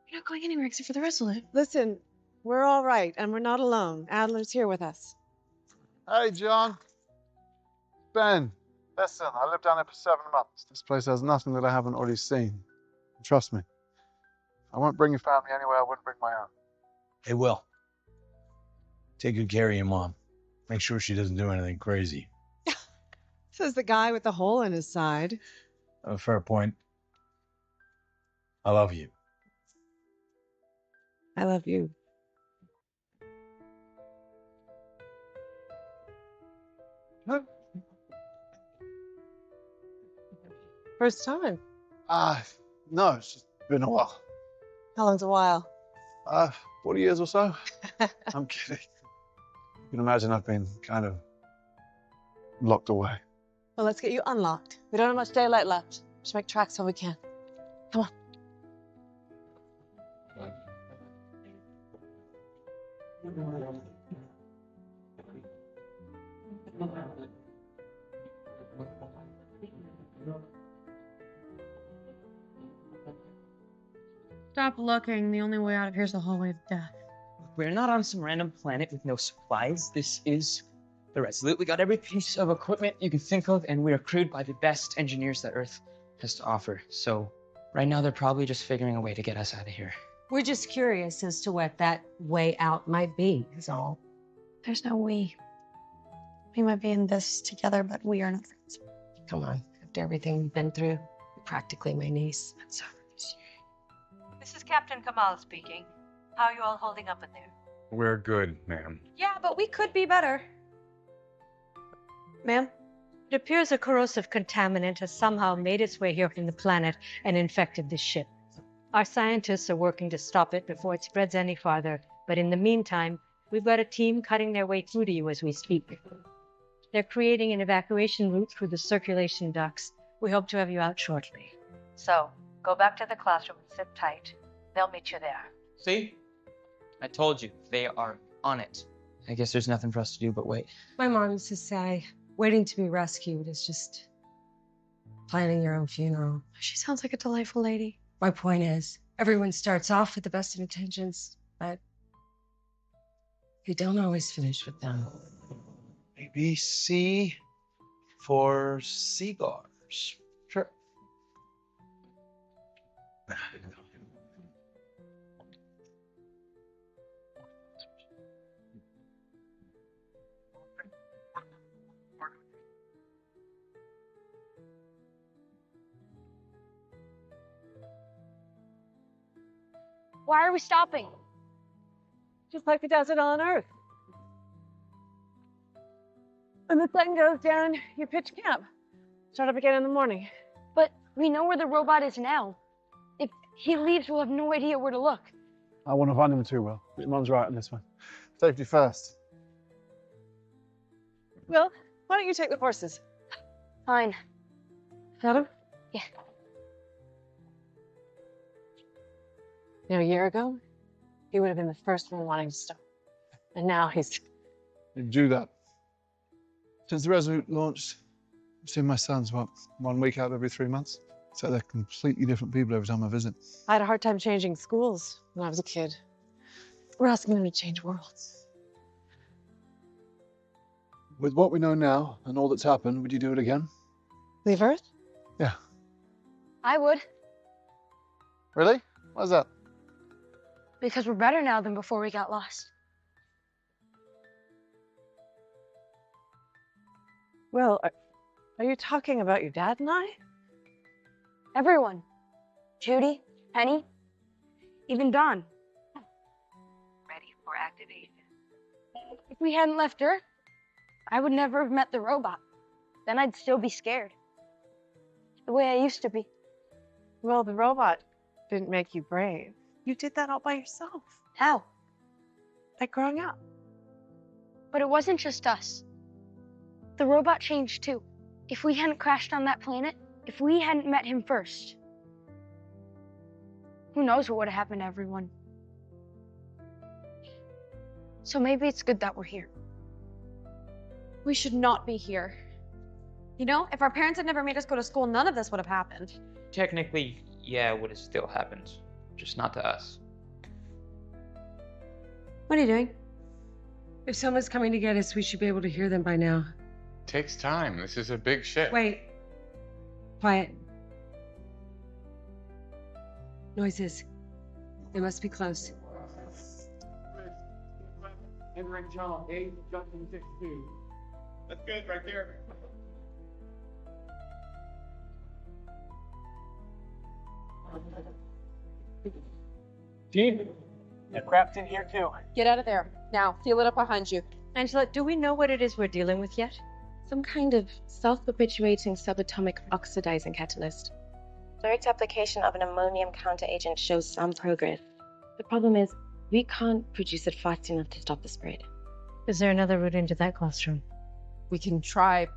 You're not going anywhere except for the rest of it. Listen, we're all right, and we're not alone. Adler's here with us. Hey, John. Ben. Listen, I lived down there for 7 months. This place has nothing that I haven't already seen. Trust me. I won't bring your family anywhere I wouldn't bring my own. Hey, Will. Take good care of your mom. Make sure she doesn't do anything crazy. Says the guy with the hole in his side. Fair point. I love you. I love you. First time? No, it's just been a while. How long's a while? 40 years or so. I'm kidding. You can imagine I've been kind of locked away. Well, let's get you unlocked. We don't have much daylight left. Just make tracks while we can. Come on. Stop looking. The only way out of here is the hallway of death. We're not on some random planet with no supplies. This is the Resolute. We got every piece of equipment you can think of, and we are crewed by the best engineers that Earth has to offer. So right now, they're probably just figuring a way to get us out of here. We're just curious as to what that way out might be, is all. There's no we. We might be in this together, but we are not friends. Come on. After everything we've been through, you're practically my niece. That's This is Captain Kamal speaking. How are you all holding up in there? We're good, ma'am. Yeah, but we could be better. Ma'am? It appears a corrosive contaminant has somehow made its way here from the planet and infected this ship. Our scientists are working to stop it before it spreads any farther, but in the meantime, we've got a team cutting their way through to you as we speak. They're creating an evacuation route through the circulation ducts. We hope to have you out shortly. So, go back to the classroom and sit tight. They'll meet you there. See? I told you, they are on it. I guess there's nothing for us to do but wait. My mom used to say, waiting to be rescued is just planning your own funeral. She sounds like a delightful lady. My point is, everyone starts off with the best of intentions, but you don't always finish with them. Maybe C for cigars. Sure. Why are we stopping? Just like it does it on Earth. When the sun goes down, you pitch camp. Start up again in the morning. But we know where the robot is now. If he leaves, we'll have no idea where to look. I want to find him too, Will. Your mum's right on this one. Safety first. Will, why don't you take the horses? Fine. Adam? Yeah. You know, a year ago, he would have been the first one wanting to stop. And now he's... You do that. Since the Resolute launched, I've seen my sons, what, 1 week out of every 3 months? So they're completely different people every time I visit. I had a hard time changing schools when I was a kid. We're asking them to change worlds. With what we know now and all that's happened, would you do it again? Leave Earth? Yeah. I would. Really? Why's that? Because we're better now than before we got lost. Will, are you talking about your dad and I? Everyone. Judy, Penny, even Dawn. Ready for activation. If we hadn't left Earth, I would never have met the robot. Then I'd still be scared. The way I used to be. Well, the robot didn't make you brave. You did that all by yourself. How? By growing up. But it wasn't just us. The robot changed too. If we hadn't crashed on that planet, if we hadn't met him first, who knows what would have happened to everyone. So maybe it's good that we're here. We should not be here. You know, if our parents had never made us go to school, none of this would have happened. Technically, yeah, it would have still happened. Just not to us. What are you doing? If someone's coming to get us, we should be able to hear them by now. Takes time. This is a big ship. Wait. Quiet. Noises. They must be close. Entering channel 8, junction 62. That's good right there. Team, aircraft in here too. Get out of there. Now, seal it up behind you. Angela, do we know what it is we're dealing with yet? Some kind of self-perpetuating subatomic oxidizing catalyst. Direct application of an ammonium counteragent shows some progress. The problem is, we can't produce it fast enough to stop the spread. Is there another route into that classroom? We can try.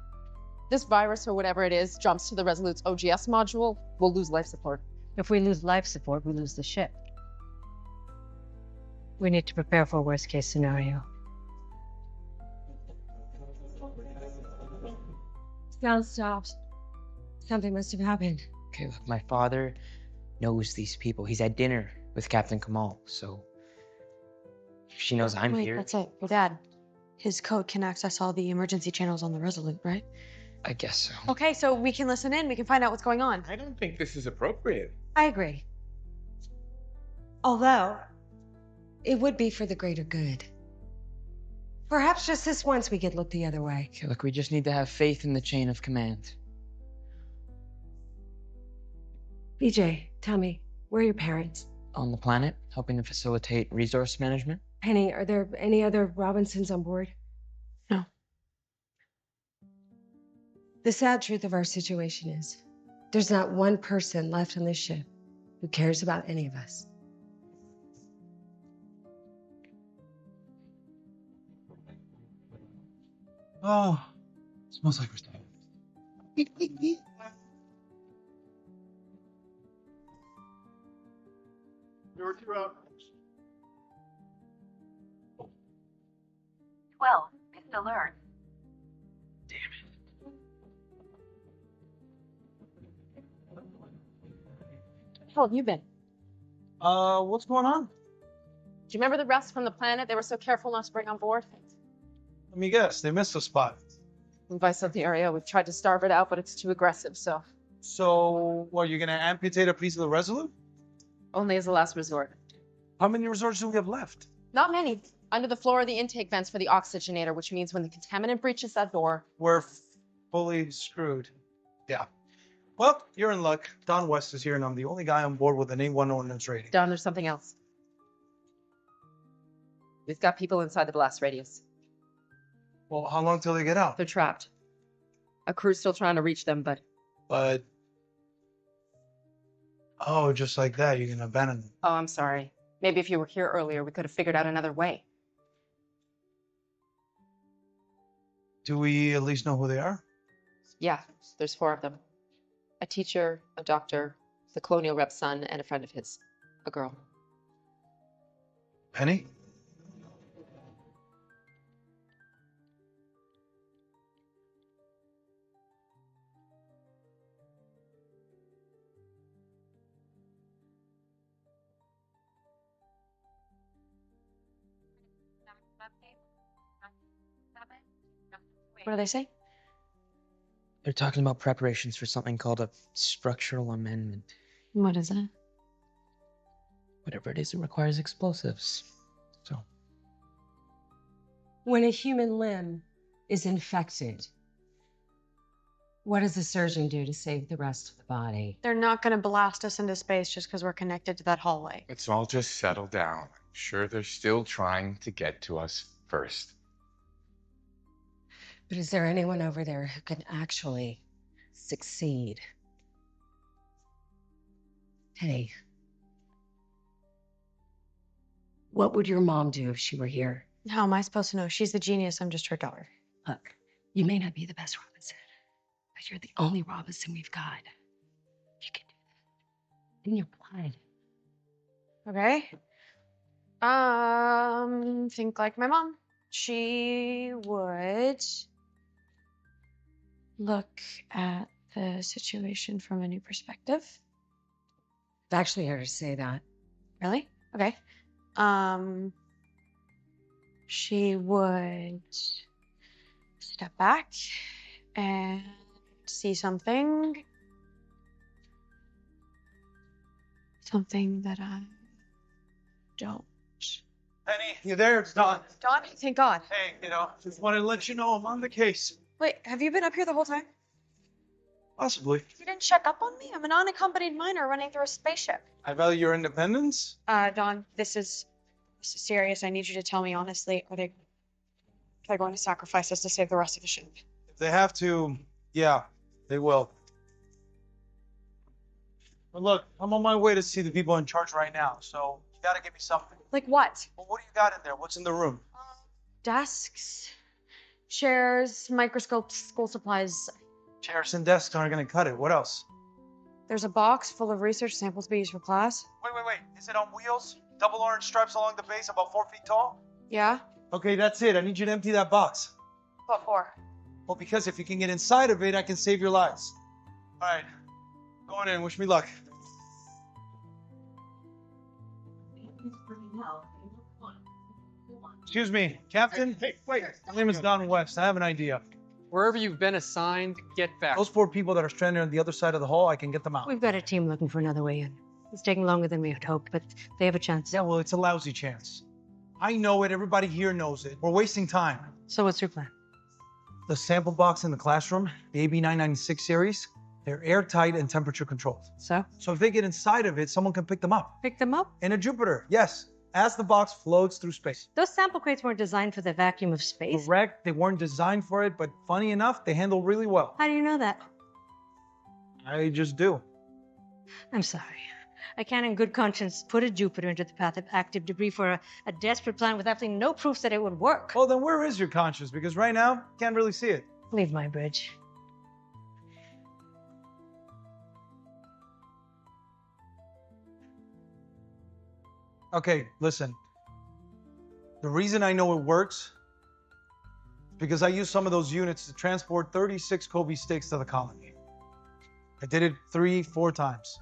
This virus or whatever it is jumps to the Resolute's OGS module, we'll lose life support. If we lose life support, we lose the ship. We need to prepare for a worst-case scenario. Sound stopped. Something must have happened. Okay, look, my father knows these people. He's at dinner with Captain Kamal, so if she knows I'm Wait, here. that's it. Your dad. His code can access all the emergency channels on the Resolute, right? I guess so. Okay, so we can listen in. We can find out what's going on. I don't think this is appropriate. I agree. Although, it would be for the greater good. Perhaps just this once we could look the other way. Okay, look, we just need to have faith in the chain of command. BJ, tell me, where are your parents? On the planet, helping to facilitate resource management. Penny, are there any other Robinsons on board? No. The sad truth of our situation is, there's not one person left on this ship who cares about any of us. Oh, smells like we're staying. There were 2 out. 12, missed alert. How have you been? What's going on? Do you remember the rest from the planet they were so careful not to bring on board? Let me guess, they missed a spot. In Vice of the area, we've tried to starve it out, but it's too aggressive, so So, what, you're gonna amputate a piece of the Resolute? only as a last resort. How many resorts do we have left? Not many. Under the floor are the intake vents for the oxygenator, which means when the contaminant breaches that door, We're fully screwed. Yeah. Well, you're in luck. Don West is here, and I'm the only guy on board with an A1 ordnance rating. Don, there's something else. We've got people inside the blast radius. Well, how long till they get out? They're trapped. A crew's still trying to reach them, but But... Oh, just like that, you're gonna abandon them. oh, I'm sorry. Maybe if you were here earlier, we could have figured out another way. Do we at least know who they are? Yeah, there's 4 of them. A teacher, a doctor, the colonial rep's son, and a friend of his. A girl. Penny? What do they say? They're talking about preparations for something called a structural amendment. What is that? Whatever it is, it requires explosives. So, When a human limb is infected, what does the surgeon do to save the rest of the body? They're not going to blast us into space just because we're connected to that hallway. Let's all just settle down. I'm sure they're still trying to get to us first. But is there anyone over there who can actually succeed? Hey, What would your mom do if she were here? How am I supposed to know? She's the genius. I'm just her daughter. Look, you may not be the best Robinson, but you're the only Robinson we've got. You can do that. In your blood. Okay. Think like my mom. She would look at the situation from a new perspective. I've actually heard her say that. Really? Okay. She would step back and see something that I don't. Penny, you there? It's Don. Don, thank God. Hey, just wanted to let you know I'm on the case. Wait, have you been up here the whole time? Possibly. You didn't check up on me? I'm an unaccompanied minor running through a spaceship. I value your independence. Don, this is serious. I need you to tell me honestly. Are they going to sacrifice us to save the rest of the ship? If they have to, yeah, they will. But look, I'm on my way to see the people in charge right now, so you gotta give me something. Like what? Well, what do you got in there? What's in the room? Desks, chairs, microscopes, school supplies. Chairs and desks aren't gonna cut it. What else? There's a box full of research samples to be used for class. Wait. Is it on wheels? Double orange stripes along the base, about 4 feet tall? Yeah? Okay, that's it. I need you to empty that box. What for? Well, because if you can get inside of it, I can save your lives. All right. Going in. Wish me luck. Excuse me, Captain? Hey, wait. My name is Don West. I have an idea. Wherever you've been assigned, get back. Those 4 people that are stranded on the other side of the hall, I can get them out. We've got a team looking for another way in. It's taking longer than we had hoped, but they have a chance. Yeah, well, it's a lousy chance. I know it. Everybody here knows it. We're wasting time. So what's your plan? The sample box in the classroom, the AB996 series, they're airtight and temperature controlled. So? So if they get inside of it, someone can pick them up. Pick them up? In a Jupiter, yes. As the box floats through space. Those sample crates weren't designed for the vacuum of space. Correct. They weren't designed for it, but funny enough, they handle really well. How do you know that? I just do. I'm sorry. I can't in good conscience put a Jupiter into the path of active debris for a desperate plan with absolutely no proof that it would work. Well, then where is your conscience? Because right now, can't really see it. Leave my bridge. Okay, listen. The reason I know it works is because I used some of those units to transport 36 Kobe steaks to the colony. I did it 3-4 times.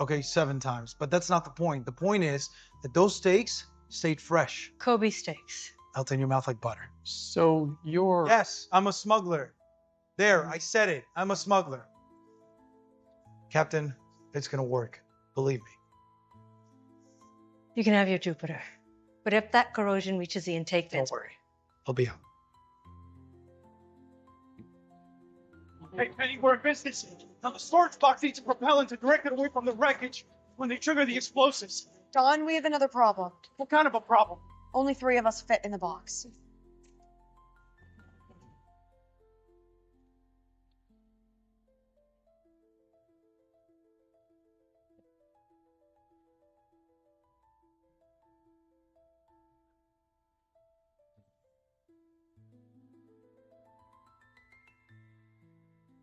Okay, 7 times. But that's not the point. The point is that those steaks stayed fresh. Kobe steaks. Melt in your mouth like butter. So you're... Yes, I'm a smuggler. There, I said it. I'm a smuggler. Captain, it's gonna work. Believe me. You can have your Jupiter. But if that corrosion reaches the intake vents... Don't worry. I'll be out. Hey, Penny, we're in business. Now the storage box needs a propellant to direct it away from the wreckage when they trigger the explosives. Don, we have another problem. What kind of a problem? Only 3 of us fit in the box.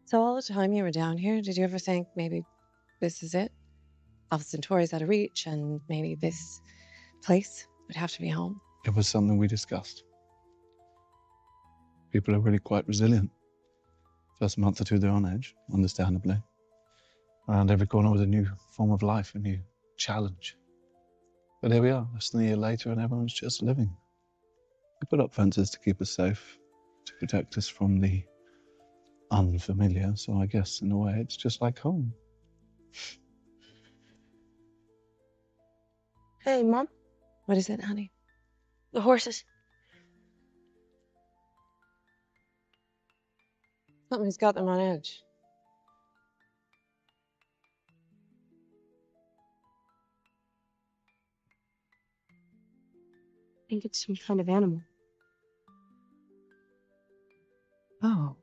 So all the time you were down here, did you ever think maybe this is it? Alpha Centauri's out of reach, and maybe this place would have to be home? It was something we discussed. People are really quite resilient. First month or two, they're on edge, understandably. Around every corner was a new form of life, a new challenge. But here we are, less than a year later, and everyone's just living. We put up fences to keep us safe, to protect us from the unfamiliar, so I guess in a way it's just like home. Hey, Mom. What is it, honey? The horses. Something's got them on edge. I think it's some kind of animal. Oh.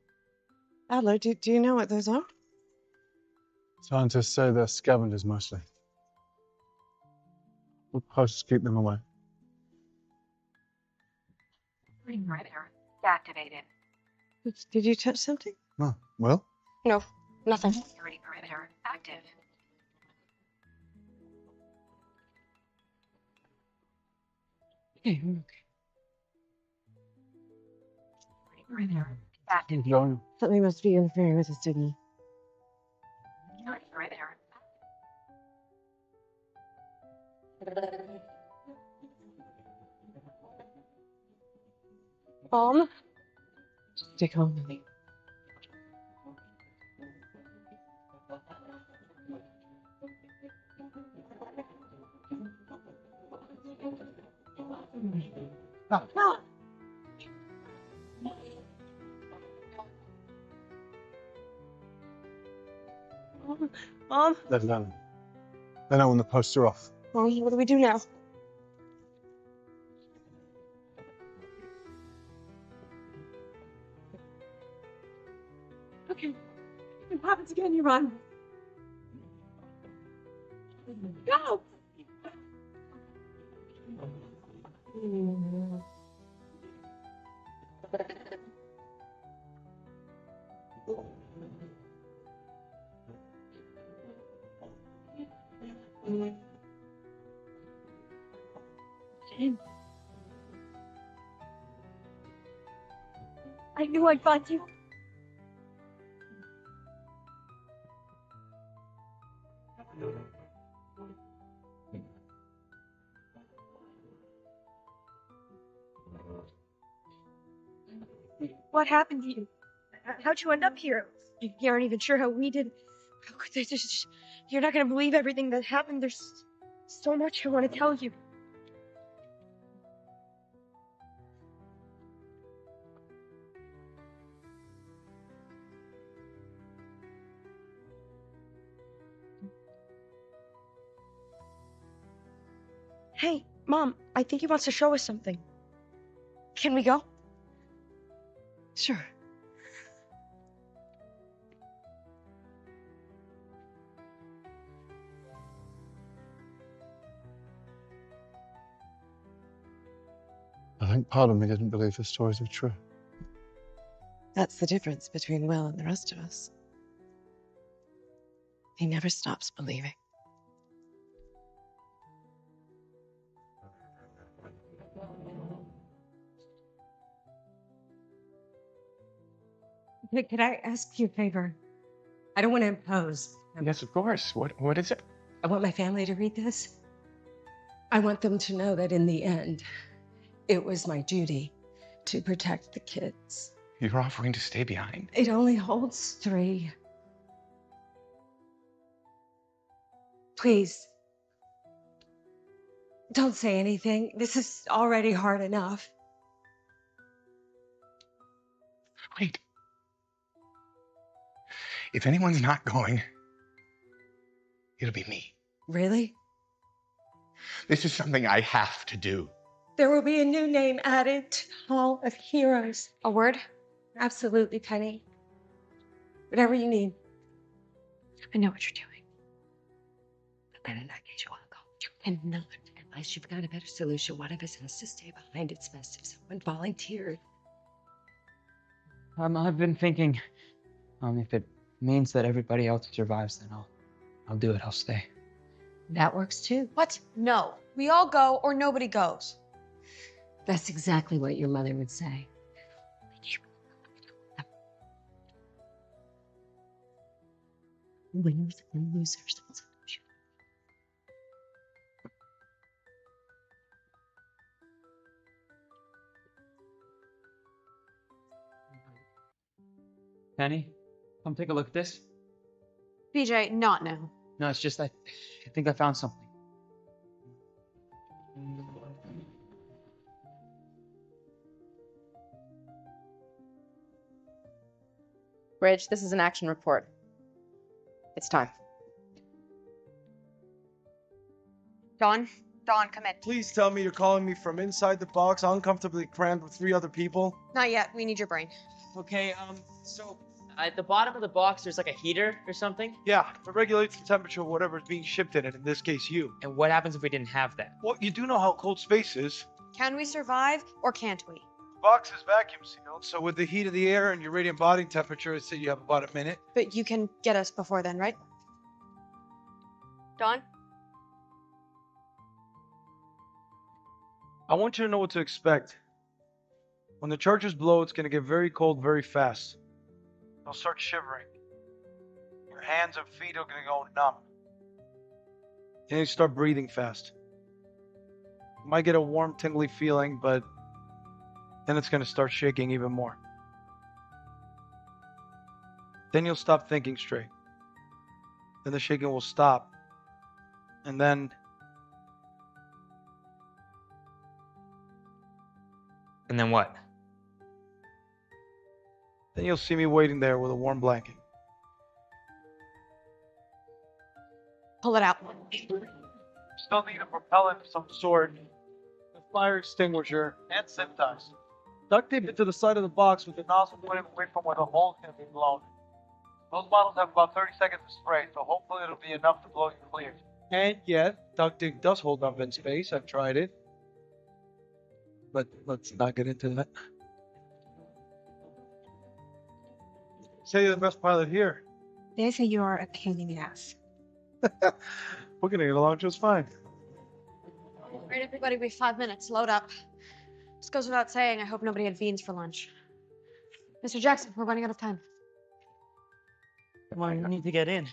Adler, do you know what those are? Scientists say they're scavengers mostly. We'll post to keep them away. Perimeter activated. Did you touch something? No. Well? No, nothing. Security perimeter active. Okay, okay. Perimeter active. Going. Something must be interfering with the signal. Security perimeter. Stay calm with me. Mom? They've done. They know when the posts are off. Mom, what do we do now? Okay. If it happens again, you run. Go! I knew I'd find you. What happened to you? How'd you end up here? You aren't even sure how we did. How could they just... You're not gonna believe everything that happened. There's so much I want to tell you. Hey, Mom, I think he wants to show us something. Can we go? Sure. I think part of me didn't believe the stories were true. That's the difference between Will and the rest of us. He never stops believing. Could I ask you a favor? I don't want to impose. Yes, of course. What is it? I want my family to read this. I want them to know that in the end, it was my duty to protect the kids. You're offering to stay behind? It only holds 3. Please, don't say anything. This is already hard enough. Wait. If anyone's not going, it'll be me. Really? This is something I have to do. There will be a new name added to the Hall of Heroes. A word? Absolutely, Penny. Whatever you need. I know what you're doing. But then in that case, you want to go. You cannot. Unless you've got a better solution, one of us has to stay behind. It's best if someone volunteered. I've been thinking, if it means that everybody else survives, then I'll do it. I'll stay. That works too. What? No. We all go or nobody goes. That's exactly what your mother would say. Winners and losers. Penny, come take a look at this. BJ, not now. No, it's just I think I found something. Bridge, this is an action report. It's time. Dawn, come in. Please tell me you're calling me from inside the box, uncomfortably crammed with 3 other people. Not yet. We need your brain. Okay, so At the bottom of the box, there's like a heater or something. Yeah, it regulates the temperature of whatever's being shipped in it, in this case, you. And what happens if we didn't have that? Well, you do know how cold space is. Can we survive or can't we? The box is vacuum sealed, so with the heat of the air and your radiant body temperature, I'd say you have about a minute. But you can get us before then, right? Dawn? I want you to know what to expect. When the charges blow, it's going to get very cold very fast. You'll start shivering. Your hands and feet are going to go numb. And you start breathing fast. You might get a warm, tingly feeling, but then it's going to start shaking even more. Then you'll stop thinking straight. Then the shaking will stop. And then... And then what? Then you'll see me waiting there with a warm blanket. Pull it out. Still need a propellant of some sort, a fire extinguisher, and zip ties. Duct tape it to the side of the box with the nozzle pointing away from where the hole can be blown. Those bottles have about 30 seconds to spray, so hopefully it'll be enough to blow you clear. And yet, duct tape does hold up in space. I've tried it. But let's not get into that. Say you're the best pilot here. They say you are a pain in the ass. We're gonna get along just fine. All right, everybody, we have 5 minutes. Load up. This goes without saying, I hope nobody had beans for lunch. Mr. Jackson, we're running out of time. Come on, you need to get in.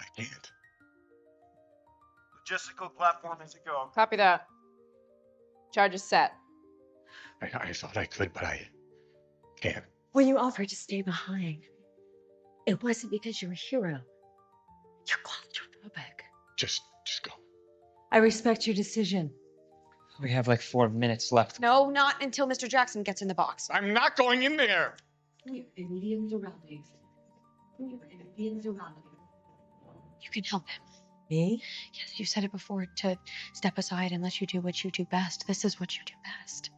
I can't. Logistical platform is a go. Copy that. Charge is set. I thought I could, but I can't. When you offered to stay behind, it wasn't because you're a hero. You're claustrophobic. Just go. I respect your decision. We have like 4 minutes left. No, not until Mr. Jackson gets in the box. I'm not going in there. You Indians around you. You Indians around you. You can help him. Me? Yes, you said it before, to step aside and let you do what you do best. This is what you do best.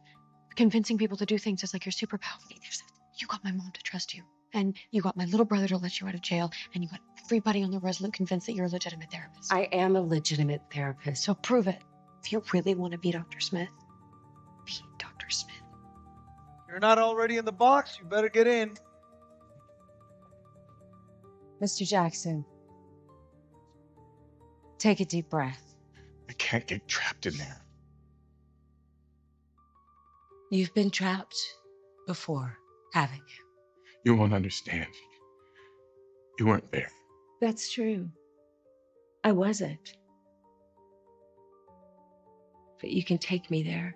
Convincing people to do things is like your superpower. You got my mom to trust you. And you got my little brother to let you out of jail. And you got everybody on the Resolute convinced that you're a legitimate therapist. I am a legitimate therapist. So prove it. If you really want to be Dr. Smith, be Dr. Smith. You're not already in the box. You better get in. Mr. Jackson, take a deep breath. I can't get trapped in there. You've been trapped before, haven't you? You won't understand. You weren't there. That's true. I wasn't. But you can take me there.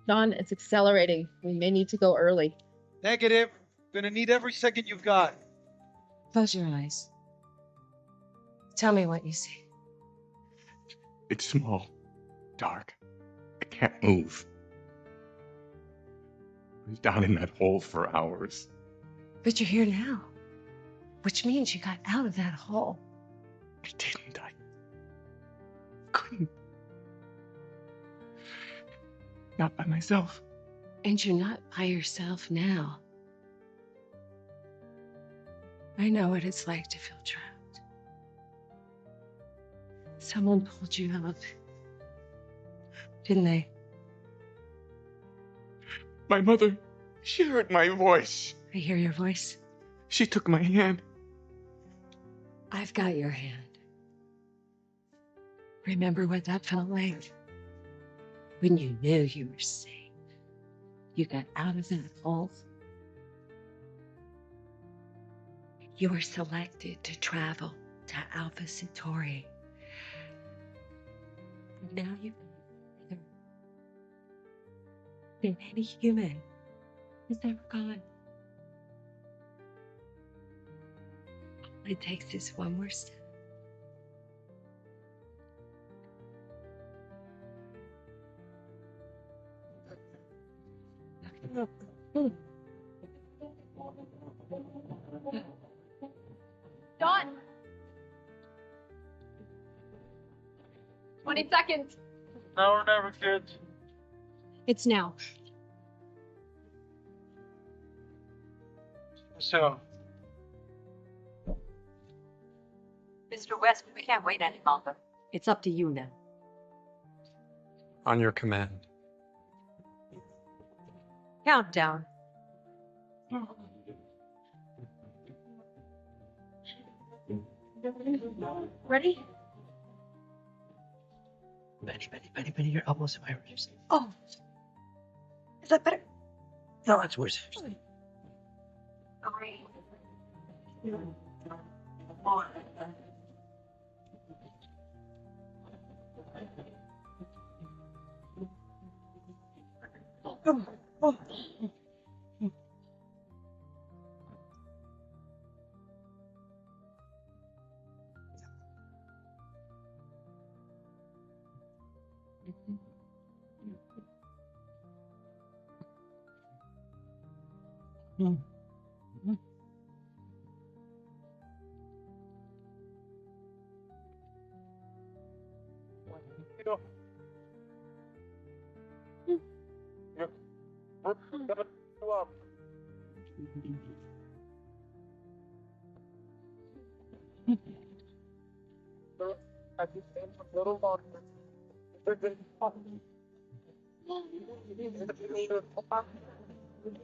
Dawn, it's accelerating. We may need to go early. Negative. Gonna need every second you've got. Close your eyes. Tell me what you see. It's small, dark. I can't move. I was down in that hole for hours. But you're here now, which means you got out of that hole. I didn't. I couldn't. Not by myself. And you're not by yourself now. I know what it's like to feel trapped. Someone pulled you out, didn't they? My mother, she heard my voice. I hear your voice. She took my hand. I've got your hand. Remember what that felt like? When you knew you were safe. You got out of that hole. You were selected to travel to Alpha Centauri. Now you've been than any human has ever gone. All it takes is one more step. Dawn! 20 seconds. Now or never, kids. It's now. So, Mr. West, we can't wait any longer. It's up to you now. on your command. Countdown. Ready? Benny, your elbows in my ribs. Oh. Is that better? No, that's worse. Three. 2, 1.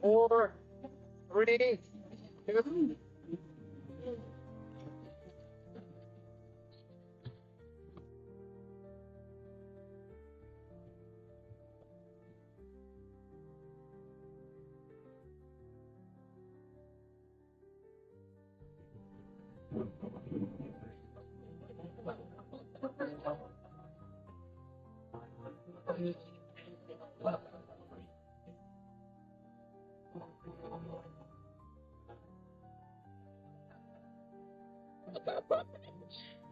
Four, three, two.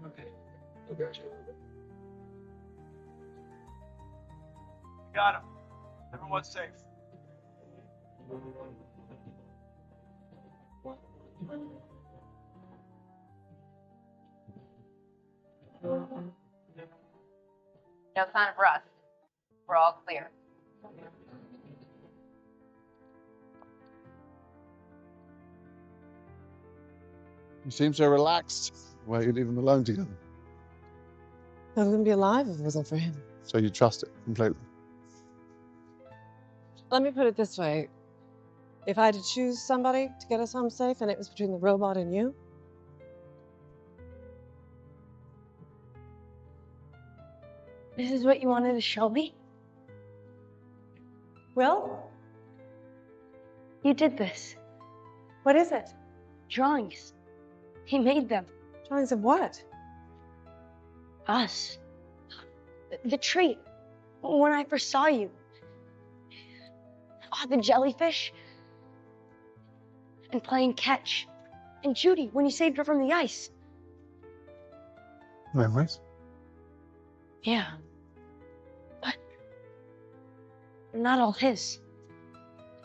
Okay. Got him. Everyone's safe. No sign of rust. We're all clear. You seem so relaxed. Why you leave them alone together? I wouldn't be alive if it wasn't for him. So you trust it completely. Let me put it this way. If I had to choose somebody to get us home safe and it was between the robot and you, This is what you wanted to show me? well, You did this. what is it? Drawings. He made them. Drawings of what? Us. The tree. When I first saw you. Oh, the jellyfish. And playing catch. And Judy, when you saved her from the ice. Memories? Yeah. But they're not all his.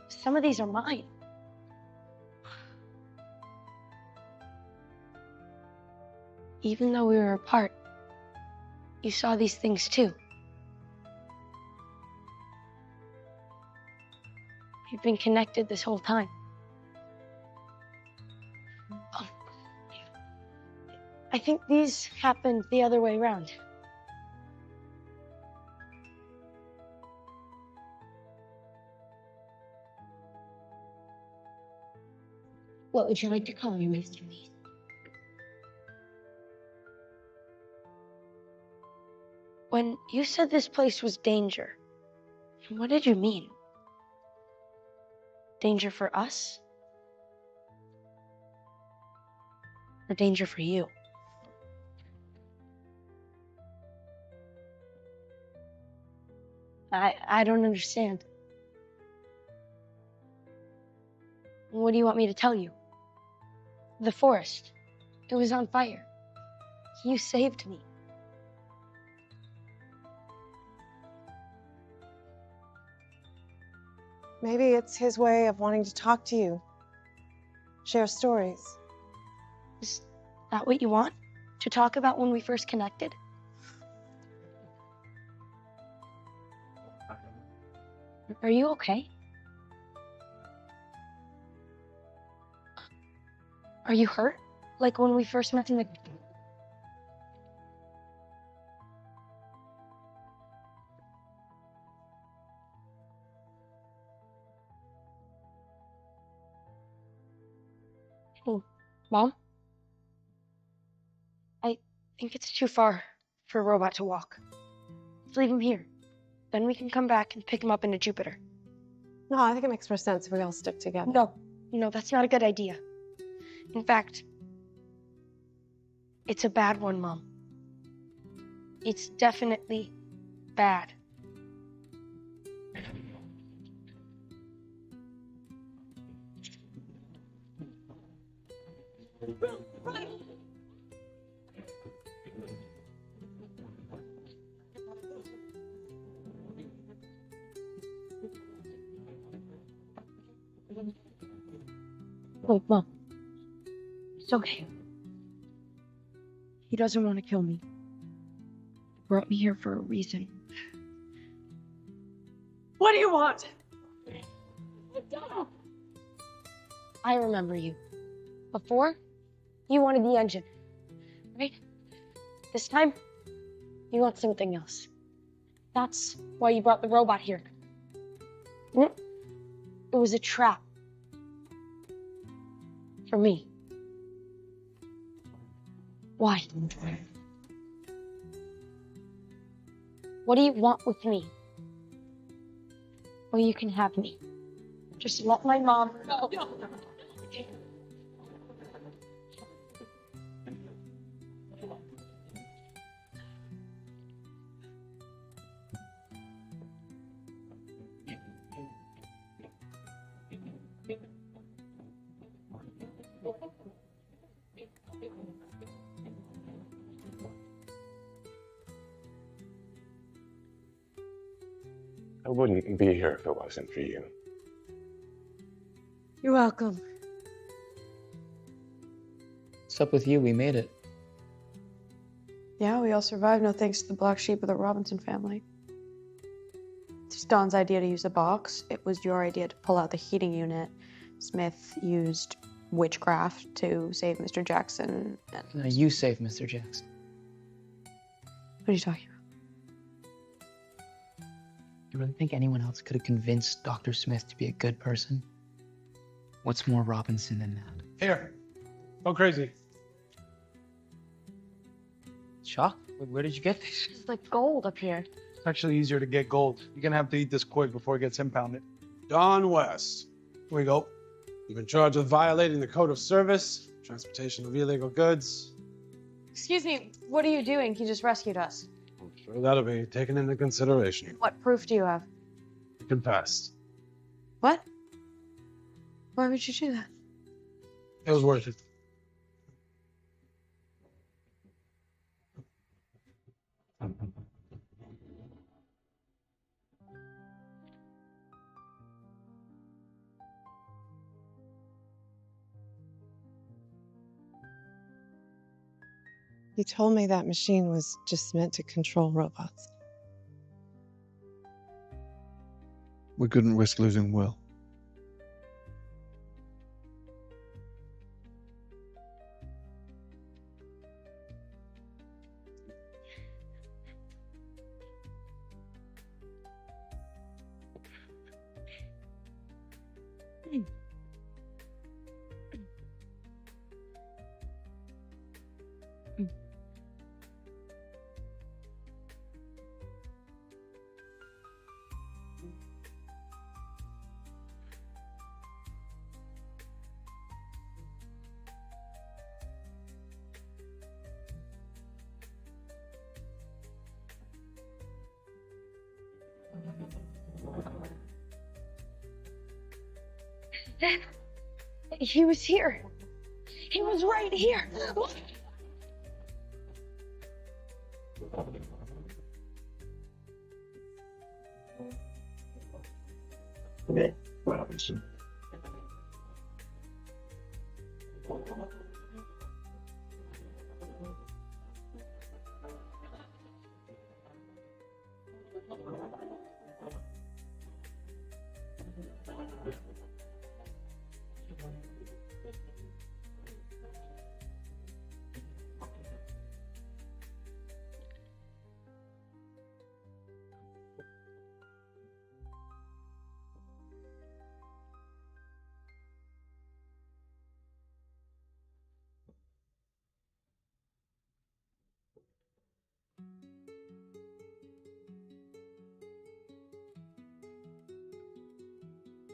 Some of these are mine. Even though we were apart, you saw these things too. We've been connected this whole time. Oh. I think these happened the other way around. What would you like to call me, Mr. Beast? When you said this place was danger, what did you mean? Danger for us? Or danger for you? I don't understand. What do you want me to tell you? The forest. It was on fire. You saved me. Maybe it's his way of wanting to talk to you, share stories. Is that what you want? To talk about when we first connected? Are you okay? Are you hurt? Like when we first met in the... Oh, Mom? I think it's too far for a robot to walk. Let's leave him here. Then we can come back and pick him up into Jupiter. No, I think it makes more sense if we all stick together. No, that's not a good idea. In fact, it's a bad one, Mom. It's definitely bad. Wait, Mom. It's okay. He doesn't want to kill me. He brought me here for a reason. What do you want? I remember you. Before, you wanted the engine, right? This time, you want something else. That's why you brought the robot here. It was a trap. For me. Why? What do you want with me? Well, you can have me. Just let my mom go. I wouldn't be here if it wasn't for you. You're welcome. What's up with you? We made it. Yeah, we all survived, no thanks to the black sheep of the Robinson family. It's Don's idea to use the box. It was your idea to pull out the heating unit. Smith used witchcraft to save Mr. Jackson. And... No, you saved Mr. Jackson. What are you talking about? You really think anyone else could have convinced Dr. Smith to be a good person? What's more Robinson than that? Here, go crazy. Shock? Where did you get this? It's like gold up here. It's actually easier to get gold. You're gonna have to eat this quick before it gets impounded. Don West. Here we go. You've been charged with violating the code of service, transportation of illegal goods. Excuse me, what are you doing? He just rescued us. I'm sure that'll be taken into consideration. What proof do you have? You confessed. What? Why would you do that? It was worth it. You told me that machine was just meant to control robots. We couldn't risk losing Will. He was here. He was right here. Look. Robinson.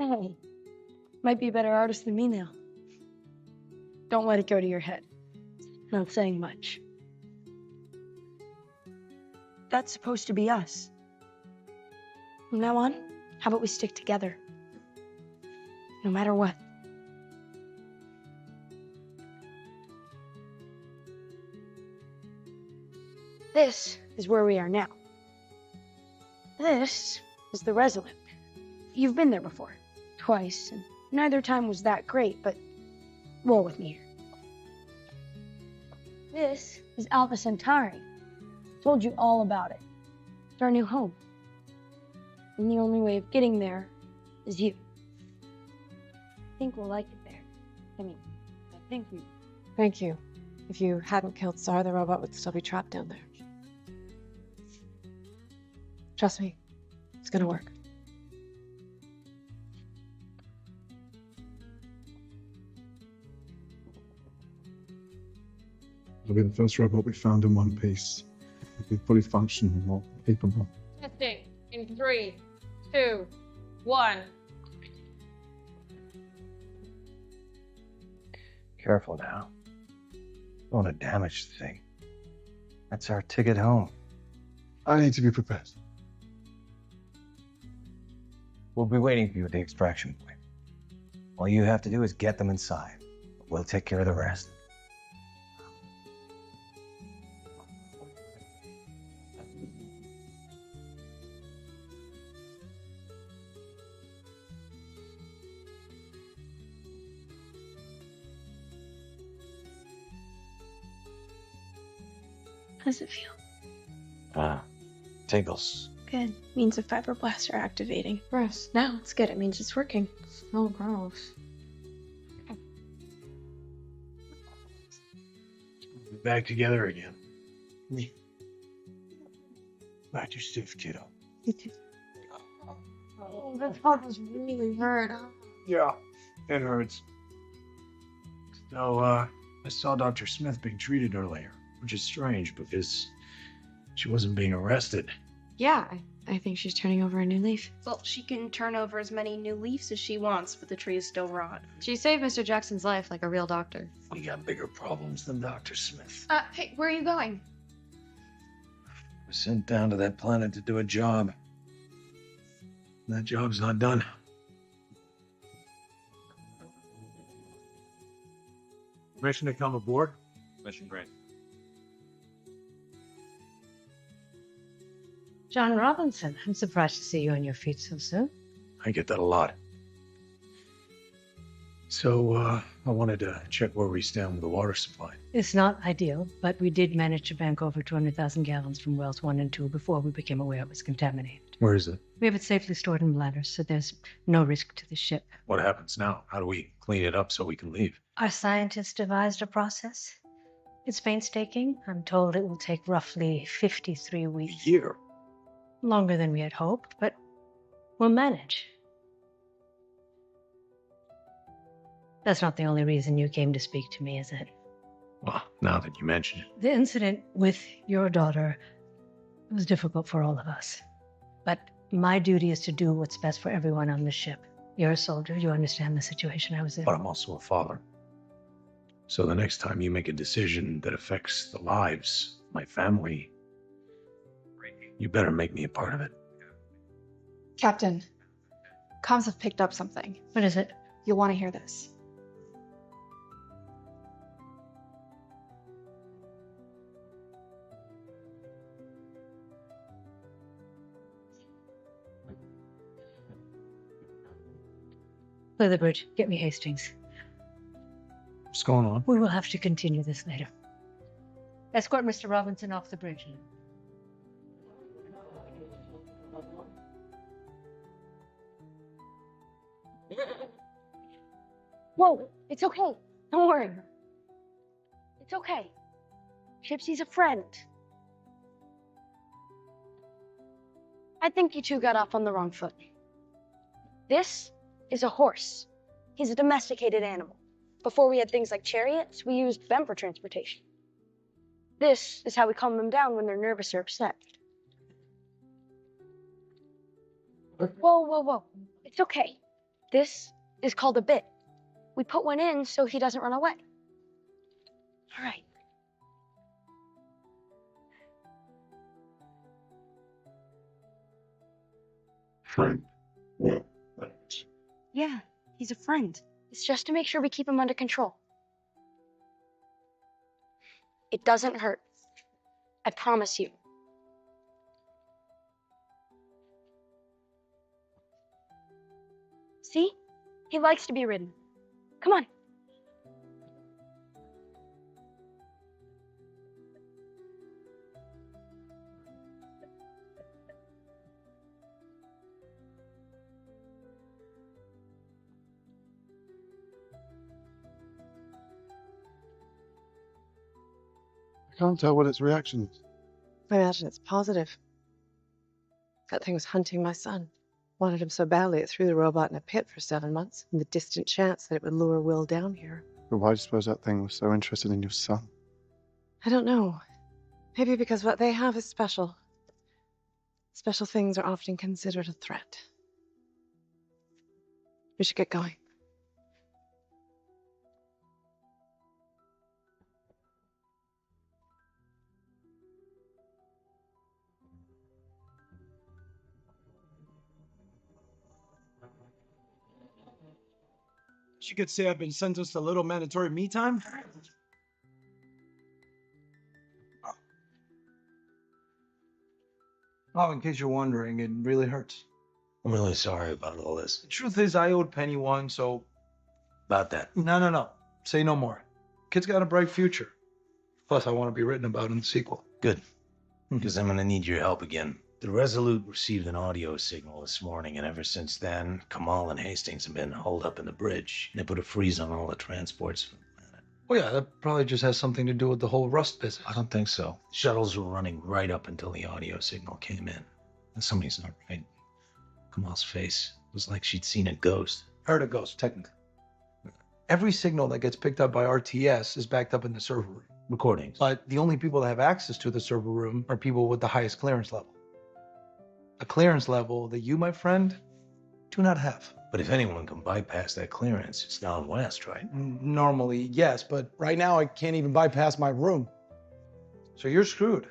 Hey, might be a better artist than me now. Don't let it go to your head. Not saying much. That's supposed to be us. From now on, how about we stick together? No matter what. This is where we are now. This is the Resolute. You've been there before, twice, and neither time was that great, but roll with me here. This is Alpha Centauri. Told you all about it. It's our new home. And the only way of getting there is you. I think we'll like it there. I think we... Thank you. If you hadn't killed Tsar, the robot would still be trapped down there. Trust me, it's gonna work. It'll be the first robot we found in one piece. It'll be fully functional and more capable. Testing in 3, 2, 1. Careful now. Don't want to damage the thing. That's our ticket home. I need to be prepared. We'll be waiting for you at the extraction point. All you have to do is get them inside. We'll take care of the rest. How does it feel? Tingles. Good. Means the fibroblasts are activating. Gross. No, it's good. It means it's working. So gross. We're back together again. Back to stiff, kiddo. Oh, that fucking really hurt. Yeah, it hurts. So, I saw Dr. Smith being treated earlier, which is strange because she wasn't being arrested. Yeah, I think she's turning over a new leaf. Well, she can turn over as many new leaves as she wants, but the tree is still rot. She saved Mr. Jackson's life like a real doctor. We got bigger problems than Dr. Smith. Hey, where are you going? We're sent down to that planet to do a job. That job's not done. Permission to come aboard? Mission granted. John Robinson, I'm surprised to see you on your feet so soon. I get that a lot. So, I wanted to check where we stand with the water supply. It's not ideal, but we did manage to bank over 200,000 gallons from wells 1 and 2 before we became aware it was contaminated. Where is it? We have it safely stored in bladders, so there's no risk to the ship. What happens now? How do we clean it up so we can leave? Our scientists devised a process. It's painstaking. I'm told it will take roughly 53 weeks. A year? Longer than we had hoped, but we'll manage. That's not the only reason you came to speak to me, is it? Well, now that you mention it. The incident with your daughter was difficult for all of us. But my duty is to do what's best for everyone on the ship. You're a soldier. You understand the situation I was in. But I'm also a father. So the next time you make a decision that affects the lives of my family, you better make me a part of it. Captain, comms have picked up something. What is it? You'll want to hear this. Clear the bridge. Get me Hastings. What's going on? We will have to continue this later. Escort Mr. Robinson off the bridge. Whoa, it's okay. Don't worry. It's okay. Gypsy's a friend. I think you two got off on the wrong foot. This is a horse. He's a domesticated animal. Before we had things like chariots, we used them for transportation. This is how we calm them down when they're nervous or upset. Whoa, whoa, whoa. It's okay. This is called a bit. We put one in so he doesn't run away. All right. Friend. Well, thanks. Yeah, he's a friend. It's just to make sure we keep him under control. It doesn't hurt. I promise you. See? He likes to be ridden. Come on. I can't tell what its reaction is. I imagine it's positive. That thing was hunting my son. Wanted him so badly it threw the robot in a pit for 7 months, in the distant chance that it would lure Will down here. But why do you suppose that thing was so interested in your son? I don't know. Maybe because what they have is special. Special things are often considered a threat. We should get going. You could say I've been sentenced to little mandatory me time. Oh, in case you're wondering, it really hurts. I'm really sorry about all this. The truth is, I owed Penny one, so... About that. No. Say no more. Kid's got a bright future. Plus, I want to be written about in the sequel. Good. Because I'm going to need your help again. The Resolute received an audio signal this morning, and ever since then, Kamal and Hastings have been holed up in the bridge. They put a freeze on all the transports from the planet. Oh yeah, that probably just has something to do with the whole Rust business. I don't think so. Shuttles were running right up until the audio signal came in. And somebody's not right. Kamal's face was like she'd seen a ghost. Heard a ghost, technically. Every signal that gets picked up by RTS is backed up in the server room. Recordings. But the only people that have access to the server room are people with the highest clearance level. A clearance level that you, my friend, do not have. But if anyone can bypass that clearance, it's down west, right? Normally, yes, but right now I can't even bypass my room. So you're screwed.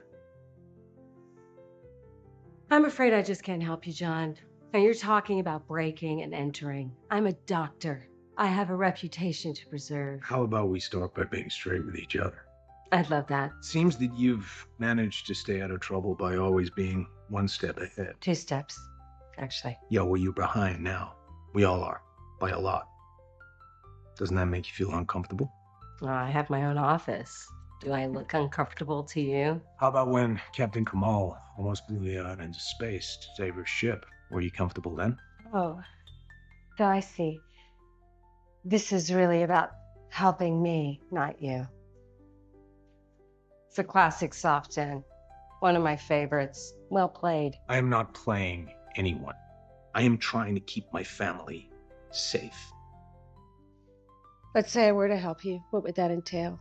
I'm afraid I just can't help you, John. Now you're talking about breaking and entering. I'm a doctor. I have a reputation to preserve. How about we start by being straight with each other? I'd love that. Seems that you've managed to stay out of trouble by always being one step ahead. 2 steps, actually. Yeah, well, you're behind now. We all are, by a lot. Doesn't that make you feel uncomfortable? Well, I have my own office. Do I look uncomfortable to you? How about when Captain Kamal almost blew you out into space to save her ship? Were you comfortable then? Oh, so I see. This is really about helping me, not you. It's a classic soft end. One of my favorites. Well played. I am not playing anyone. I am trying to keep my family safe. Let's say I were to help you. What would that entail?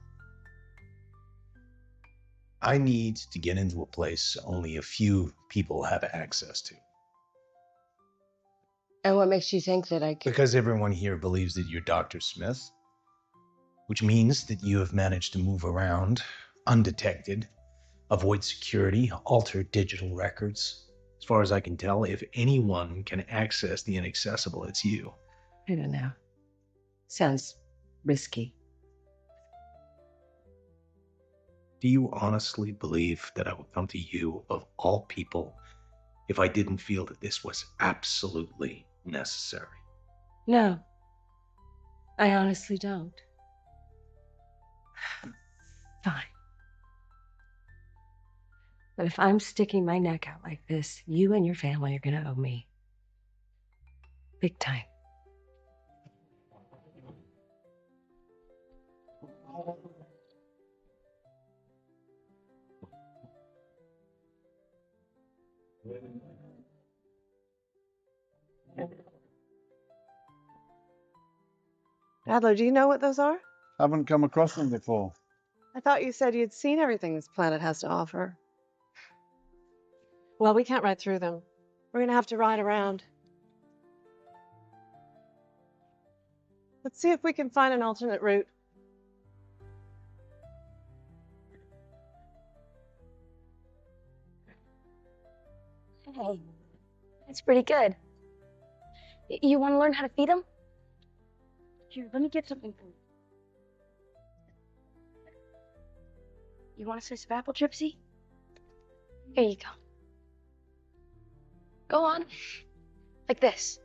I need to get into a place only a few people have access to. And what makes you think that I could? Because everyone here believes that you're Dr. Smith, which means that you have managed to move around undetected, avoid security, alter digital records. As far as I can tell, if anyone can access the inaccessible, it's you. I don't know. Sounds risky. Do you honestly believe that I would come to you, of all people, if I didn't feel that this was absolutely necessary? No. I honestly don't. Fine. But if I'm sticking my neck out like this, you and your family are gonna owe me. Big time. Adler, do you know what those are? Haven't come across them before. I thought you said you'd seen everything this planet has to offer. Well, we can't ride through them. We're gonna have to ride around. Let's see if we can find an alternate route. Hey, that's pretty good. You want to learn how to feed them? Here, let me get something for you. You want a slice of apple, Gypsy? Here you go. Go on. Like this.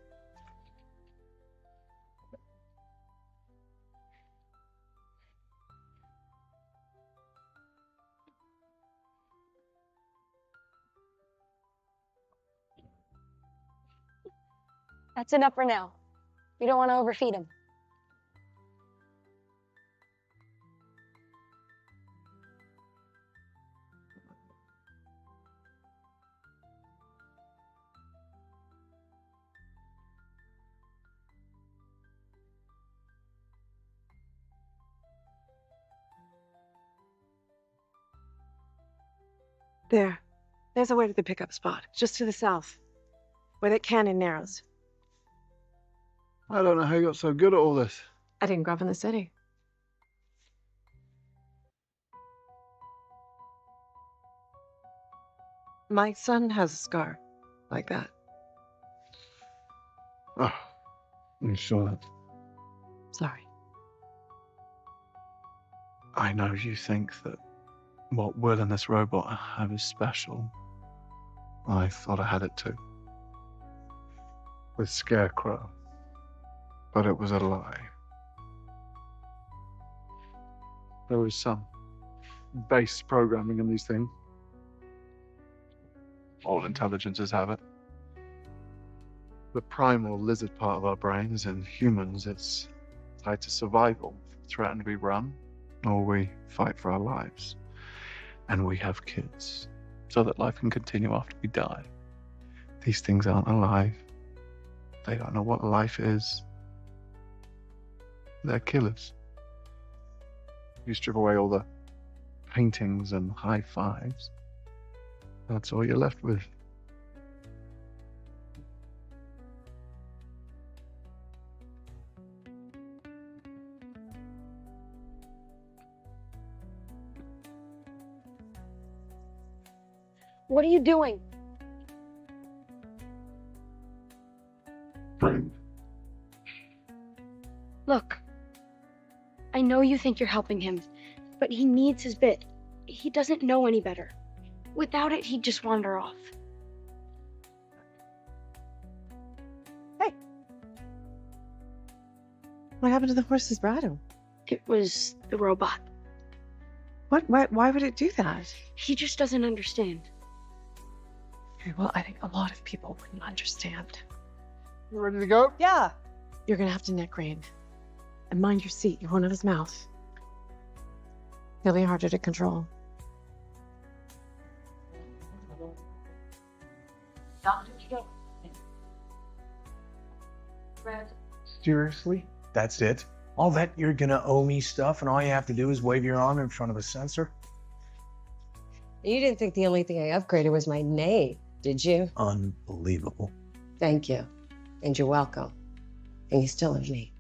That's enough for now. We don't want to overfeed him. There's a way to the pickup spot, just to the south, where that canyon narrows. I don't know how you got so good at all this. I didn't grow up in the city. My son has a scar like that. Oh, I'm sure that. Sorry. I know you think that what Will and this robot have is special. I thought I had it too. With Scarecrow. But it was a lie. There was some base programming in these things. All intelligences have it. The primal lizard part of our brains in humans, it's tied to survival. Threatened, we run, or we fight for our lives. And we have kids, so that life can continue after we die. These things aren't alive. They don't know what life is. They're killers. You strip away all the paintings and high fives. That's all you're left with. What are you doing? Look, I know you think you're helping him, but he needs his bit. He doesn't know any better. Without it, he'd just wander off. Hey. What happened to the horse's bridle? It was the robot. What? Why would it do that? He just doesn't understand. Okay, well, I think a lot of people wouldn't understand. You ready to go? Yeah. You're gonna have to neck rein. And mind your seat. You won't have his mouth. He'll be harder to control. Seriously? That's it? All that you're gonna owe me stuff and all you have to do is wave your arm in front of a sensor? You didn't think the only thing I upgraded was my name, did you? Unbelievable. Thank you. And you're welcome. And you still have me.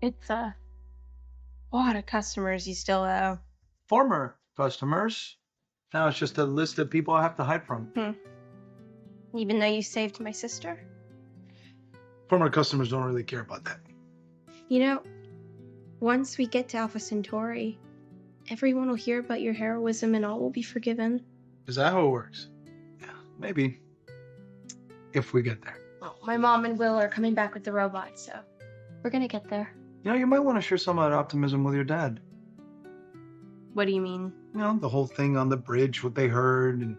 It's a lot of customers you still owe. Former customers. Now it's just a list of people I have to hide from. Even though you saved my sister? Former customers don't really care about that. You know, once we get to Alpha Centauri, everyone will hear about your heroism and all will be forgiven. Is that how it works? Yeah, maybe. If we get there. Well, my mom and Will are coming back with the robot, so we're gonna get there. You know, you might want to share some of that optimism with your dad. What do you mean? You know, the whole thing on the bridge, what they heard, and...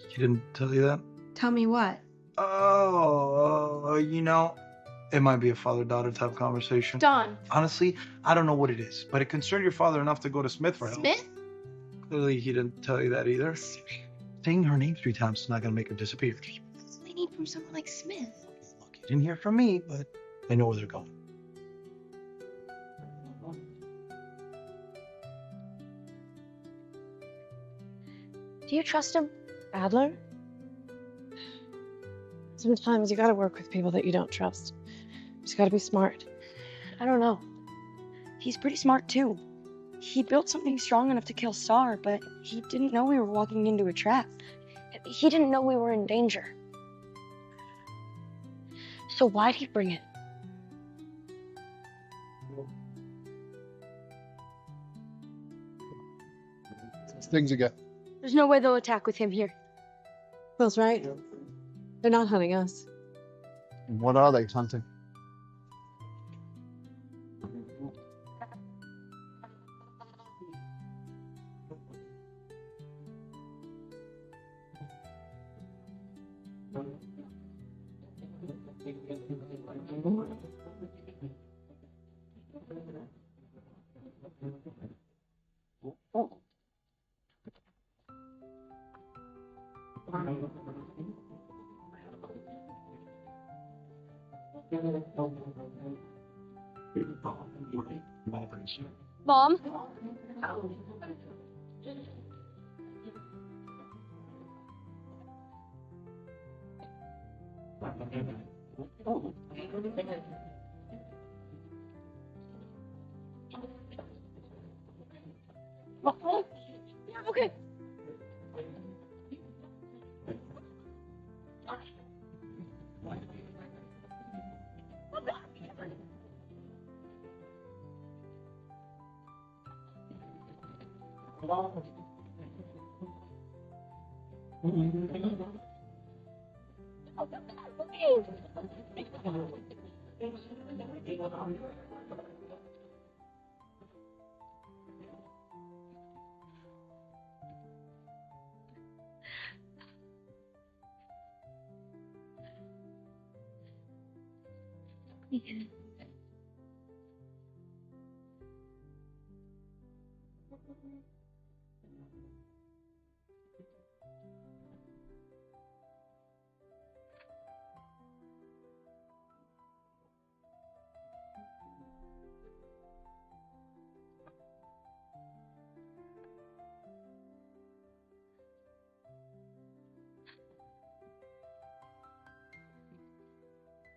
He didn't tell you that? Tell me what? You know, it might be a father-daughter type conversation. Don. Honestly, I don't know what it is, but it concerned your father enough to go to Smith for help. Smith? Clearly, he didn't tell you that either. Saying her name 3 times is not going to make her disappear. Something need from someone like Smith? You didn't hear from me, but I know where they're going. Do you trust him? Adler? Sometimes you gotta work with people that you don't trust. You just gotta be smart. I don't know. He's pretty smart too. He built something strong enough to kill Star, but he didn't know we were walking into a trap. He didn't know we were in danger. So why'd he bring it? Things again. There's no way they'll attack with him here. Will's right. They're not hunting us. What are they hunting? Mom? Okay.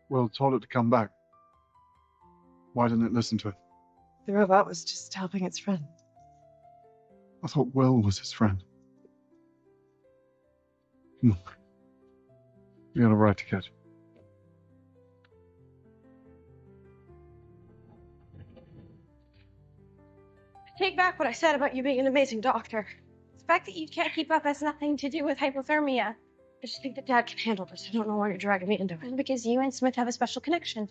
Will told it to come back. Why didn't it listen to it? The robot was just helping its friend. I thought Will was his friend. Come on. We got a right to catch it. Take back what I said about you being an amazing doctor. The fact that you can't keep up has nothing to do with hypothermia. I just think that Dad can handle this. I don't know why you're dragging me into it. Because you and Smith have a special connection.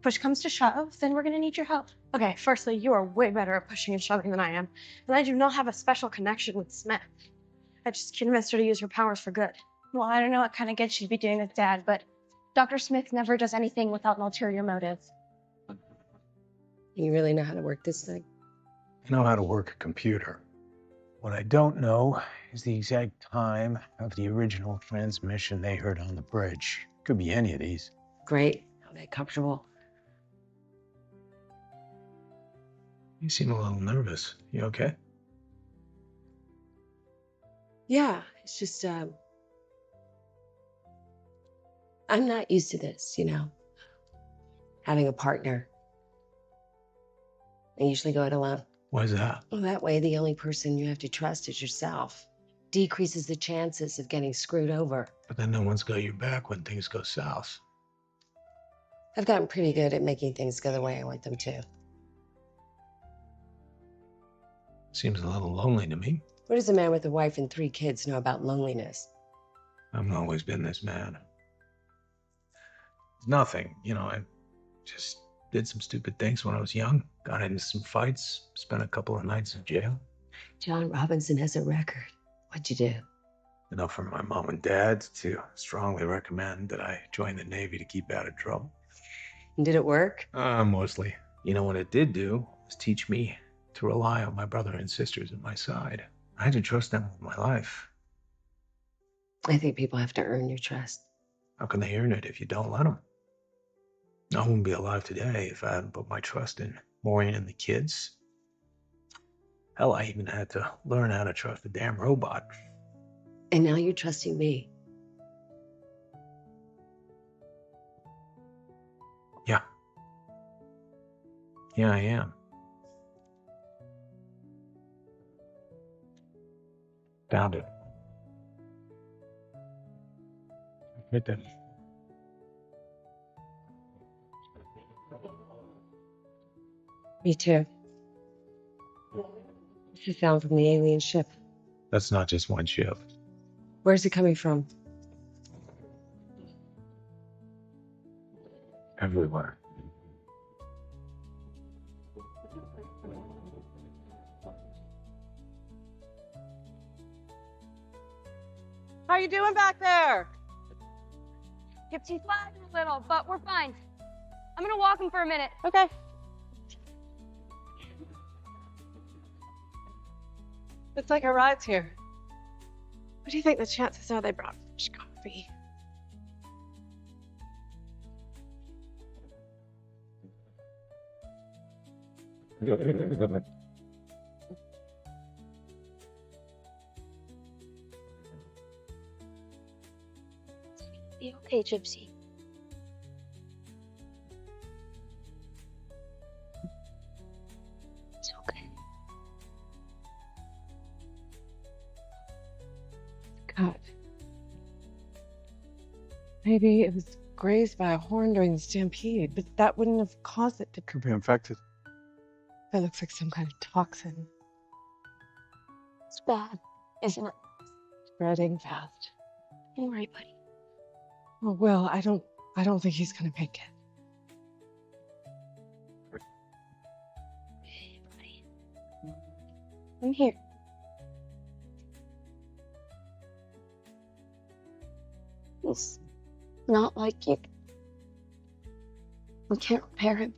Push comes to shove, then we're gonna need your help. Okay, firstly, you are way better at pushing and shoving than I am. And I do not have a special connection with Smith. I just convinced her to use her powers for good. Well, I don't know what kind of good she'd be doing with Dad, but Dr. Smith never does anything without an ulterior motive. You really know how to work this thing? I know how to work a computer. What I don't know is the exact time of the original transmission they heard on the bridge. Could be any of these. Great. I'll get comfortable. You seem a little nervous. You okay? Yeah, it's just, I'm not used to this, you know, having a partner. I usually go it alone. Why is that? Well, that way the only person you have to trust is yourself. Decreases the chances of getting screwed over. But then no one's got your back when things go south. I've gotten pretty good at making things go the way I want them to. Seems a little lonely to me. What does a man with a wife and 3 kids know about loneliness? I've always been this man. It's nothing, you know, I just did some stupid things when I was young. Got into some fights, spent a couple of nights in jail. John Robinson has a record. What'd you do? Enough for my mom and dad to strongly recommend that I join the Navy to keep out of trouble. And did it work? Mostly. You know what it did do was teach me to rely on my brother and sisters at my side. I had to trust them with my life. I think people have to earn your trust. How can they earn it if you don't let them? I wouldn't be alive today if I hadn't put my trust in Maureen and the kids. Hell, I even had to learn how to trust a damn robot. And now you're trusting me. Yeah. Yeah, I am. Found it. Right there. Me too. It's the sound from the alien ship. That's not just one ship. Where's it coming from? Everywhere. How you doing back there? Hips he's flagging a little, but we're fine. I'm gonna walk him for a minute. Okay. Looks like our ride's here. What do you think the chances are they brought fresh coffee? Be okay, Gypsy. It's okay. God. Maybe it was grazed by a horn during the stampede, but that wouldn't have caused it to. Could be infected. That looks like some kind of toxin. It's bad, isn't it? Spreading fast. Don't worry, buddy. Oh, Will, I don't think he's gonna make it. Hey, buddy. I'm here. It's not like you. We can't repair him.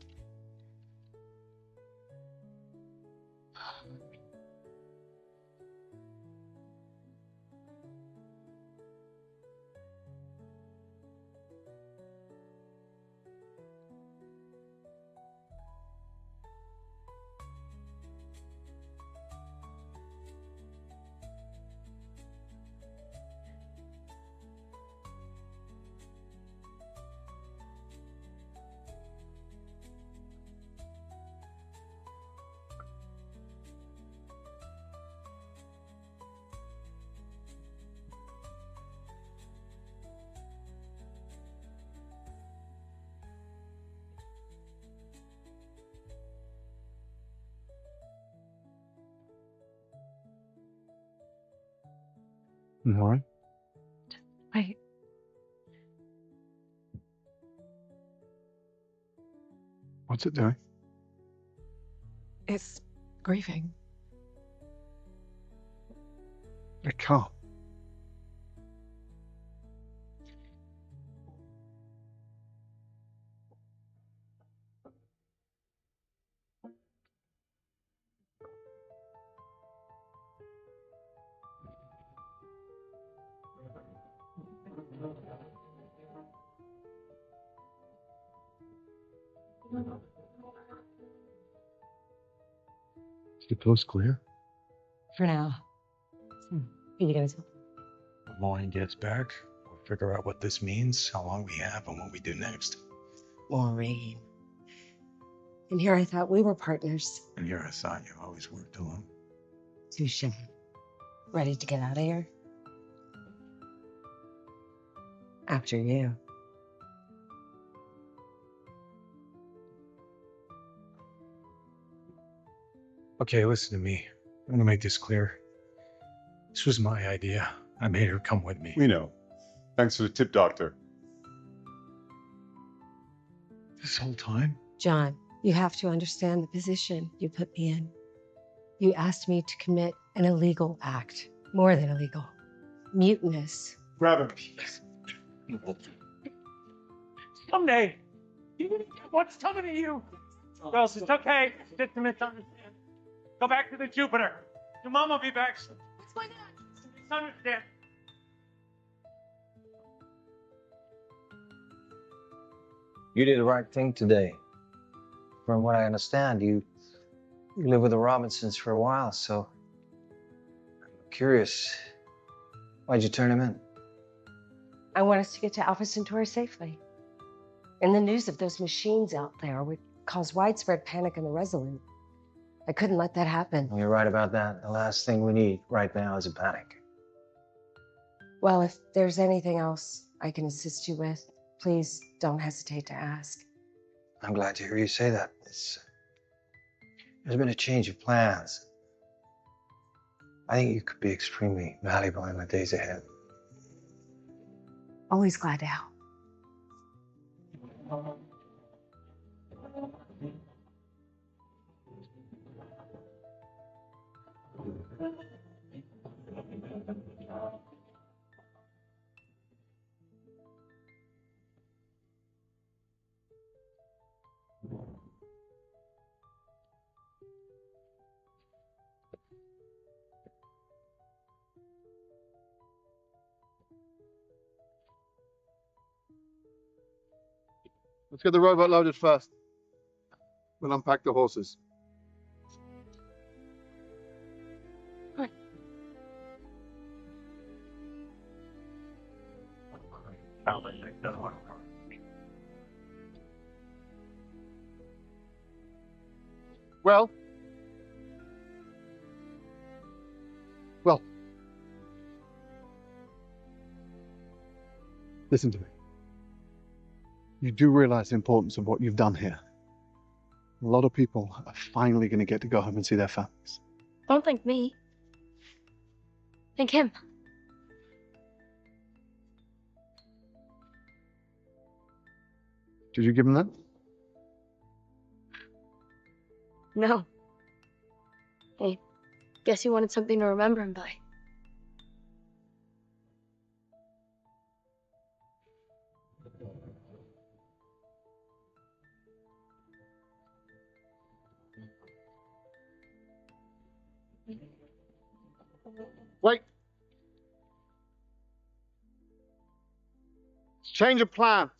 You all right? Wait. What's it doing? It's grieving. It can't. Is the coast clear? For now. Are you gonna tell? When Maureen gets back, we'll figure out what this means, how long we have, and what we do next. Maureen. And here I thought we were partners. And here I thought you always worked alone. Touche. Ready to get out of here? After you. Okay, listen to me. I'm gonna make this clear. This was my idea. I made her come with me. We know. Thanks for the tip, Doctor. This whole time? John, you have to understand the position you put me in. You asked me to commit an illegal act. More than illegal. Mutinous. Grab him. Someday, you get what's coming to you. Girls, it's okay. Just a misunderstanding. Go back to the Jupiter. Your mom will be back soon. What's going on? Misunderstand. You did the right thing today. From what I understand, you lived with the Robinsons for a while, so I'm curious. Why'd you turn him in? I want us to get to Alpha Centauri safely. And the news of those machines out there would cause widespread panic in the Resolute. I couldn't let that happen. You're right about that. The last thing we need right now is a panic. Well, if there's anything else I can assist you with, please don't hesitate to ask. I'm glad to hear you say that. There's been a change of plans. I think you could be extremely valuable in the days ahead. Always glad to help. Let's get the robot loaded first. We'll unpack the horses. Well, listen to me. You do realize the importance of what you've done here. A lot of people are finally going to get to go home and see their families. Don't thank me. Thank him. Did you give him that? No. Hey, guess you wanted something to remember him by. Wait. Change of plans.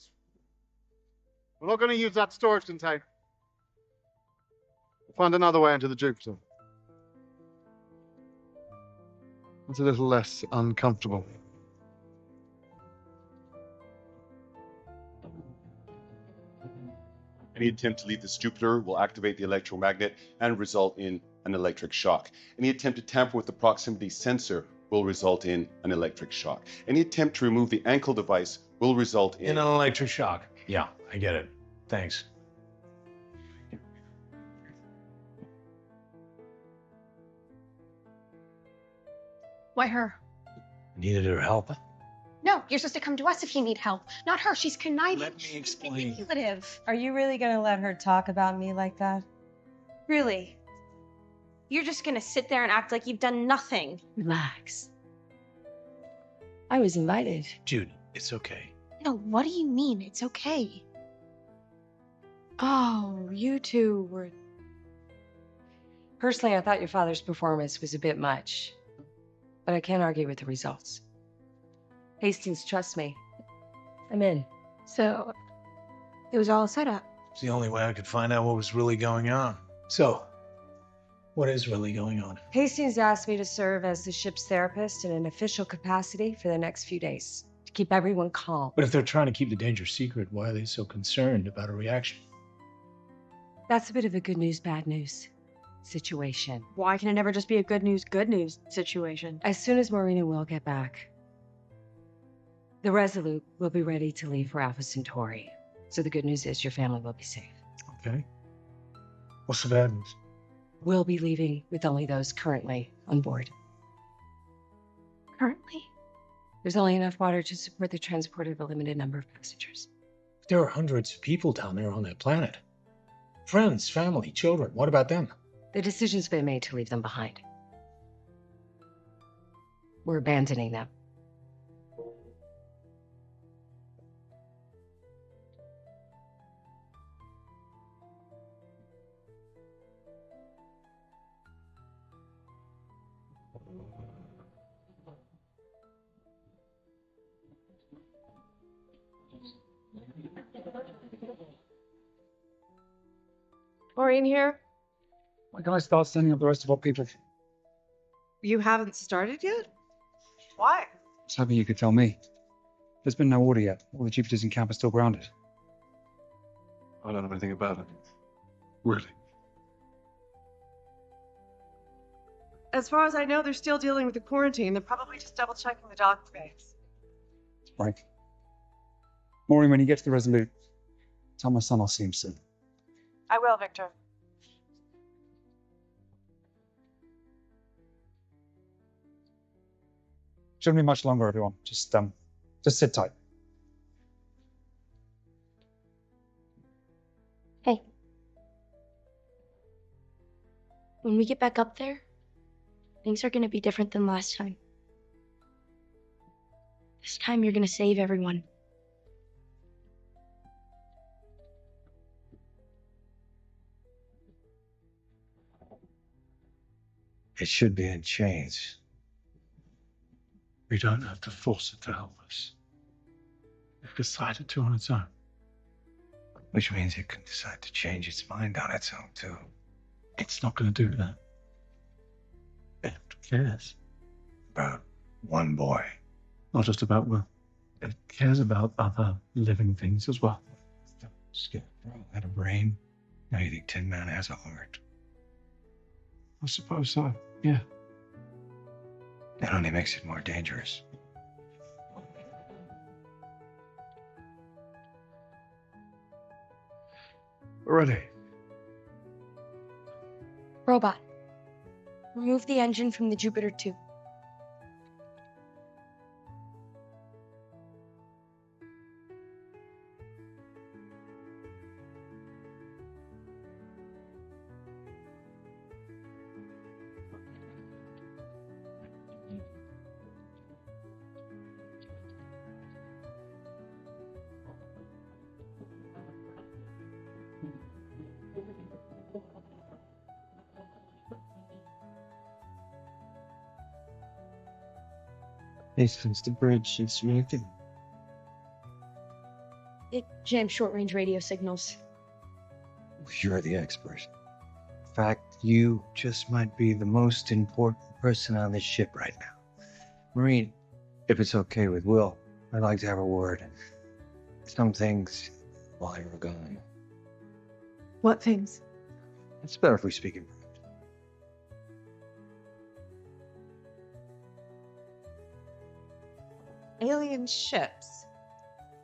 We're not going to use that storage container. We'll find another way into the Jupiter. It's a little less uncomfortable. Any attempt to leave this Jupiter will activate the electromagnet and result in an electric shock. Any attempt to tamper with the proximity sensor will result in an electric shock. Any attempt to remove the ankle device will result in an electric shock. Yeah, I get it. Thanks. Why her? Needed her help. No, you're supposed to come to us if you need help, not her. She's conniving. Let me explain. Manipulative. Are you really gonna let her talk about me like that? Really? You're just gonna sit there and act like you've done nothing. Relax. I was invited. Jude, it's okay. No, what do you mean? It's okay. Oh, you two were... Personally, I thought your father's performance was a bit much. But I can't argue with the results. Hastings, trust me. I'm in. So, it was all a setup. It's the only way I could find out what was really going on. So, what is really going on? Hastings asked me to serve as the ship's therapist in an official capacity for the next few days, to keep everyone calm. But if they're trying to keep the danger secret, why are they so concerned about a reaction? That's a bit of a good news, bad news situation. Why can it never just be a good news situation? As soon as Maureen and Will get back, the Resolute will be ready to leave for Alpha Centauri. So the good news is your family will be safe. Okay. What's the bad news? We'll be leaving with only those currently on board. Currently? There's only enough water to support the transport of a limited number of passengers. There are hundreds of people down there on that planet. Friends, family, children. What about them? The decision's been made to leave them behind. We're abandoning them. Maureen here. Why can't I start sending up the rest of our people? You haven't started yet? Why? I was hoping you could tell me. There's been no order yet. All the Jupiters in camp are still grounded. I don't know anything about it. Really. As far as I know, they're still dealing with the quarantine. They're probably just double checking the dock bags. Right. Maureen, when you get to the Resolute, tell my son I'll see him soon. I will, Victor. Shouldn't be much longer, everyone. Just sit tight. Hey. When we get back up there, things are gonna be different than last time. This time you're gonna save everyone. It should be in chains. We don't have to force it to help us. It decided to on its own. Which means it can decide to change its mind on its own, too. It's not going to do that. It cares. About one boy. Not just about Will. It cares about other living things as well. Scarecrow had a brain. Now you think Tin Man has a heart. I suppose so, yeah. That only makes it more dangerous. We're ready. Robot, remove the engine from the Jupiter 2. Since the bridge is working. It jams short-range radio signals. You're the expert. In fact, you just might be the most important person on this ship right now. Marine, if it's okay with Will, I'd like to have a word. Some things while you're gone. What things? It's better if we speak in private. Alien ships.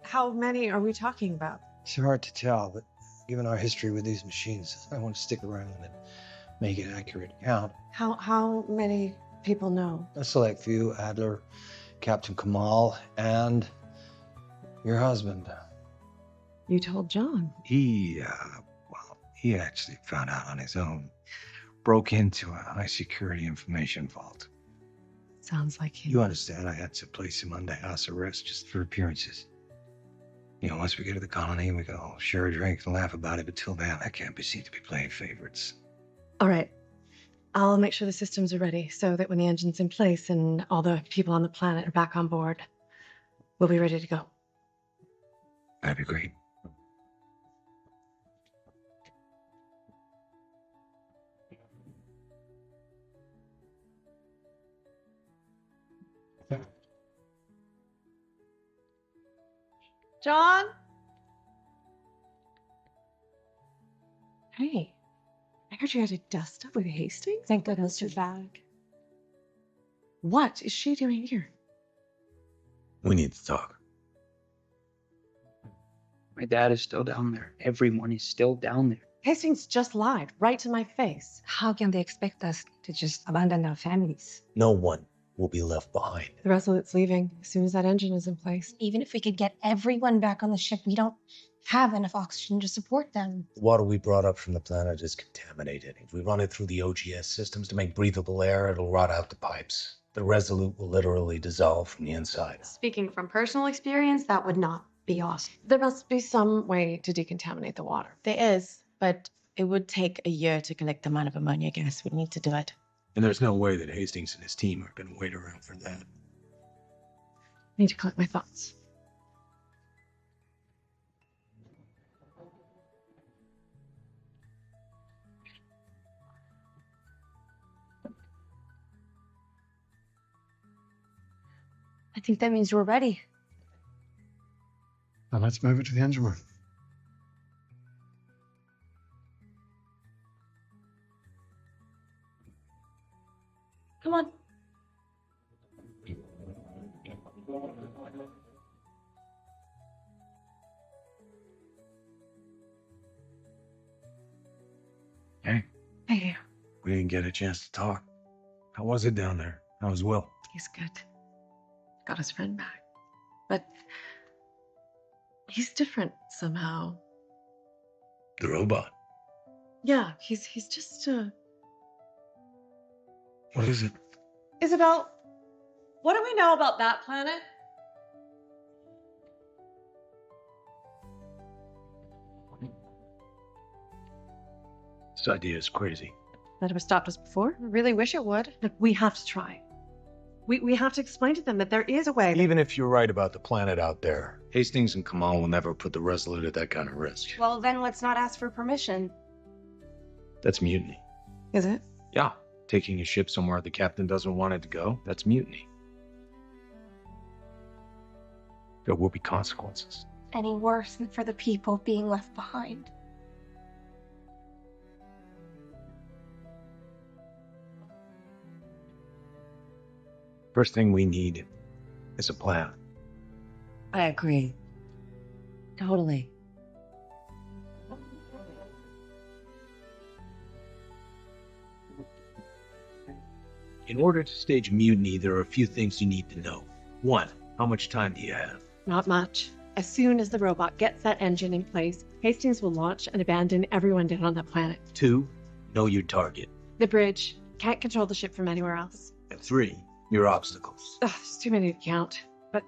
How many are we talking about? It's hard to tell, but given our history with these machines, I want to stick around and make an accurate count. How many people know? A select few: Adler, Captain Kamal, and your husband. You told John. He actually found out on his own. Broke into a high security information vault. Sounds like him. You understand, I had to place him under house arrest just for appearances. You know, once we get to the colony, we can all share a drink and laugh about it, but till then, I can't be seen to be playing favorites. All right. I'll make sure the systems are ready so that when the engine's in place and all the people on the planet are back on board, we'll be ready to go. That'd be great. John? Hey, I heard you had a dust up with Hastings. Thank goodness you're back. What is she doing here? We need to talk. My dad is still down there. Everyone is still down there. Hastings just lied right to my face. How can they expect us to just abandon our families? No one will be left behind. The Resolute's leaving as soon as that engine is in place. Even if we could get everyone back on the ship, we don't have enough oxygen to support them. The water we brought up from the planet is contaminated. If we run it through the OGS systems to make breathable air, it'll rot out the pipes. The Resolute will literally dissolve from the inside. Speaking from personal experience, that would not be awesome. There must be some way to decontaminate the water. There is, but it would take a year to collect the amount of ammonia gas we need to do it. And there's no way that Hastings and his team are going to wait around for that. I need to collect my thoughts. think that means we're ready. Now let's move it to the engine room. Come on. Hey, Hey, we didn't get a chance to talk. How was it down there? How was Will? he's good. Got his friend back. But he's different somehow. The robot. Yeah, he's just What is it? Isabel, what do we know about that planet? This idea is crazy. That have stopped us before? I really wish it would. Look, we have to try. We have to explain to them that there is a way. Even if you're right about the planet out there, Hastings and Kamal will never put the Resolute at that kind of risk. Well, then let's not ask for permission. That's mutiny. Is it? Yeah. Taking a ship somewhere the captain doesn't want it to go, that's mutiny. There will be consequences. Any worse than for the people being left behind. First thing we need is a plan. I agree. Totally. In order to stage mutiny, there are a few things you need to know. One, how much time do you have? Not much. As soon as the robot gets that engine in place, Hastings will launch and abandon everyone down on that planet. Two, know your target. The bridge. Can't control the ship from anywhere else. And three, your obstacles. Ugh, it's too many to count. But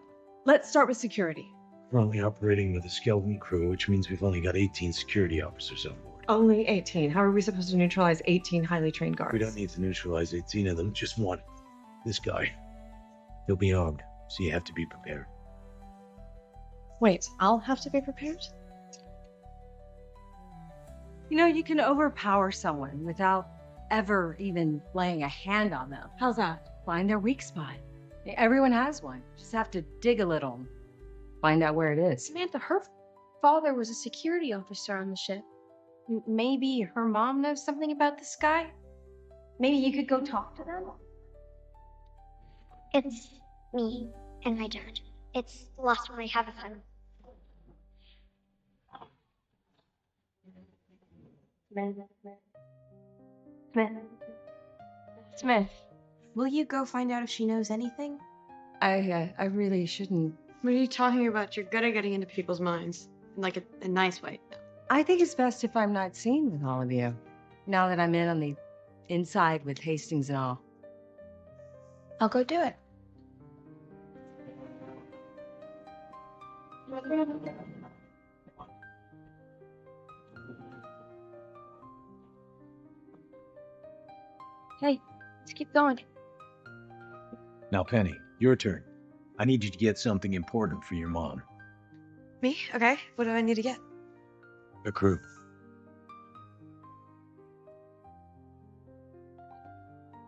let's start with security. We're only operating with a skeleton crew, which means we've only got 18 security officers on board. Only 18. How are we supposed to neutralize 18 highly trained guards? We don't need to neutralize 18 of them, just one. This guy. He'll be armed, so you have to be prepared. Wait, I'll have to be prepared? You know, you can overpower someone without ever even laying a hand on them. How's that? Find their weak spot. Everyone has one. Just have to dig a little, find out where it is. Samantha, her father was a security officer on the ship. Maybe her mom knows something about this guy? Maybe you could go talk to them? It's me and my dad. It's the last one I have of him. Smith, will you go find out if she knows anything? I really shouldn't. What are you talking about? You're good at getting into people's minds. In like a nice way. I think it's best if I'm not seen with all of you. Now that I'm in on the inside with Hastings and all. I'll go do it. Hey, let's keep going. Now, Penny, your turn. I need you to get something important for your mom. Me? Okay. What do I need to get? A crew.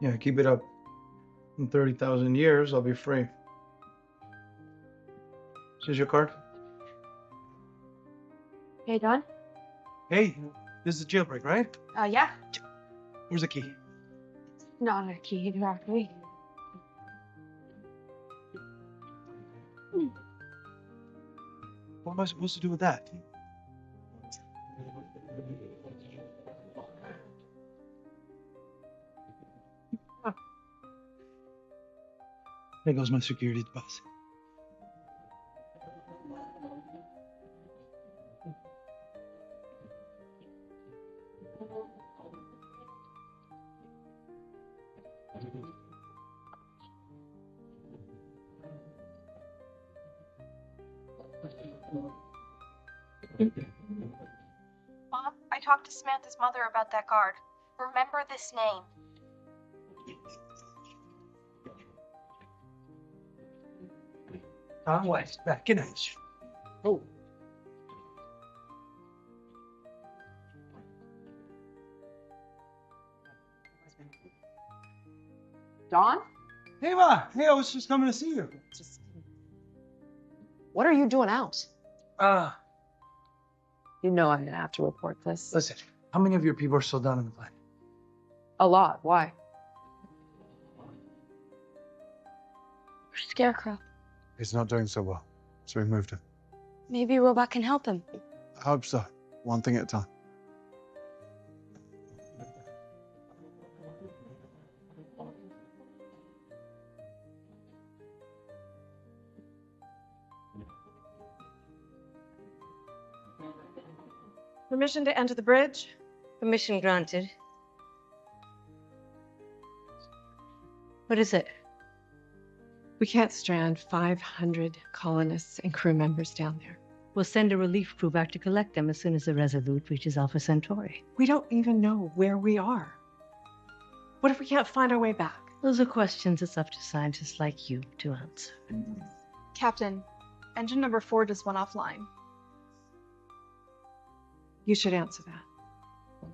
Yeah, keep it up. In 30,000 years, I'll be free. This is your card. Hey, Don? Hey, this is jailbreak, right? Yeah. Where's the key? Not a key, exactly. What am I supposed to do with that? There goes my security deposit. Mom, I talked to Samantha's mother about that guard. Remember this name. Tom West, back in action. Oh. Dawn? Hey, Ma. Hey, I was just coming to see you. Just What are you doing out? You know I'm gonna have to report this. Listen, how many of your people are still down in the planet? A lot. Why? Scarecrow. He's not doing so well, so we moved him. Maybe a robot can help him. I hope so. One thing at a time. Permission to enter the bridge? Permission granted. What is it? We can't strand 500 colonists and crew members down there. We'll send a relief crew back to collect them as soon as the Resolute reaches Alpha Centauri. We don't even know where we are. What if we can't find our way back? Those are questions it's up to scientists like you to answer. Captain, engine number 4 just went offline. You should answer that.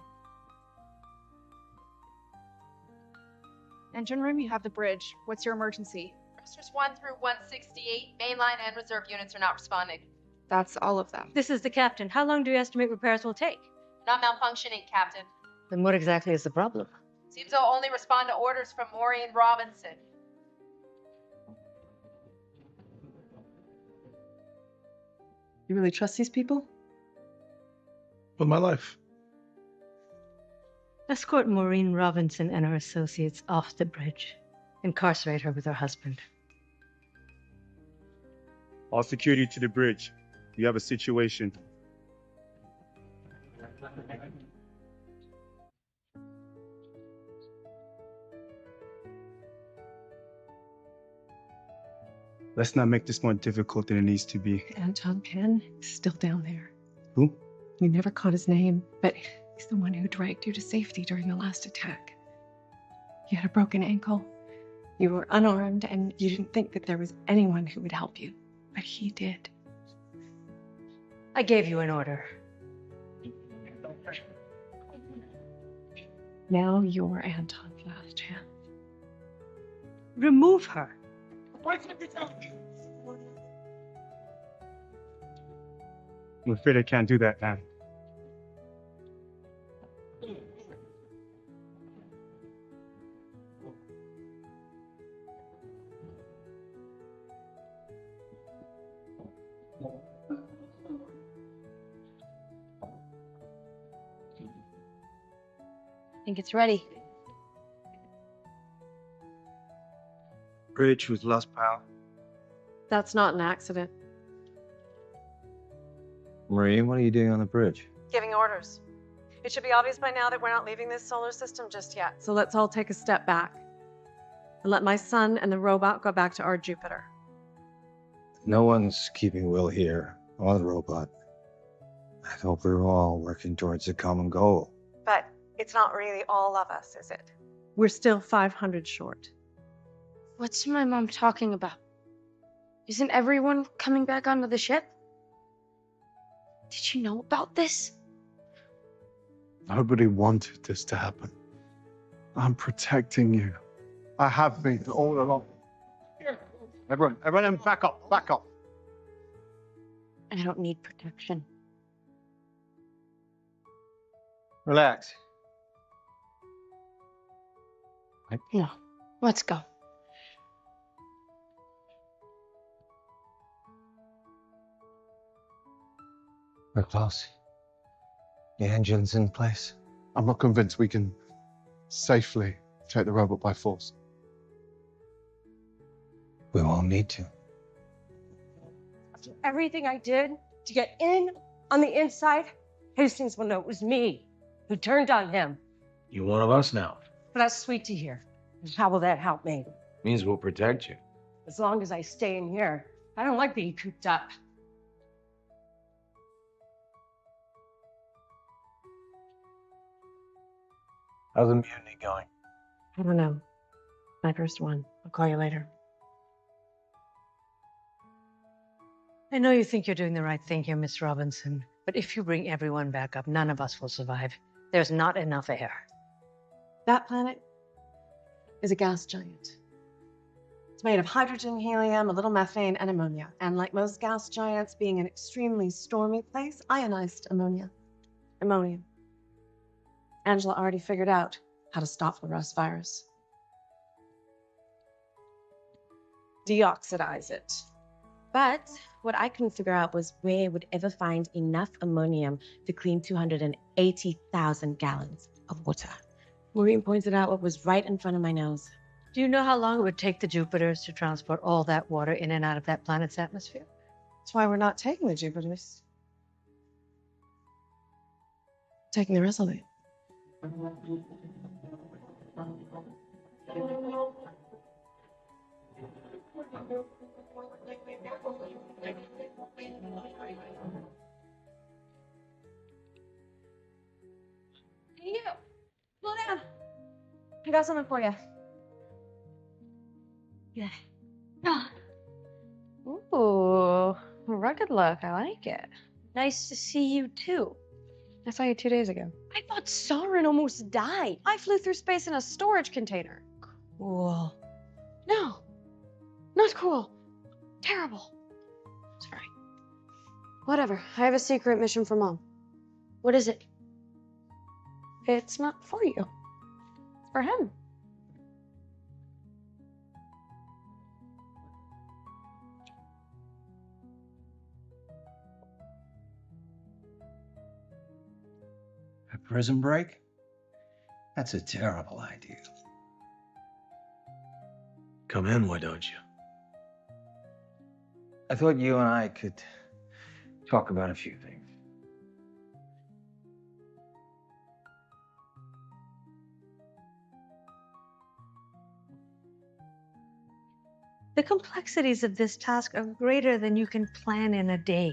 Engine room, you have the bridge. What's your emergency? Thrusters 1 through 168, mainline and reserve units are not responding. That's all of them. This is the captain. How long do you estimate repairs will take? Not malfunctioning, Captain. Then what exactly is the problem? Seems they'll only respond to orders from Maureen Robinson. You really trust these people? With my life. Escort Maureen Robinson and her associates off the bridge. Incarcerate her with her husband. All security to the bridge. We have a situation. Let's not make this more difficult than it needs to be. Anton Penn is still down there. Who? We never caught his name, but he's the one who dragged you to safety during the last attack. You had a broken ankle. You were unarmed, and you didn't think that there was anyone who would help you. But he did. I gave you an order. Now you're Anton's last chance. Remove her. I'm afraid I can't do that, man. I think it's ready. Bridge was lost power. That's not an accident. Maureen, what are you doing on the bridge? Giving orders. It should be obvious by now that we're not leaving this solar system just yet. So let's all take a step back and let my son and the robot go back to our Jupiter. No one's keeping Will here, or the robot. I thought we were all working towards a common goal. But it's not really all of us, is it? We're still 500 short. What's my mom talking about? Isn't everyone coming back onto the ship? Did you know about this? Nobody wanted this to happen. I'm protecting you. I have been all along. Everyone, back up, back up. I don't need protection. Relax. No, let's go. We're close. The engine's in place. I'm not convinced we can safely take the robot by force. We won't need to. After everything I did to get in on the inside, Hastings will know it was me who turned on him. You're one of us now. But that's sweet to hear. And how will that help me? Means we'll protect you. As long as I stay in here. I don't like being cooped up. How's the mutiny going? I don't know. My first one. I'll call you later. I know you think you're doing the right thing here, Miss Robinson, but if you bring everyone back up, none of us will survive. There's not enough air. That planet is a gas giant. It's It's made of hydrogen, helium, a little methane, and ammonia. And like most gas giants, being an extremely stormy place, ionized ammonia. Ammonium. Angela already figured out how to stop the Rust virus. Deoxidize it. But what I couldn't figure out was where it would ever find enough ammonium to clean 280,000 gallons of water. Maureen pointed out what was right in front of my nose. Do you know how long it would take the Jupiters to transport all that water in and out of that planet's atmosphere? That's why we're not taking the Jupiters. Taking the Resolute. Hey, you. Slow down. I got something for you. Yeah. Ooh, rugged look. I like it. Nice to see you too. I saw you 2 days ago. I thought Soren almost died. I flew through space in a storage container. Cool. No, not cool. Terrible. Sorry. Whatever. I have a secret mission for Mom. What is it? It's not for you. It's for him. A prison break? That's a terrible idea. Come in, why don't you? I thought you and I could talk about a few things. The complexities of this task are greater than you can plan in a day.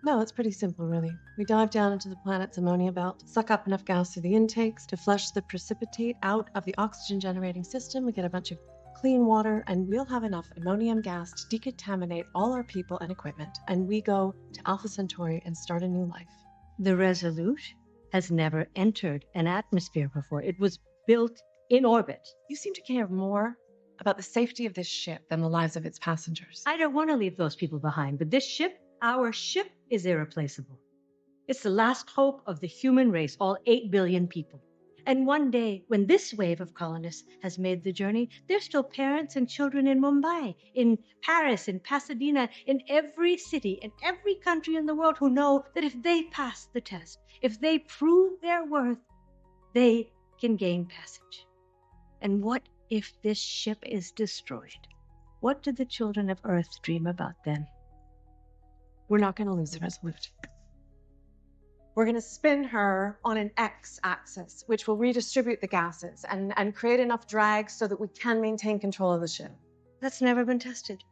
No, it's pretty simple, really. We dive down into the planet's ammonia belt, suck up enough gas through the intakes to flush the precipitate out of the oxygen-generating system. We get a bunch of clean water, and we'll have enough ammonium gas to decontaminate all our people and equipment. And we go to Alpha Centauri and start a new life. The Resolute has never entered an atmosphere before. It was built in orbit. You seem to care more about the safety of this ship than the lives of its passengers. I don't want to leave those people behind, but this ship, our ship, is irreplaceable. It's the last hope of the human race, all 8 billion people. And one day, when this wave of colonists has made the journey, there's still parents and children in Mumbai, in Paris, in Pasadena, in every city, in every country in the world who know that if they pass the test, if they prove their worth, they can gain passage. And what if this ship is destroyed? What do the children of Earth dream about then? We're not going to lose the Resolute. We're going to spin her on an x-axis, which will redistribute the gases and create enough drag so that we can maintain control of the ship. That's never been tested.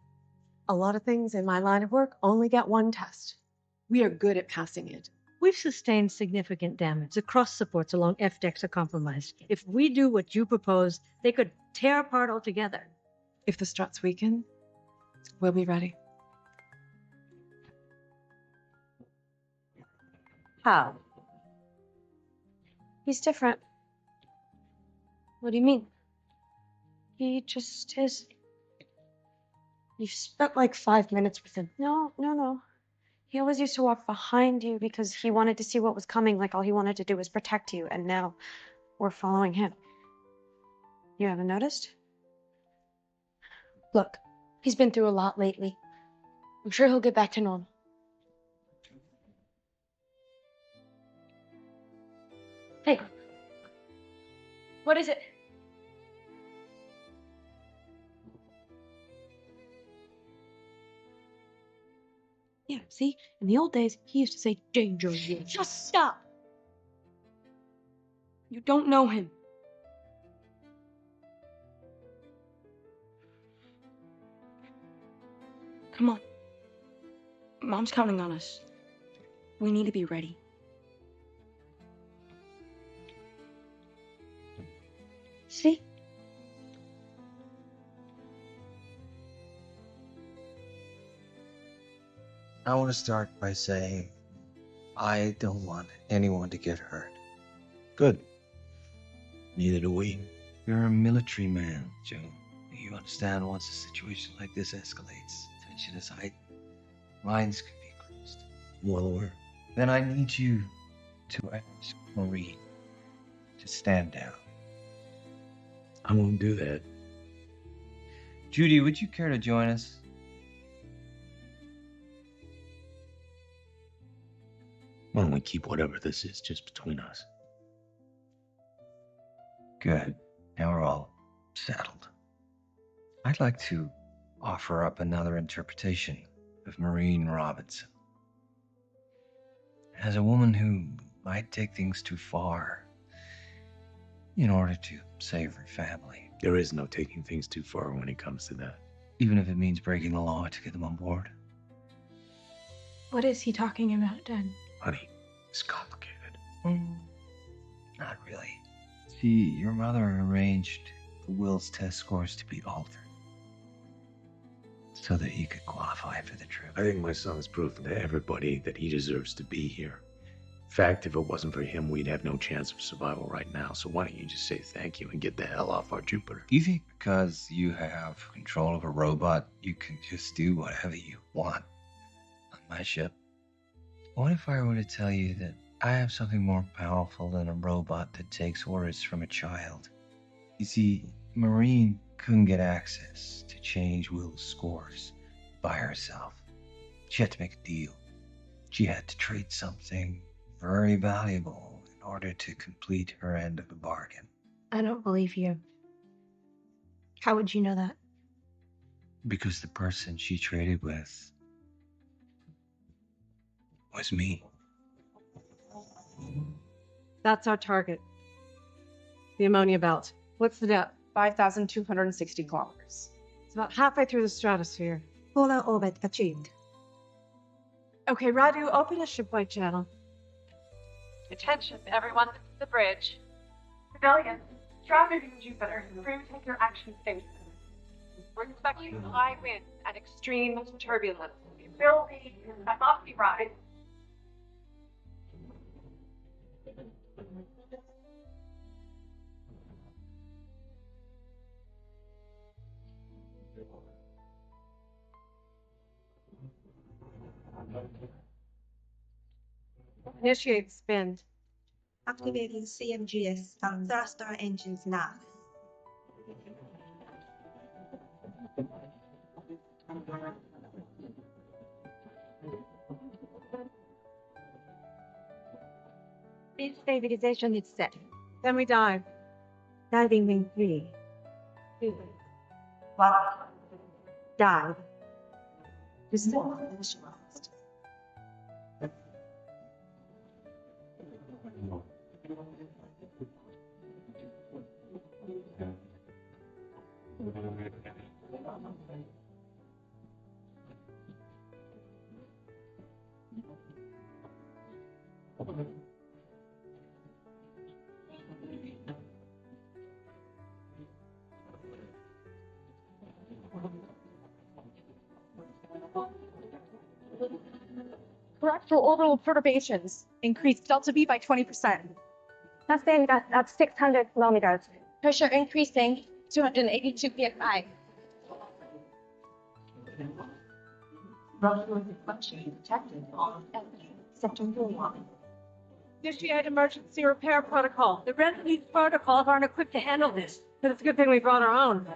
A lot of things in my line of work only get one test. We are good at passing it. We've sustained significant damage. The cross supports along F decks are compromised. If we do what you propose, they could tear apart altogether. If the struts weaken, we'll be ready. How? He's different. What do you mean? He just is. You spent like 5 minutes with him. No. He always used to walk behind you because he wanted to see what was coming, like all he wanted to do was protect you, and now we're following him. You haven't noticed? Look, he's been through a lot lately. I'm sure he'll get back to normal. Hey. What is it? Yeah, see? In the old days, he used to say, danger. Just stop! You don't know him. Come on. Mom's counting on us. We need to be ready. See? I want to start by saying I don't want anyone to get hurt. Good. Neither do we. You're a military man, Joe. You understand once a situation like this escalates, tension is heightened, minds can be crossed. Well aware. Then I need you to ask Marie to stand down. I won't do that. Judy, would you care to join us? Why don't we keep whatever this is just between us? Good. Now we're all settled. I'd like to offer up another interpretation of Maureen Robinson. As a woman who might take things too far in order to save her family. There is no taking things too far when it comes to that. Even if it means breaking the law to get them on board. What is he talking about, Dad? Honey, it's complicated. Not really. See, your mother arranged the Will's test scores to be altered so that you could qualify for the trip. I think my son's proven to everybody that he deserves to be here. In fact, if it wasn't for him, we'd have no chance of survival right now. So why don't you just say thank you and get the hell off our Jupiter? You think because you have control of a robot, you can just do whatever you want on my ship? What if I were to tell you that I have something more powerful than a robot that takes orders from a child? You see, Maureen couldn't get access to change Will's scores by herself. She had to make a deal. She had to trade something very valuable in order to complete her end of the bargain. I don't believe you. How would you know that? Because the person she traded with was me. That's our target. The ammonia belt. What's the depth? 5,260 kilometers. It's about halfway through the stratosphere. Polar orbit achieved. Okay, Radu, open a shipwide channel. Attention, everyone, this is the bridge. Civilians, traffic in Jupiter. Crew, take your action station. We're expecting high winds and extreme turbulence. It will be a bumpy ride. Initiate spin. Activating CMGS and thruster engines now. Speed stabilization is set. Then we dive. Diving in 3, 2, 1. Dive. Restore initialized. Correct for orbital perturbations. Increase delta V by 20%. Nothing at 600 kilometers. Pressure increasing 282 psi. Detected on Sector 1. Initiate emergency repair protocol. The rest of these protocols aren't equipped to handle this, but it's a good thing we brought our own.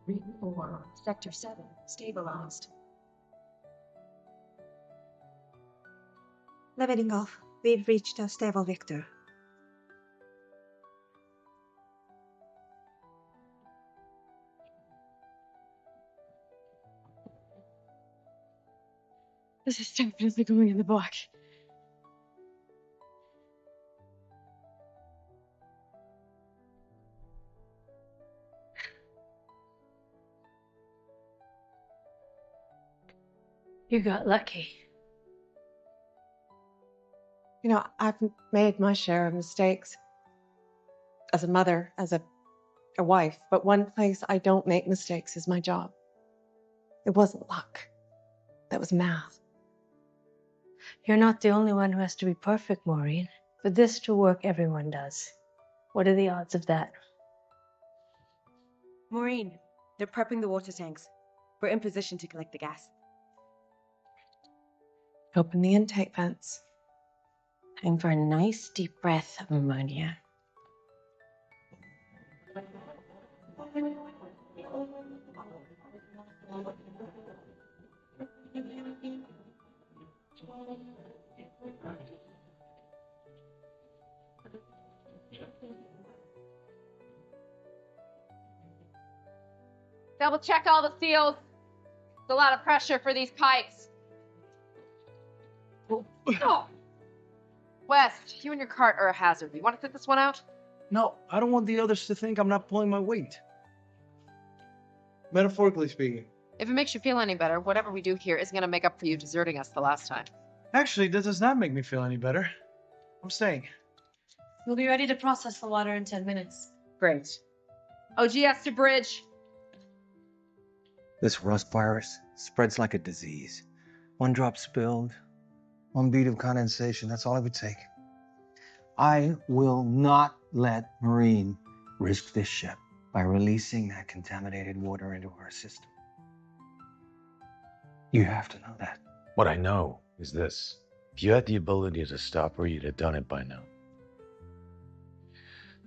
Reading 4, Sector 7, stabilized. Leveling off. We've reached a stable vector. This is definitely going in the book. You got lucky. You know, I've made my share of mistakes as a mother, as a wife, but one place I don't make mistakes is my job. It wasn't luck. That was math. You're not the only one who has to be perfect, Maureen. For this to work, everyone does. What are the odds of that? Maureen, they're prepping the water tanks. We're in position to collect the gas. Open the intake vents. Time for a nice deep breath of ammonia. Double check all the seals. It's a lot of pressure for these pipes. Oh. West, you and your cart are a hazard. You want to sit this one out? No, I don't want the others to think I'm not pulling my weight. Metaphorically speaking. If it makes you feel any better, whatever we do here is going to make up for you deserting us the last time. Actually, that does not make me feel any better. I'm staying. We'll be ready to process the water in 10 minutes. Great. OGS to bridge. This rust virus spreads like a disease. One drop spilled, one bead of condensation, that's all it would take. I will not let Marine risk this ship by releasing that contaminated water into our system. You have to know that. What I know is this. If you had the ability to stop her, you'd have done it by now.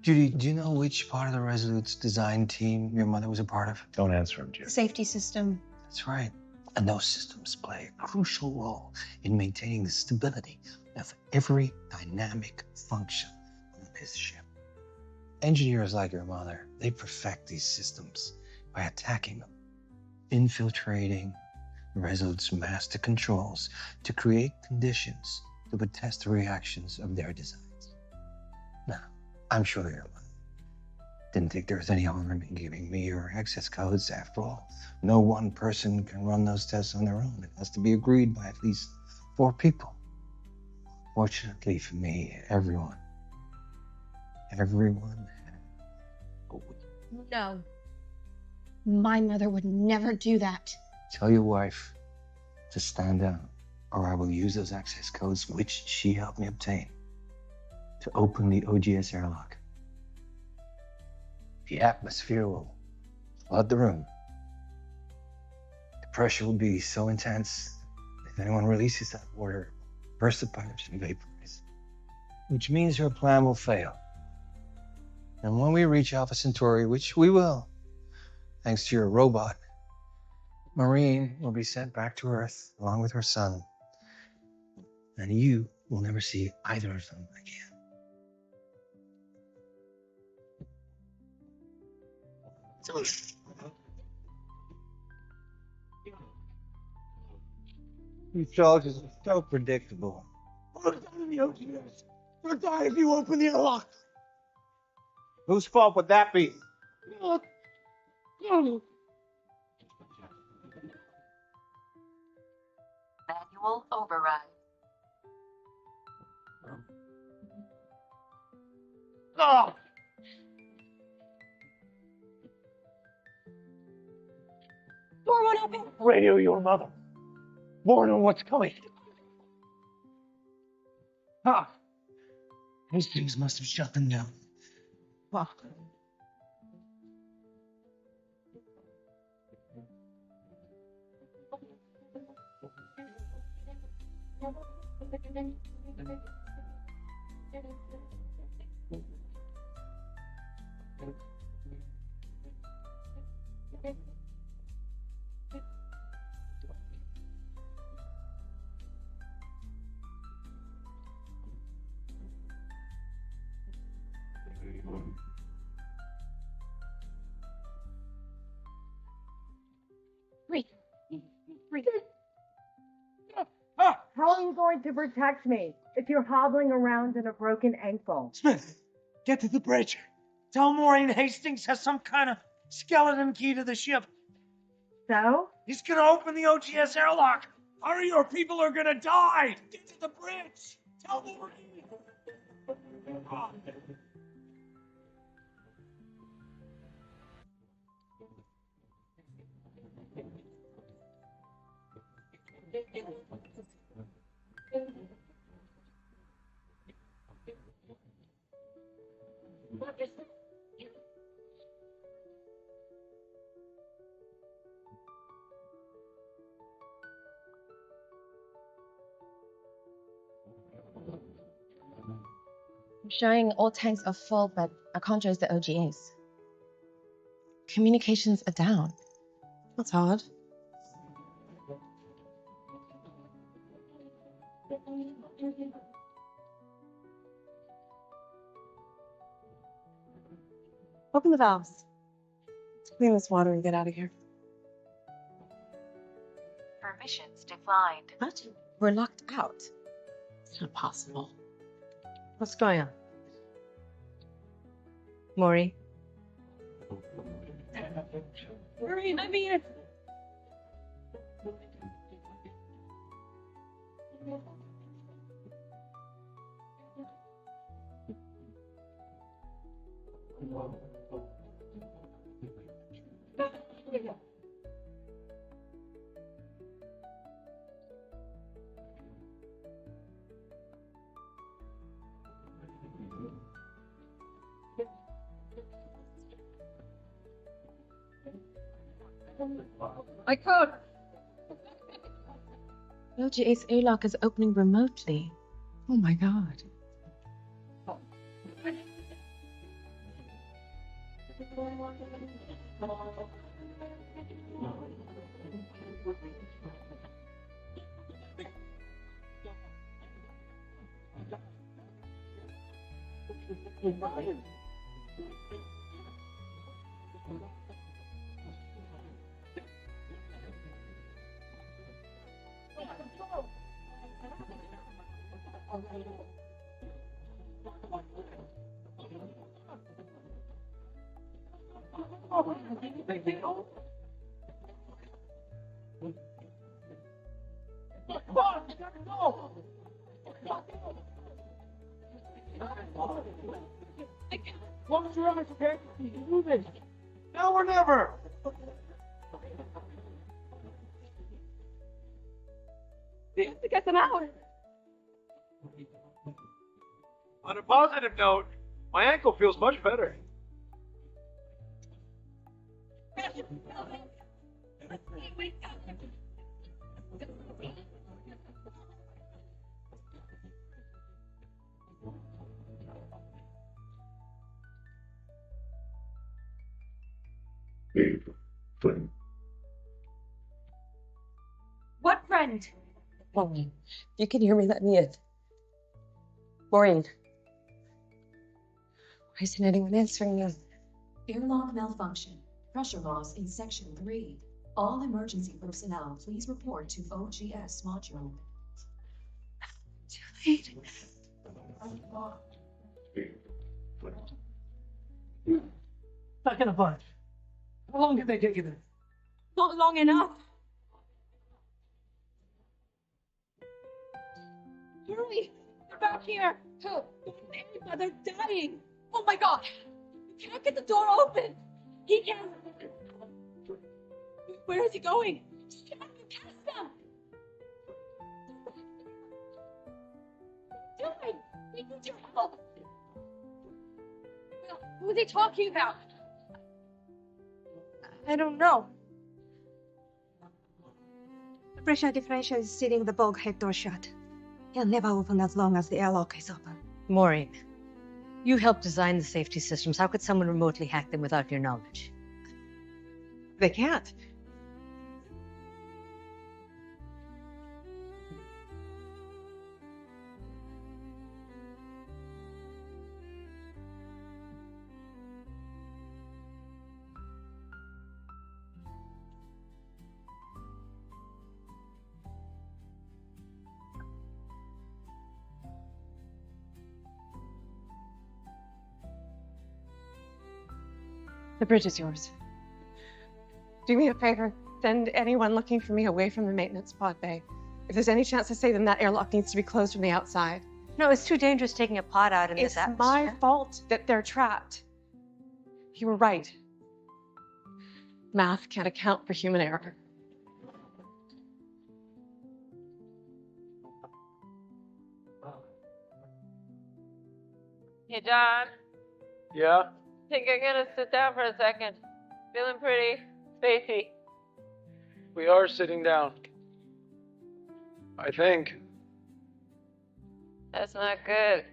Judy, do you know which part of the Resolute's design team your mother was a part of? Don't answer him, Jim. The safety system. That's right. And those systems play a crucial role in maintaining the stability of every dynamic function on this ship. Engineers like your mother, they perfect these systems by attacking them, infiltrating the Resolute's master controls to create conditions that would test the reactions of their designs. Now, I'm sure your mother didn't think there was any harm in giving me your access codes. After all, no one person can run those tests on their own. It has to be agreed by at least 4 people. Fortunately for me, everyone had a week. No. My mother would never do that. Tell your wife to stand down, or I will use those access codes, which she helped me obtain, to open the OGS airlock. The atmosphere will flood the room. The pressure will be so intense, if anyone releases that water, burst the pipes and vaporize. Which means your plan will fail. And when we reach Alpha Centauri, which we will, thanks to your robot, Marine will be sent back to Earth along with her son. And you will never see either of them again. You dogs are so predictable. You'll die if you open the airlock. Whose fault would that be? Manual override. Oh! Door won't open. Radio your mother. Warn on what's coming. Ah! These things must have shut them down. Ah. ain't going to protect me if you're hobbling around in a broken ankle. Smith, get to the bridge. Tell Maureen Hastings has some kind of skeleton key to the ship. So? He's gonna open the OGS airlock. Hurry or people are gonna die. Get to the bridge. Tell Maureen. I'm showing all tanks are full, but I can't trace the OGAs. Communications are down. That's odd. Open the valves. Let's clean this water and get out of here. Permissions declined. What? We're locked out. It's not possible. What's going on? Maureen? Maureen, I mean it. I can't. OGA's airlock is opening remotely. Oh my god. Close your eyes, okay? Move it. Now or never. We have to get them out. On a positive note, my ankle feels much better. What friend? Maureen, if you can hear me, let me in. Maureen. Why isn't anyone answering you? Airlock malfunction. Pressure loss in section 3. All emergency personnel, please report to OGS module. Too late. Not gonna budge. How long can they take you there? Not long enough. Hurry! They're back here! Help! Ava, they're dying! Oh my god! You can't get the door open! He can't! Where is he going? Jack, you cast them! What are you doing? We need your help! Well, who are they talking about? I don't know. The pressure differential is sealing the bulkhead door shut. He'll never open as long as the airlock is open. Maureen, you helped design the safety systems. How could someone remotely hack them without your knowledge? They can't. The bridge is yours. Do me a favor. Send anyone looking for me away from the maintenance pod bay. If there's any chance to save them, that airlock needs to be closed from the outside. No, it's too dangerous taking a pod out in this atmosphere. It's my fault that they're trapped. You were right. Math can't account for human error. Hey, John. Yeah? Think I'm gonna sit down for a second. Feeling pretty spacey. We are sitting down. I think. That's not good.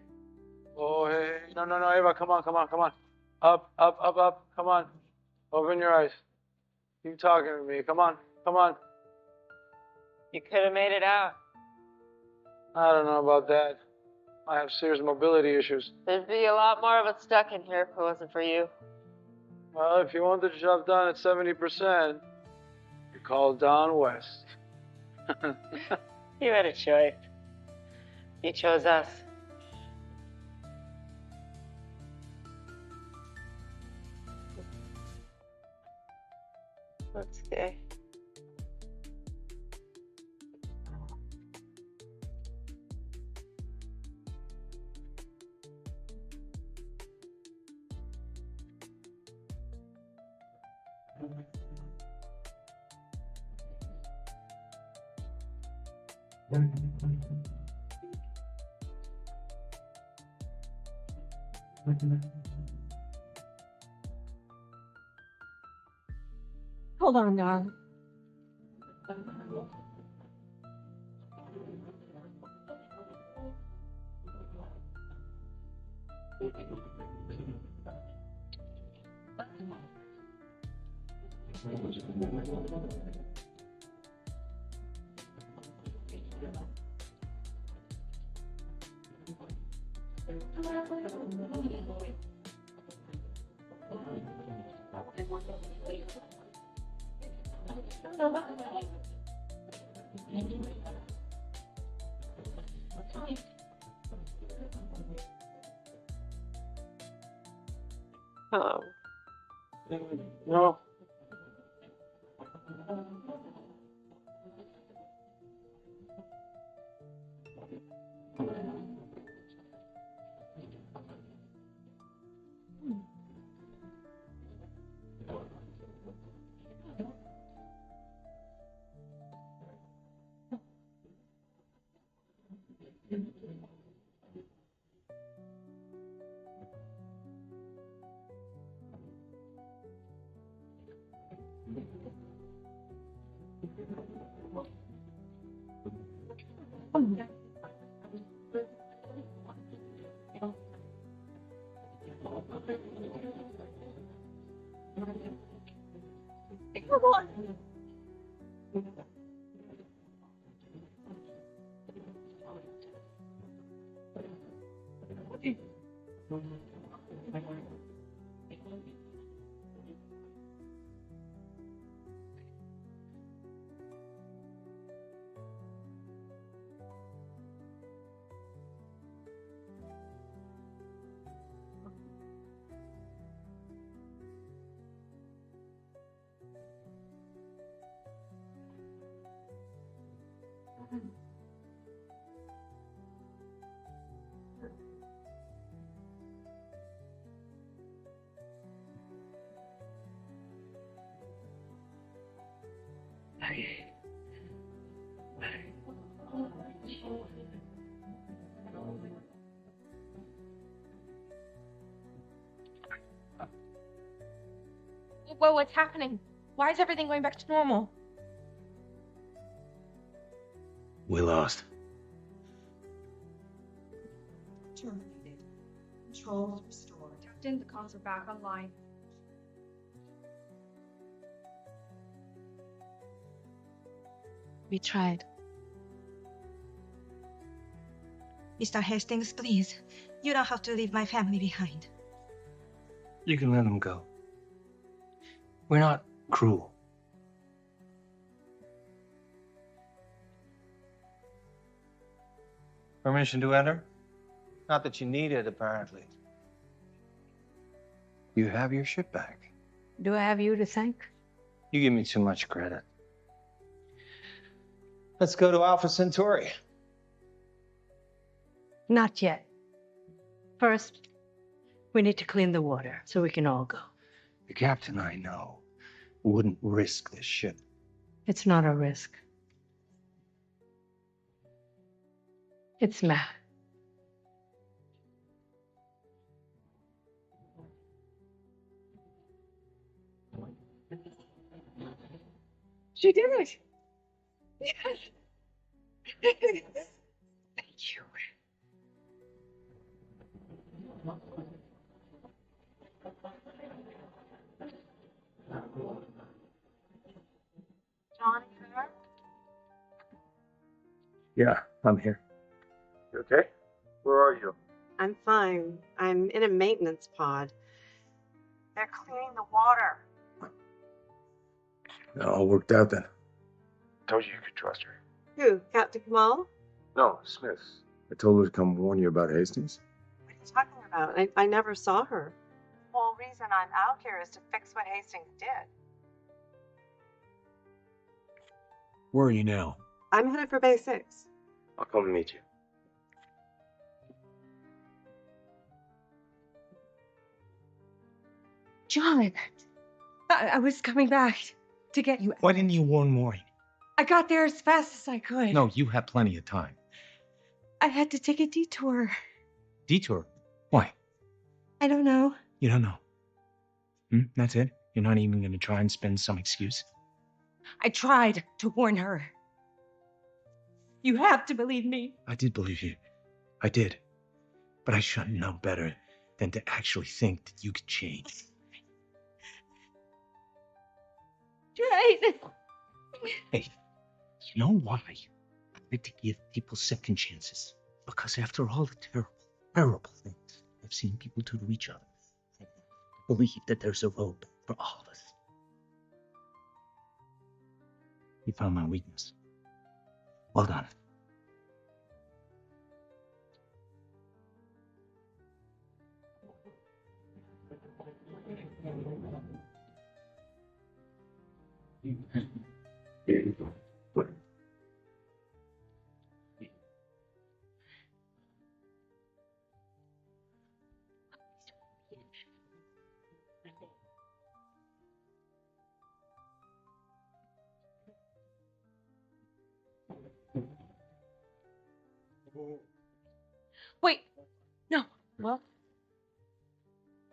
Oh, hey. No, Ava, come on. Up. Come on. Open your eyes. Keep talking to me. Come on. You could have made it out. I don't know about that. I have serious mobility issues. There'd be a lot more of us stuck in here if it wasn't for you. Well, if you want the job done at 70%, you call Don West. You had a choice. You chose us. That's gay. Hold on, darling. No. Come on. Whoa, what's happening? Why is everything going back to normal? We lost. Terminated. Controls restored. Captain, the comms are back online. We tried. Mr. Hastings, please. You don't have to leave my family behind. You can let them go. We're not cruel. Permission to enter? Not that you need it, apparently. You have your ship back. Do I have you to thank? You give me too much credit. Let's go to Alpha Centauri. Not yet. First, we need to clean the water so we can all go. The captain I know wouldn't risk this ship. It's not a risk. It's Matt. She did it. Yes. Thank you. Johnny there? Yeah, I'm here. You okay? Where are you? I'm fine. I'm in a maintenance pod. They're cleaning the water. All worked out then. Told you could trust her. Who? Captain Kamal? No, Smith. I told her to come warn you about Hastings. What are you talking about? I never saw her. The whole reason I'm out here is to fix what Hastings did. Where are you now? I'm headed for Bay 6. I'll come meet you. John, I was coming back to get you. Why didn't you warn Maureen? I got there as fast as I could. No, you had plenty of time. I had to take a detour. Detour? Why? I don't know. You don't know. That's it? You're not even going to try and spin some excuse? I tried to warn her. You have to believe me. I did believe you. I did. But I should know better than to actually think that you could change. Jane! Hey, you know why I like to give people second chances? Because after all the terrible, terrible things I've seen people do to each other, I believe that there's a road for all of us. You found my weakness. Well done. Wait, no. Well,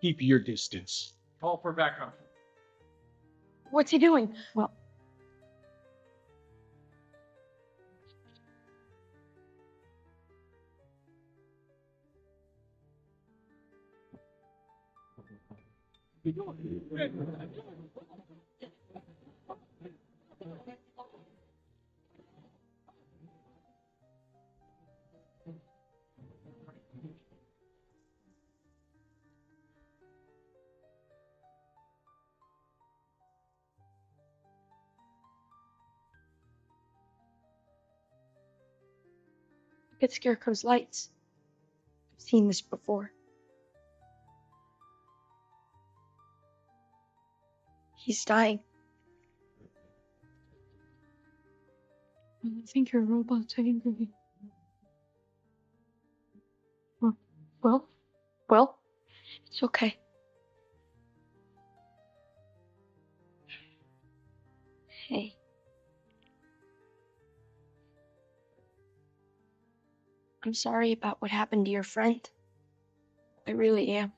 Keep your distance. Call for backup. what's he doing? Well, look at Scarecrow's lights. I've seen this before. He's dying. I think your robot's angry. Well, it's okay. Hey. I'm sorry about what happened to your friend. I really am.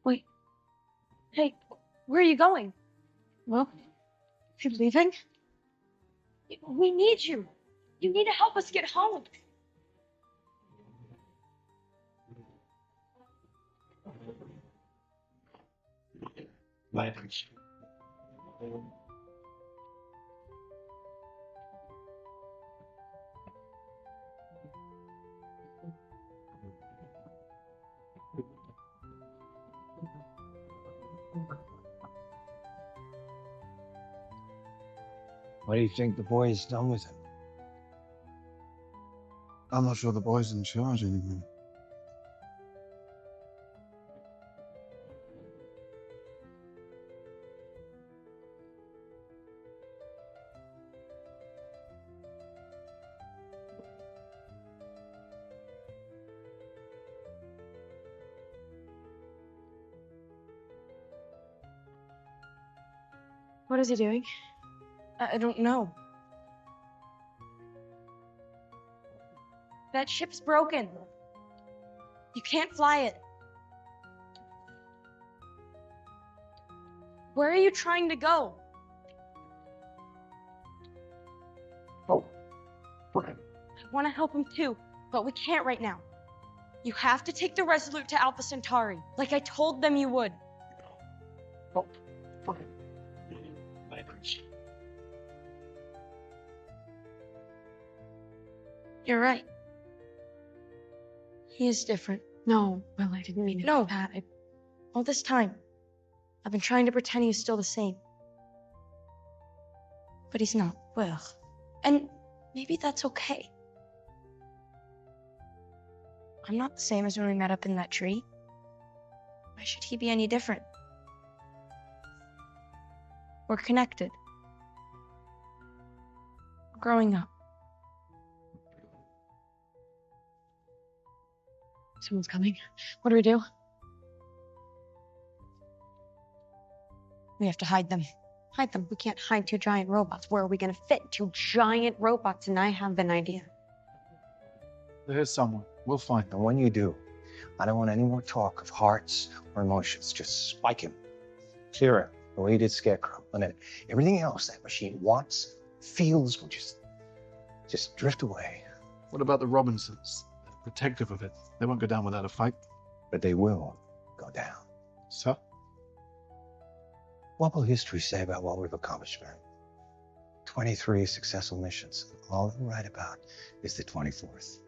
Wait. Hey, where are you going? Well, you're leaving? We need you. You need to help us get home. Violence. What do you think the boy has done with him? I'm not sure the boy's in charge anymore. What is he doing? I don't know. That ship's broken. You can't fly it. Where are you trying to go? Oh, I want to help him too, but we can't right now. You have to take the Resolute to Alpha Centauri, like I told them you would. Oh, You're right. He is different. No, Will, I didn't mean it No. like that. All this time, I've been trying to pretend he's still the same. But he's not. Well, and maybe that's okay. I'm not the same as when we met up in that tree. Why should he be any different? We're connected. We're growing up. Someone's coming. What do we do? We have to hide them. Hide them. We can't hide two giant robots. Where are we gonna fit two giant robots? And I have an idea. There's someone. We'll find And when you do, I don't want any more talk of hearts or emotions. Just spike him. Clear him the way you did Scarecrow. And then everything else that machine wants, feels, will just drift away. What about the Robinsons? They're protective of it. They won't go down without a fight. But they will go down. So? What will history say about what we've accomplished, man? 23 successful missions. All they'll write about is the 24th.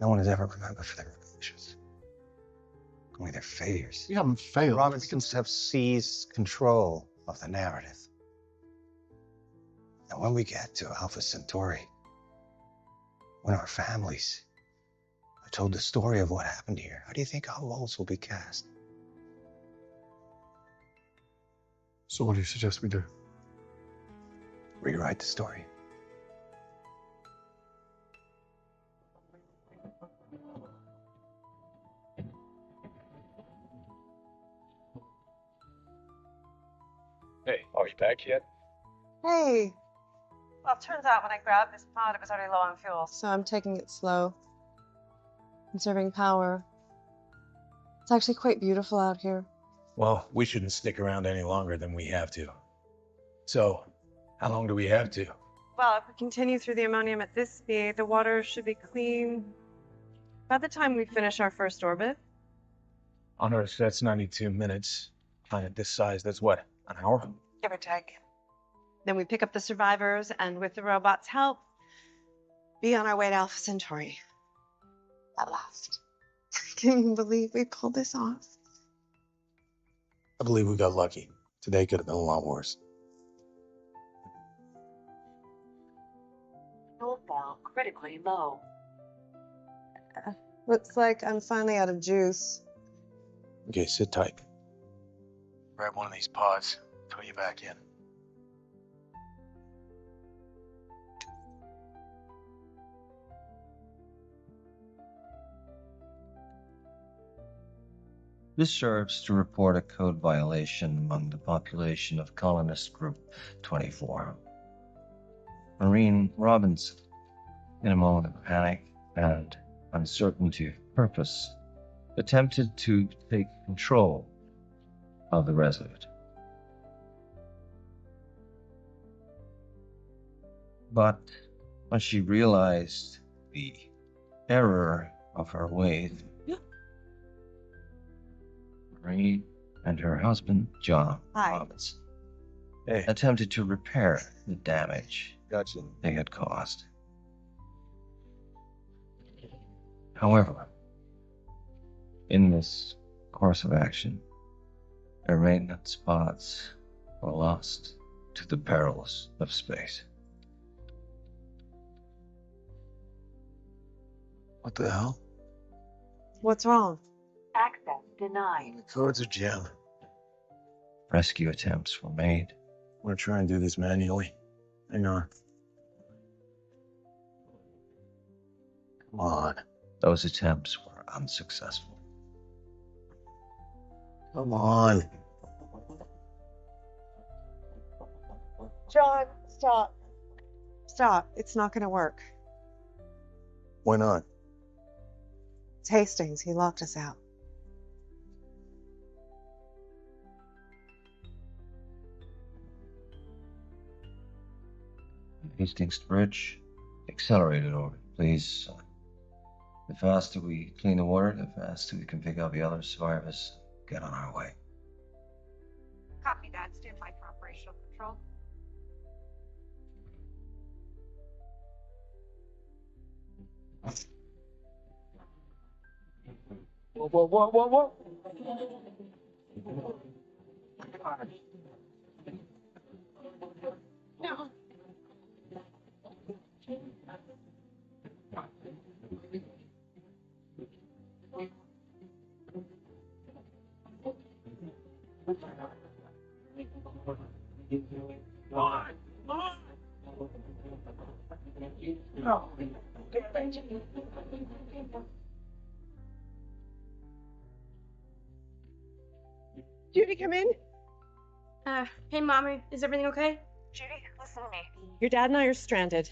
No one has ever remembered for their accomplishments. Only their failures. We haven't failed. Robinsons have seized control of the narrative. And when we get to Alpha Centauri, when our families are told the story of what happened here, how do you think our roles will be cast? So what do you suggest we do? Rewrite the story. Hey, are you back yet? Hey, Well, it turns out when I grabbed this pod, it was already low on fuel. so I'm taking it slow. Conserving power. It's actually quite beautiful out here. Well, we shouldn't stick around any longer than we have to. So, how long do we have to? Well, if we continue through the ammonium at this speed, the water should be clean by the time we finish our first orbit. On Earth, that's 92 minutes. Planet this size, that's what, an hour? Give or take. Then we pick up the survivors, and with the robots' help, be on our way to Alpha Centauri. At last. I can't even believe we pulled this off. I believe we got lucky. Today could have been a lot worse. Fuel cell critically low. Looks like I'm finally out of juice. Okay, sit tight. Grab one of these pods, throw you back in. This serves to report a code violation among the population of Colonist Group 24. Marine Robinson, in a moment of panic and uncertainty of purpose, attempted to take control of the Resolute. But when she realized the error of her ways, Marie and her husband, John Robinson, attempted to repair the damage they had caused. However, in this course of action, their maintenance pods were lost to the perils of space. What the hell? What's wrong? Access denied. The codes are jammed. Rescue attempts were made. I'm gonna try and do this manually. Hang on. Come on. Those attempts were unsuccessful. Come on. John, stop. Stop. It's not going to work. Why not? It's Hastings. He locked us out. Hastings Bridge, accelerated orbit, please. The faster we clean the water, the faster we can pick up the other survivors. Get on our way. Copy that. Stand by for operational control. Whoa, whoa, whoa, whoa, whoa. No. Judy, come in. Hey, Mommy, is everything okay? Judy, listen to me. Your dad and I are stranded.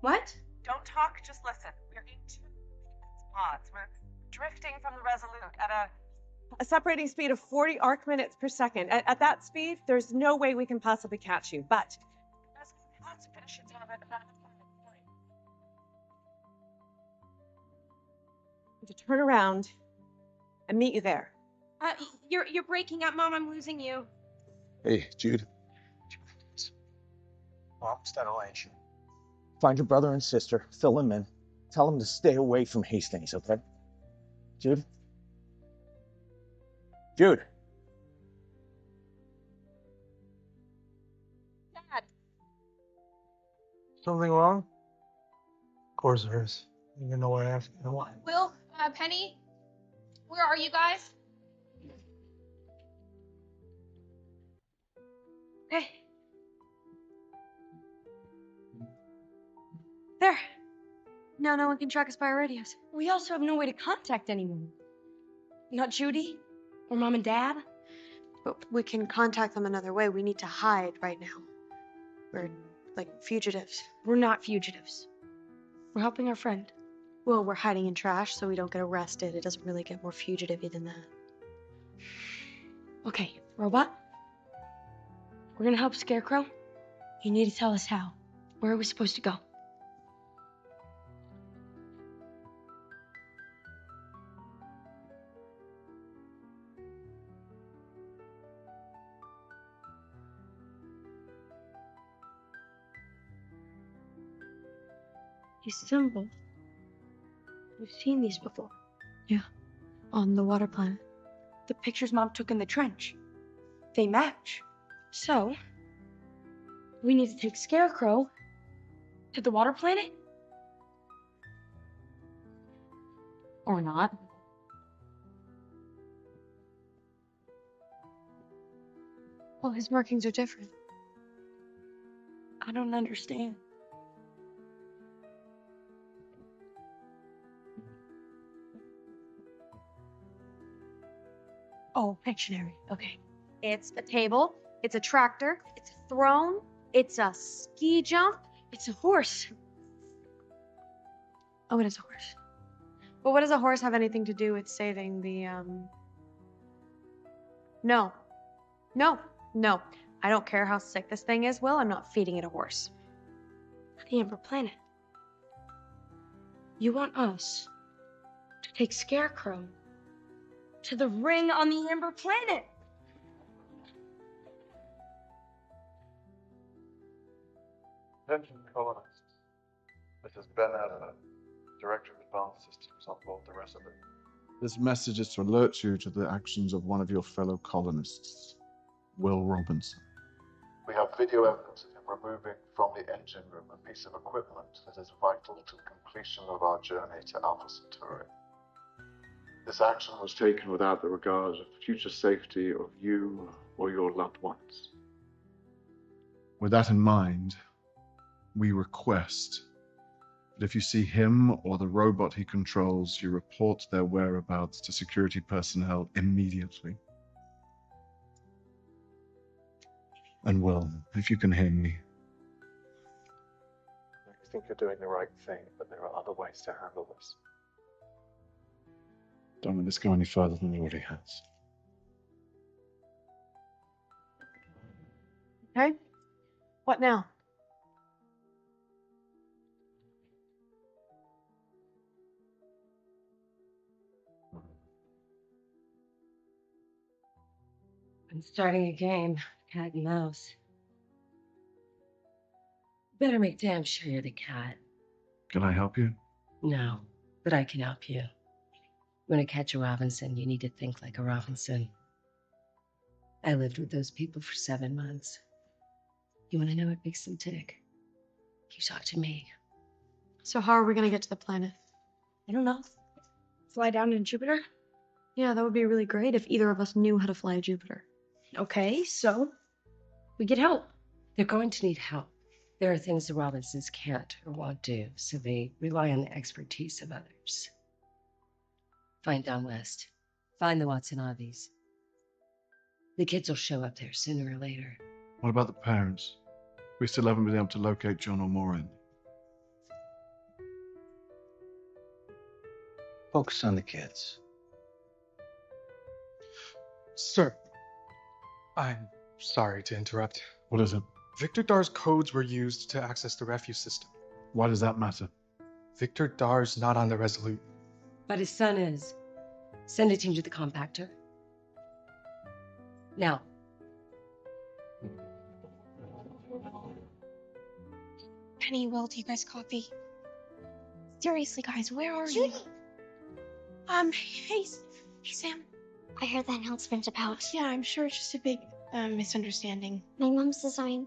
What? Don't talk, just listen. We're in two spots. We're drifting from the Resolute at A separating speed of 40 arc minutes per second. At that speed, there's no way we can possibly catch you. But to turn around and meet you there. You're breaking up, Mom. I'm losing you. Hey, Jude. Mom's that Elijah. Find your brother and sister, fill them in. Tell them to stay away from Hastings, okay? Jude? Jude? Dad. Something wrong? Of course there is. You even know why I asked. You know why? Will, Penny, where are you guys? Okay. There. Now no one can track us by our radios. We also have no way to contact anyone. Not Judy or Mom and Dad. But we can contact them another way. We need to hide right now. We're like fugitives. We're not fugitives. We're helping our friend. Well, we're hiding in trash so we don't get arrested. It doesn't really get more fugitive-y than that. Okay, Robot. We're gonna help Scarecrow. You need to tell us how. Where are we supposed to go? These symbols. We've seen these before. Yeah, on the water planet. The pictures Mom took in the trench. They match. So, we need to take Scarecrow to the water planet? Or not. Well, his markings are different. I don't understand. Oh, Pictionary. Okay. It's a table. It's a tractor. It's a throne. It's a ski jump. It's a horse. Oh, it is a horse. But what does a horse have anything to do with saving the, No. No. No. I don't care how sick this thing is, Will. I'm not feeding it a horse. The Ember Planet. You want us to take Scarecrow to the ring on the Ember Planet. Attention colonists. This is Ben Adler, Director of Advanced Systems on board the Resolute. This message is to alert you to the actions of one of your fellow colonists, Will Robinson. We have video evidence of him removing from the engine room a piece of equipment that is vital to the completion of our journey to Alpha Centauri. This action was taken without the regard of the future safety of you or your loved ones. With that in mind, we request that if you see him or the robot he controls, you report their whereabouts to security personnel immediately. And Will, if you can hear me. I think you're doing the right thing, but there are other ways to handle this. Don't let this go any further than it already has. Okay. What now? I'm starting a game, cat and mouse. Better make damn sure you're the cat. Can I help you? No, but I can help you. When I catch a Robinson, you need to think like a Robinson. I lived with those people for 7 months. You want to know what makes them tick? You talk to me. So how are we gonna get to the planet? I don't know. Fly down to Jupiter? Yeah, that would be really great if either of us knew how to fly a Jupiter. Okay, so we get help. They're going to need help. There are things the Robinsons can't or won't do, so they rely on the expertise of others. Find down west. Find the Watanabe's. The kids will show up there sooner or later. What about the parents? We still haven't been able to locate John or Maureen. Focus on the kids. Sir, I'm sorry to interrupt. What is it? Victor Dar's codes were used to access the refuse system. Why does that matter? Victor Dar's not on the Resolute. But his son is. Send a team to the compactor. Now. Penny, Will, do you guys copy? Seriously, guys, where are you? Hey, Sam. I heard that announcement about. Yeah, I'm sure it's just a big misunderstanding. My mom says I'm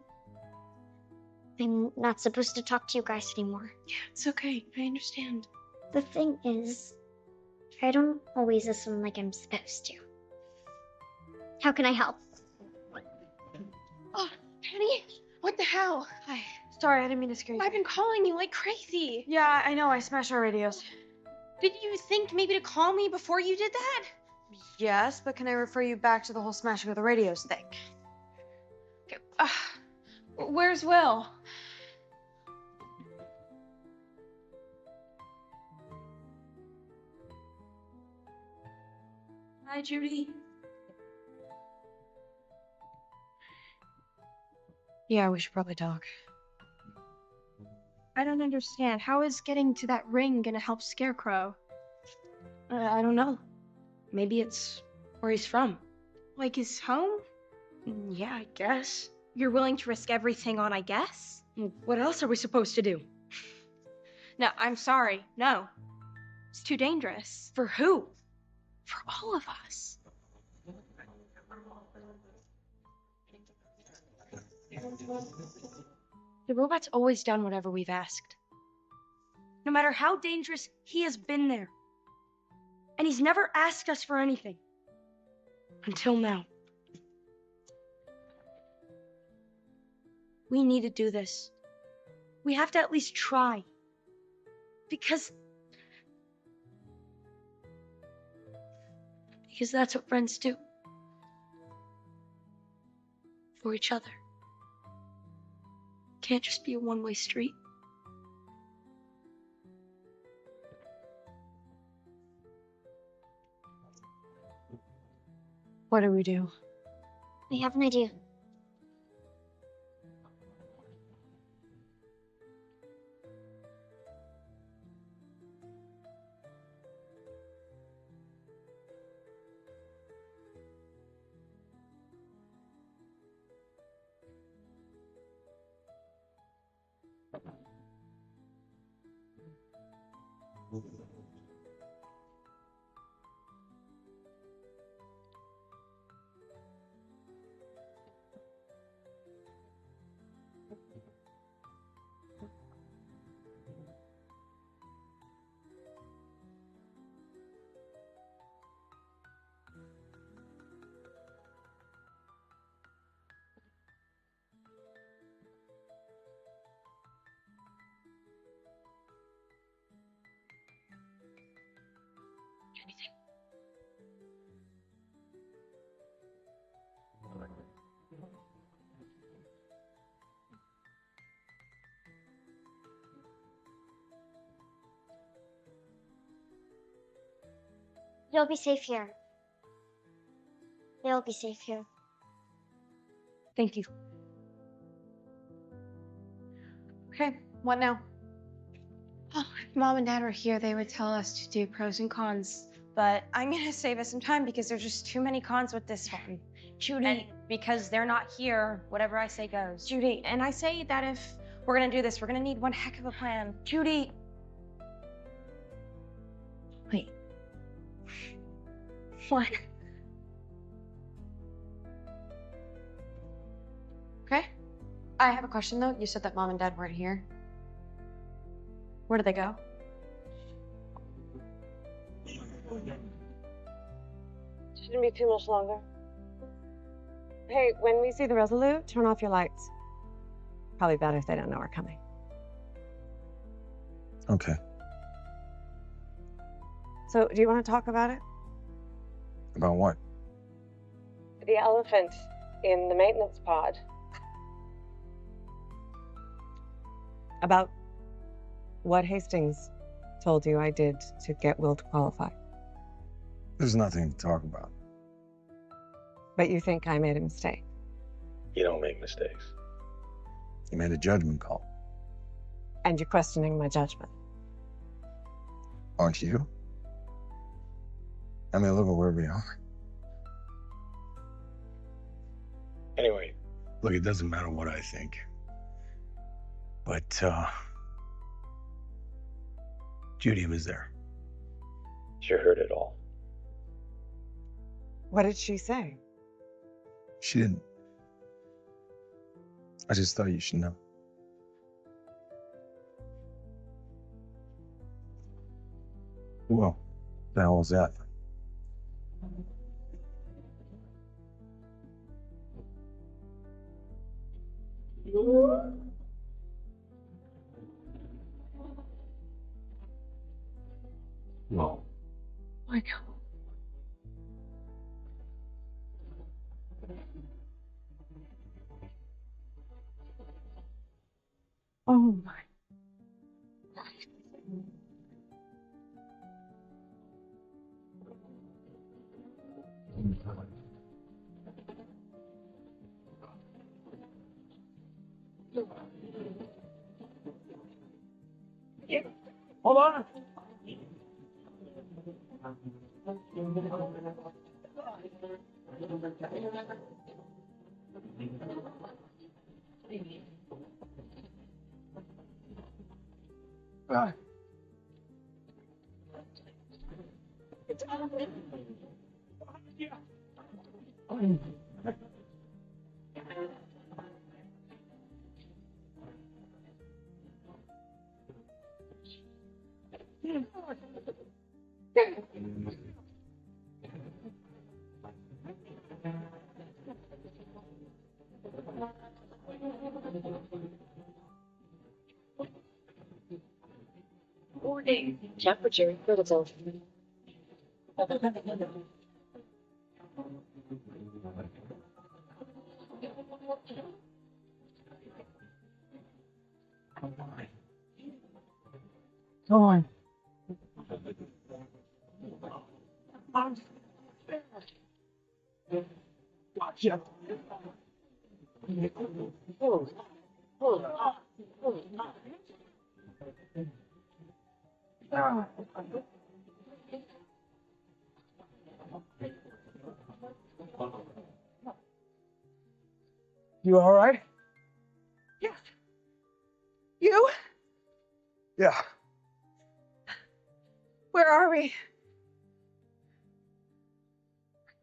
not supposed to talk to you guys anymore. Yeah, it's okay. I understand. The thing is, I don't always listen like I'm supposed to. How can I help? Oh, Penny, what the hell? Hi. Sorry, I didn't mean to scare you. I've been calling you like crazy. Yeah, I know. I smashed our radios. Did you think maybe to call me before you did that? Yes, but can I refer you back to the whole smashing of the radios thing? Okay, where's Will? Hi, Judy. Yeah, we should probably talk. I don't understand. How is getting to that ring gonna help Scarecrow? I don't know. Maybe it's where he's from. Like his home? Yeah, I guess. You're willing to risk everything on, I guess? What else are we supposed to do? No, I'm sorry. No. It's too dangerous. For who? For all of us. The robot's always done whatever we've asked. No matter how dangerous, he has been there. And he's never asked us for anything. Until now. We need to do this. We have to at least try. Because that's what friends do. For each other. Can't just be a one-way street. What do we do? I have an idea. You'll be safe here. You'll be safe here. Thank you. Okay, what now? Oh, if Mom and Dad were here, they would tell us to do pros and cons. But I'm gonna save us some time because there's just too many cons with this one. Judy. And because they're not here, whatever I say goes. Judy, and I say that if we're gonna do this, we're gonna need one heck of a plan. Judy. Wait. What? Okay. I have a question though. You said that Mom and Dad weren't here. Where did they go? Shouldn't be too much longer. Hey, when we see the Resolute, turn off your lights. Probably better if they don't know we're coming. Okay. So, do you want to talk about it? About what? The elephant in the maintenance pod. About what Hastings told you I did to get Will to qualify. There's nothing to talk about. But you think I made a mistake? You don't make mistakes. You made a judgment call. And you're questioning my judgment. Aren't you? I mean, look at where we are. Anyway, look, it doesn't matter what I think. But, Judy was there. She heard it all. What did she say? She didn't. I just thought you should know. Well, the hell was that? No. Michael. Oh my. Hold on. Warning. Temperature critical. Come on. Gotcha. You all right? Yes. You? Yeah. Where are we?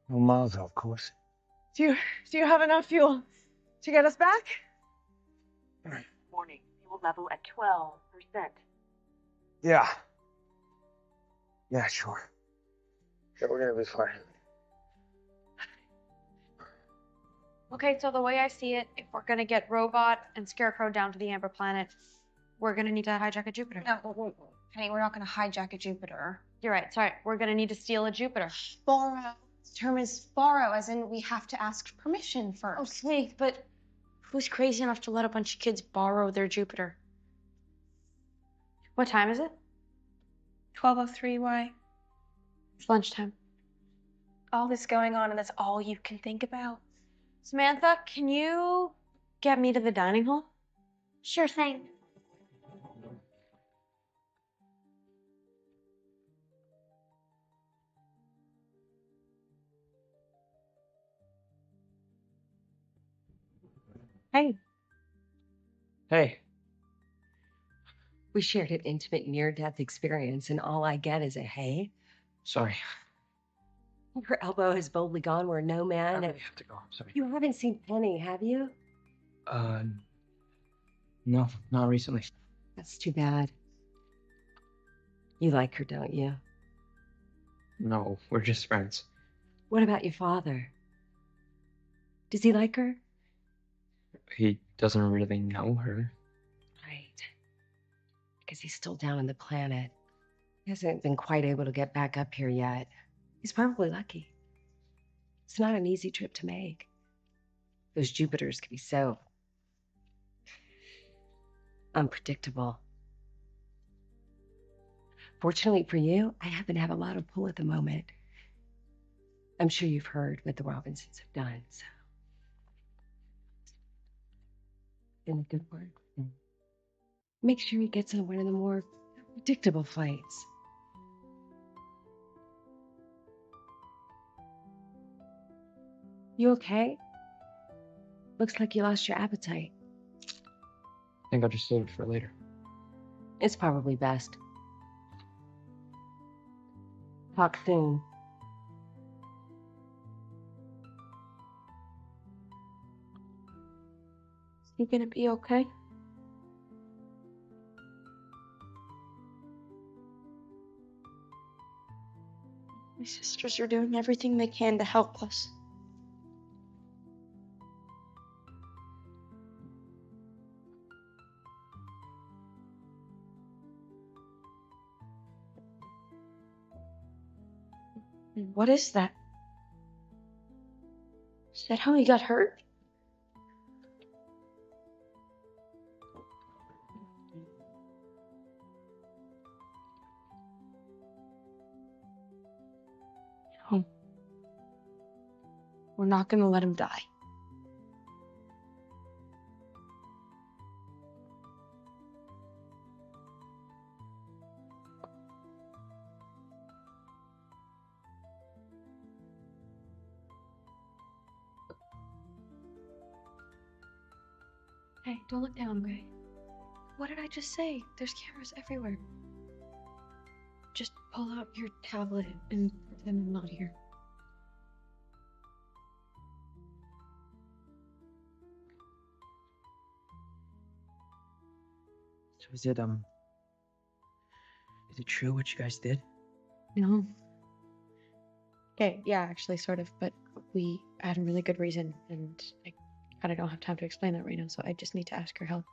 No miles, of course. Do you have enough fuel to get us back? Warning, fuel level at 12%. Yeah. Yeah, sure. Yeah, we're gonna be fine. Okay, so the way I see it, if we're gonna get Robot and Scarecrow down to the Amber Planet, we're gonna need to hijack a Jupiter. No, honey, we're not gonna hijack a Jupiter. You're right, sorry. We're gonna need to steal a Jupiter. Borrow. The term is borrow, as in we have to ask permission first. Okay, but who's crazy enough to let a bunch of kids borrow their Jupiter? What time is it? 12:03, why? It's lunchtime. All this going on, and that's all you can think about? Samantha, can you get me to the dining hall? Sure thing. Hey. Hey. We shared an intimate near-death experience, and all I get is a hey. Sorry. Your elbow has boldly gone where no man. I really have to go. I'm sorry. You haven't seen Penny, have you? No, not recently. That's too bad. You like her, don't you? No, we're just friends. What about your father? Does he like her? He doesn't really know her. Right. Because he's still down on the planet. He hasn't been quite able to get back up here yet. He's probably lucky. It's not an easy trip to make. Those Jupiters can be so unpredictable. Fortunately for you, I happen to have a lot of pull at the moment. I'm sure you've heard what the Robinsons have done, so. In a good word. Make sure he gets on one of the more predictable flights. You okay? Looks like you lost your appetite. I think I'll just save it for later. It's probably best. Talk soon. Is he gonna be okay? My sisters are doing everything they can to help us. What is that? Is that how he got hurt? No. We're not gonna let him die. Hey, don't look down, okay? What did I just say? There's cameras everywhere. Just pull out your tablet and pretend I'm not here. So is it true what you guys did? No. Okay, yeah, actually, sort of, but we had a really good reason, and I kind of don't have time to explain that right now, so I just need to ask your help.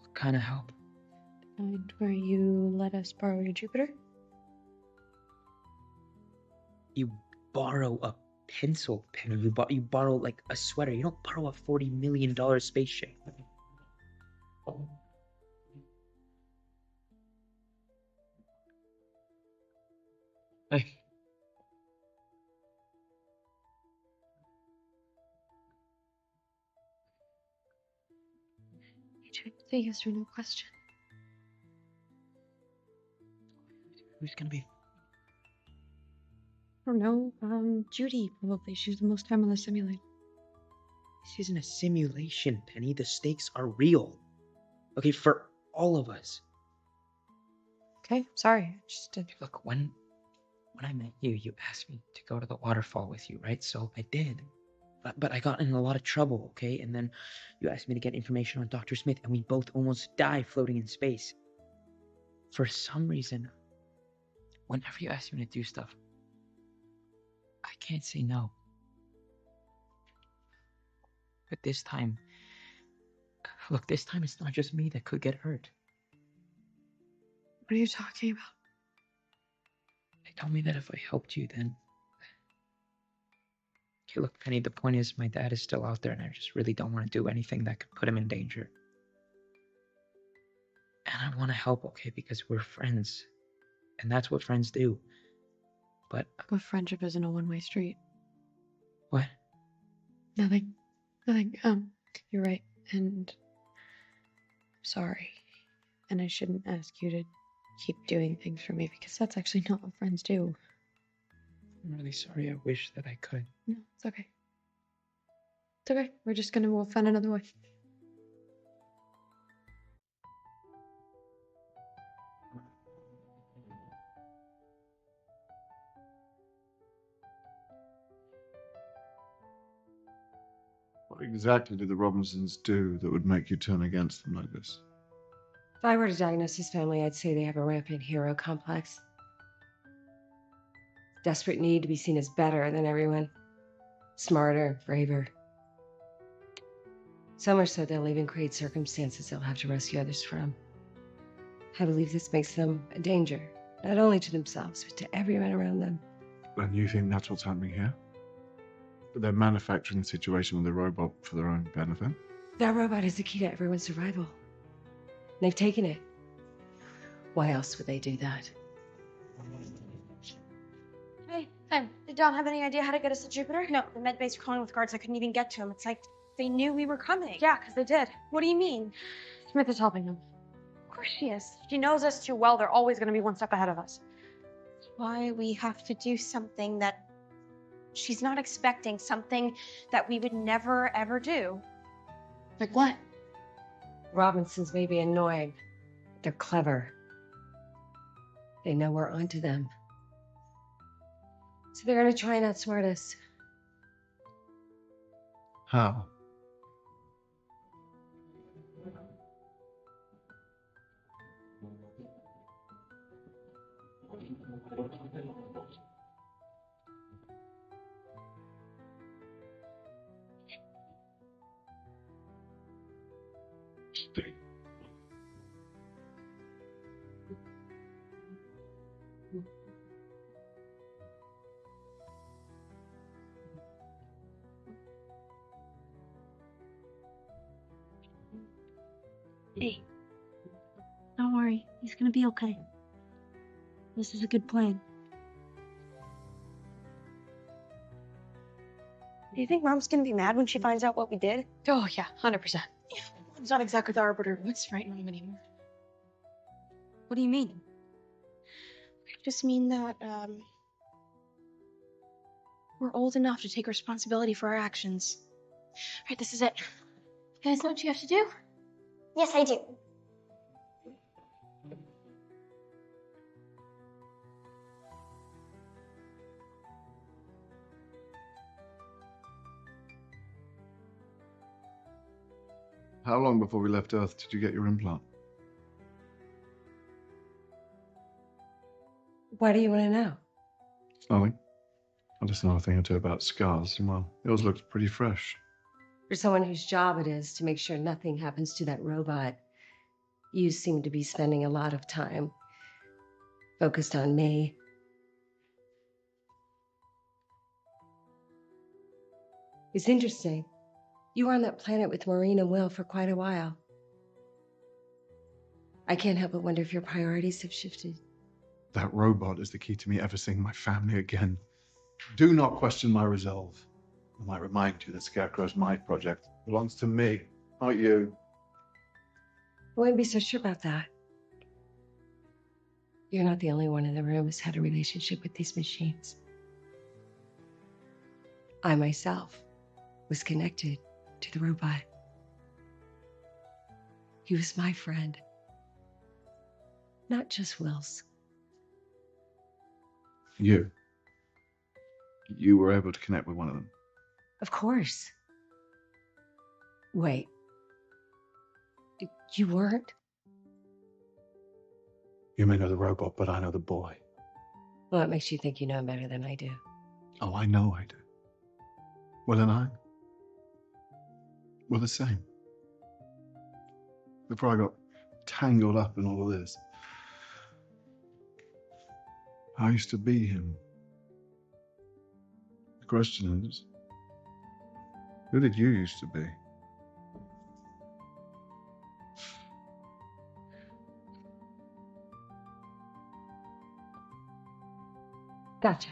What kind of help? And where you let us borrow your Jupiter? You borrow a pencil pen. You borrow like a sweater. You don't borrow a $40 million spaceship. Hey. It's a yes or no question. Who's gonna be? I don't know. Judy, probably. She's the most time on the simulator. This isn't a simulation, Penny. The stakes are real. Okay, for all of us. Okay, sorry. Just Look, when I met you, you asked me to go to the waterfall with you, right? So I did. But I got in a lot of trouble, okay? And then you asked me to get information on Dr. Smith, and we both almost died floating in space. For some reason, whenever you ask me to do stuff, I can't say no. But this time, look, this time it's not just me that could get hurt. What are you talking about? They told me that if I helped you, then... Okay, look, Penny, the point is my dad is still out there, and I just really don't want to do anything that could put him in danger. And I want to help, okay, because we're friends. And that's what friends do. but A friendship isn't a one-way street. what? Nothing. Nothing. You're right. And I'm sorry. And I shouldn't ask you to keep doing things for me because that's actually not what friends do. I'm really sorry. I wish that I could. No, it's okay. It's okay. We'll find another way. What exactly did the Robinsons do that would make you turn against them like this? If I were to diagnose his family, I'd say they have a rampant hero complex. Desperate need to be seen as better than everyone. Smarter, braver. So much so they'll even create circumstances they'll have to rescue others from. I believe this makes them a danger, not only to themselves, but to everyone around them. And you think that's what's happening here? That they're manufacturing the situation with the robot for their own benefit? That robot is the key to everyone's survival. They've taken it. Why else would they do that? Hey, did Don have any idea how to get us to Jupiter? No, the med base were calling with guards. I couldn't even get to him. It's like they knew we were coming. Yeah, because they did. What do you mean? Smith is helping them. Of course she is. She knows us too well. They're always going to be one step ahead of us. That's why we have to do something that she's not expecting, something that we would never, ever do. Like what? Robinsons may be annoying, but they're clever. They know we're onto them. So they're gonna try and outsmart us. How? Hey, don't worry. He's gonna be okay. This is a good plan. Do you think Mom's gonna be mad when she finds out what we did? Oh, yeah, 100%. Yeah, Mom's not exactly the arbiter of what's right and wrong anymore. What do you mean? I just mean that, we're old enough to take responsibility for our actions. All right, this is it. You guys know what you have to do? Yes, I do. How long before we left Earth did you get your implant? Why do you want to know? Nothing. I just know a thing or two about scars, and well, yours looks pretty fresh. For someone whose job it is to make sure nothing happens to that robot, you seem to be spending a lot of time focused on me. It's interesting. You were on that planet with Maureen and Will for quite a while. I can't help but wonder if your priorities have shifted. That robot is the key to me ever seeing my family again. Do not question my resolve. I might remind you that Scarecrow's my project. It belongs to me, not you. I wouldn't be so sure about that. You're not the only one in the room who's had a relationship with these machines. I myself was connected to the robot. He was my friend, not just Will's. You were able to connect with one of them. Of course. Wait. You weren't? You may know the robot, but I know the boy. Well, it makes you think you know him better than I do. Oh, I know I do. Will and I? We're the same. Before I got tangled up in all of this, I used to be him. The question is, who did you used to be? Gotcha.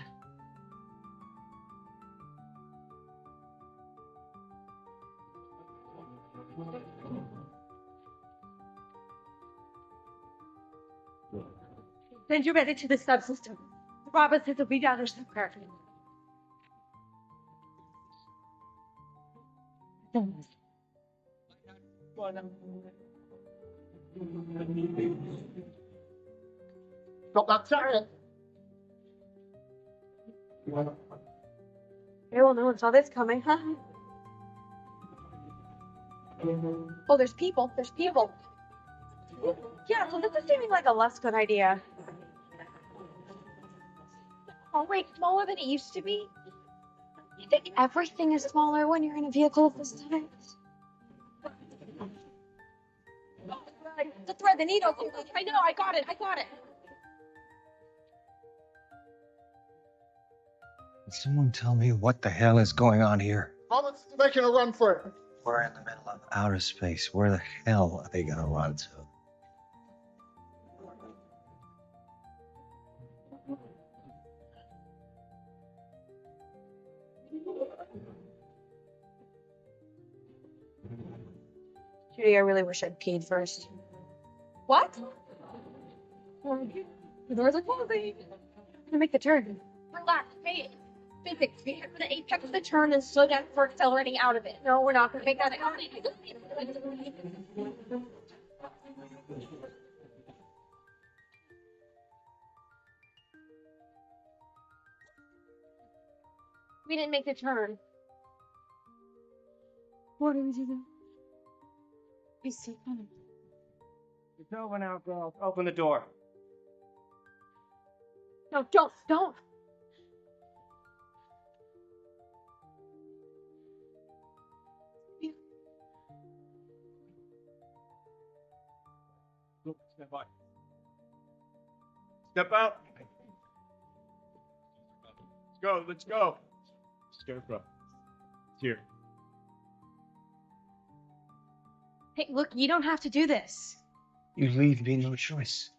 Send your medic to the subsystem. The Robinsons will be down there somewhere. Drop that turret. Okay, well, no one saw this coming, huh? Oh, there's people. There's people. Yeah, so this is seeming like a less good idea. Oh, wait, smaller than it used to be? You think everything is smaller when you're in a vehicle of this size? The thread, the needle. I know, I got it. Can someone tell me what the hell is going on here? Robinsons are making a run for it. We're in the middle of outer space. Where the hell are they gonna run to? Judy, I really wish I'd peed first. What? The doors are closing. I'm gonna make the turn. Relax, hey. Physics. We have to apex the turn and slow down for accelerating out of it. No, we're not gonna make that happen. We didn't make the turn. What do we do then? We see them. It's over now, girl. Open the door. No, don't. Look, step by. Step out. Let's go. Scarecrow. It's here. Hey, look, you don't have to do this. You leave me no choice.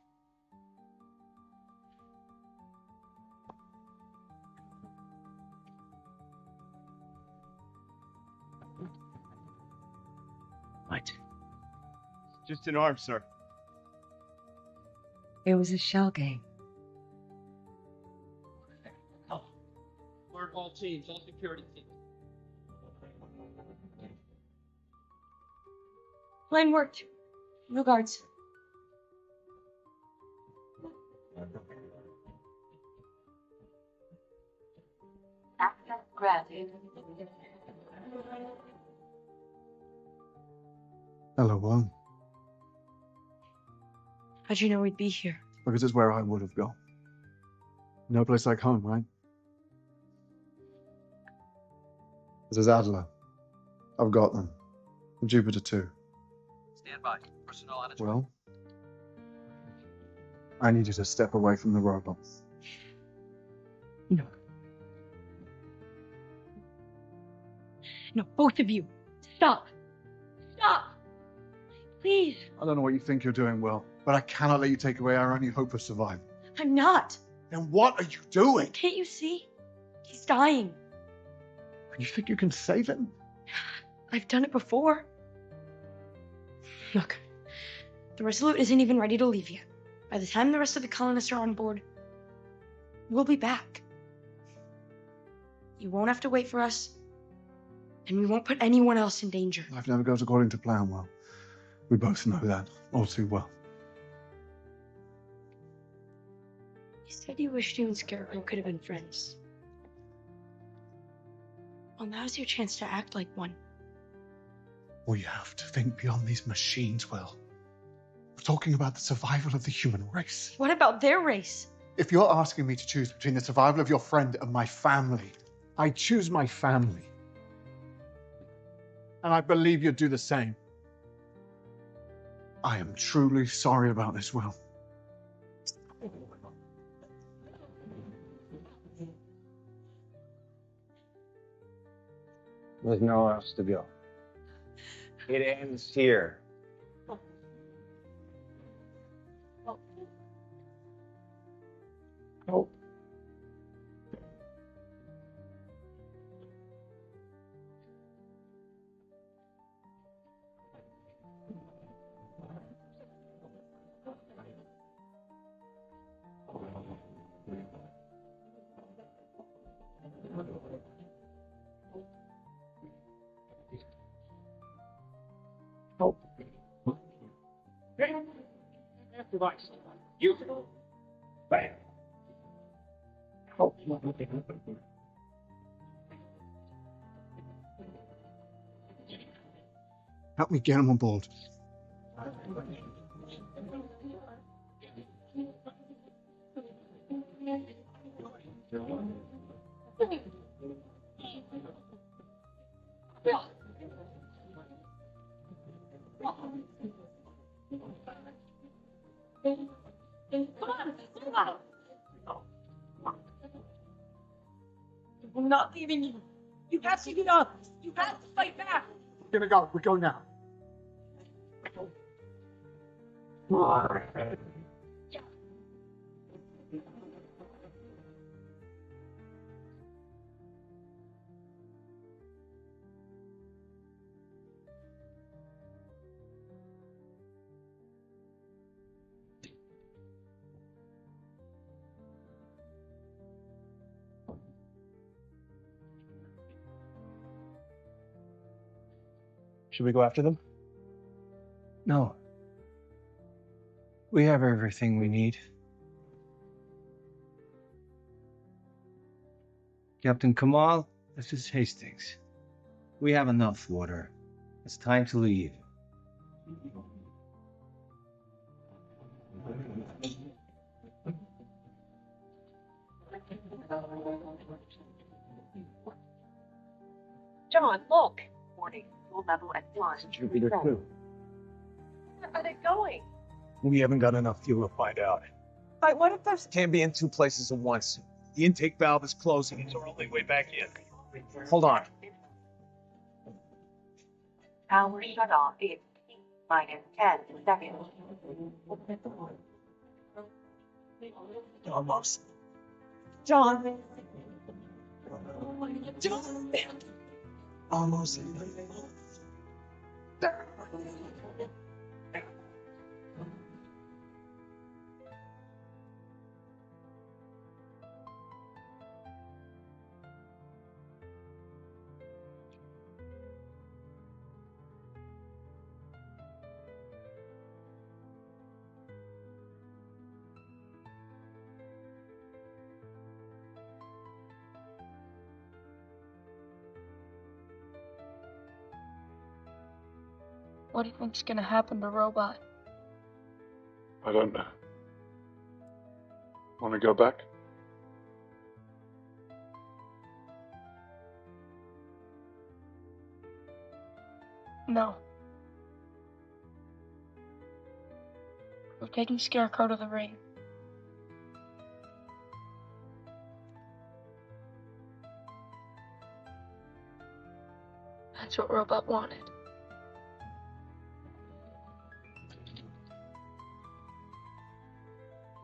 What? Just an arm, sir. It was a shell game. Alert all teams, all security teams. Plan worked. No guards. Access granted. Hello, Juan. How'd you know we'd be here? Because it's where I would have gone. No place like home, right? This is Adler. I've got them. And Jupiter too. Stand by. Personnel on its Well, I need you to step away from the robots. No. No, both of you. Stop. Stop. Please. I don't know what you think you're doing, Will, but I cannot let you take away our only hope of survival. I'm not. Then what are you doing? Can't you see? He's dying. You think you can save him? I've done it before. Look, the Resolute isn't even ready to leave yet. By the time the rest of the colonists are on board, we'll be back. You won't have to wait for us, and we won't put anyone else in danger. Life never goes according to plan, Will. We both know that all too well. You said you wished you and Scarecrow could have been friends. Well, now's your chance to act like one. We have to think beyond these machines, Will. We're talking about the survival of the human race. What about their race? If you're asking me to choose between the survival of your friend and my family, I choose my family. And I believe you'd do the same. I am truly sorry about this, Will. There's nowhere else to go. It ends here. Oh. device. Use it. Bam. Oh. Help me get him on board. I'm not leaving you. You have to get up. You have to fight back. We're gonna go. We go now. Should we go after them? No. We have everything we need. Captain Kamal, this is Hastings. We have enough water. It's time to leave. John, look. Warning, fuel level at 1. Jupiter 2. Where are they going? We haven't got enough fuel to find out. But what if there's... Can't be in two places at once. The intake valve is closing. It's our only way back in. Hold on. Power shut off in minus 10 seconds. Almost. John. John. Almost. What do you think's gonna happen to Robot? I don't know. Want to go back? No. We're taking Scarecrow to the ring. That's what Robot wanted.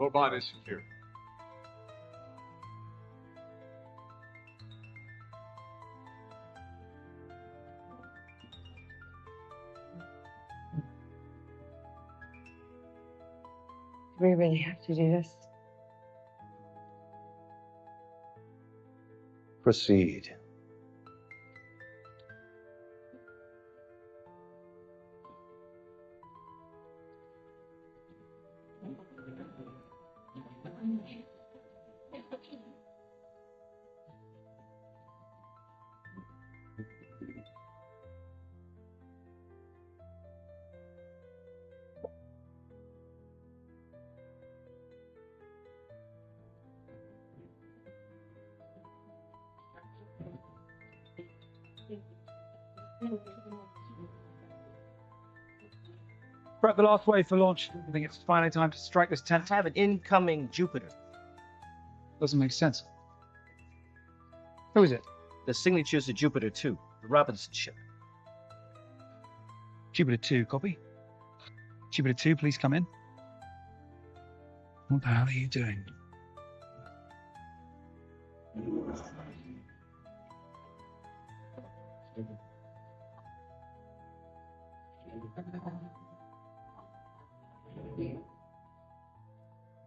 Robot is secure. Do we really have to do this? Proceed. Prep the last wave for launch. I think it's finally time to strike this tent. Have an incoming Jupiter. Doesn't make sense. Who is it? The signature's of Jupiter 2, the Robinson ship. Jupiter 2, copy. Jupiter 2, please come in. What the hell are you doing?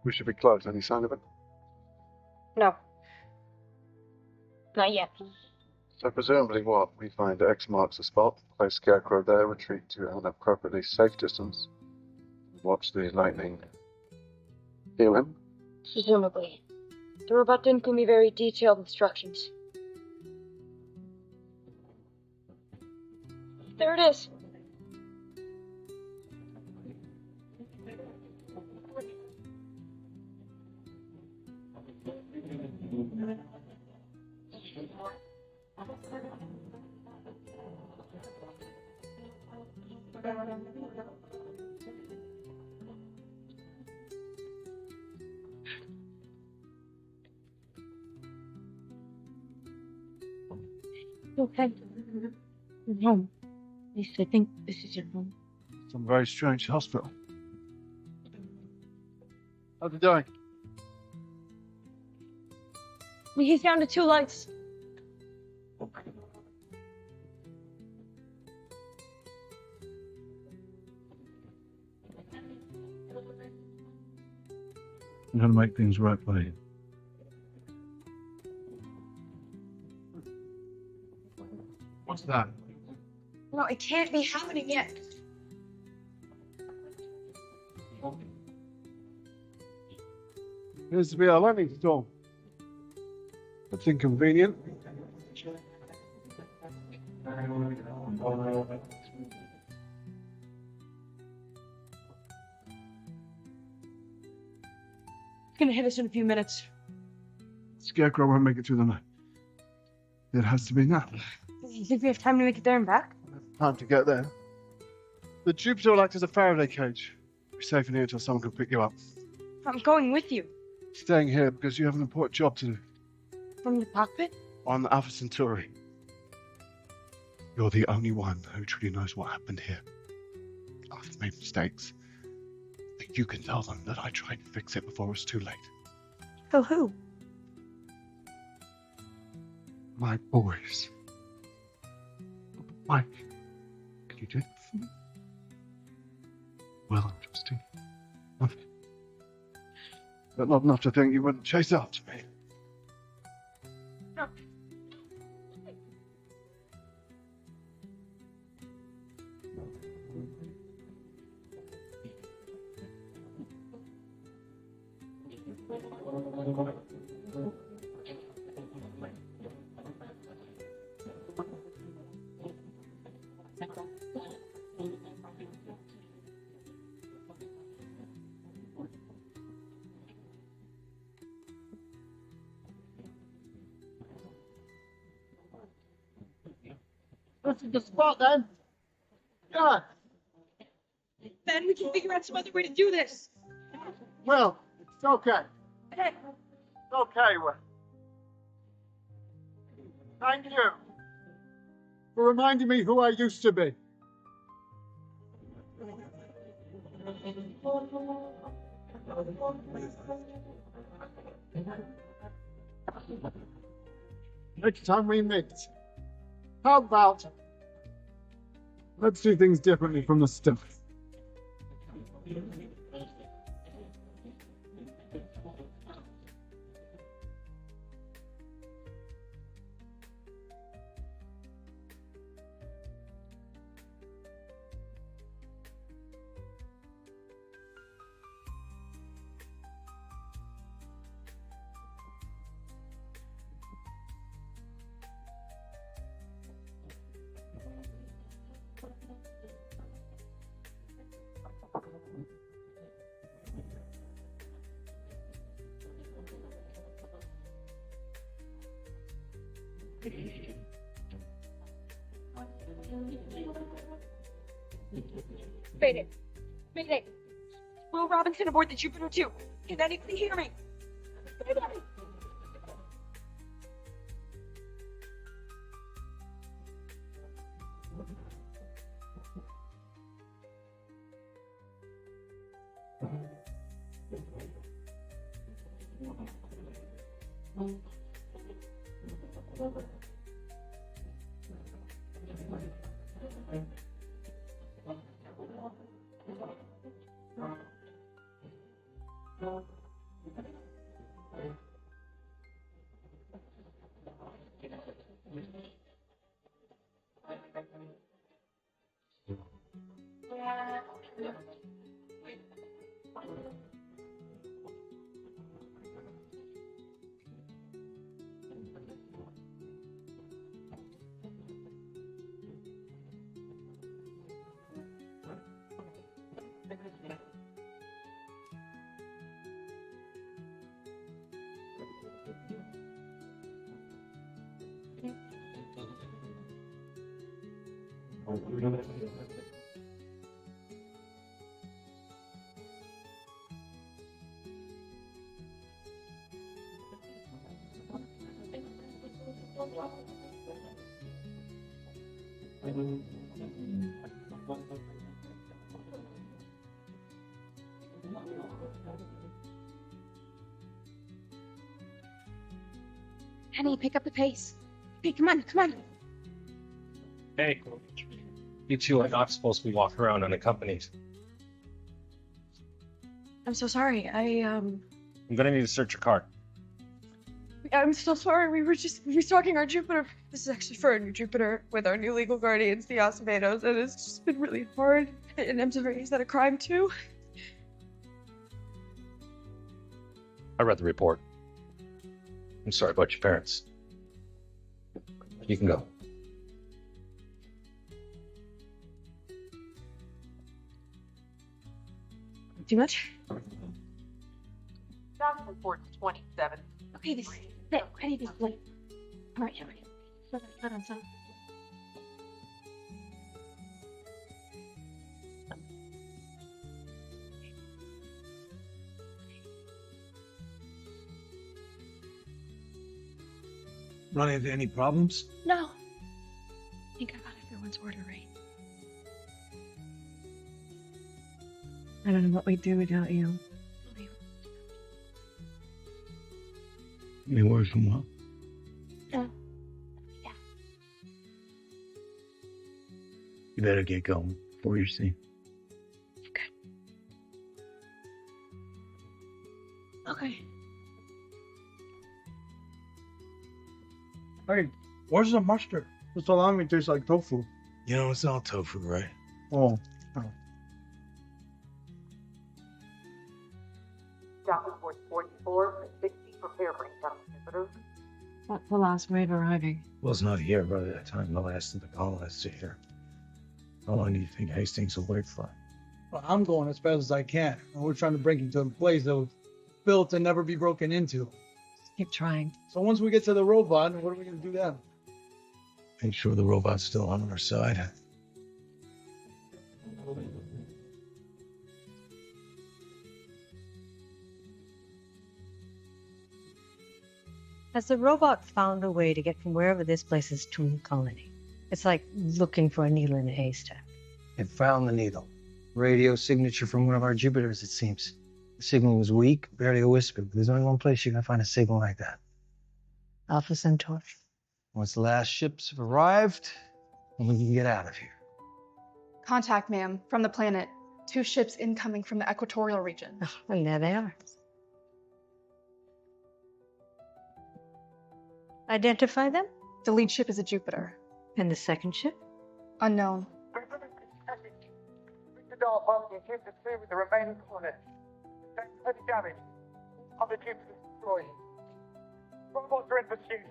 We should be close. Any sign of it? No. Not yet. So presumably what? We find X marks the spot, place Scarecrow there, retreat to an appropriately safe distance, watch the lightning Human? Presumably. The robot didn't give me very detailed instructions. There it is. Okay. You're home. At least I think this is your home. Some very strange hospital. How's it doing? He's down to 2 lights. I'm gonna make things right by you. What's that? No, it can't be happening yet. Appears to be our landing storm. That's inconvenient. It's gonna hit us in a few minutes. Scarecrow won't make it through the night. It has to be now. You think we have time to make it there and back? Time to get there. The Jupiter will act as a Faraday cage. Be safe in here until someone can pick you up. I'm going with you. Staying here because you have an important job to do. From the cockpit? On the Alpha Centauri. You're the only one who truly knows what happened here. I've made mistakes. But you can tell them that I tried to fix it before it was too late. Tell who? My boys. Mike, can you do it for me? Well, I'm trusting you. But not enough to think you wouldn't chase after me. No. This is the spot then. Yeah. Ben, we can figure out some other way to do this. Well, it's okay. Hey, It's okay. Thank you for reminding me who I used to be. Next time we meet, how about let's do things differently from the start? Mayday. Mayday. Will Robinson aboard the Jupiter 2. Can anybody hear me? Mayday. Penny, pick up the pace. Hey, come on, come on. Hey, you two are not supposed to be walking around unaccompanied. I'm so sorry. I'm gonna need to search your car. I'm so sorry. We were restocking our Jupiter. This is actually for our new Jupiter with our new legal guardians, the Acevedos, and it's just been really hard. And I'm sorry, is that a crime too? I read the report. I'm sorry about your parents. You can go. Too much? Doc report 27. Okay, this is it. Ready to play. All right, hold on, son. Run into any problems? No. I think I got everyone's order right. I don't know what we'd do without you. They working well. Yeah. You better get going before you're seen. Okay. Hey, where's the mustard? The salami tastes like tofu. You know, it's all tofu, right? Oh. Doc report 44. 60 prepare for incoming visitors. What's the last wave arriving? Will's not here by the time the last of the colonists are here. How long do you think Hastings will wait for? Well, I'm going as fast as I can. And we're trying to break into a place that was built to never be broken into. Just keep trying. So once we get to the robot, what are we going to do then? Make sure the robot's still on our side. Has the robot found a way to get from wherever this place is to the colony? It's like looking for a needle in a haystack. It found the needle. Radio signature from one of our Jupiters, it seems. The signal was weak, barely a whisper, but there's only one place you're going to find a signal like that. Alpha Centauri. Once the last ships have arrived, then we can get out of here. Contact, ma'am, from the planet. 2 ships incoming from the equatorial region. Oh, and there they are. Identify them? The lead ship is a Jupiter. And the second ship? Unknown. Radar bumping keep the two with the remaining colonists. Take heavy damage. Other Jupiters destroyed. Robots are in pursuit.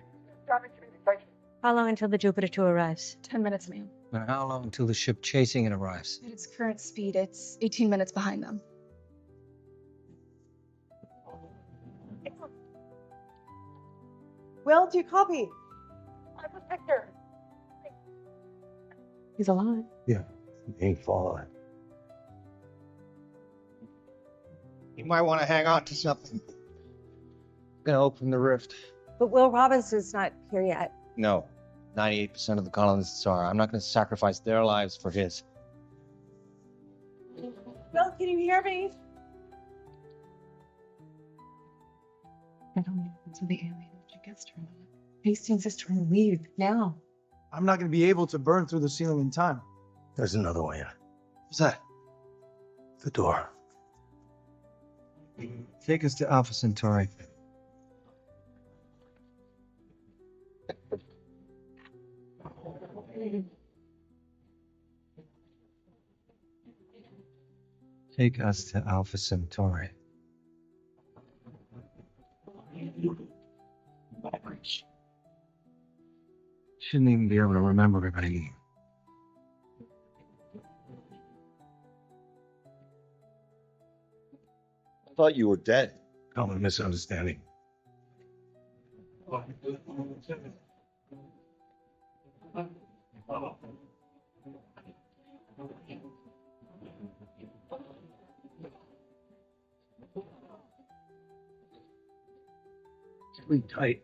Damage communication. How long until the Jupiter 2 arrives? 10 minutes, ma'am. And how long until the ship chasing it arrives? At its current speed, it's 18 minutes behind them. Will, do you copy? I'm a Victor. He's alive. Yeah, he ain't following. You might want to hang on to something. Gonna open the rift. But Will Robinson's not here yet. No. 98% of the colonists are. I'm not going to sacrifice their lives for his. Will, can you hear me? I don't know until the alien object gets turned on. Hastings is trying to leave now. I'm not going to be able to burn through the ceiling in time. There's another way in. What's that? The door. Take us to Alpha Centauri. Take us to Alpha Centauri. Shouldn't even be able to remember everybody. I thought you were dead. Common misunderstanding. Sleep tight.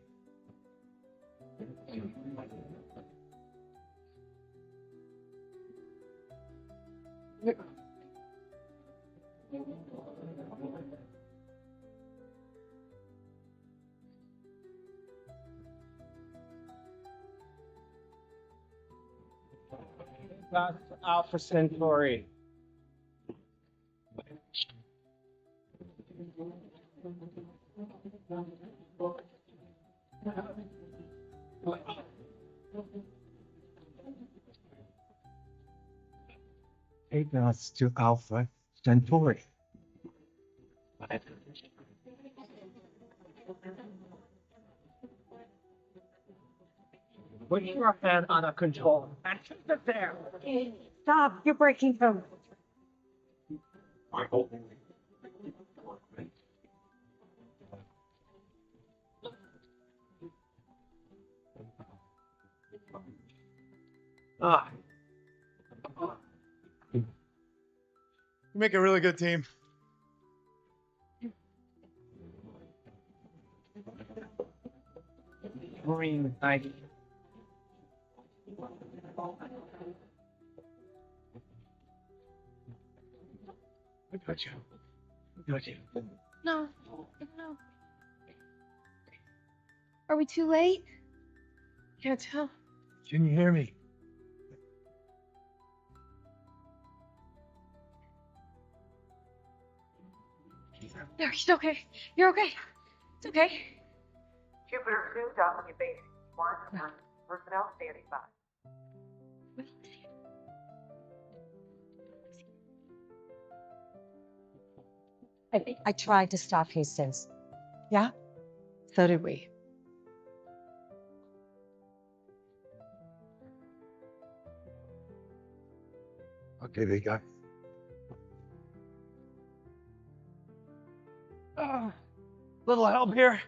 That's Alpha Centauri. Eight knots to Alpha Centauri. Put your hand under control and keep it there. Stop, you're breaking them. Ah. You make a really good team. Marine, I got you. I got you. No, no. Are we too late? Can't tell. Can you hear me? No, he's okay. You're okay. It's okay. Jupiter 2, W base 1, personnel standing by. I tried to stop Hastings. Yeah? So did we. Okay, big guy. little help here?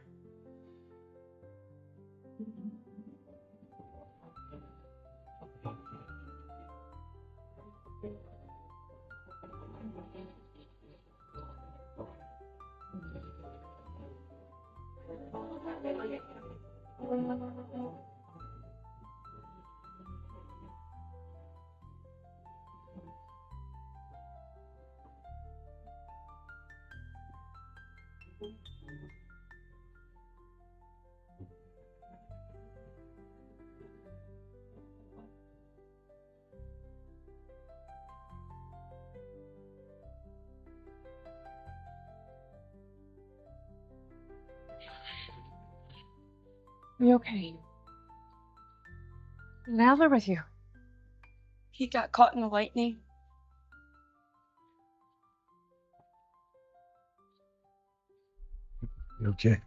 Are you okay? Nadler with you. He got caught in the lightning. You okay?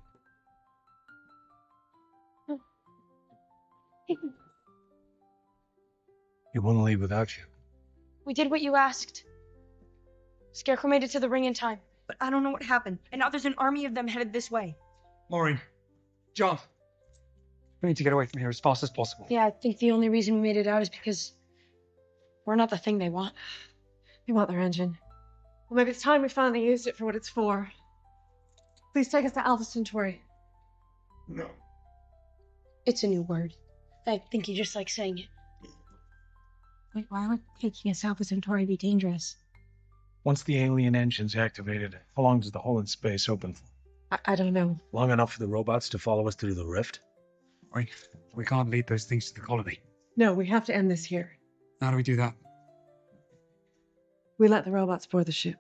You want to leave without you? We did what you asked. Scarecrow made it to the ring in time, but I don't know what happened. And now there's an army of them headed this way. Maureen, John, we need to get away from here as fast as possible. Yeah, I think the only reason we made it out is because we're not the thing they want. They want their engine. Well, maybe it's time we finally used it for what it's for. Please take us to Alpha Centauri. No. It's a new word. I think you just like saying it. Wait, why would taking us to Alpha Centauri be dangerous? Once the alien engine's activated, how long does the hole in space open for? I don't know. Long enough for the robots to follow us through the rift? We can't lead those things to the colony. No, we have to end this here. How do we do that? We let the robots board the ship.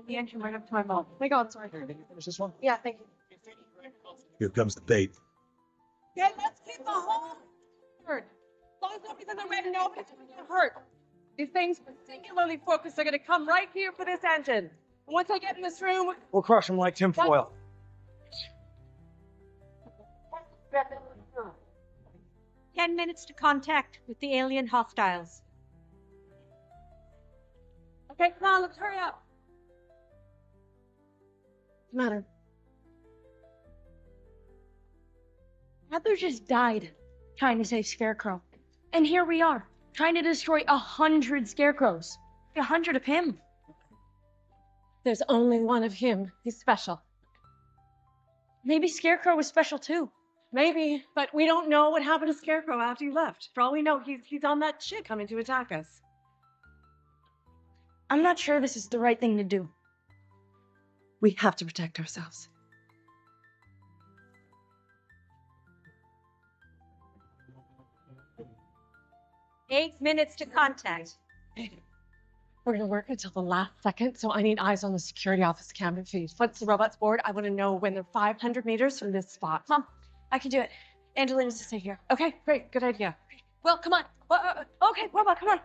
The engine right up to my mom. Oh my God, sorry. Finish this one? Yeah, thank you. Here comes the bait. Okay, let's keep the whole hurt. As long as nobody's in the ring, nobody's gonna get hurt. These things particularly focused are gonna come right here for this engine. And once I get in this room, We'll crush them like tinfoil. 10 minutes to contact with the alien hostiles. okay, come on, let's hurry up. What's the matter? Adler just died trying to save Scarecrow. And here we are, trying to destroy 100 Scarecrows. 100 of him. There's only one of him. He's special. Maybe Scarecrow was special too. Maybe, but we don't know what happened to Scarecrow after he left. For all we know, he's on that ship coming to attack us. I'm not sure this is the right thing to do. We have to protect ourselves. Eight minutes to contact. We're gonna work until the last second, so I need eyes on the security office camera feed. Once the robots board, I want to know when they're 500 meters from this spot. Mom, I can do it. Angelina's to stay here. Okay, great, good idea. Well, come on. Okay, Robot, come on.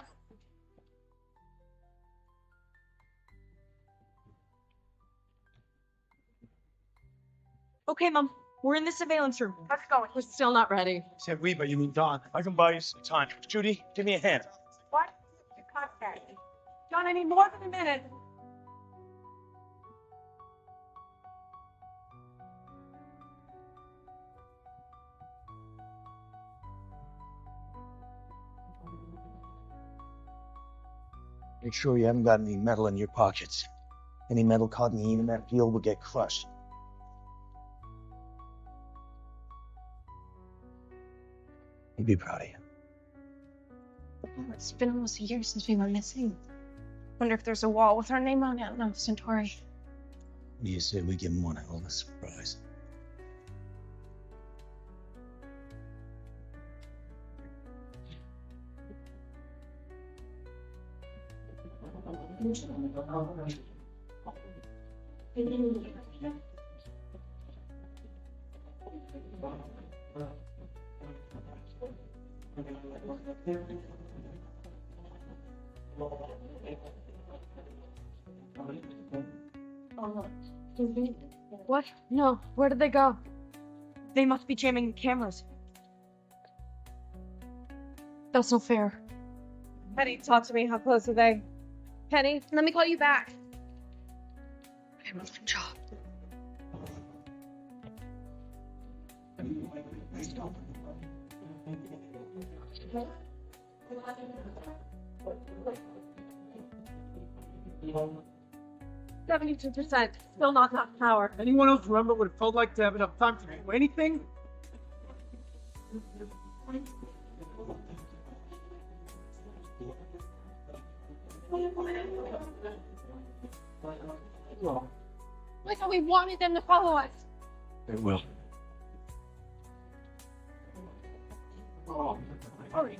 Okay, Mom, we're in the surveillance room. Let's go. We're still not ready. Said we, but you mean Don. I can buy you some time. Judy, give me a hand. What? Contact. John, I need more than a minute. Make sure you haven't got any metal in your pockets. Any metal caught in the internet field will get crushed. He'd be proud of you. Oh, it's been almost a year since we went missing. Wonder if there's a wall with our name on it. No, Centauri. What do you say we give him one hell of a surprise? What? No, where did they go? They must be jamming cameras. That's not fair. Penny, talk to me. How close are they? Penny, Let me call you back. I'm on the job. %. Still not enough power. Anyone else remember what it felt like to have enough time to do anything? I thought we wanted them to follow us. They will. Hurry.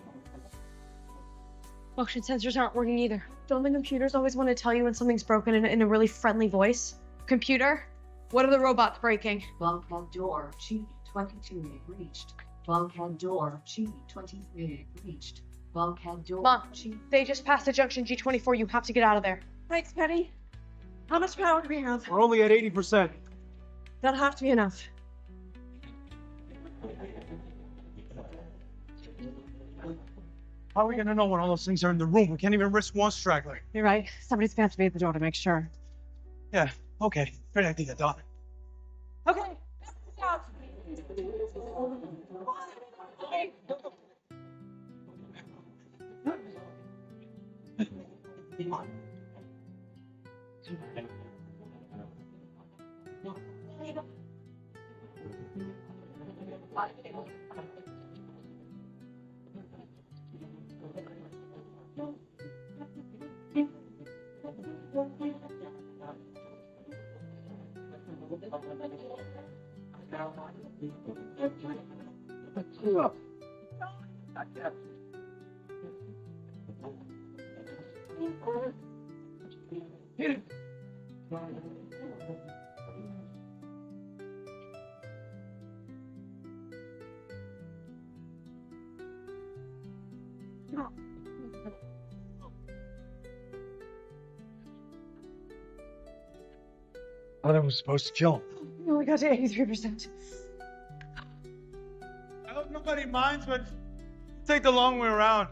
Motion sensors aren't working either. Don't the computers always want to tell you when something's broken in a really friendly voice? Computer, what are the robots breaking? Bulkhead door G22 reached. Bulkhead door G23 reached. Bulkhead door. Mom, they just passed the junction G24. You have to get out of there. Thanks, Penny. How much power do we have? We're only at 80%. That'll have to be enough. How are we gonna know when all those things are in the room? We can't even risk one straggler. You're right. Somebody's gonna have to be at the door to make sure. Yeah, okay. Great idea, Don. Okay. I thought I was supposed to kill him. We only got to 83%. I hope nobody minds, but take the long way around.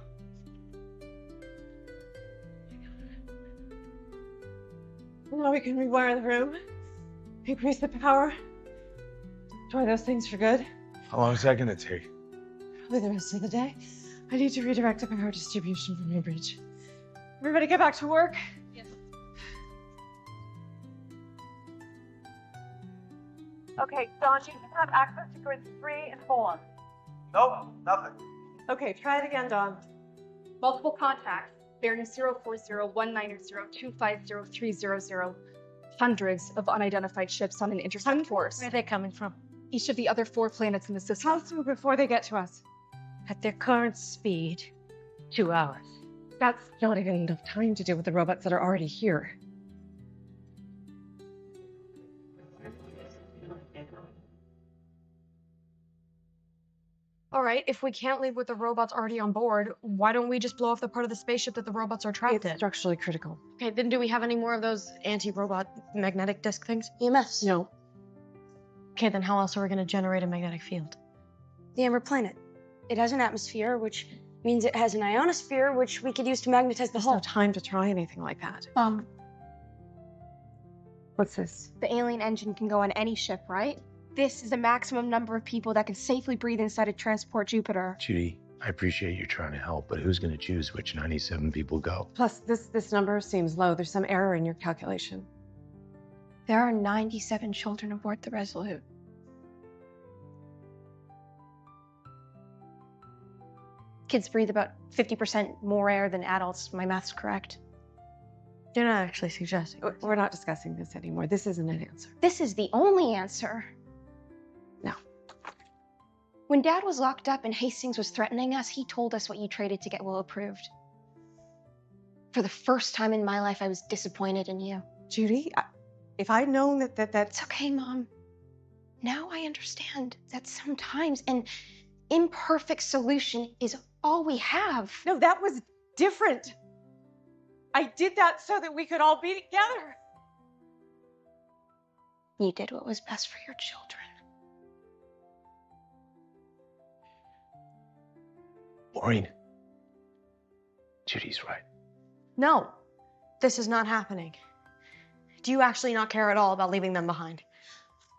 Now we can rewire the room, increase the power, destroy those things for good. How long is that gonna take? Probably the rest of the day. I need to redirect the power distribution from your bridge. Everybody get back to work. Yes. Okay, Don, you have access to grids 3 and 4. Nope, nothing. Okay, try it again, Dawn. Multiple contacts. Bearing 040-190-250-300. Hundreds of unidentified ships on an intercept course. Where are they coming from? Each of the other 4 planets in the system. How through before they get to us? At their current speed, 2 hours. That's not even enough time to deal with the robots that are already here. All right, if we can't leave with the robots already on board, why don't we just blow off the part of the spaceship that the robots are trapped in? It's structurally critical. Okay, then do we have any more of those anti-robot magnetic disc things? EMFs? No. Okay, then how else are we going to generate a magnetic field? The Amber planet. It has an atmosphere, which means it has an ionosphere, which we could use to magnetize the There's hull. no time to try anything like that. What's this? The alien engine can go on any ship, right? This is the maximum number of people that can safely breathe inside a transport Jupiter. Judy, I appreciate you trying to help, but who's going to choose which 97 people go? Plus, this number seems low. There's some error in your calculation. There are 97 children aboard the Resolute. Kids breathe about 50% more air than adults. My math's correct. You're not actually suggesting. We're not discussing this anymore. This isn't an answer. This is the only answer. No. When Dad was locked up and Hastings was threatening us, he told us what you traded to get Will approved. For the first time in my life, I was disappointed in you. Judy, if I'd known that It's okay, Mom. Now I understand that sometimes an imperfect solution is all we have. No, that was different. I did that so that we could all be together. You did what was best for your children. Maureen. Judy's right. No, this is not happening. Do you actually not care at all about leaving them behind?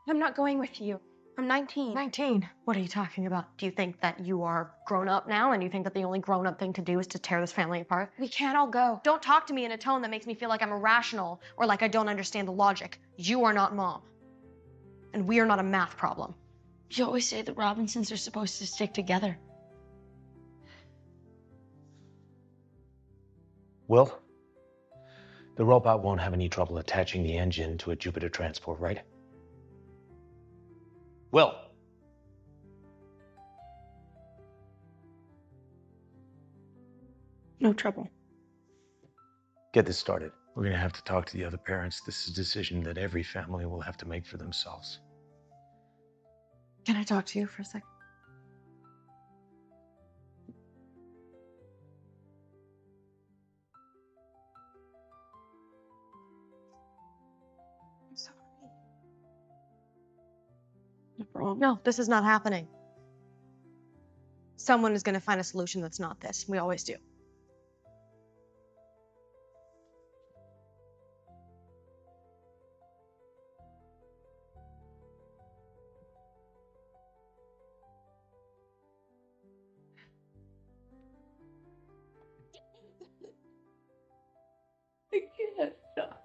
I'm not going with you. I'm 19. 19? What are you talking about? Do you think that you are grown up now and you think that the only grown up thing to do is to tear this family apart? We can't all go. Don't talk to me in a tone that makes me feel like I'm irrational or like I don't understand the logic. You are not Mom. And we are not a math problem. You always say the Robinsons are supposed to stick together. Will, the robot won't have any trouble attaching the engine to a Jupiter transport, right? Will. No trouble. Get this started. We're going to have to talk to the other parents. This is a decision that every family will have to make for themselves. Can I talk to you for a second? I'm sorry. No problem. No, this is not happening. Someone is going to find a solution that's not this. We always do. I can't stop.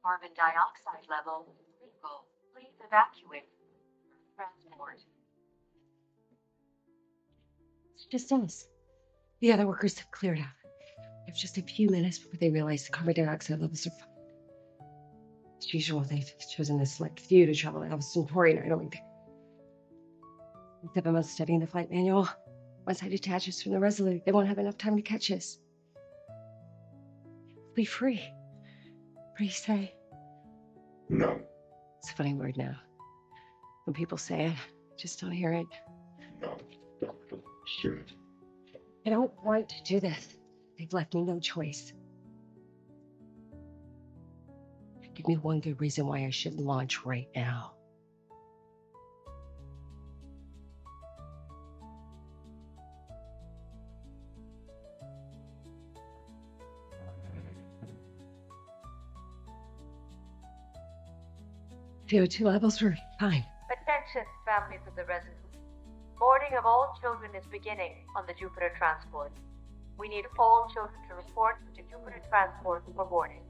Carbon dioxide level critical. Please evacuate. Transport. It's just us. The other workers have cleared out. We have just a few minutes before they realize the carbon dioxide levels are fine. As usual, they've chosen a select few to travel out of Centauri, and I don't think. Except I must study the flight manual. Once I detach us from the Resolute, they won't have enough time to catch us. We'll be free. Free say. No. It's a funny word now. When people say it, I just don't hear it. No. Sure. I don't want to do this. They've left me no choice. Give me one good reason why I shouldn't launch right now. CO2 levels were fine. Attention, families of the Resolute. Boarding of all children is beginning on the Jupiter transport. We need all children to report to Jupiter transport for boarding.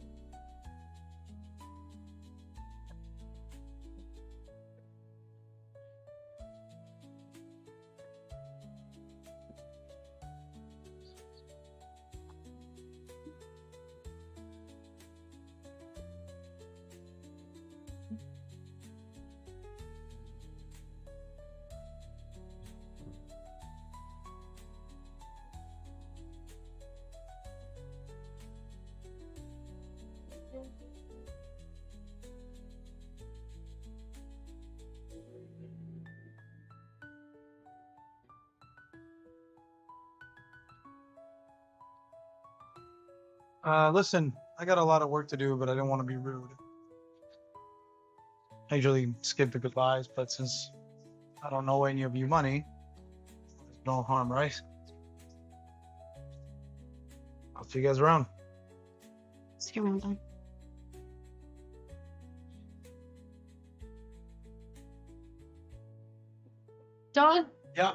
Listen, I got a lot of work to do, but I didn't want to be rude. I usually skip the goodbyes, but since I don't know any of you money, there's no harm, right? I'll see you guys around. See you around, Don. Don? Yeah.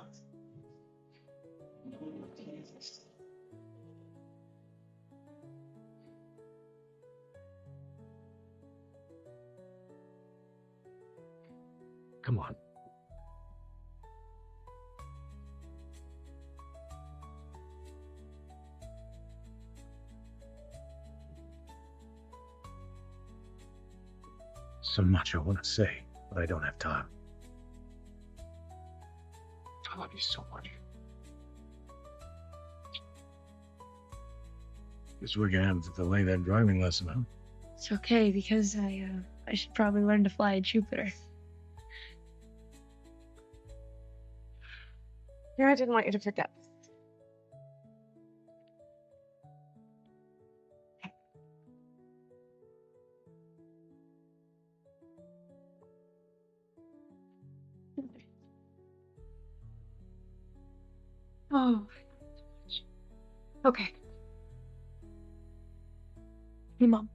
Come on. So much I want to say, but I don't have time. I love you so much. Guess we're gonna have to delay that driving lesson, huh? It's okay because I should probably learn to fly at Jupiter. Here, I didn't want you to forget. Oh. Okay. Hey, Mom.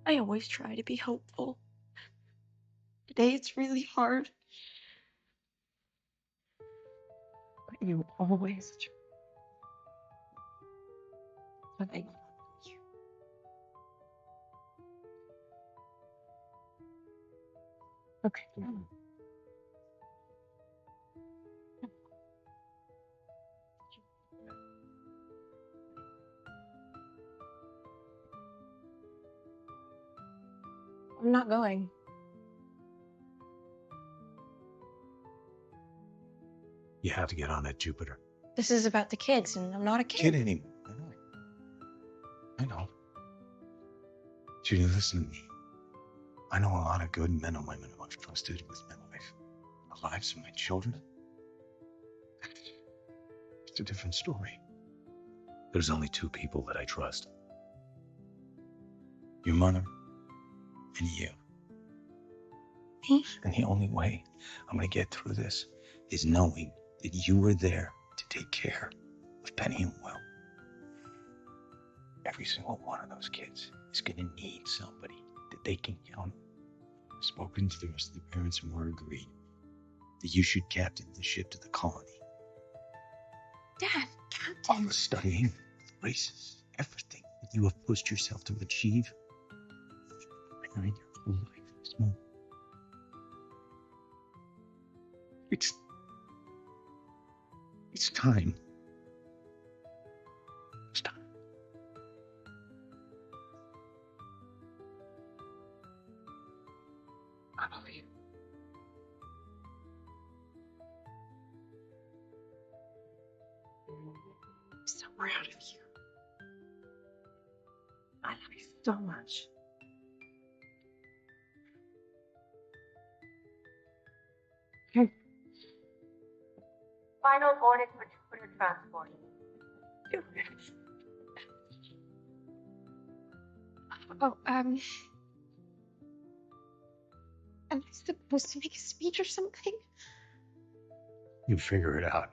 I always try to be hopeful. Today it's really hard. But you always try. But I love you. Okay. I'm not going. You have to get on that Jupiter. This is about the kids, and I'm not a kid. Kid anymore. I know. Judy, listen to me. I know a lot of good men and women who I've trusted with my life. The lives of my children. It's a different story. There's only two people that I trust. Your mother and you. Me? And the only way I'm gonna get through this is knowing that you were there to take care of Penny and Will. Every single one of those kids is gonna need somebody that they can count on. I've spoken to the rest of the parents and we're agreed that you should captain the ship to the colony. Dad, All the studying, the races, everything that you have pushed yourself to achieve. Preparing your whole life for this moment. It's time. It's time. I love you. we're out of here. I love you so much. Okay. Final boarding for Jupiter transport. Oh, am I supposed to make a speech or something? You figure it out.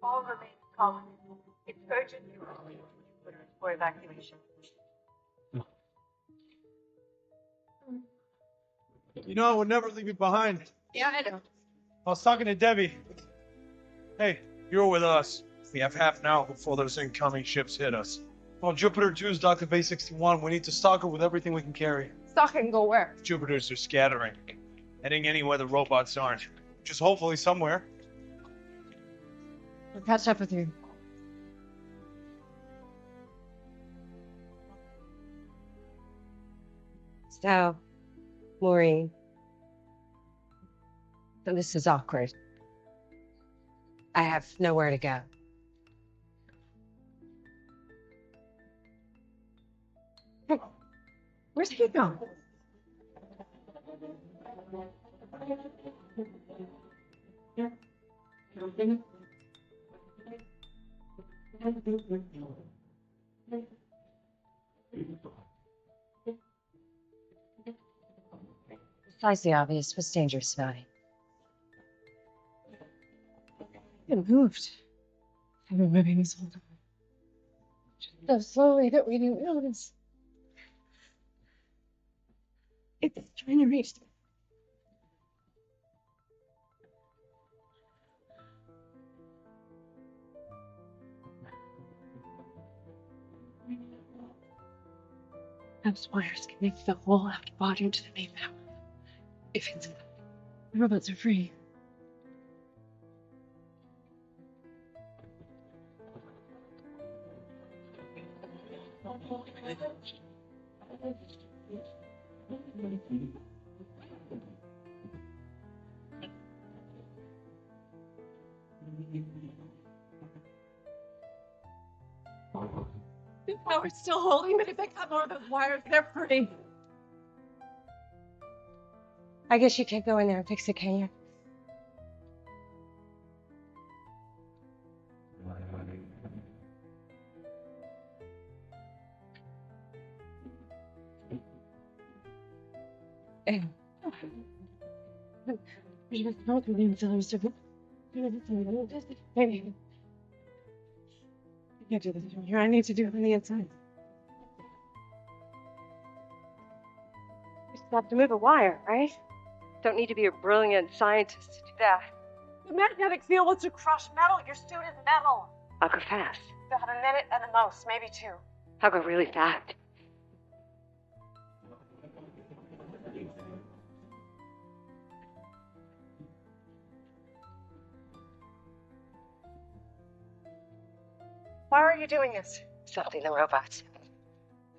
All remain calm. It's urgent you release Jupiter for evacuation. You know, I would never leave you behind. Yeah, I know. I was talking to Debbie. Hey, you're with us. We have half an hour before those incoming ships hit us. Well, Jupiter 2 is docked at Bay 61. We need to stock her with everything we can carry. Stock and go where? Jupiters are scattering, heading anywhere the robots aren't. Just hopefully somewhere. We'll catch up with you. So, Maureen, this is awkward. I have nowhere to go. Hey, where's he going? Besides the obvious, what's dangerous about it? It moved. I've been moving this whole time. Just so slowly that we didn't notice. It's trying to reach. Those wires connect the whole left body to the main power. If it's the robots are free. The power's still holding, but if they cut more of those wires, they're free. I guess you can't go in there and fix it, can you? We must go through the ancillary circuit. Maybe. I can't do this from here. I need to do it on the inside. You just have to move a wire, right? Don't need to be a brilliant scientist to do that. The magnetic field wants to crush metal. Your suit is metal. I'll go fast. About a minute at the most, maybe two. I'll go really fast. Why are you doing this? Something the robots.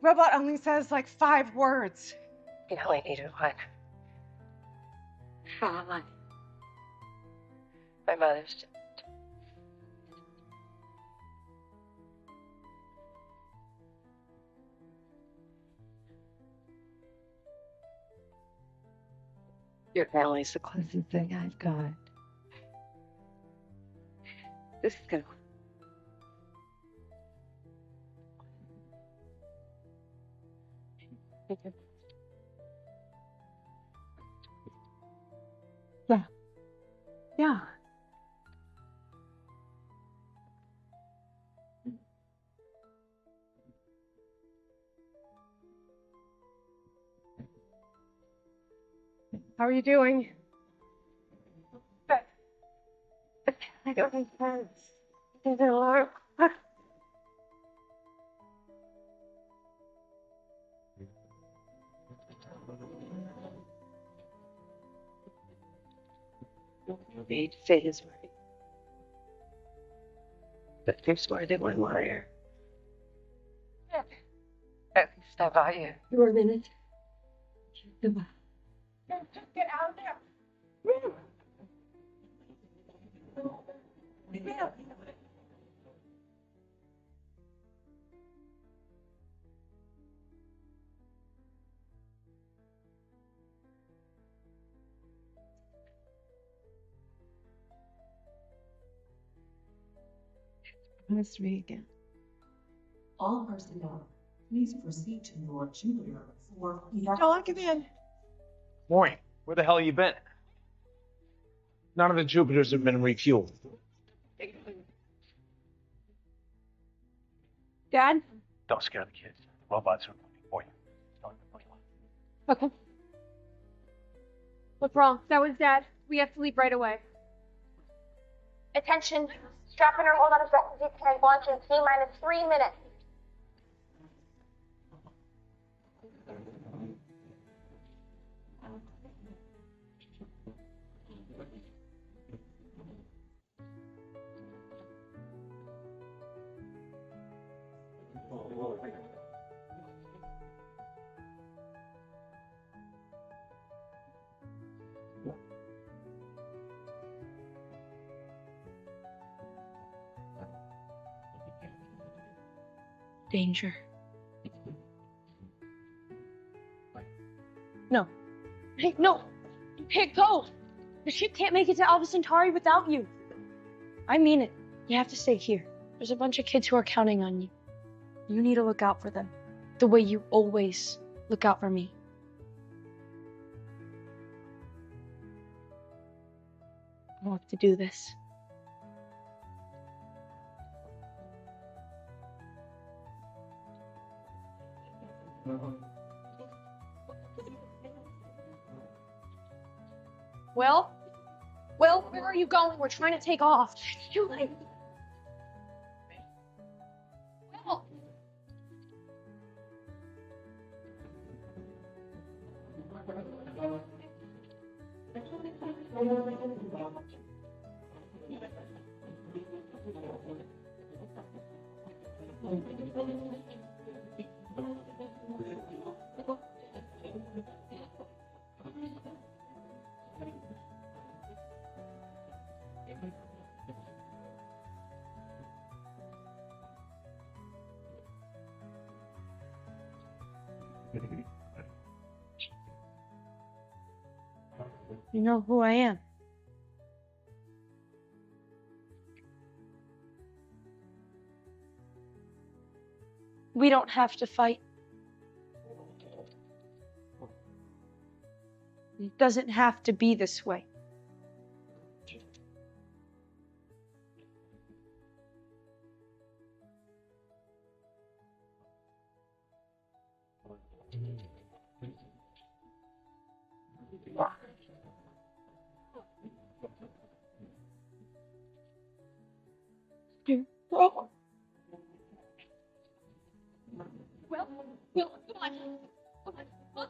Robot only says like 5 words. You only needed one. My mother's dead. Your family's the closest thing I've got. This is gonna. Yeah. Yeah. How are you doing? I don't make sense. There's an alarm. Need to say his word. But there's more than one wire. Stop by you. For a minute. Goodbye. Get out of there. Promise me again. All personnel, please proceed to Lord Jupiter for John, come in. Morning. Where the hell you been? None of the Jupiters have been refueled. Dad? Don't scare the kids. The robots are looking for you. Okay. What's wrong? That was Dad. We have to leave right away. Attention. Strap in or hold on as fast as you can. Launch in T-minus 3 minutes. Danger. No. Hey, no! Hey, go! The ship can't make it to Alpha Centauri without you. I mean it. You have to stay here. There's a bunch of kids who are counting on you. You need to look out for them. The way you always look out for me. I have to do this. Well, where are you going? We're trying to take off. It's too late. Well. You know who I am. We don't have to fight. It doesn't have to be this way. Oh. Well, come on. Come on.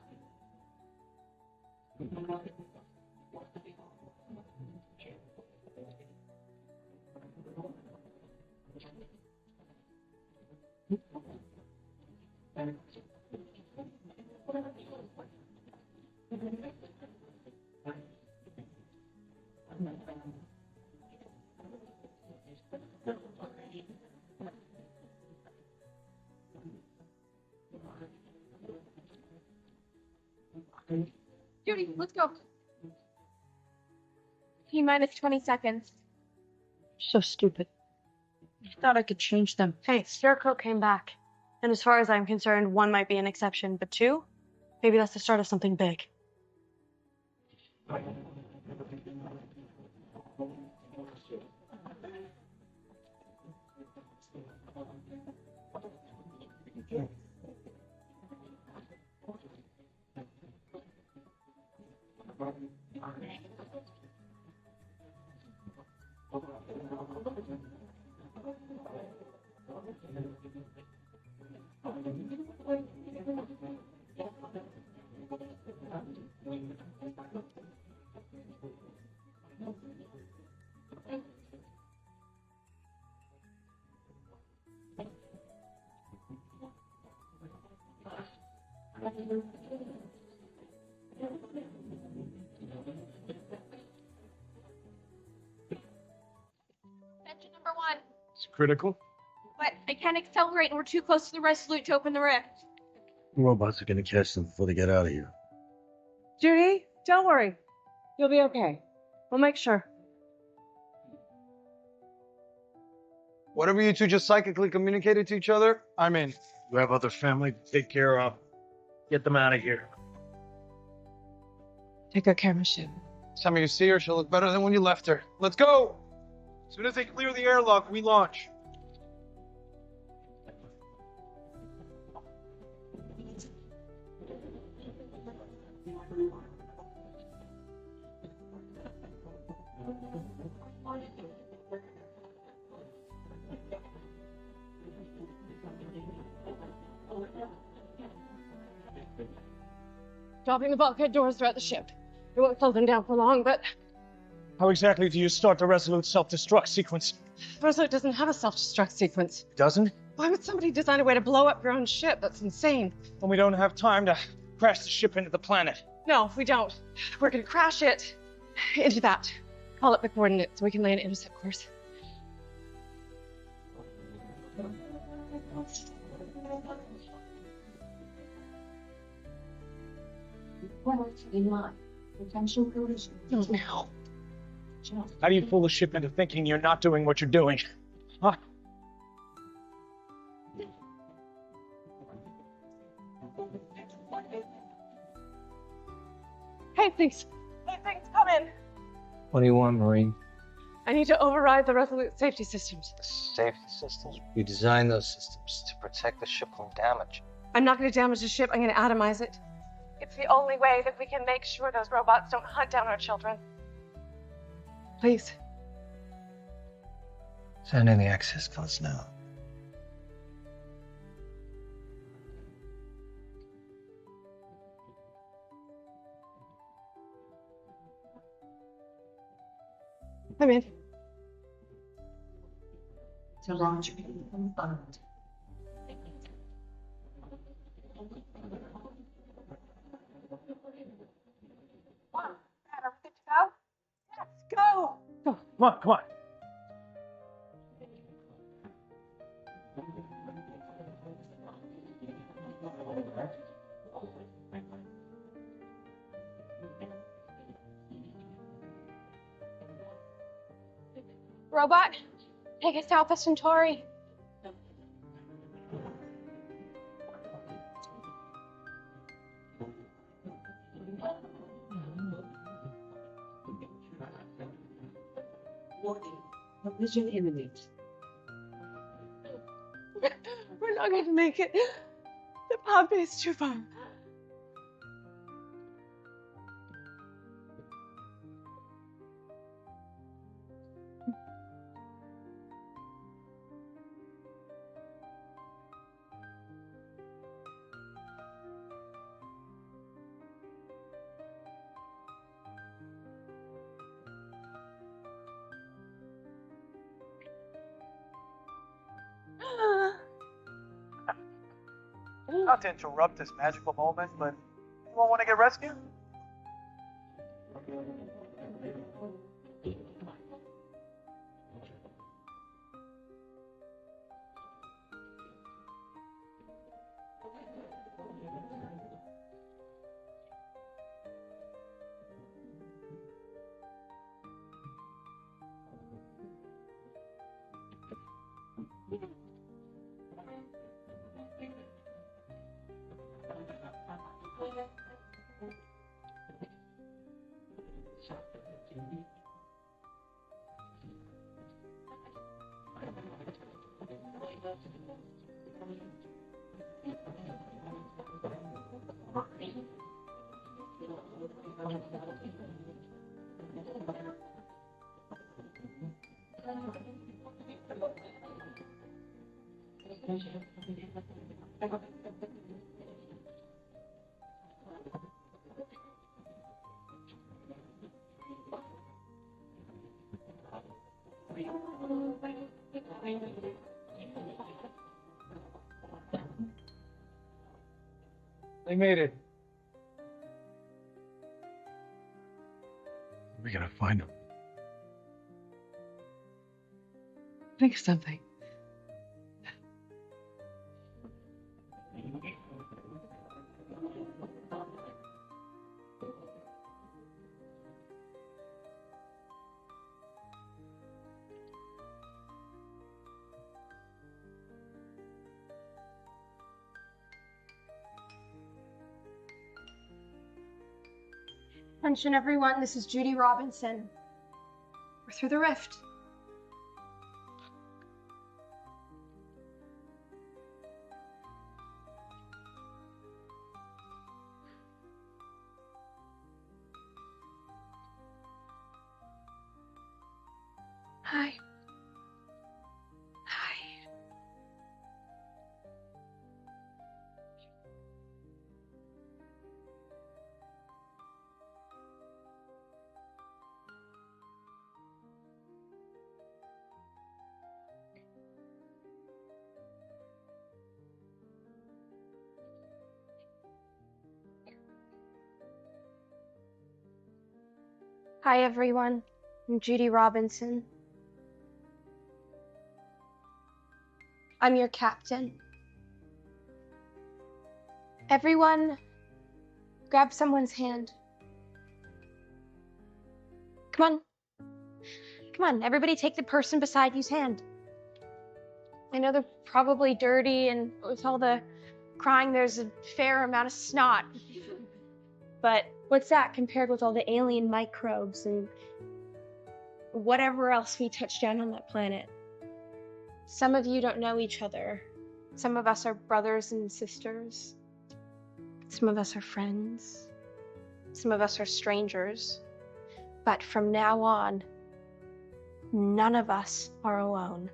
Judy, let's go. T-minus 20 seconds. So stupid. I thought I could change them. Hey, Scarecrow came back. And as far as I'm concerned, 1 might be an exception, but 2? Maybe that's the start of something big. Engine number 1. It's critical. But I can't accelerate and we're too close to the Resolute to open the rift. Robots are gonna catch them before they get out of here. Judy, don't worry. You'll be okay. We'll make sure. Whatever you two just psychically communicated to each other, I'm in. You have other family to take care of. Get them out of here. Take good care of Michelle. Time you see her, she'll look better than when you left her. Let's go! As soon as they clear the airlock, we launch. Dropping the bulkhead doors throughout the ship. We won't close them down for long, but How exactly do you start the Resolute self-destruct sequence? Resolute doesn't have a self-destruct sequence. Doesn't? Why would somebody design a way to blow up your own ship? That's insane. When we don't have time to crash the ship into the planet. No, we don't. We're gonna crash it into that. Call up the coordinates so we can lay an intercept course. In mind. Potential collision. Now. How do you fool the ship into thinking you're not doing what you're doing? Huh? Hey, things. Hey, things, come in. What do you want, Marine? I need to override the Resolute safety systems. Safety systems? You designed those systems to protect the ship from damage. I'm not going to damage the ship. I'm going to atomize it. It's the only way that we can make sure those robots don't hunt down our children. Please. Send in the access codes now. I'm in. To launch confirmed. Go! Come on, come on. Robot, take us to Alpha Centauri. Warning. Collision imminent. We're not going to make it. The pod bay is too far. Not to interrupt this magical moment, but anyone want to get rescued? They made it. We gotta find them. Think of something. Attention, everyone. This is Judy Robinson. We're through the rift. Hi. Hi. Hi, everyone. I'm Judy Robinson. I'm your captain. Everyone, grab someone's hand. Come on. Come on, everybody take the person beside you's hand. I know they're probably dirty, and with all the crying, there's a fair amount of snot. But what's that compared with all the alien microbes and whatever else we touched down on that planet? Some of you don't know each other. Some of us are brothers and sisters. Some of us are friends. Some of us are strangers. But from now on, none of us are alone.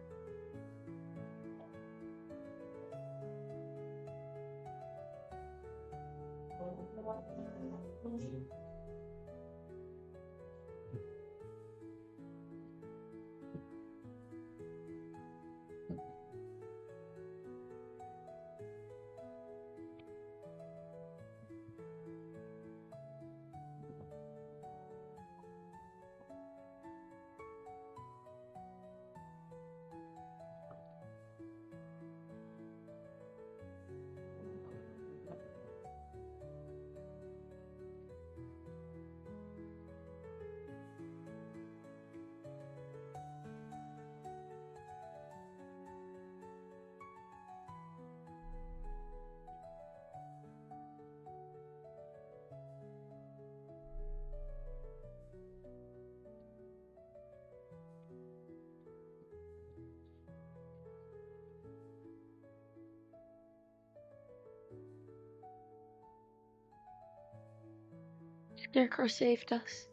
Scarecrow saved us.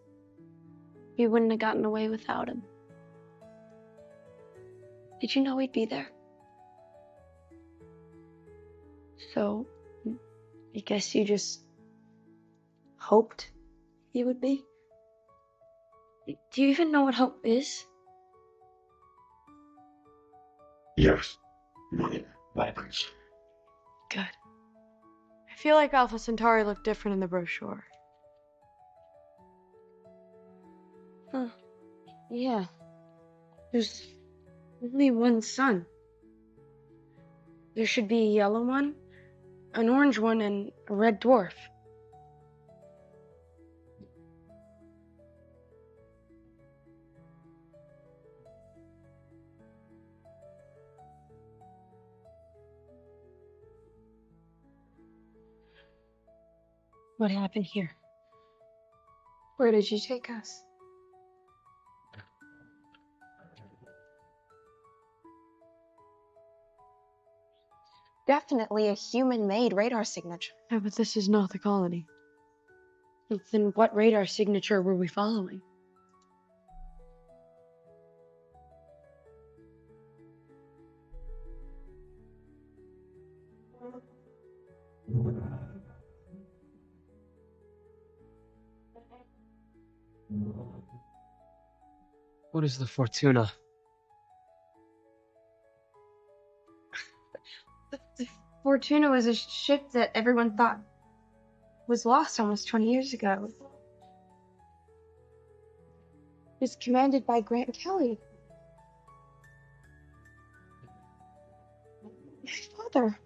We wouldn't have gotten away without him. Did you know we'd be there? So, I guess you just hoped he would be? Do you even know what hope is? Yes. Good. I feel like Alpha Centauri looked different in the brochure. Huh. Yeah. There's only one sun. There should be a yellow one, an orange one, and a red dwarf. What happened here? Where did you take us? Definitely a human-made radar signature. Yeah, but this is not the colony. Then what radar signature were we following? What is the Fortuna? The Fortuna was a ship that everyone thought was lost almost 20 years ago. It was commanded by Grant Kelly. My father.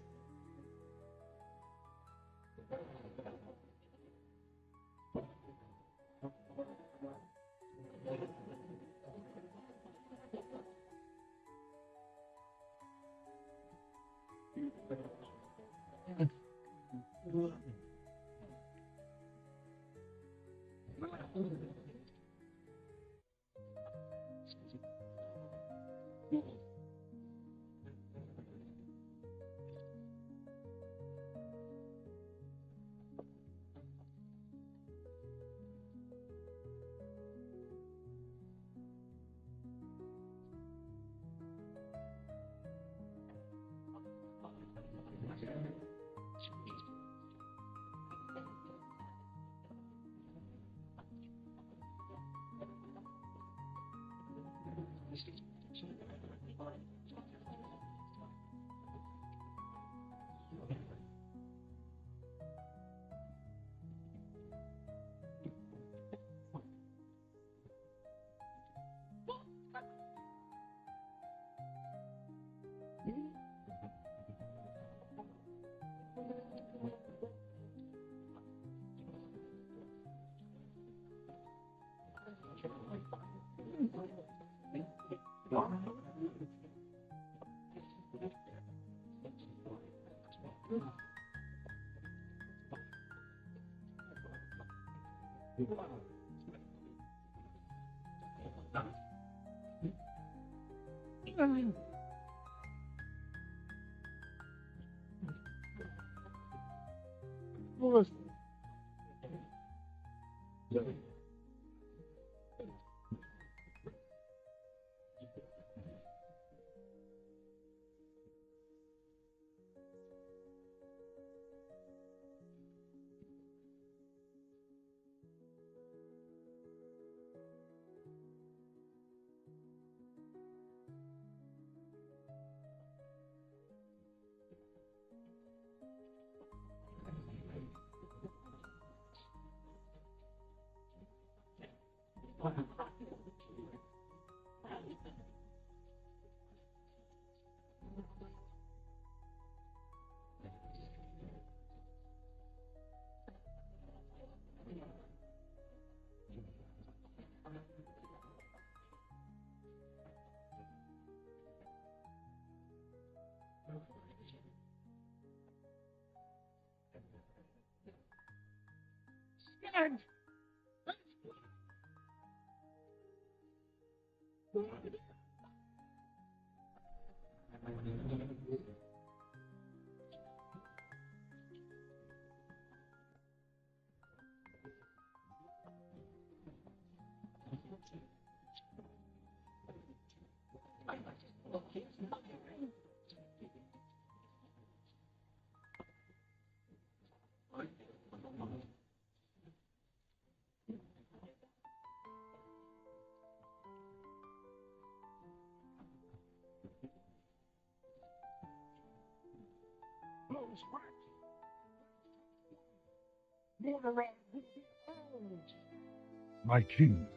My king,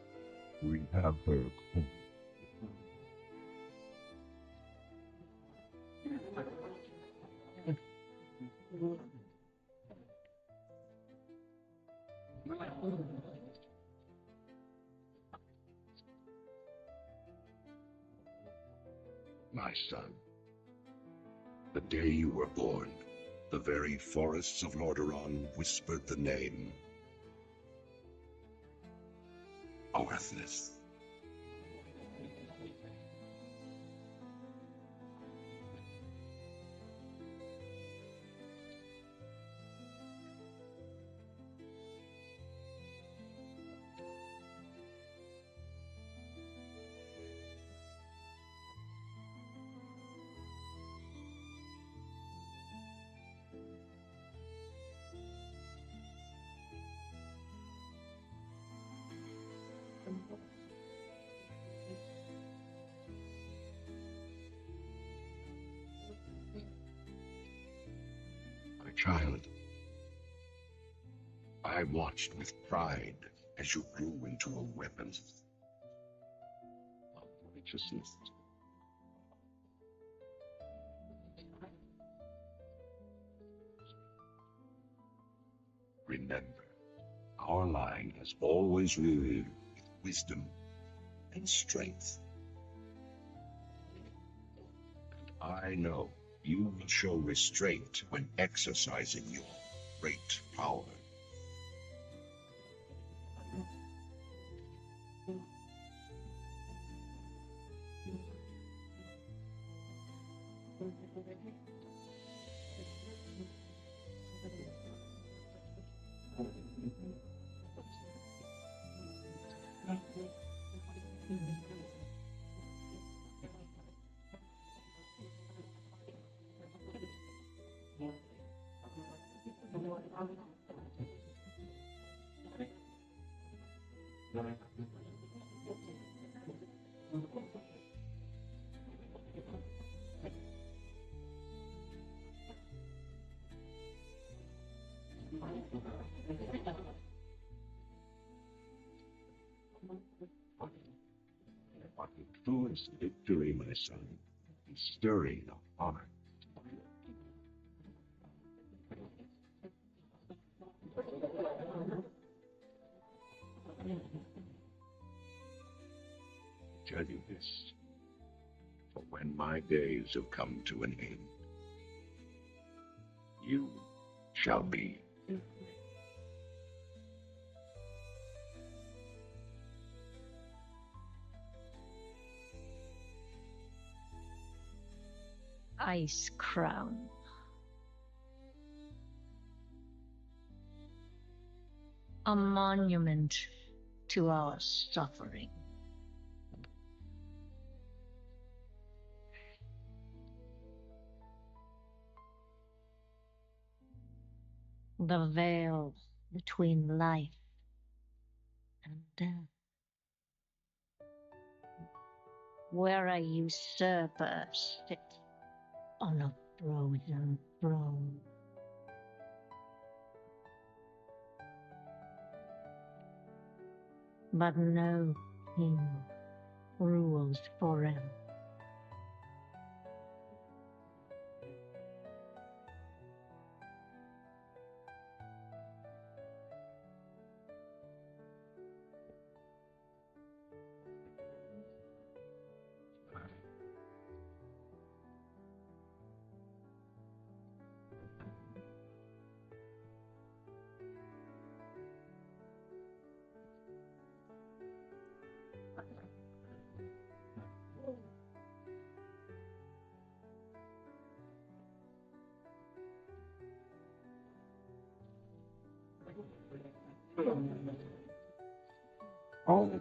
we have heard. My son, the day you were born, the very forests of Lordaeron whispered the name Arthas. My child, I watched with pride as you grew into a weapon of righteousness. Remember, our line has always ruled with wisdom and strength. And I know you will show restraint when exercising your great power. What the truest victory, my son, is stirring the heart. Tell you this, for when my days have come to an end, you shall be. Ice crown. A monument to our suffering. The veil between life and death, where a usurper sits on a frozen throne. But no king rules forever. Oh.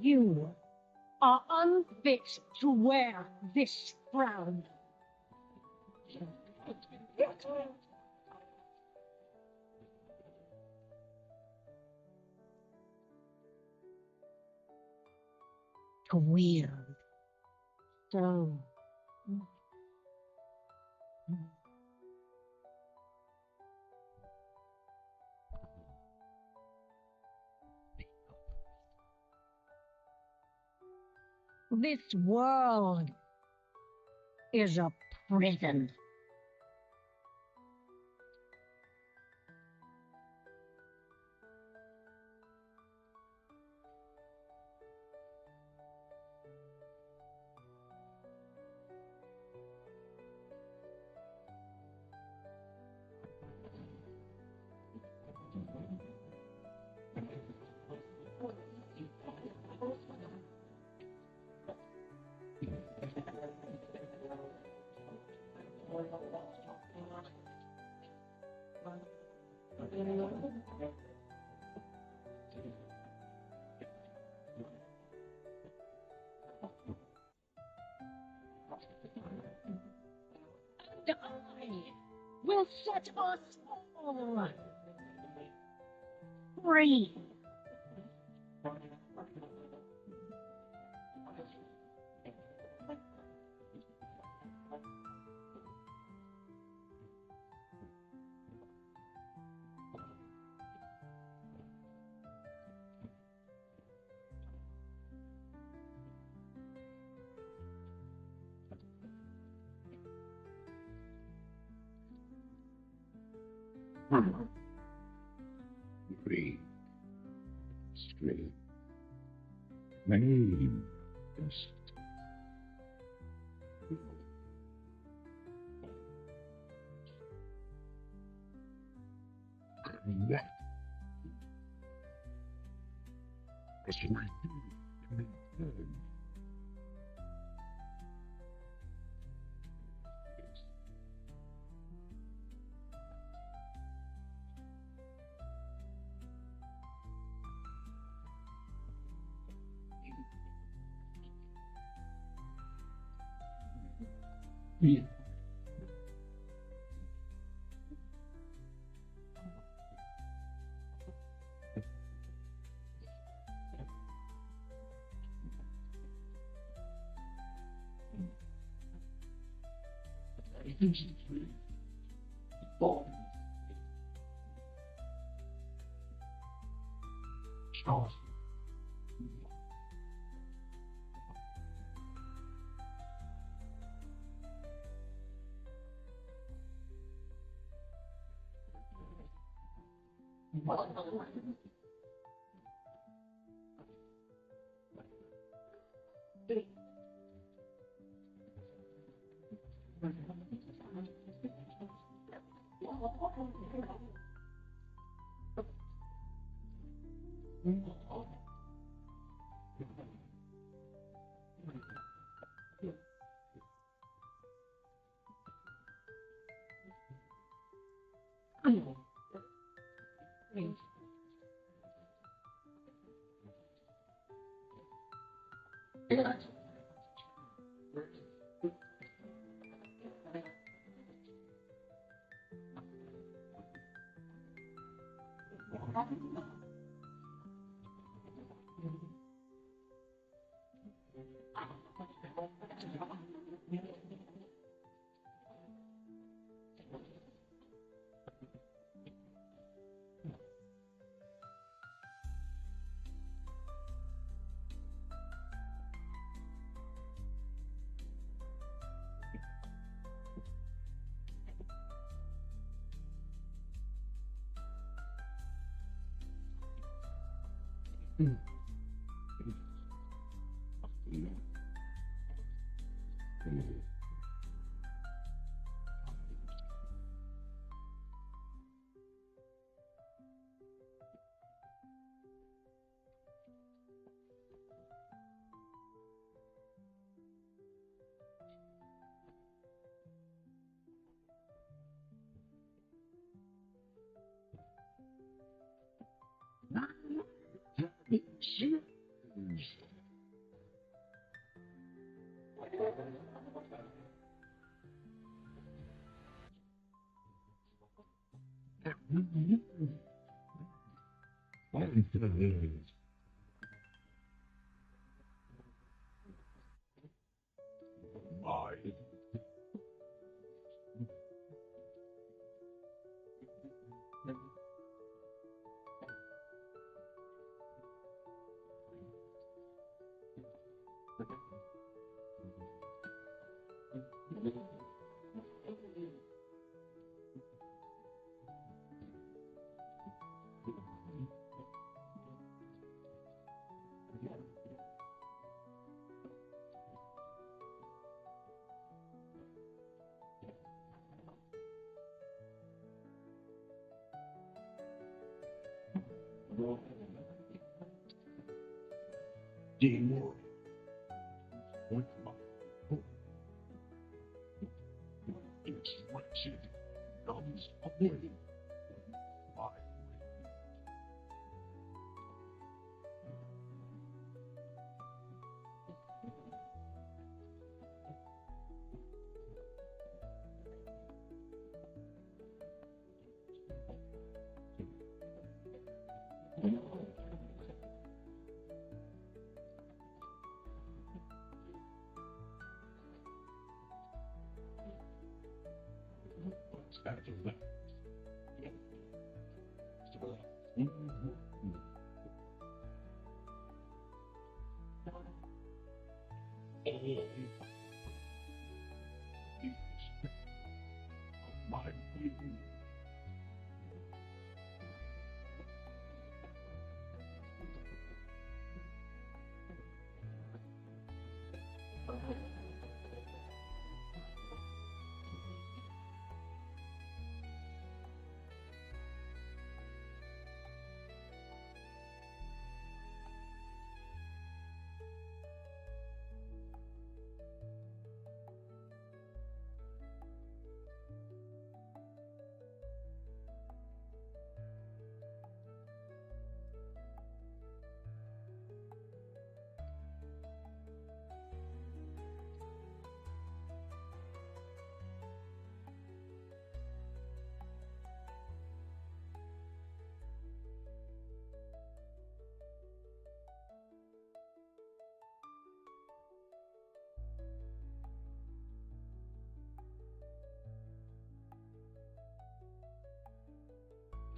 You are unfit to wear this crown. To wield so this world is a prison. And I will set us all free. Free. Straight. Name. Yes. What? That's what I do. Yeah. Oh.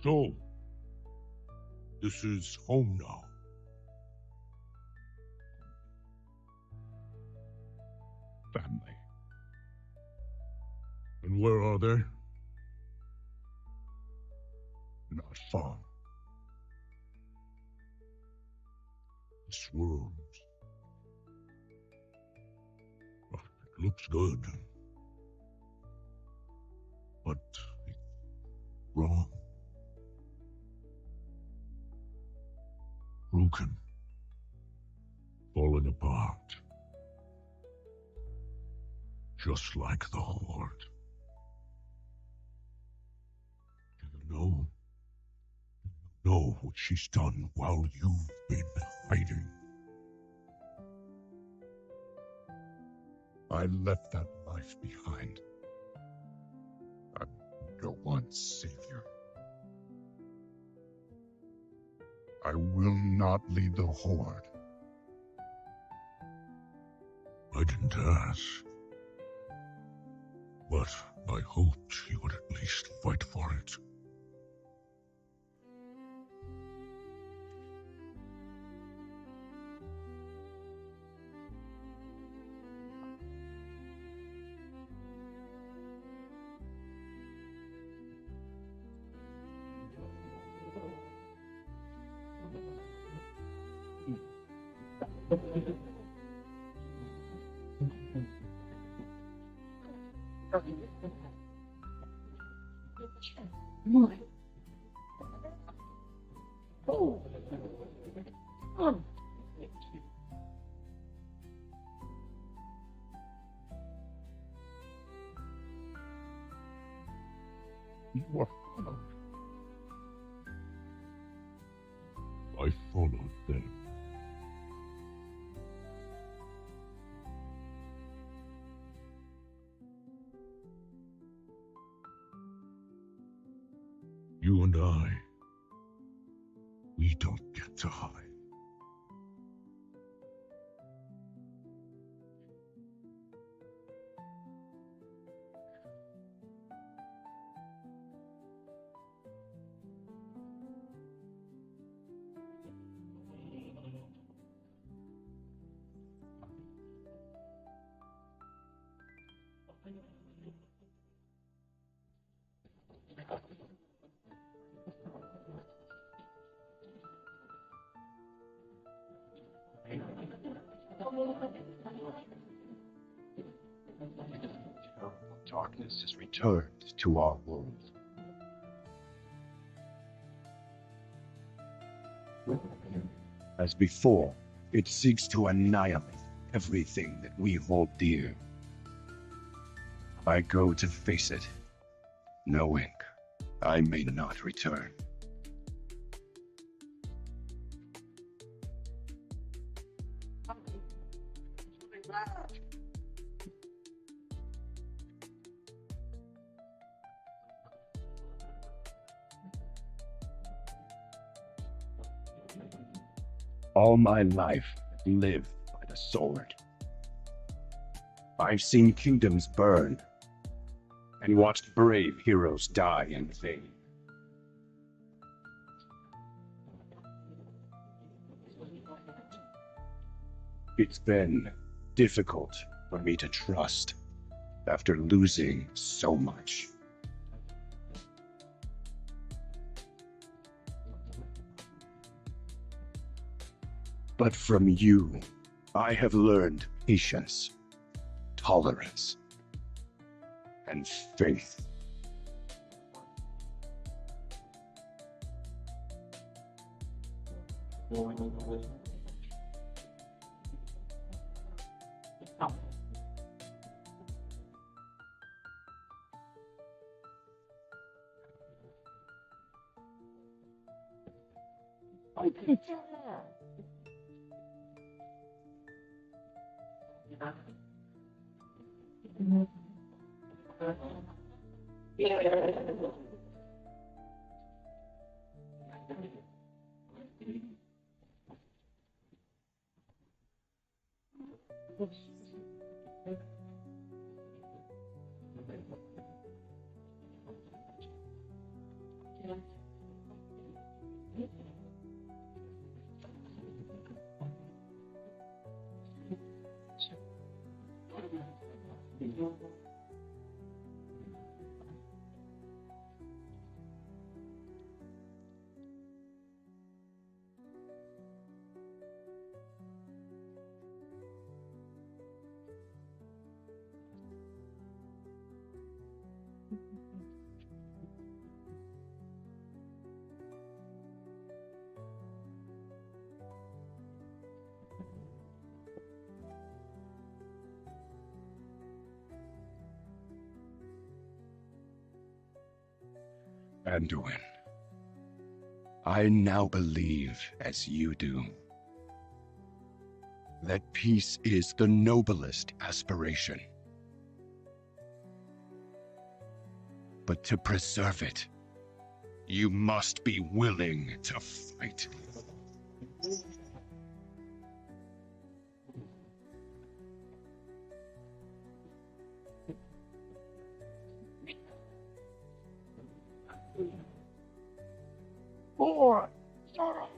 So, this is home now. Family. And where are they? Not far. This world. It looks good. But it's wrong. Broken. Falling apart. Just like the Horde. Do you know? Know what she's done while you've been hiding. I left that life behind. I'm no one's savior. I will not lead the Horde. I didn't ask. But I hoped you would at least fight for it. You are followed. I followed them. You and I, we don't get to hide. Darkness has returned to our world. As before, it seeks to annihilate everything that we hold dear. I go to face it, knowing I may not return. All my life, I've lived by the sword. I've seen kingdoms burn and watched brave heroes die in vain. It's been difficult for me to trust after losing so much. But from you, I have learned patience, tolerance, and faith. Anduin, I now believe, as you do, that peace is the noblest aspiration. But to preserve it, you must be willing to fight. For sorrow.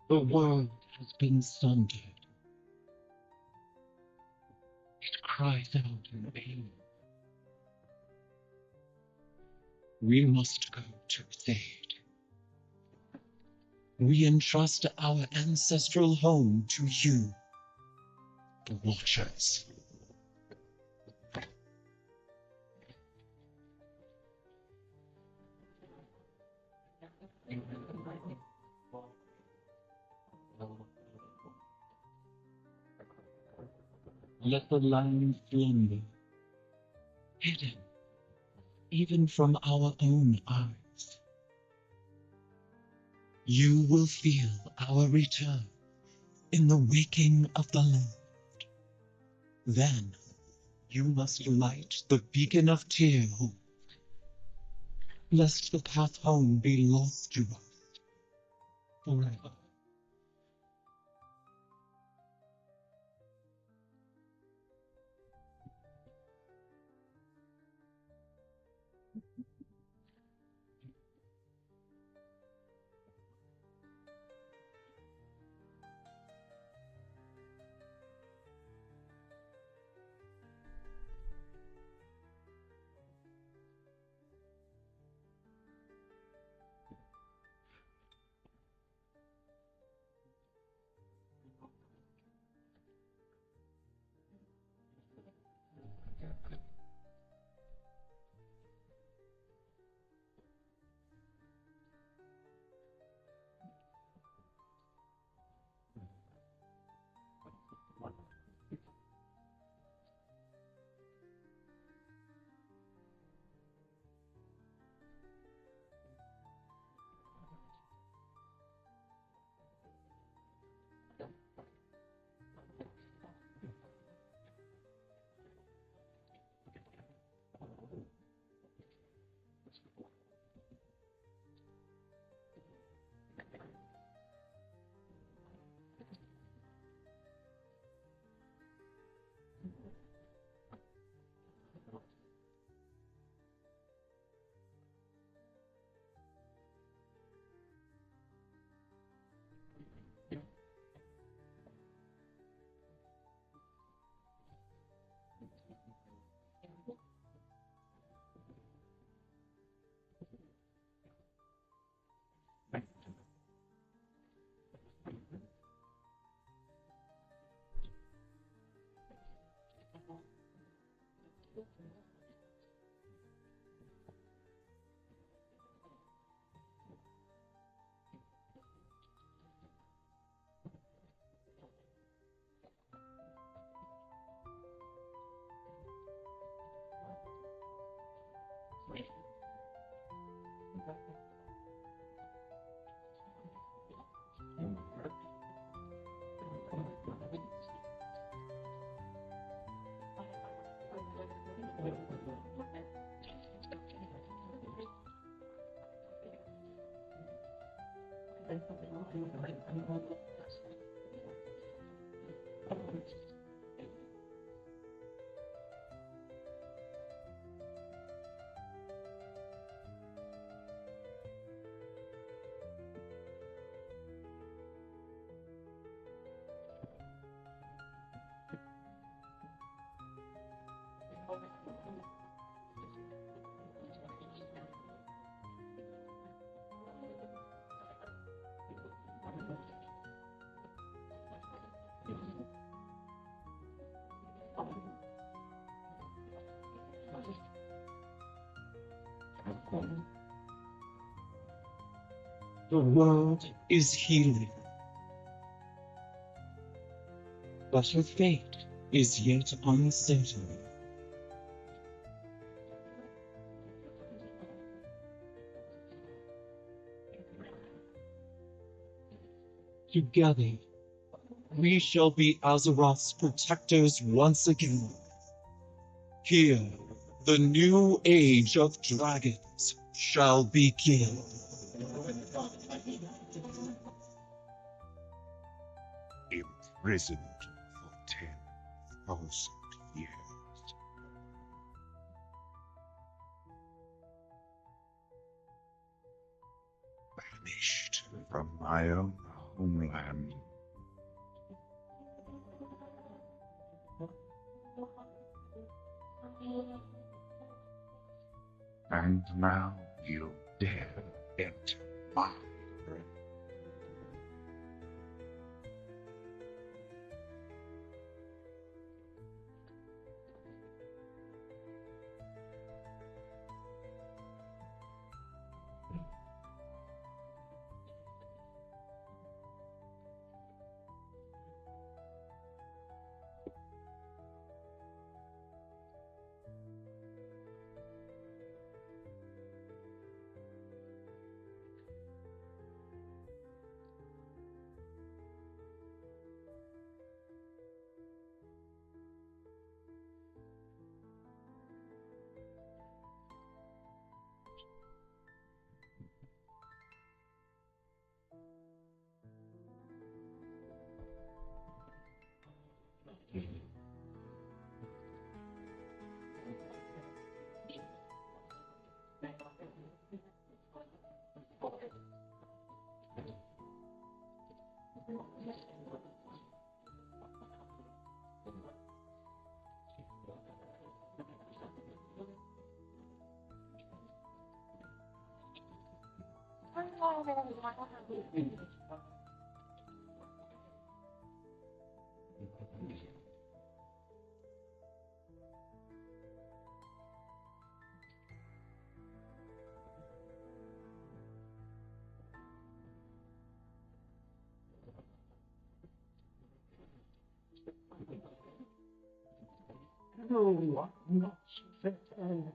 The world has been sundered. It cries out in pain. We must go to its aid. We entrust our ancestral home to you, the Watchers. Let the land slumber, hidden even from our own eyes. You will feel our return in the waking of the land. Then you must light the beacon of tear hope, lest the path home be lost to us forever. The world is healing, but her fate is yet uncertain. Together, we shall be Azeroth's protectors once again. Here, the new age of dragons shall begin. Imprisoned for 10,000 years. Banished from my own homeland. And now you dare enter my realm. No, not certain.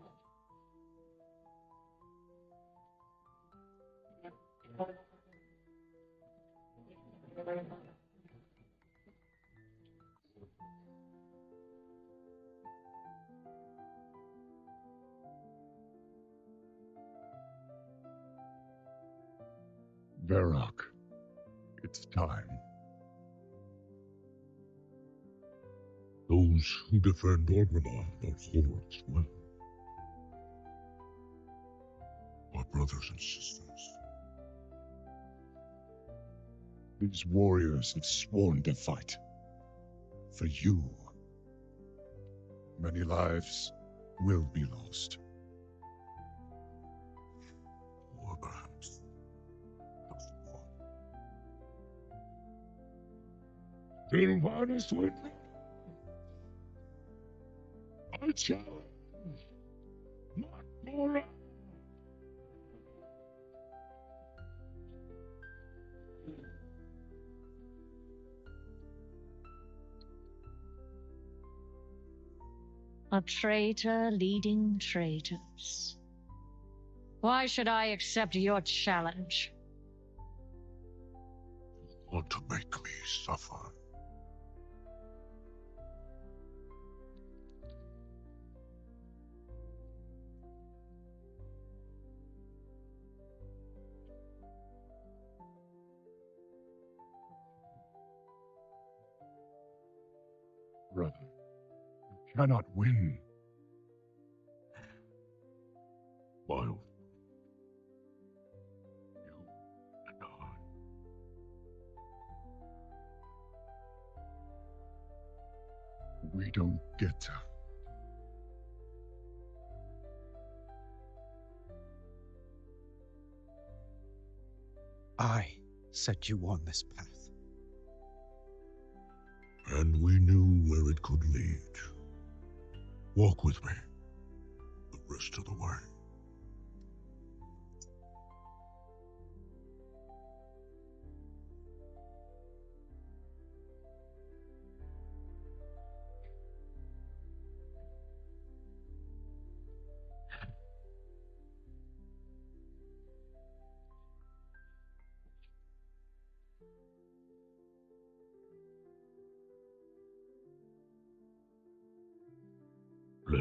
Varrock, it's time. Those who defend Orgrimmar are Horus well. Our brothers and sisters. These warriors have sworn to fight. For you. Many lives will be lost. Or perhaps just one. Sylvanas with me. I challenge. Not more. A traitor leading traitors. Why should I accept your challenge? You want to make me suffer. Brother, you cannot win. Miles. We don't get to. I set you on this path. And we knew where it could lead. Walk with me the rest of the way.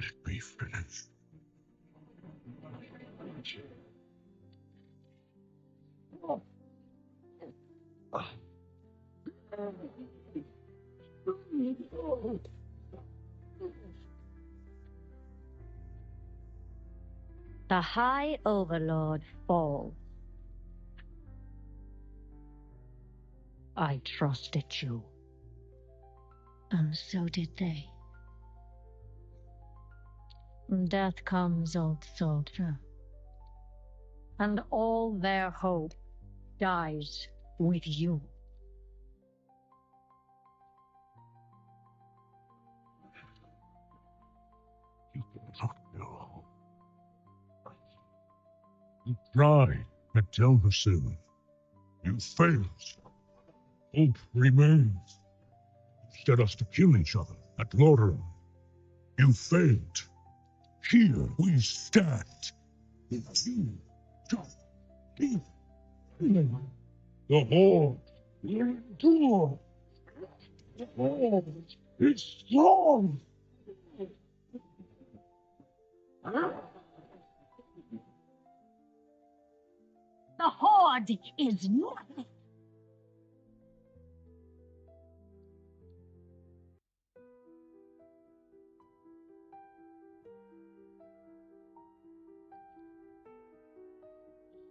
Let me finish. The High Overlord falls. I trusted you. And so did they. Death comes, old soldier. And all their hope dies with you. You cannot know. You tried at Delverson. You failed. Hope remains. You set us to kill each other at Lordaeron. You failed. Here we stand. You just keep killing. The Horde will endure. The Horde is strong. The Horde is nothing.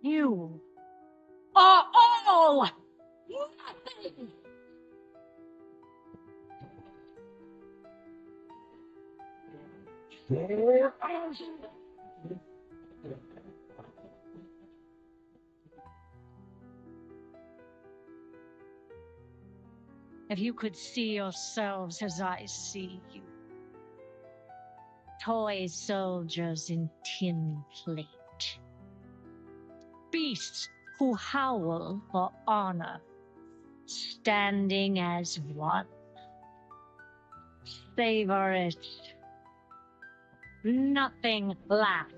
You are all nothing. If you could see yourselves as I see you. Toy soldiers in tin plate. Beasts who howl for honor, standing as one. Savor it. Nothing lasts.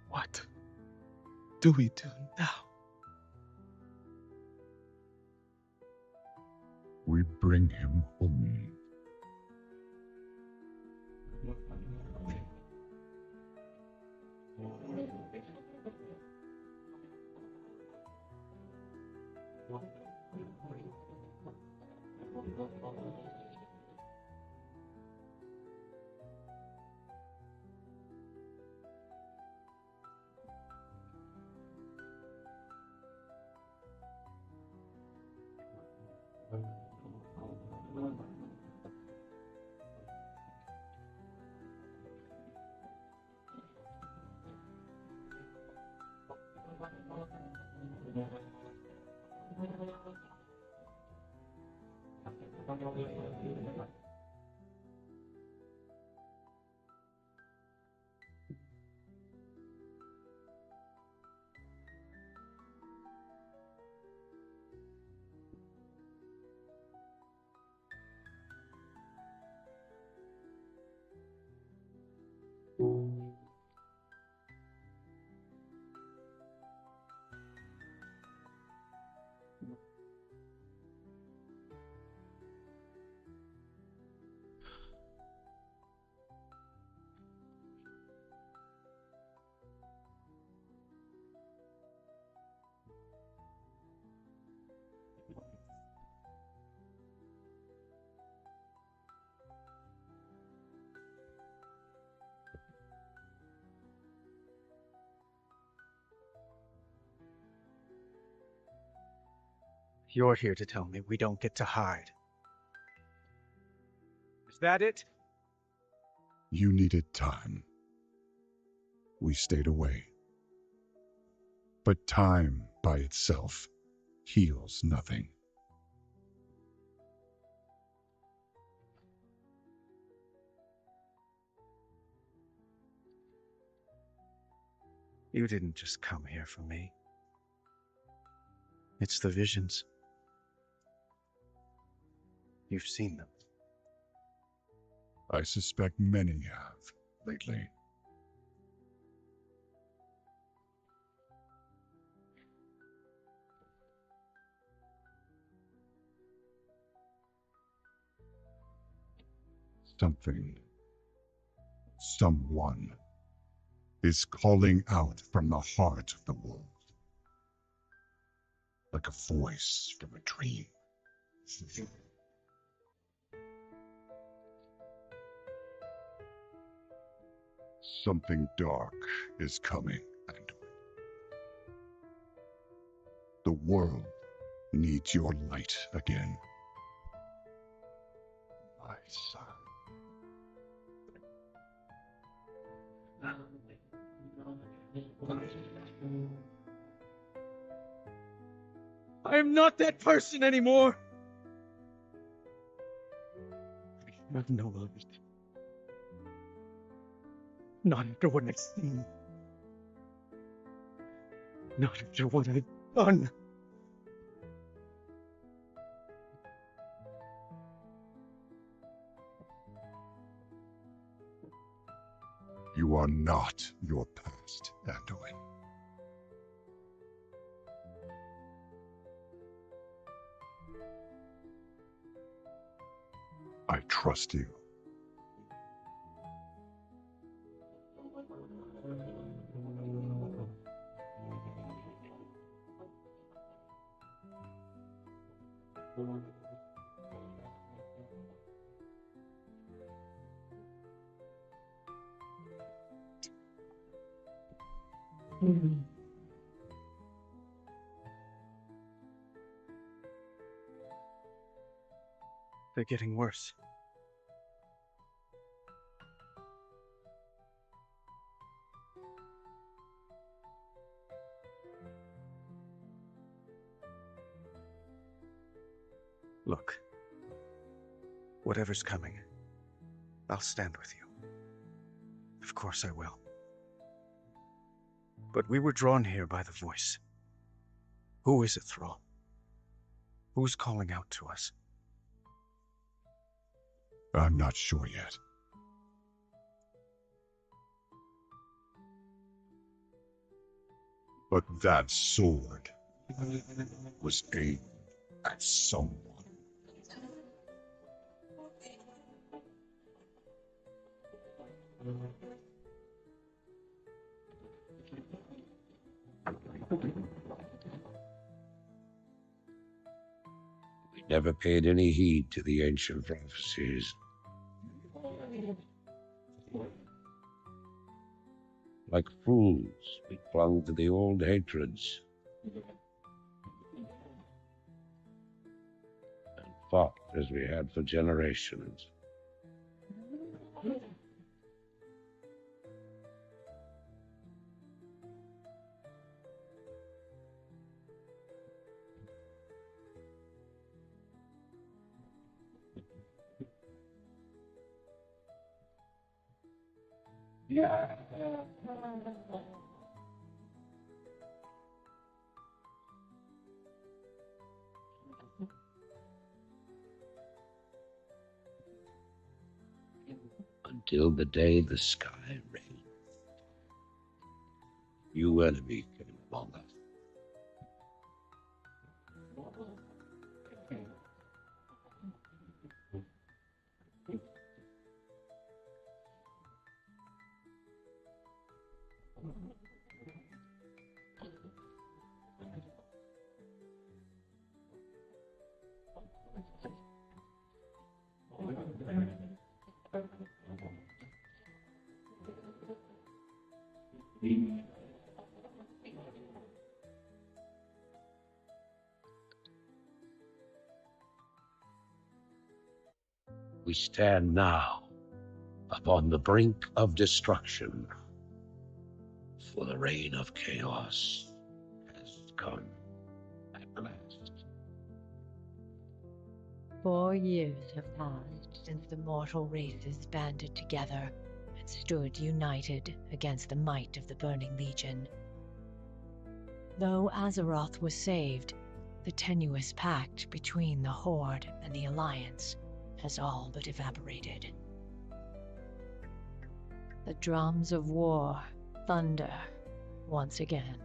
What do we do now? We bring him home. You're here to tell me we don't get to hide. Is that it? You needed time. We stayed away. But time by itself heals nothing. You didn't just come here for me. It's the visions. You've seen them. I suspect many have lately. Something, someone, is calling out from the heart of the world, like a voice from a dream. Something dark is coming, and the world needs your light again, my son. I am not that person anymore. I have no light. Not after what I've seen. Not after what I've done. You are not your past, Anduin. I trust you. They're getting worse. Look, whatever's coming, I'll stand with you. Of course I will. But we were drawn here by the voice. Who is it, Thrall? Who's calling out to us? I'm not sure yet. But that sword was aimed at someone. We never paid any heed to the ancient prophecies. Like fools, we clung to the old hatreds and fought as we had for generations. Yeah. Until the day the sky rained, new enemy came among us. We stand now upon the brink of destruction, for the reign of chaos has come at last. 4 years have passed since the mortal races banded together and stood united against the might of the Burning Legion. Though Azeroth was saved, the tenuous pact between the Horde and the Alliance has all but evaporated. The drums of war thunder once again.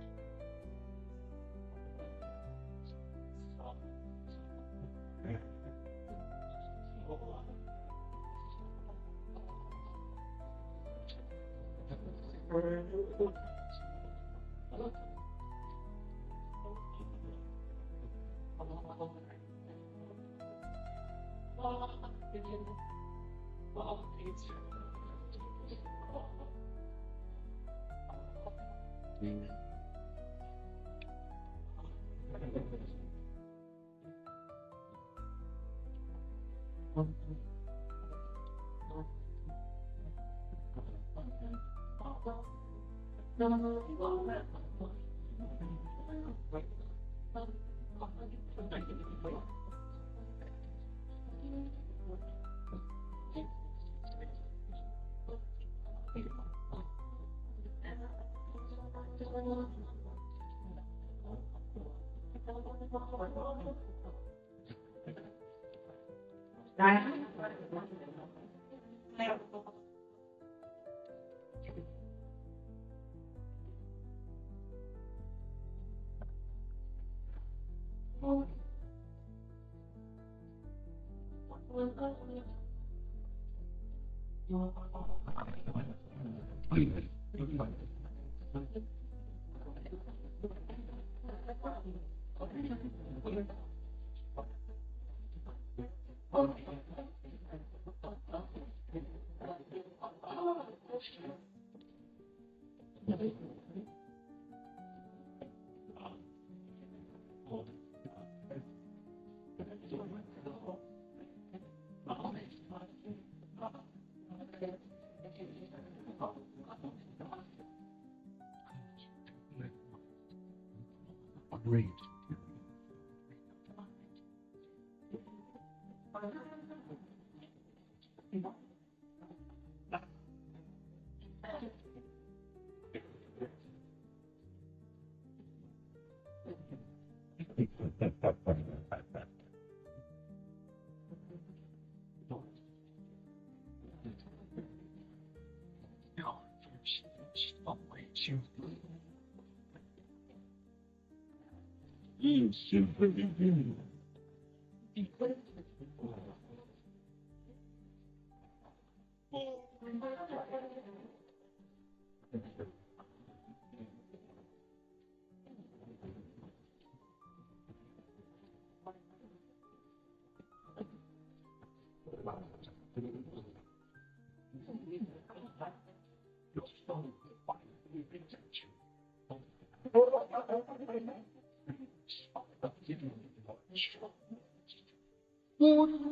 Read.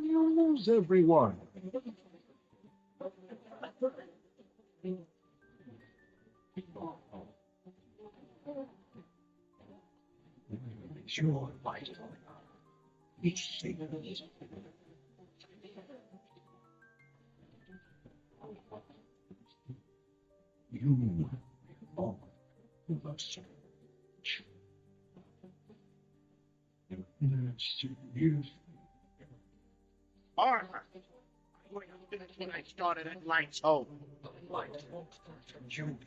You lose everyone. Your light. Each thing is. You are the search. You. Arthur! I'm going to finish when I started at Light's Home. Light. You.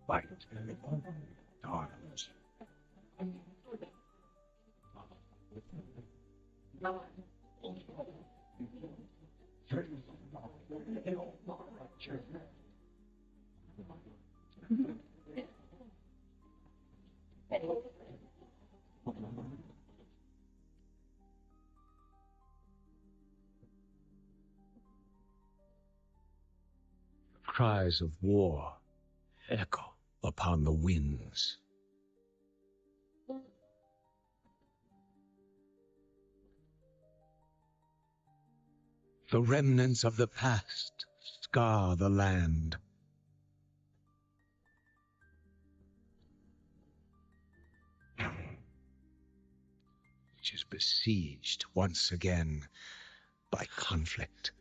Light. Darkness. Cries of war echo upon the winds. The remnants of the past scar the land. Which is besieged once again by conflict.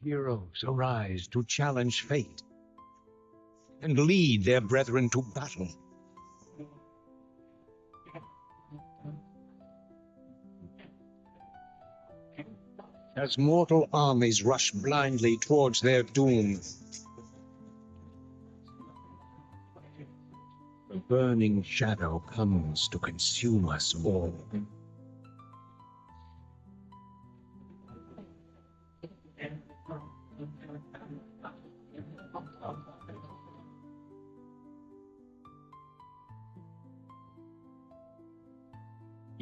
Heroes arise to challenge fate and lead their brethren to battle. As mortal armies rush blindly towards their doom, the burning shadow comes to consume us all.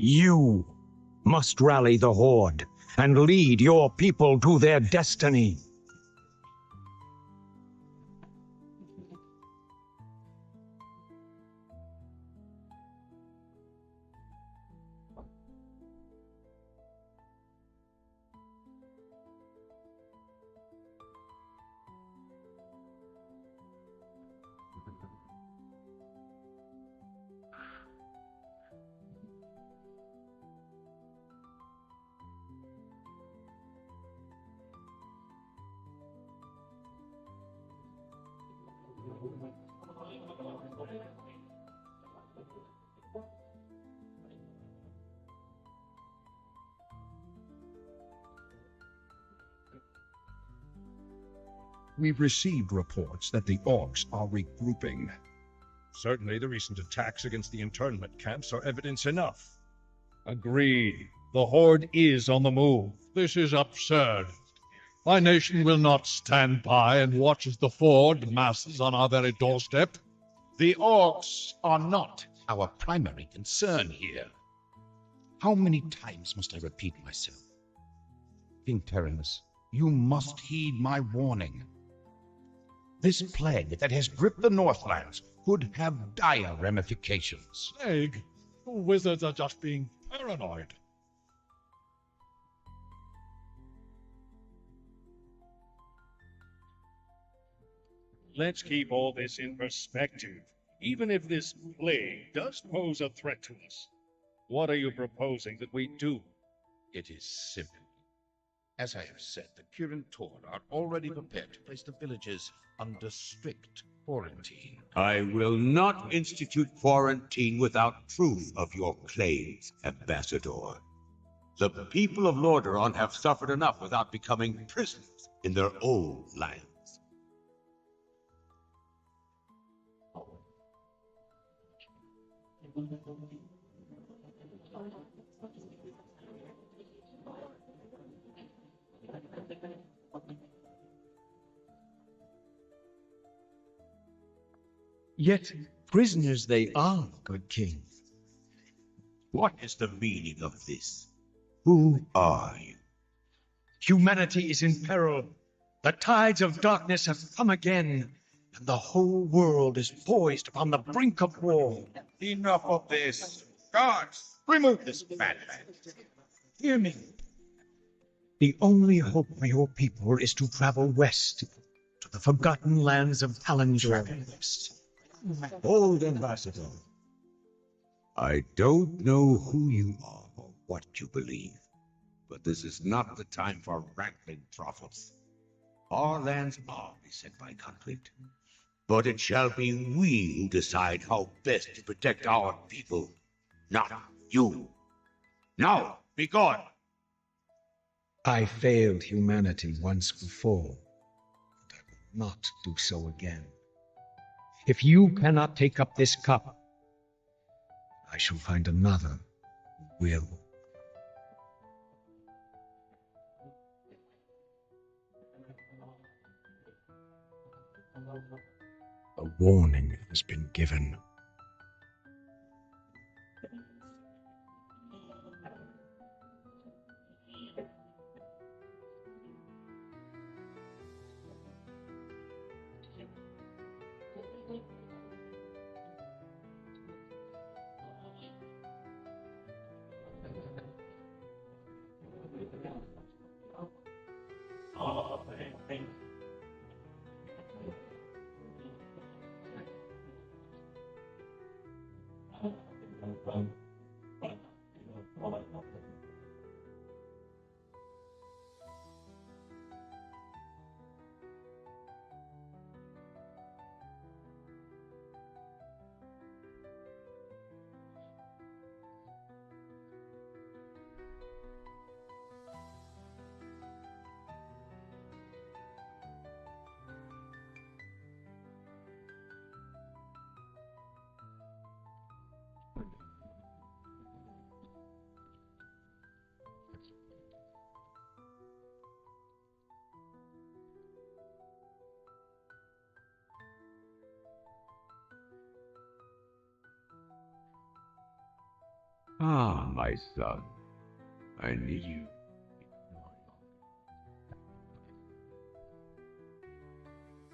You must rally the Horde and lead your people to their destiny. We've received reports that the orcs are regrouping. Certainly the recent attacks against the internment camps are evidence enough. Agreed. The Horde is on the move. This is absurd. My nation will not stand by and watch as the Ford masses on our very doorstep. The orcs are not our primary concern here. How many times must I repeat myself? King Terranus, you must heed my warning. This plague that has gripped the Northlands could have dire ramifications. Plague? The wizards are just being paranoid. Let's keep all this in perspective. Even if this plague does pose a threat to us, what are you proposing that we do? It is simple. As I have said, the Kirin Tor are already prepared to place the villagers under strict quarantine. I will not institute quarantine without proof of your claims, Ambassador. The people of Lordaeron have suffered enough without becoming prisoners in their own lands. Yet prisoners they are, good king. What is the meaning of this? Who are you? Humanity is in peril. The tides of darkness have come again, and the whole world is poised upon the brink of war. Enough of this. Guards, remove this madman. Hear me. The only hope for your people is to travel west, to the forgotten lands of Talendor. Hold, Ambassador. I don't know who you are or what you believe, but this is not the time for rankling prophets. Our lands are beset by conflict, but it shall be we who decide how best to protect our people, not you. Now, be gone! I failed humanity once before, and I will not do so again. If you cannot take up this cup, I shall find another who will. A warning has been given. Ah, my son, I need you.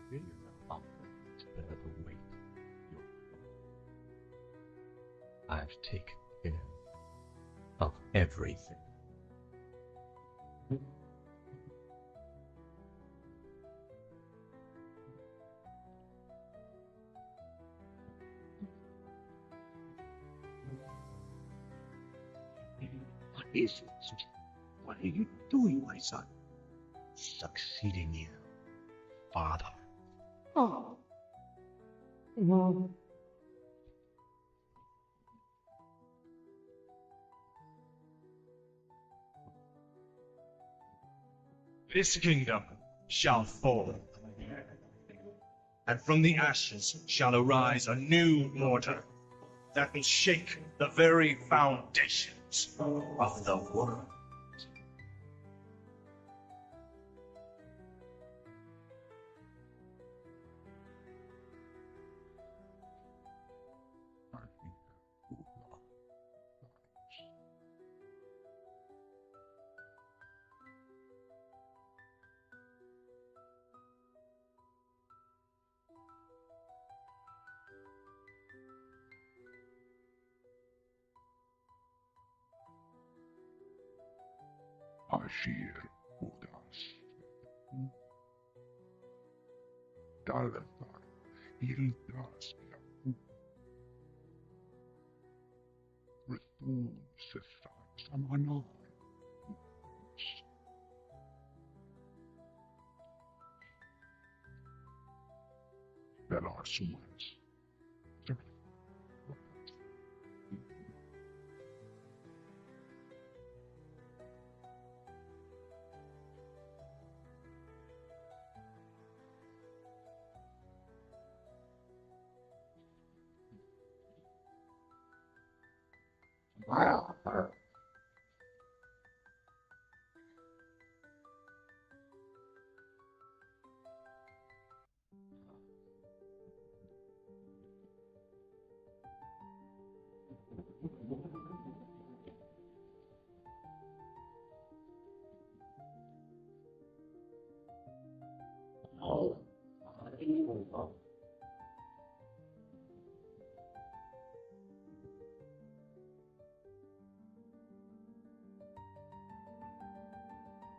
Fear no longer to bear the weight of your I've taken care of everything. What is it? What are you doing, my son? Succeeding you, father. Oh. This kingdom shall fall, and from the ashes shall arise a new order that will shake the very foundations of the world. Ashir Udas. Dalathar Ildas Return Sethai Samana. There are summons.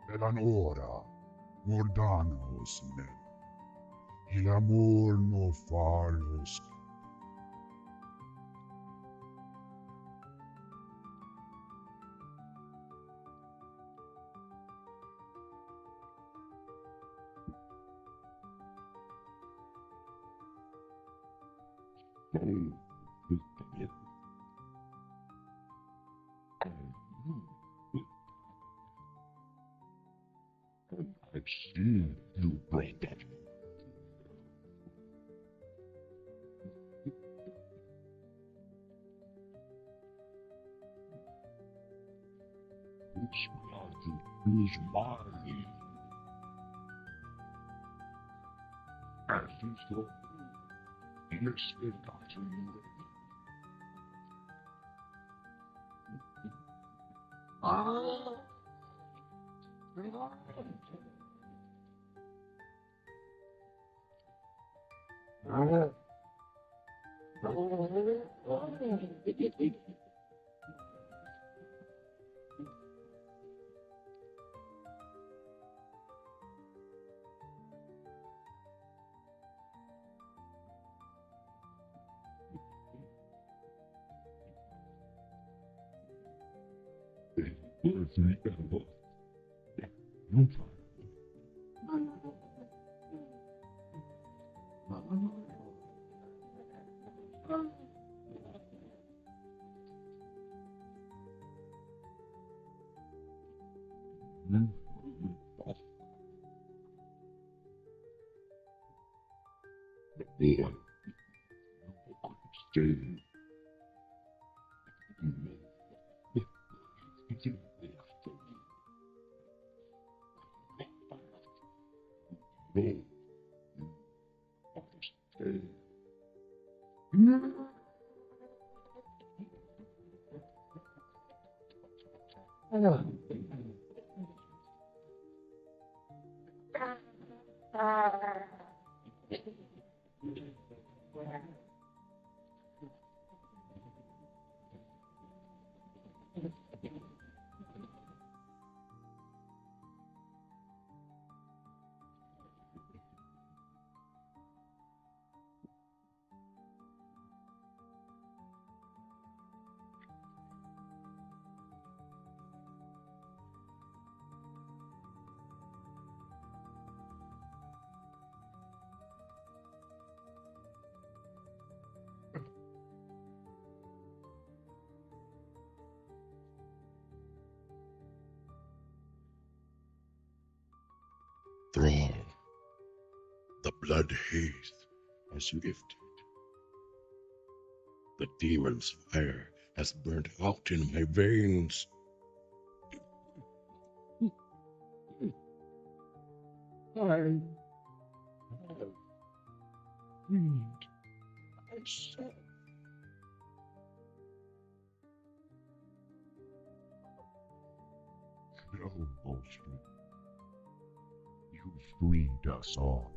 Eleonora, Mordanos men, il amor no falos. I've seen you break it. Which blood is mine? Thrall, the blood haze has lifted. The demon's fire has burnt out in my veins. I have freed myself. No bullshit. You freed us all.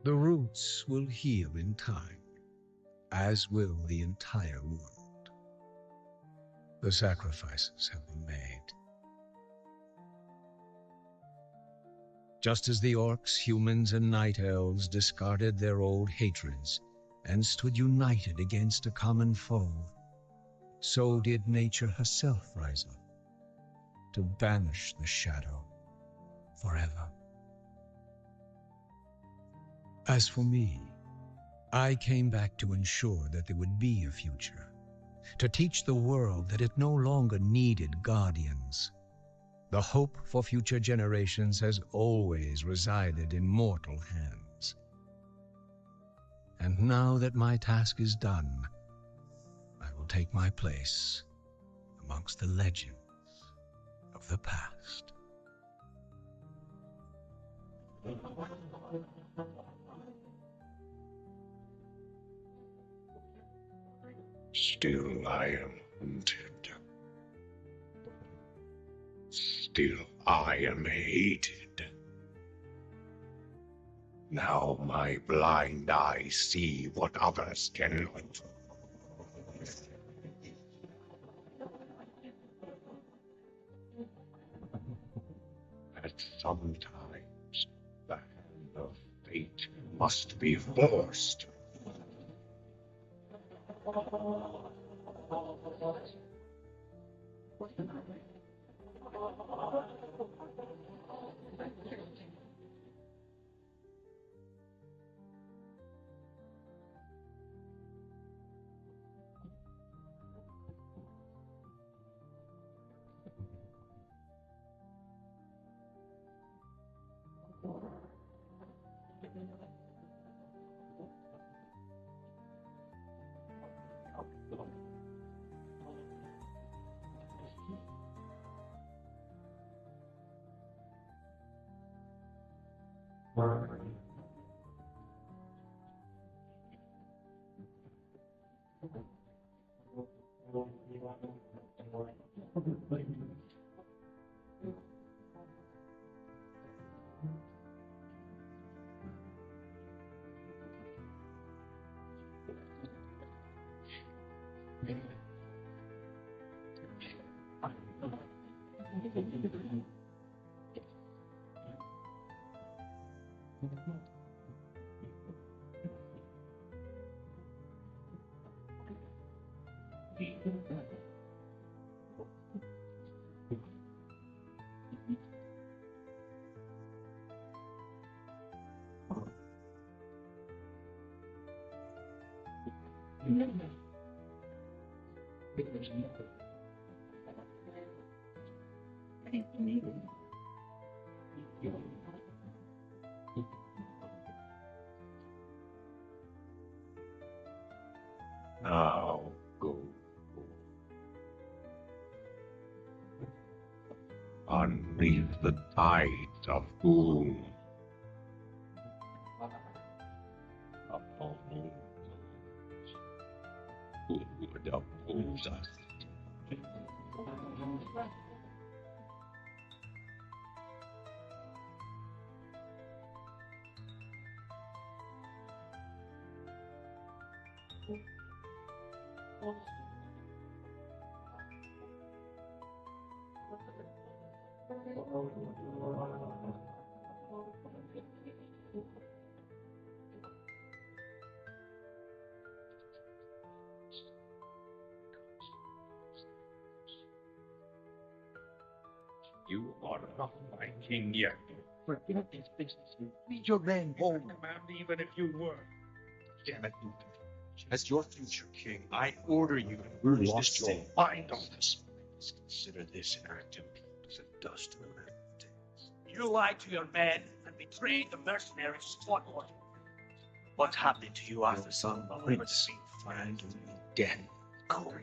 The roots will heal in time, as will the entire world. The sacrifices have been made. Just as the orcs, humans, and night elves discarded their old hatreds and stood united against a common foe, so did nature herself rise up to banish the shadow forever. As for me, I came back to ensure that there would be a future, to teach the world that it no longer needed guardians. The hope for future generations has always resided in mortal hands. And now that my task is done, I will take my place amongst the legends of the past. Still I am hunted. Still I am hated. Now my blind eyes see what others cannot. At some times, the hand of fate must be forced. Now go. Unleash the tides of gloom upon those who would oppose us. You are not my king yet. Forget this business. Lead your men home. Command even if you were. Damn it. As your future king, I order you to lost your mind on this. Consider this an act of as it does to the living. You lied to your men and betrayed the mercenary squad. What happened to you after some Prince, find me dead. Go.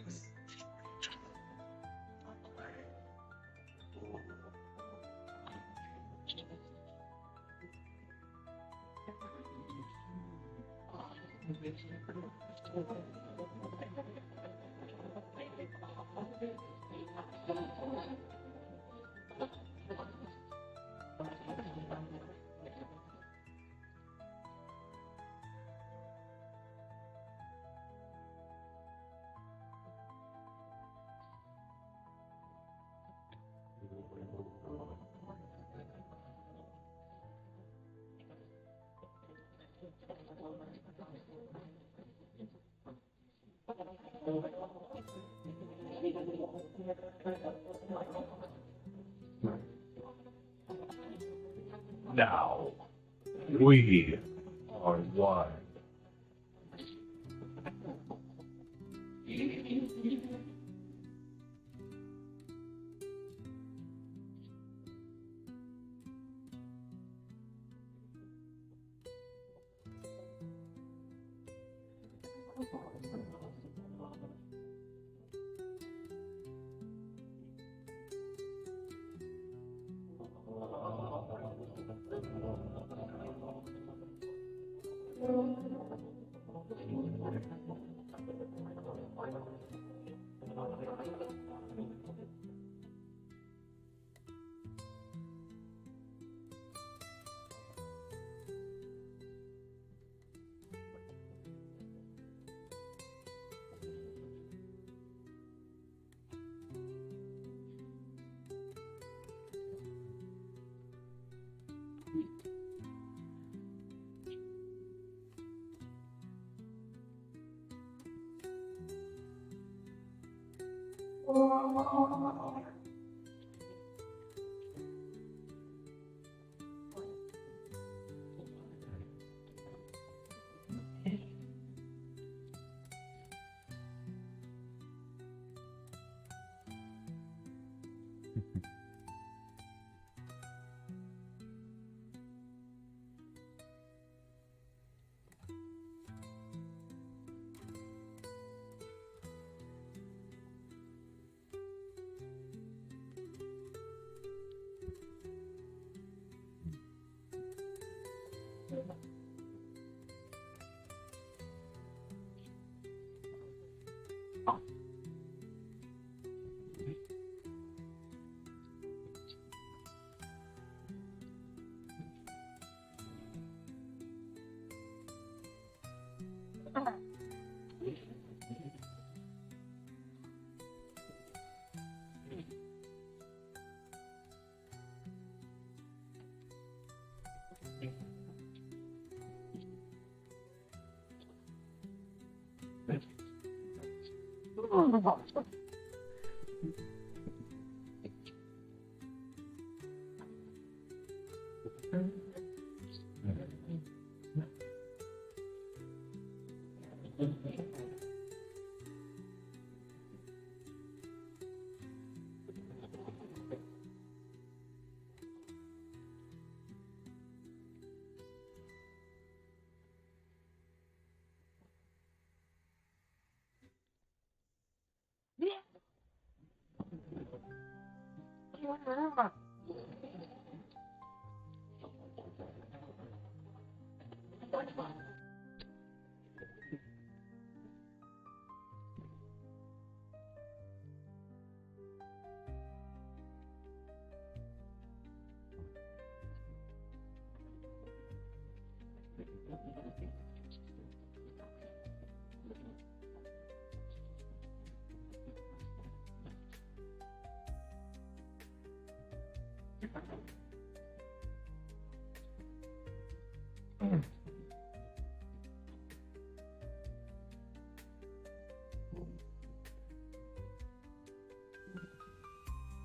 Now, we are one.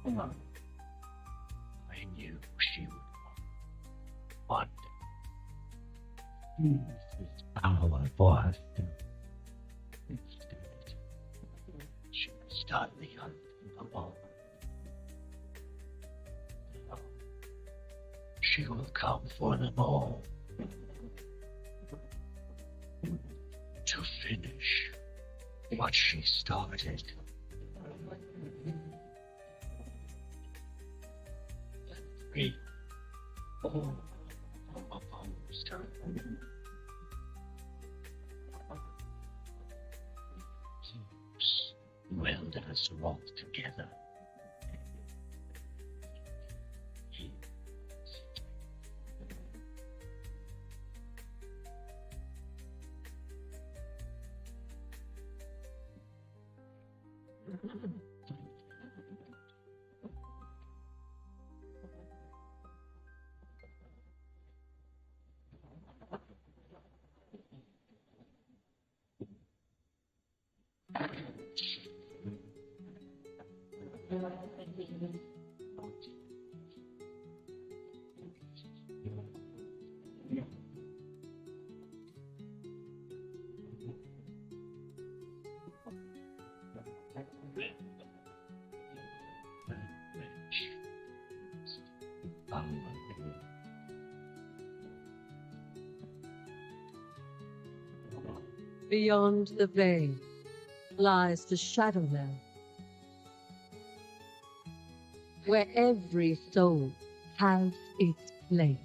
I knew she would want. This power for us to instead. She would start the hunt for the moment. She will come for them all. To finish what she started. Free all opposed her. Zeus welded us all together. Beyond the veil lies the Shadowland, where every soul has its place.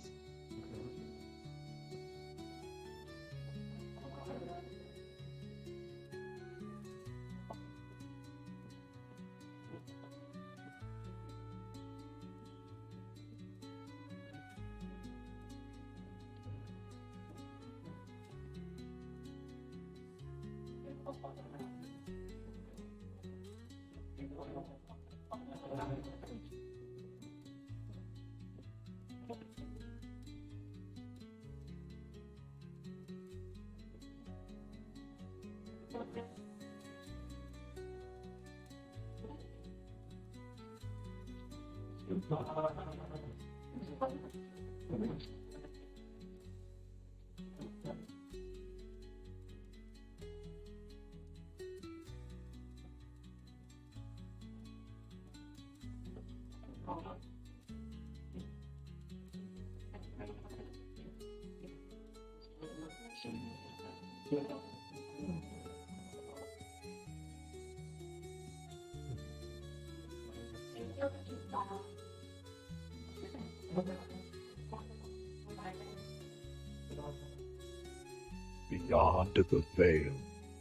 Beyond the veil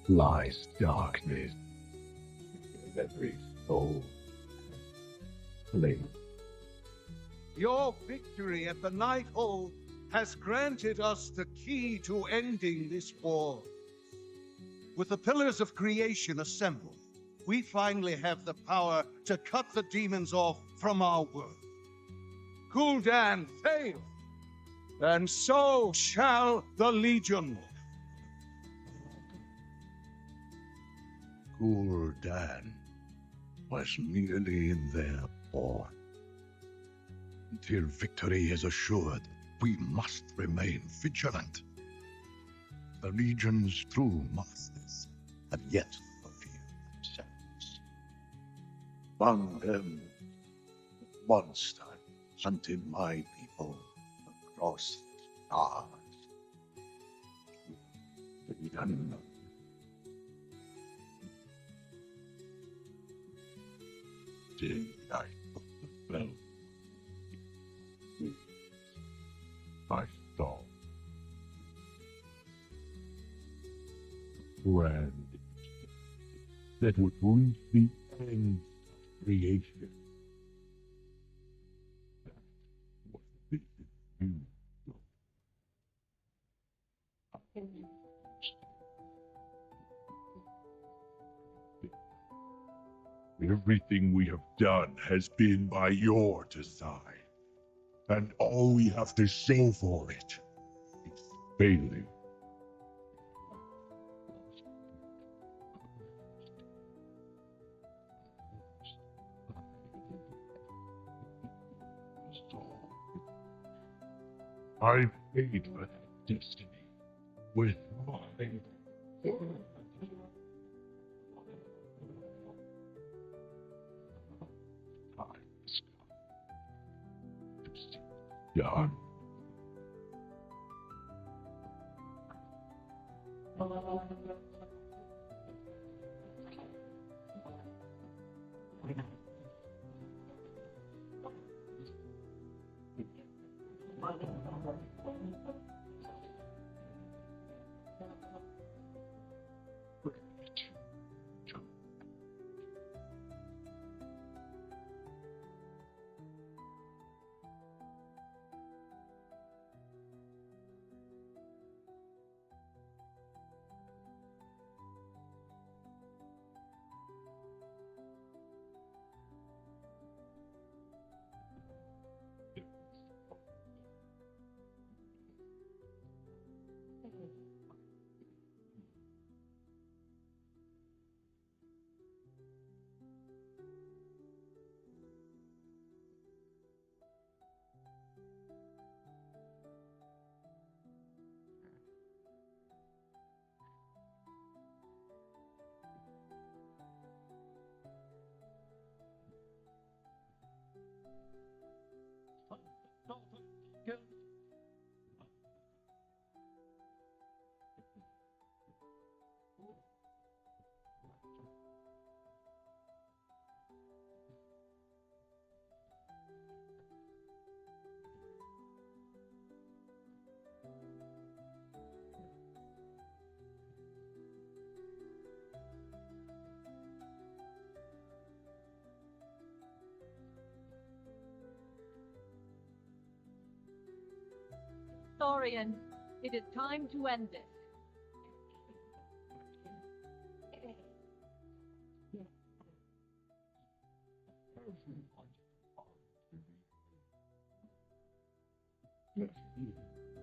lies darkness. Every soul flame. Your victory at the Night Hold has granted us the key to ending this war. With the pillars of creation assembled, we finally have the power to cut the demons off from our world. Gul'dan failed, and so shall the Legion. Gul'dan was merely in their pawn. Until victory is assured, we must remain vigilant. The Legion's true masters have yet to reveal themselves. Among them, a monster hunted my people across the stars. The unknown. Day I put the bell. I saw grand that would reach the end of creation. What did you do? Everything we have done has been by your design. And all we have to show for it is failing. I paid for that destiny with my word. Done. Thorian, it is time to end this.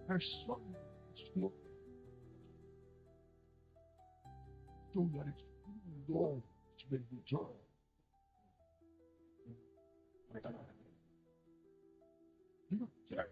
Her son is don't let it go to make return. You dare.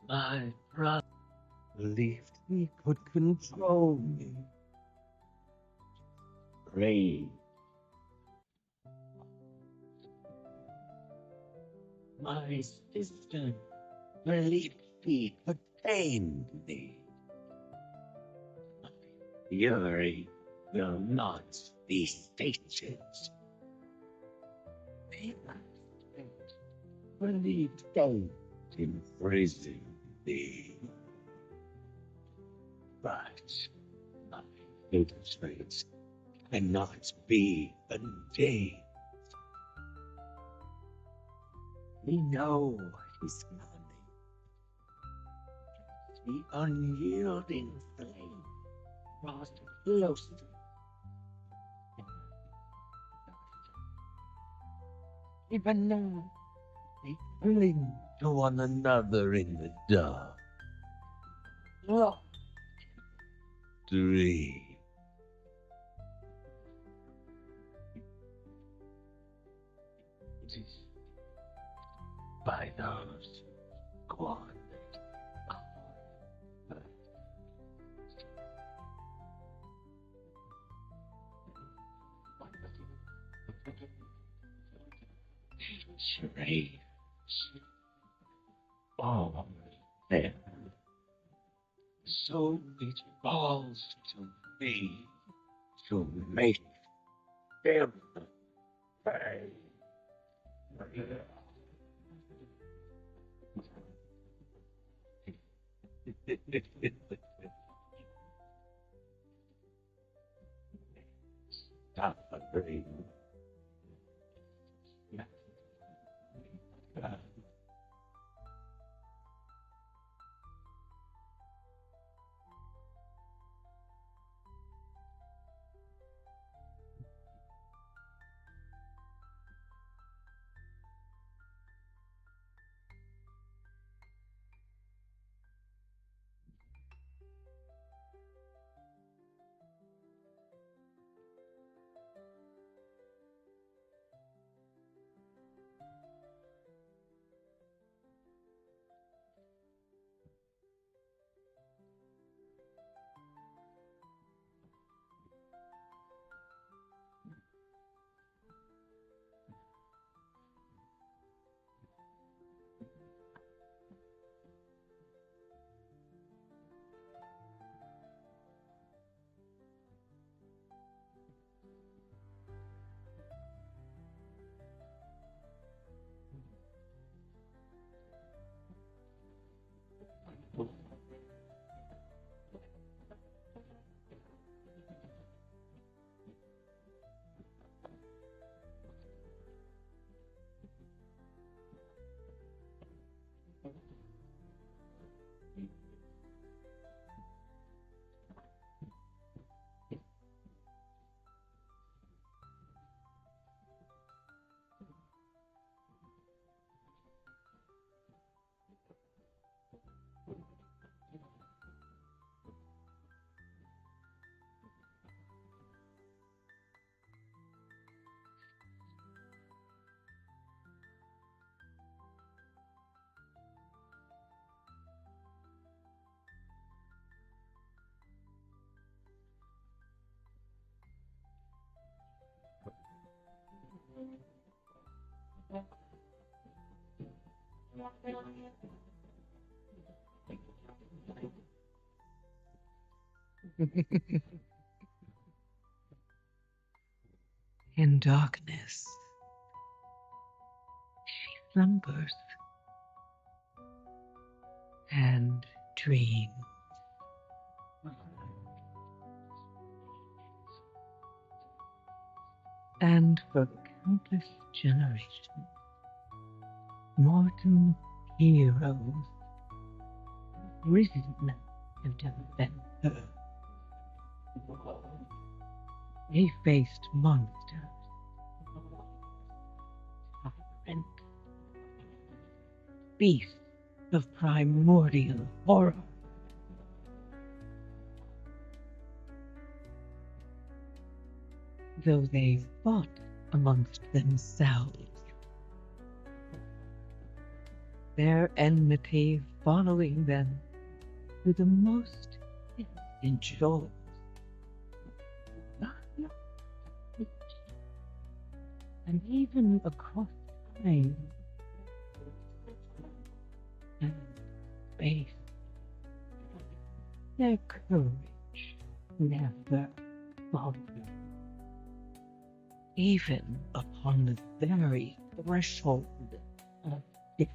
My brother believed he could control me. Brave. My sister believed he could tame me. Fury will not be sated. They believed fate imprisoned me. But my hatred cannot be untamed. We know what is coming. The unyielding flame draws closer. Even now, they cling to one another in the dark. Locked. Dream. It is by those squandered charades all there. So it falls to me to make them pay. Stop agreeing. In darkness, she slumbers and dreams. And for countless generations, mortal heroes have risen to defend her. They faced monsters, tyrants, beasts of primordial horror. Though they fought amongst themselves, their enmity following them to the most distant shores. And even across time and space, their courage never faltered. Even upon the very threshold of death.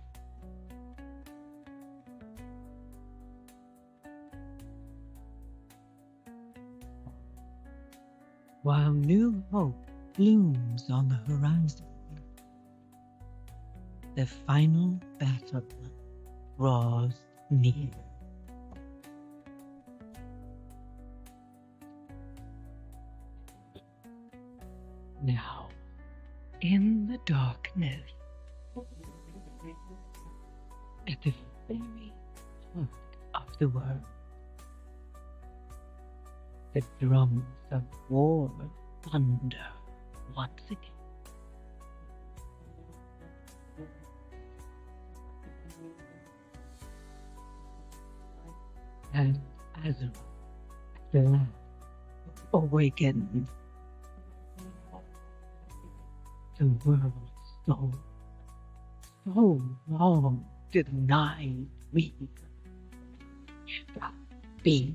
While new hope looms on the horizon, the final battle draws near. Now, in the darkness, at the very heart of the world, the drums of war thunder once again. And Azura, the last, awakened. The world's soul, so long denied me, shall be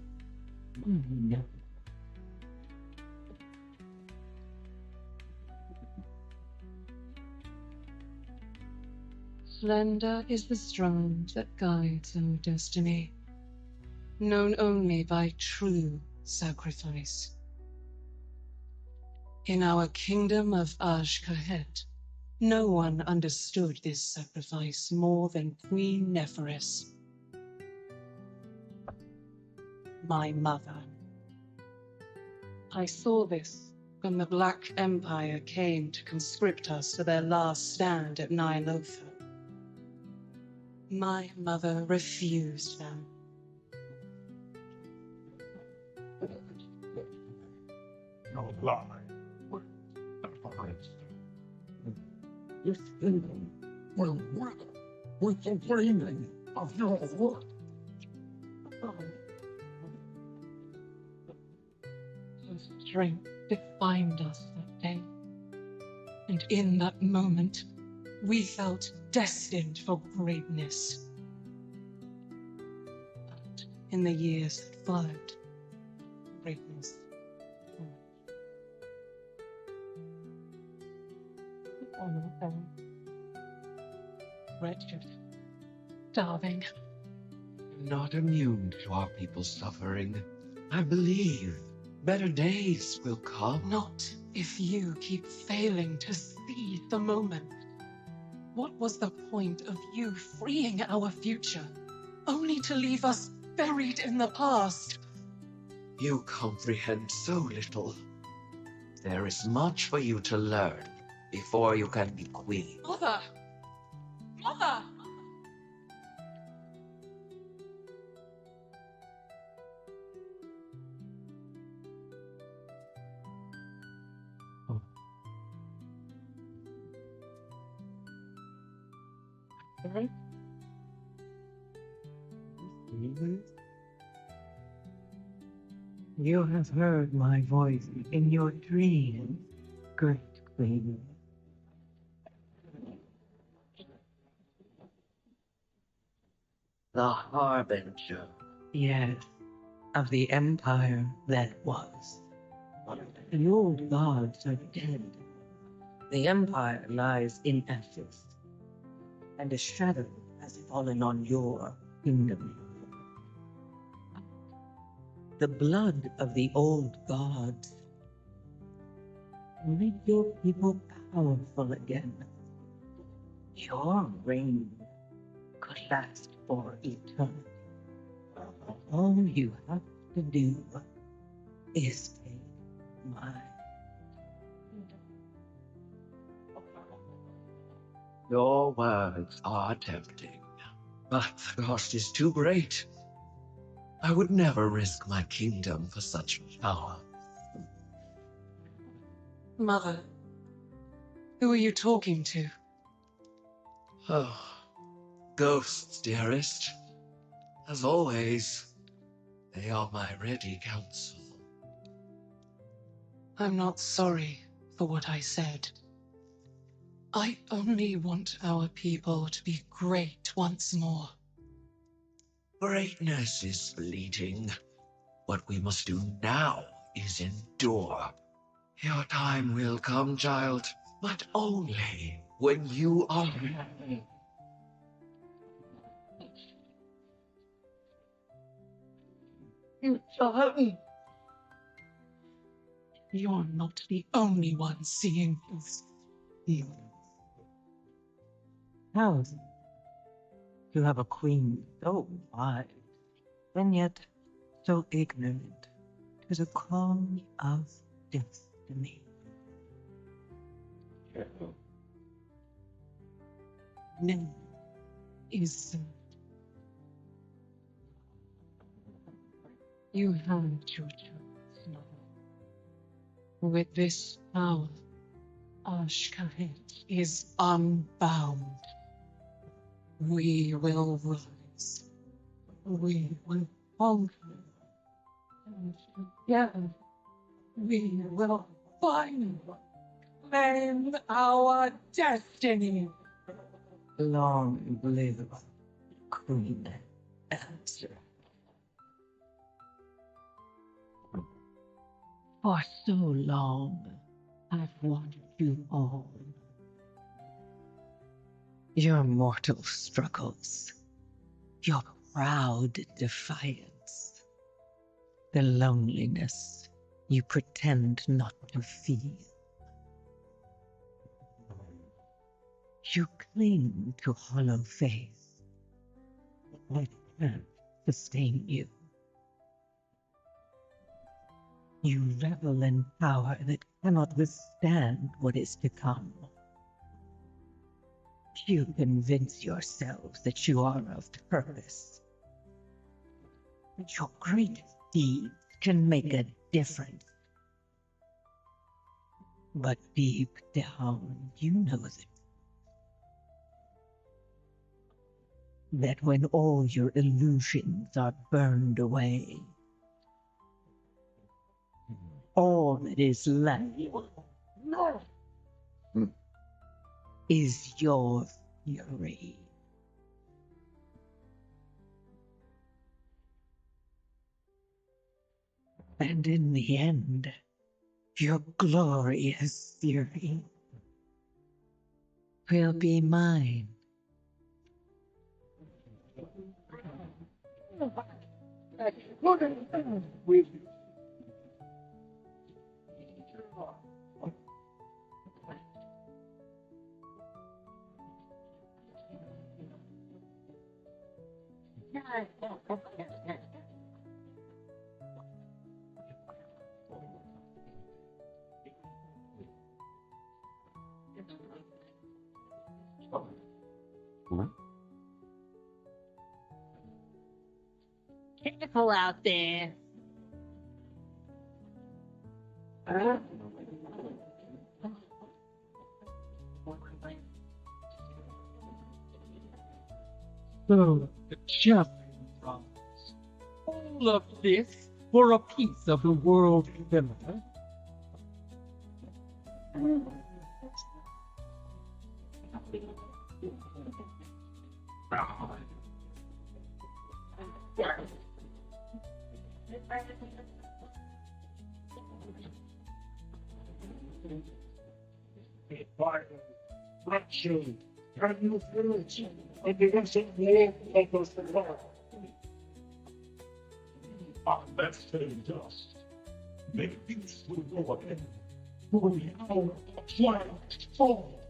mine. Slender is the strand that guides our destiny, known only by true sacrifice. In our kingdom of Azj-Kahet, no one understood this sacrifice more than Queen Neferis, my mother. I saw this when the Black Empire came to conscript us for their last stand at Nylothar. My mother refused them. No lie. This kingdom will work with the dreaming of your work. Her strength defined us that day, and in that moment, we felt destined for greatness. But in the years that followed, greatness on our own. Wretched, starving. Not immune to our people's suffering. I believe better days will come. Not if you keep failing to seize the moment. What was the point of you freeing our future, only to leave us buried in the past? You comprehend so little. There is much for you to learn before you can be queen. Mother! Mother! Right? You have heard my voice in your dreams, great queen. The harbinger. Yes, of the empire that was. The old gods are dead. The empire lies in ashes, and a shadow has fallen on your kingdom. The blood of the old gods will make your people powerful again. Your reign could last for eternity. All you have to do is take my. Your words are tempting, but the cost is too great. I would never risk my kingdom for such power. Mother, who are you talking to? Oh, ghosts, dearest. As always, they are my ready counsel. I'm not sorry for what I said. I only want our people to be great once more. Greatness is fleeting. What we must do now is endure. Your time will come, child, but only when you are ready. You're not the only one seeing this. How is it to have a queen so wise, and yet so ignorant to the call of destiny? Nin is. You have your choice, mother. With this power, Ashkahet is unbound. We will rise. We will conquer. And together, we will finally claim our destiny. Long live Queen Answer. For so long, I've wanted you all. Your mortal struggles, your proud defiance, the loneliness you pretend not to feel. You cling to hollow faith that can't sustain you. You revel in power that cannot withstand what is to come. You convince yourselves that you are of purpose, that your greatest deeds can make a difference. But deep down, you know that when all your illusions are burned away, all that is left is your fury. And in the end, your glorious fury will be mine. Careful out there. So, the champion runs. All of this for a piece of the world cinema. Fraction, can you feel it? And the ancient war of us apart. Our left hand dust. May peace will go again. For the hour of twilight falls.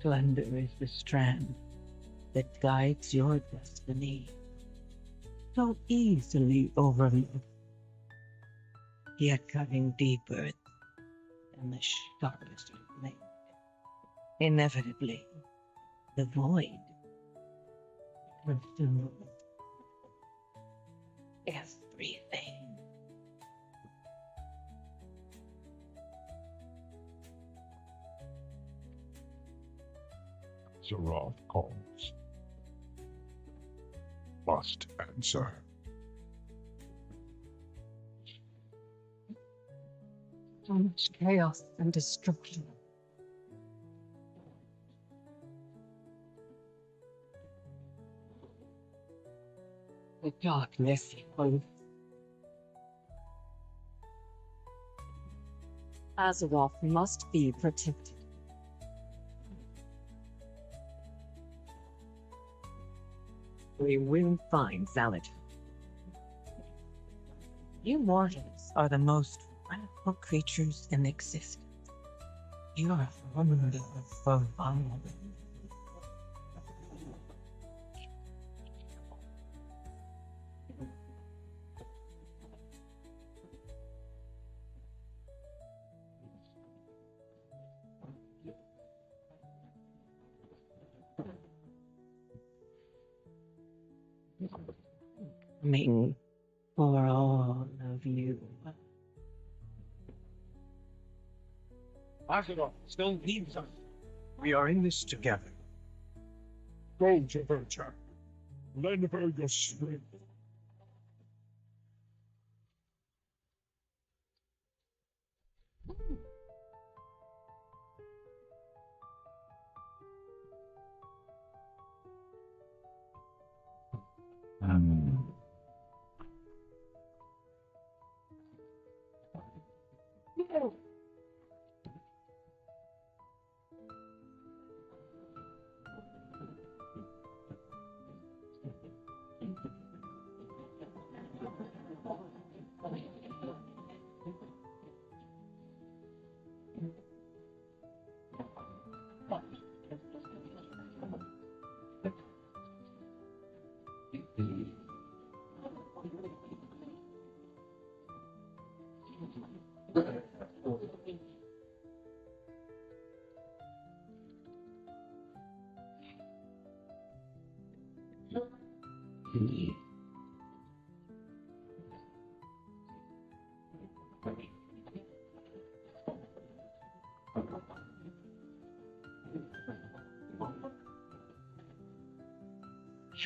Slender is the strand that guides your destiny, so easily overlooked, yet cutting deeper than the sharpest blade. Inevitably, the void consumes everything. Zerath calls. Must answer. So much chaos and destruction. The darkness will Azeroth must be protected. we will find Zaladin. You mortals are the most frightful creatures in existence. You are formidable for violence. Coming for all of you. Azeroth still needs us. We are in this together. Go to Verta. Lend her your strength.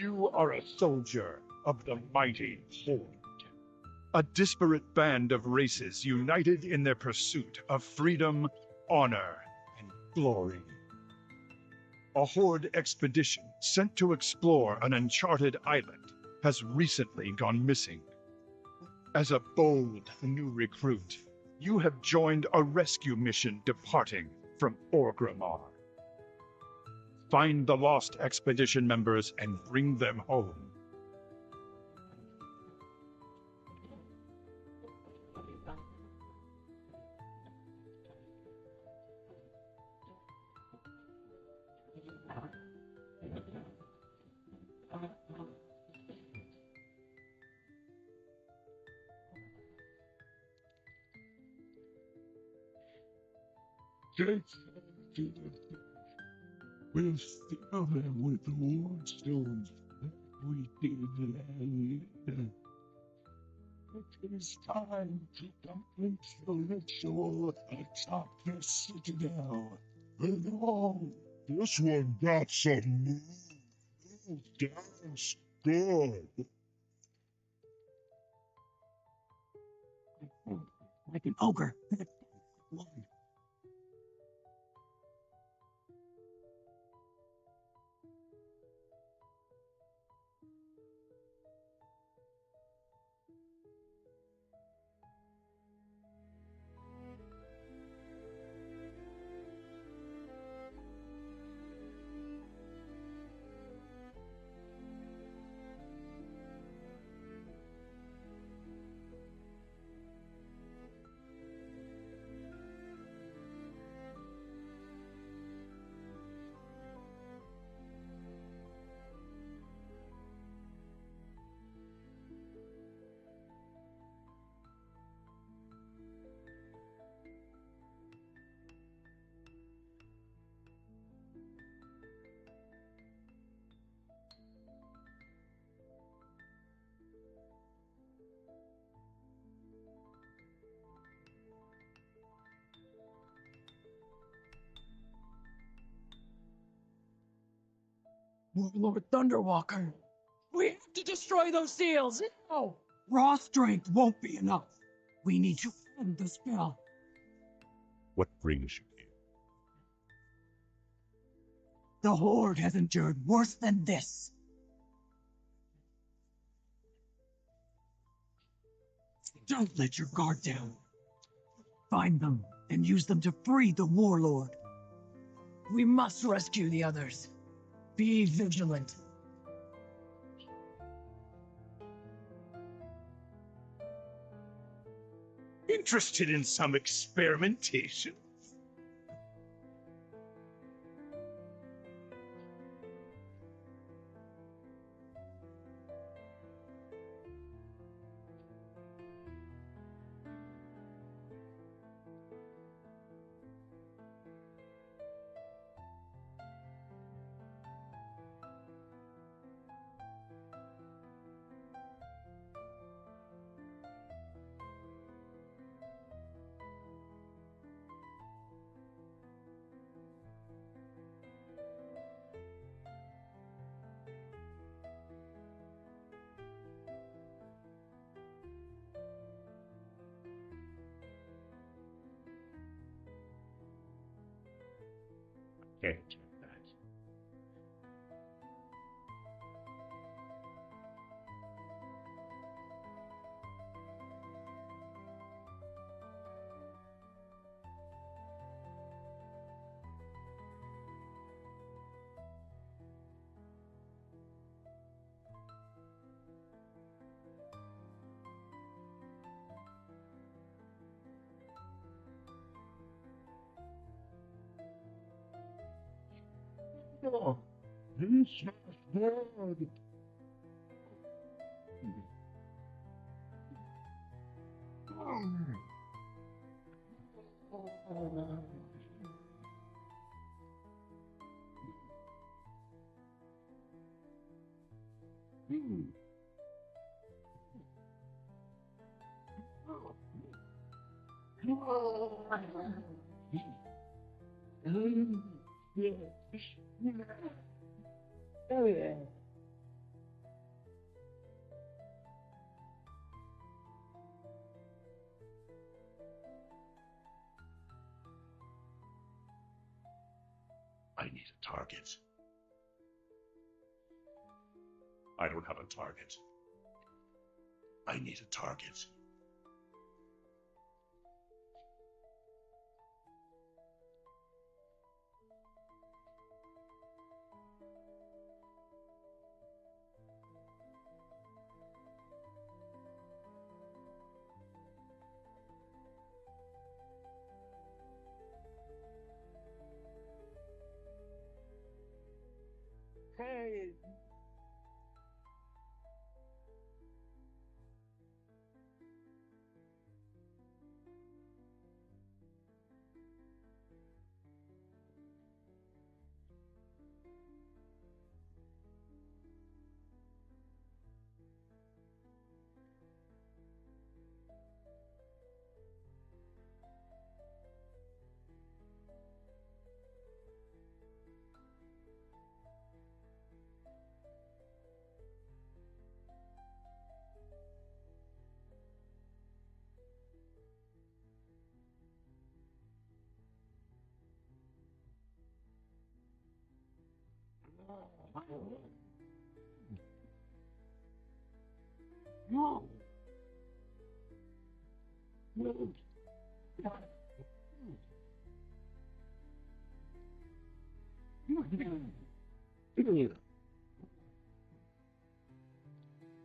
You are a soldier of the mighty Horde, a disparate band of races united in their pursuit of freedom, honor, and glory. A Horde expedition sent to explore an uncharted island has recently gone missing. As a bold new recruit, you have joined a rescue mission departing from Orgrimmar. Find the lost expedition members and bring them home. Take to the we'll fill them with the war stones that we did land. It is time to complete the ritual atop the citadel. And all, this one got some move down good. Like an ogre. Warlord Thunderwalker. We have to destroy those seals now! Raw strength won't be enough. We need to end the spell. What brings you here? The Horde has endured worse than this. Don't let your guard down. Find them and use them to free the Warlord. We must rescue the others. Be vigilant. Interested in some experimentation? Can't check that. Oh, this is good. Oh, yeah. I need a target. I don't have a target. I need a target. Hey. No. No.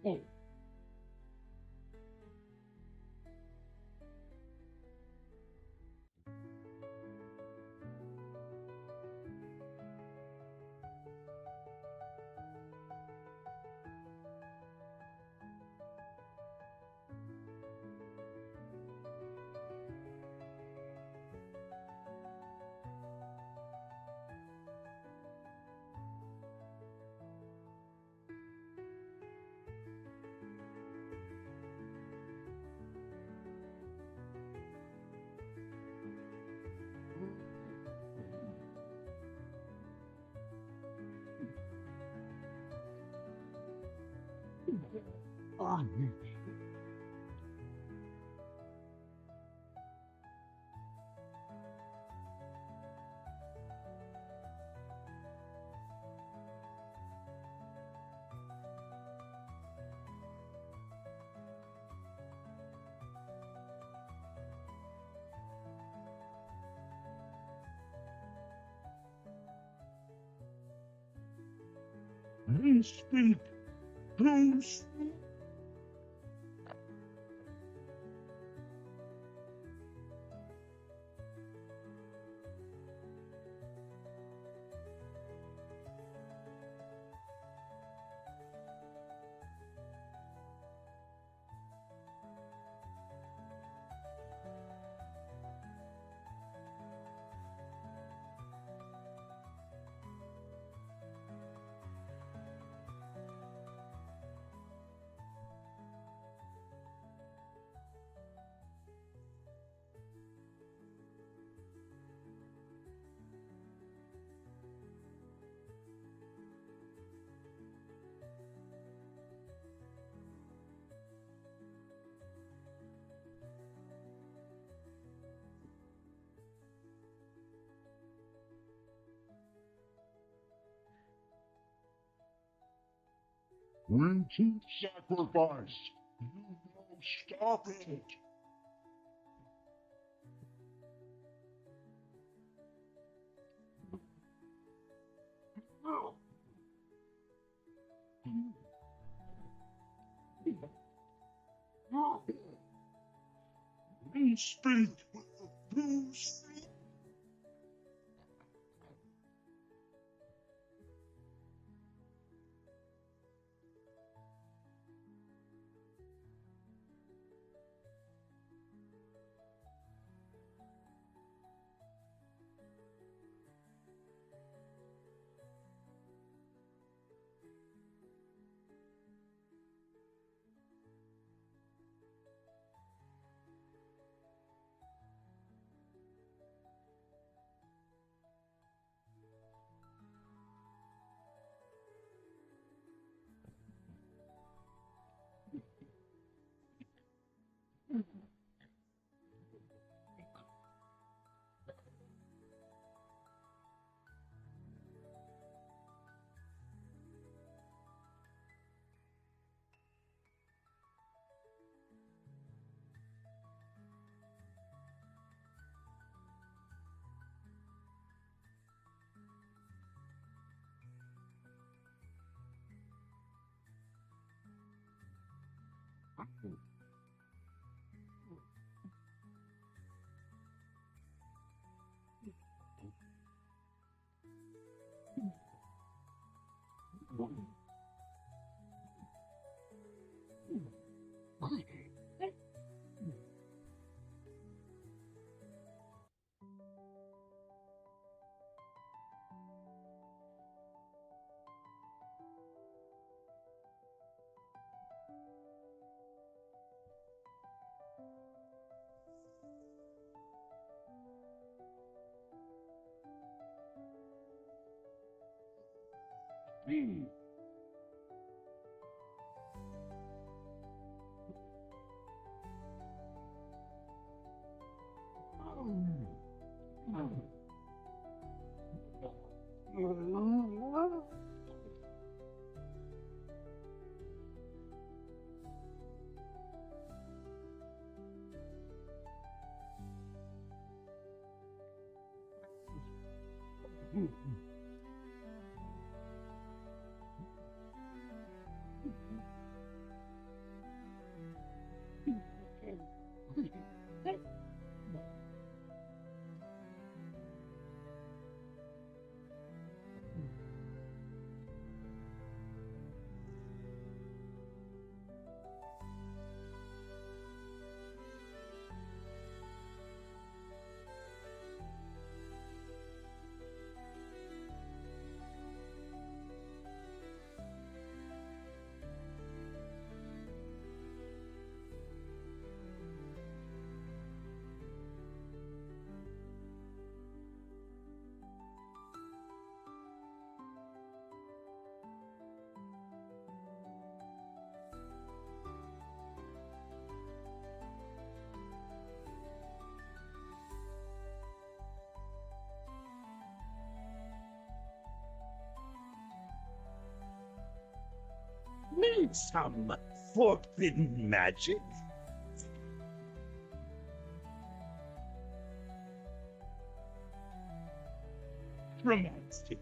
Oh. Speak, please. We keep sacrifice. You won't stop it. We speak. You speak. Some forbidden magic? Romantic.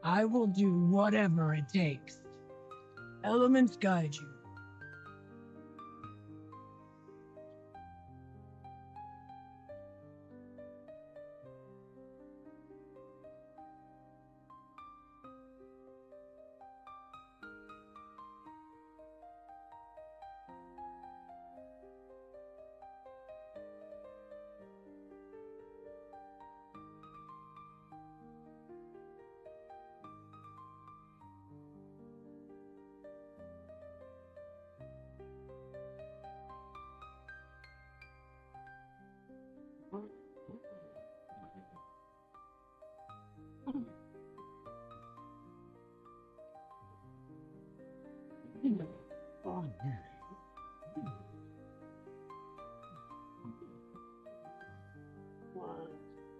I will do whatever it takes. Elements guide you.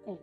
Oh,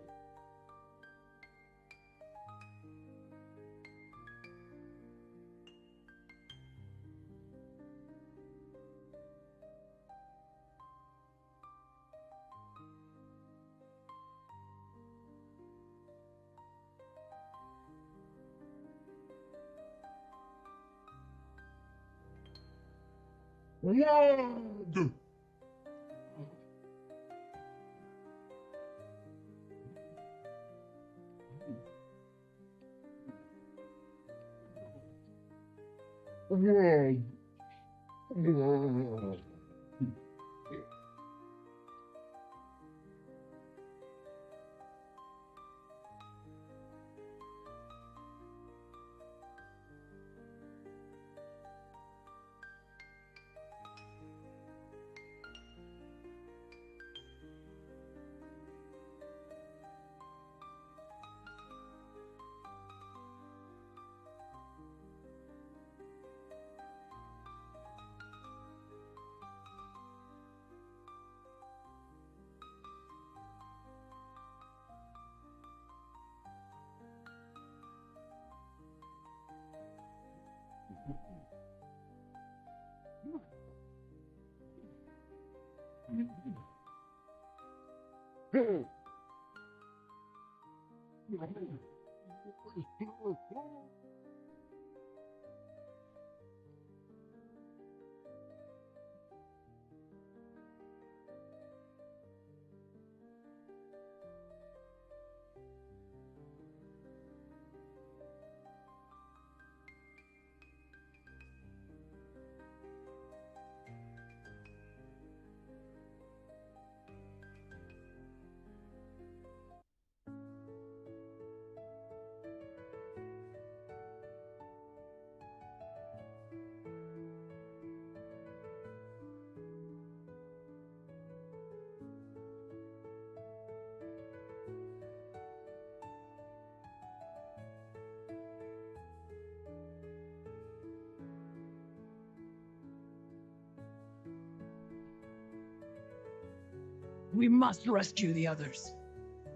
We must rescue the others.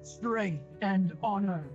Strength and honor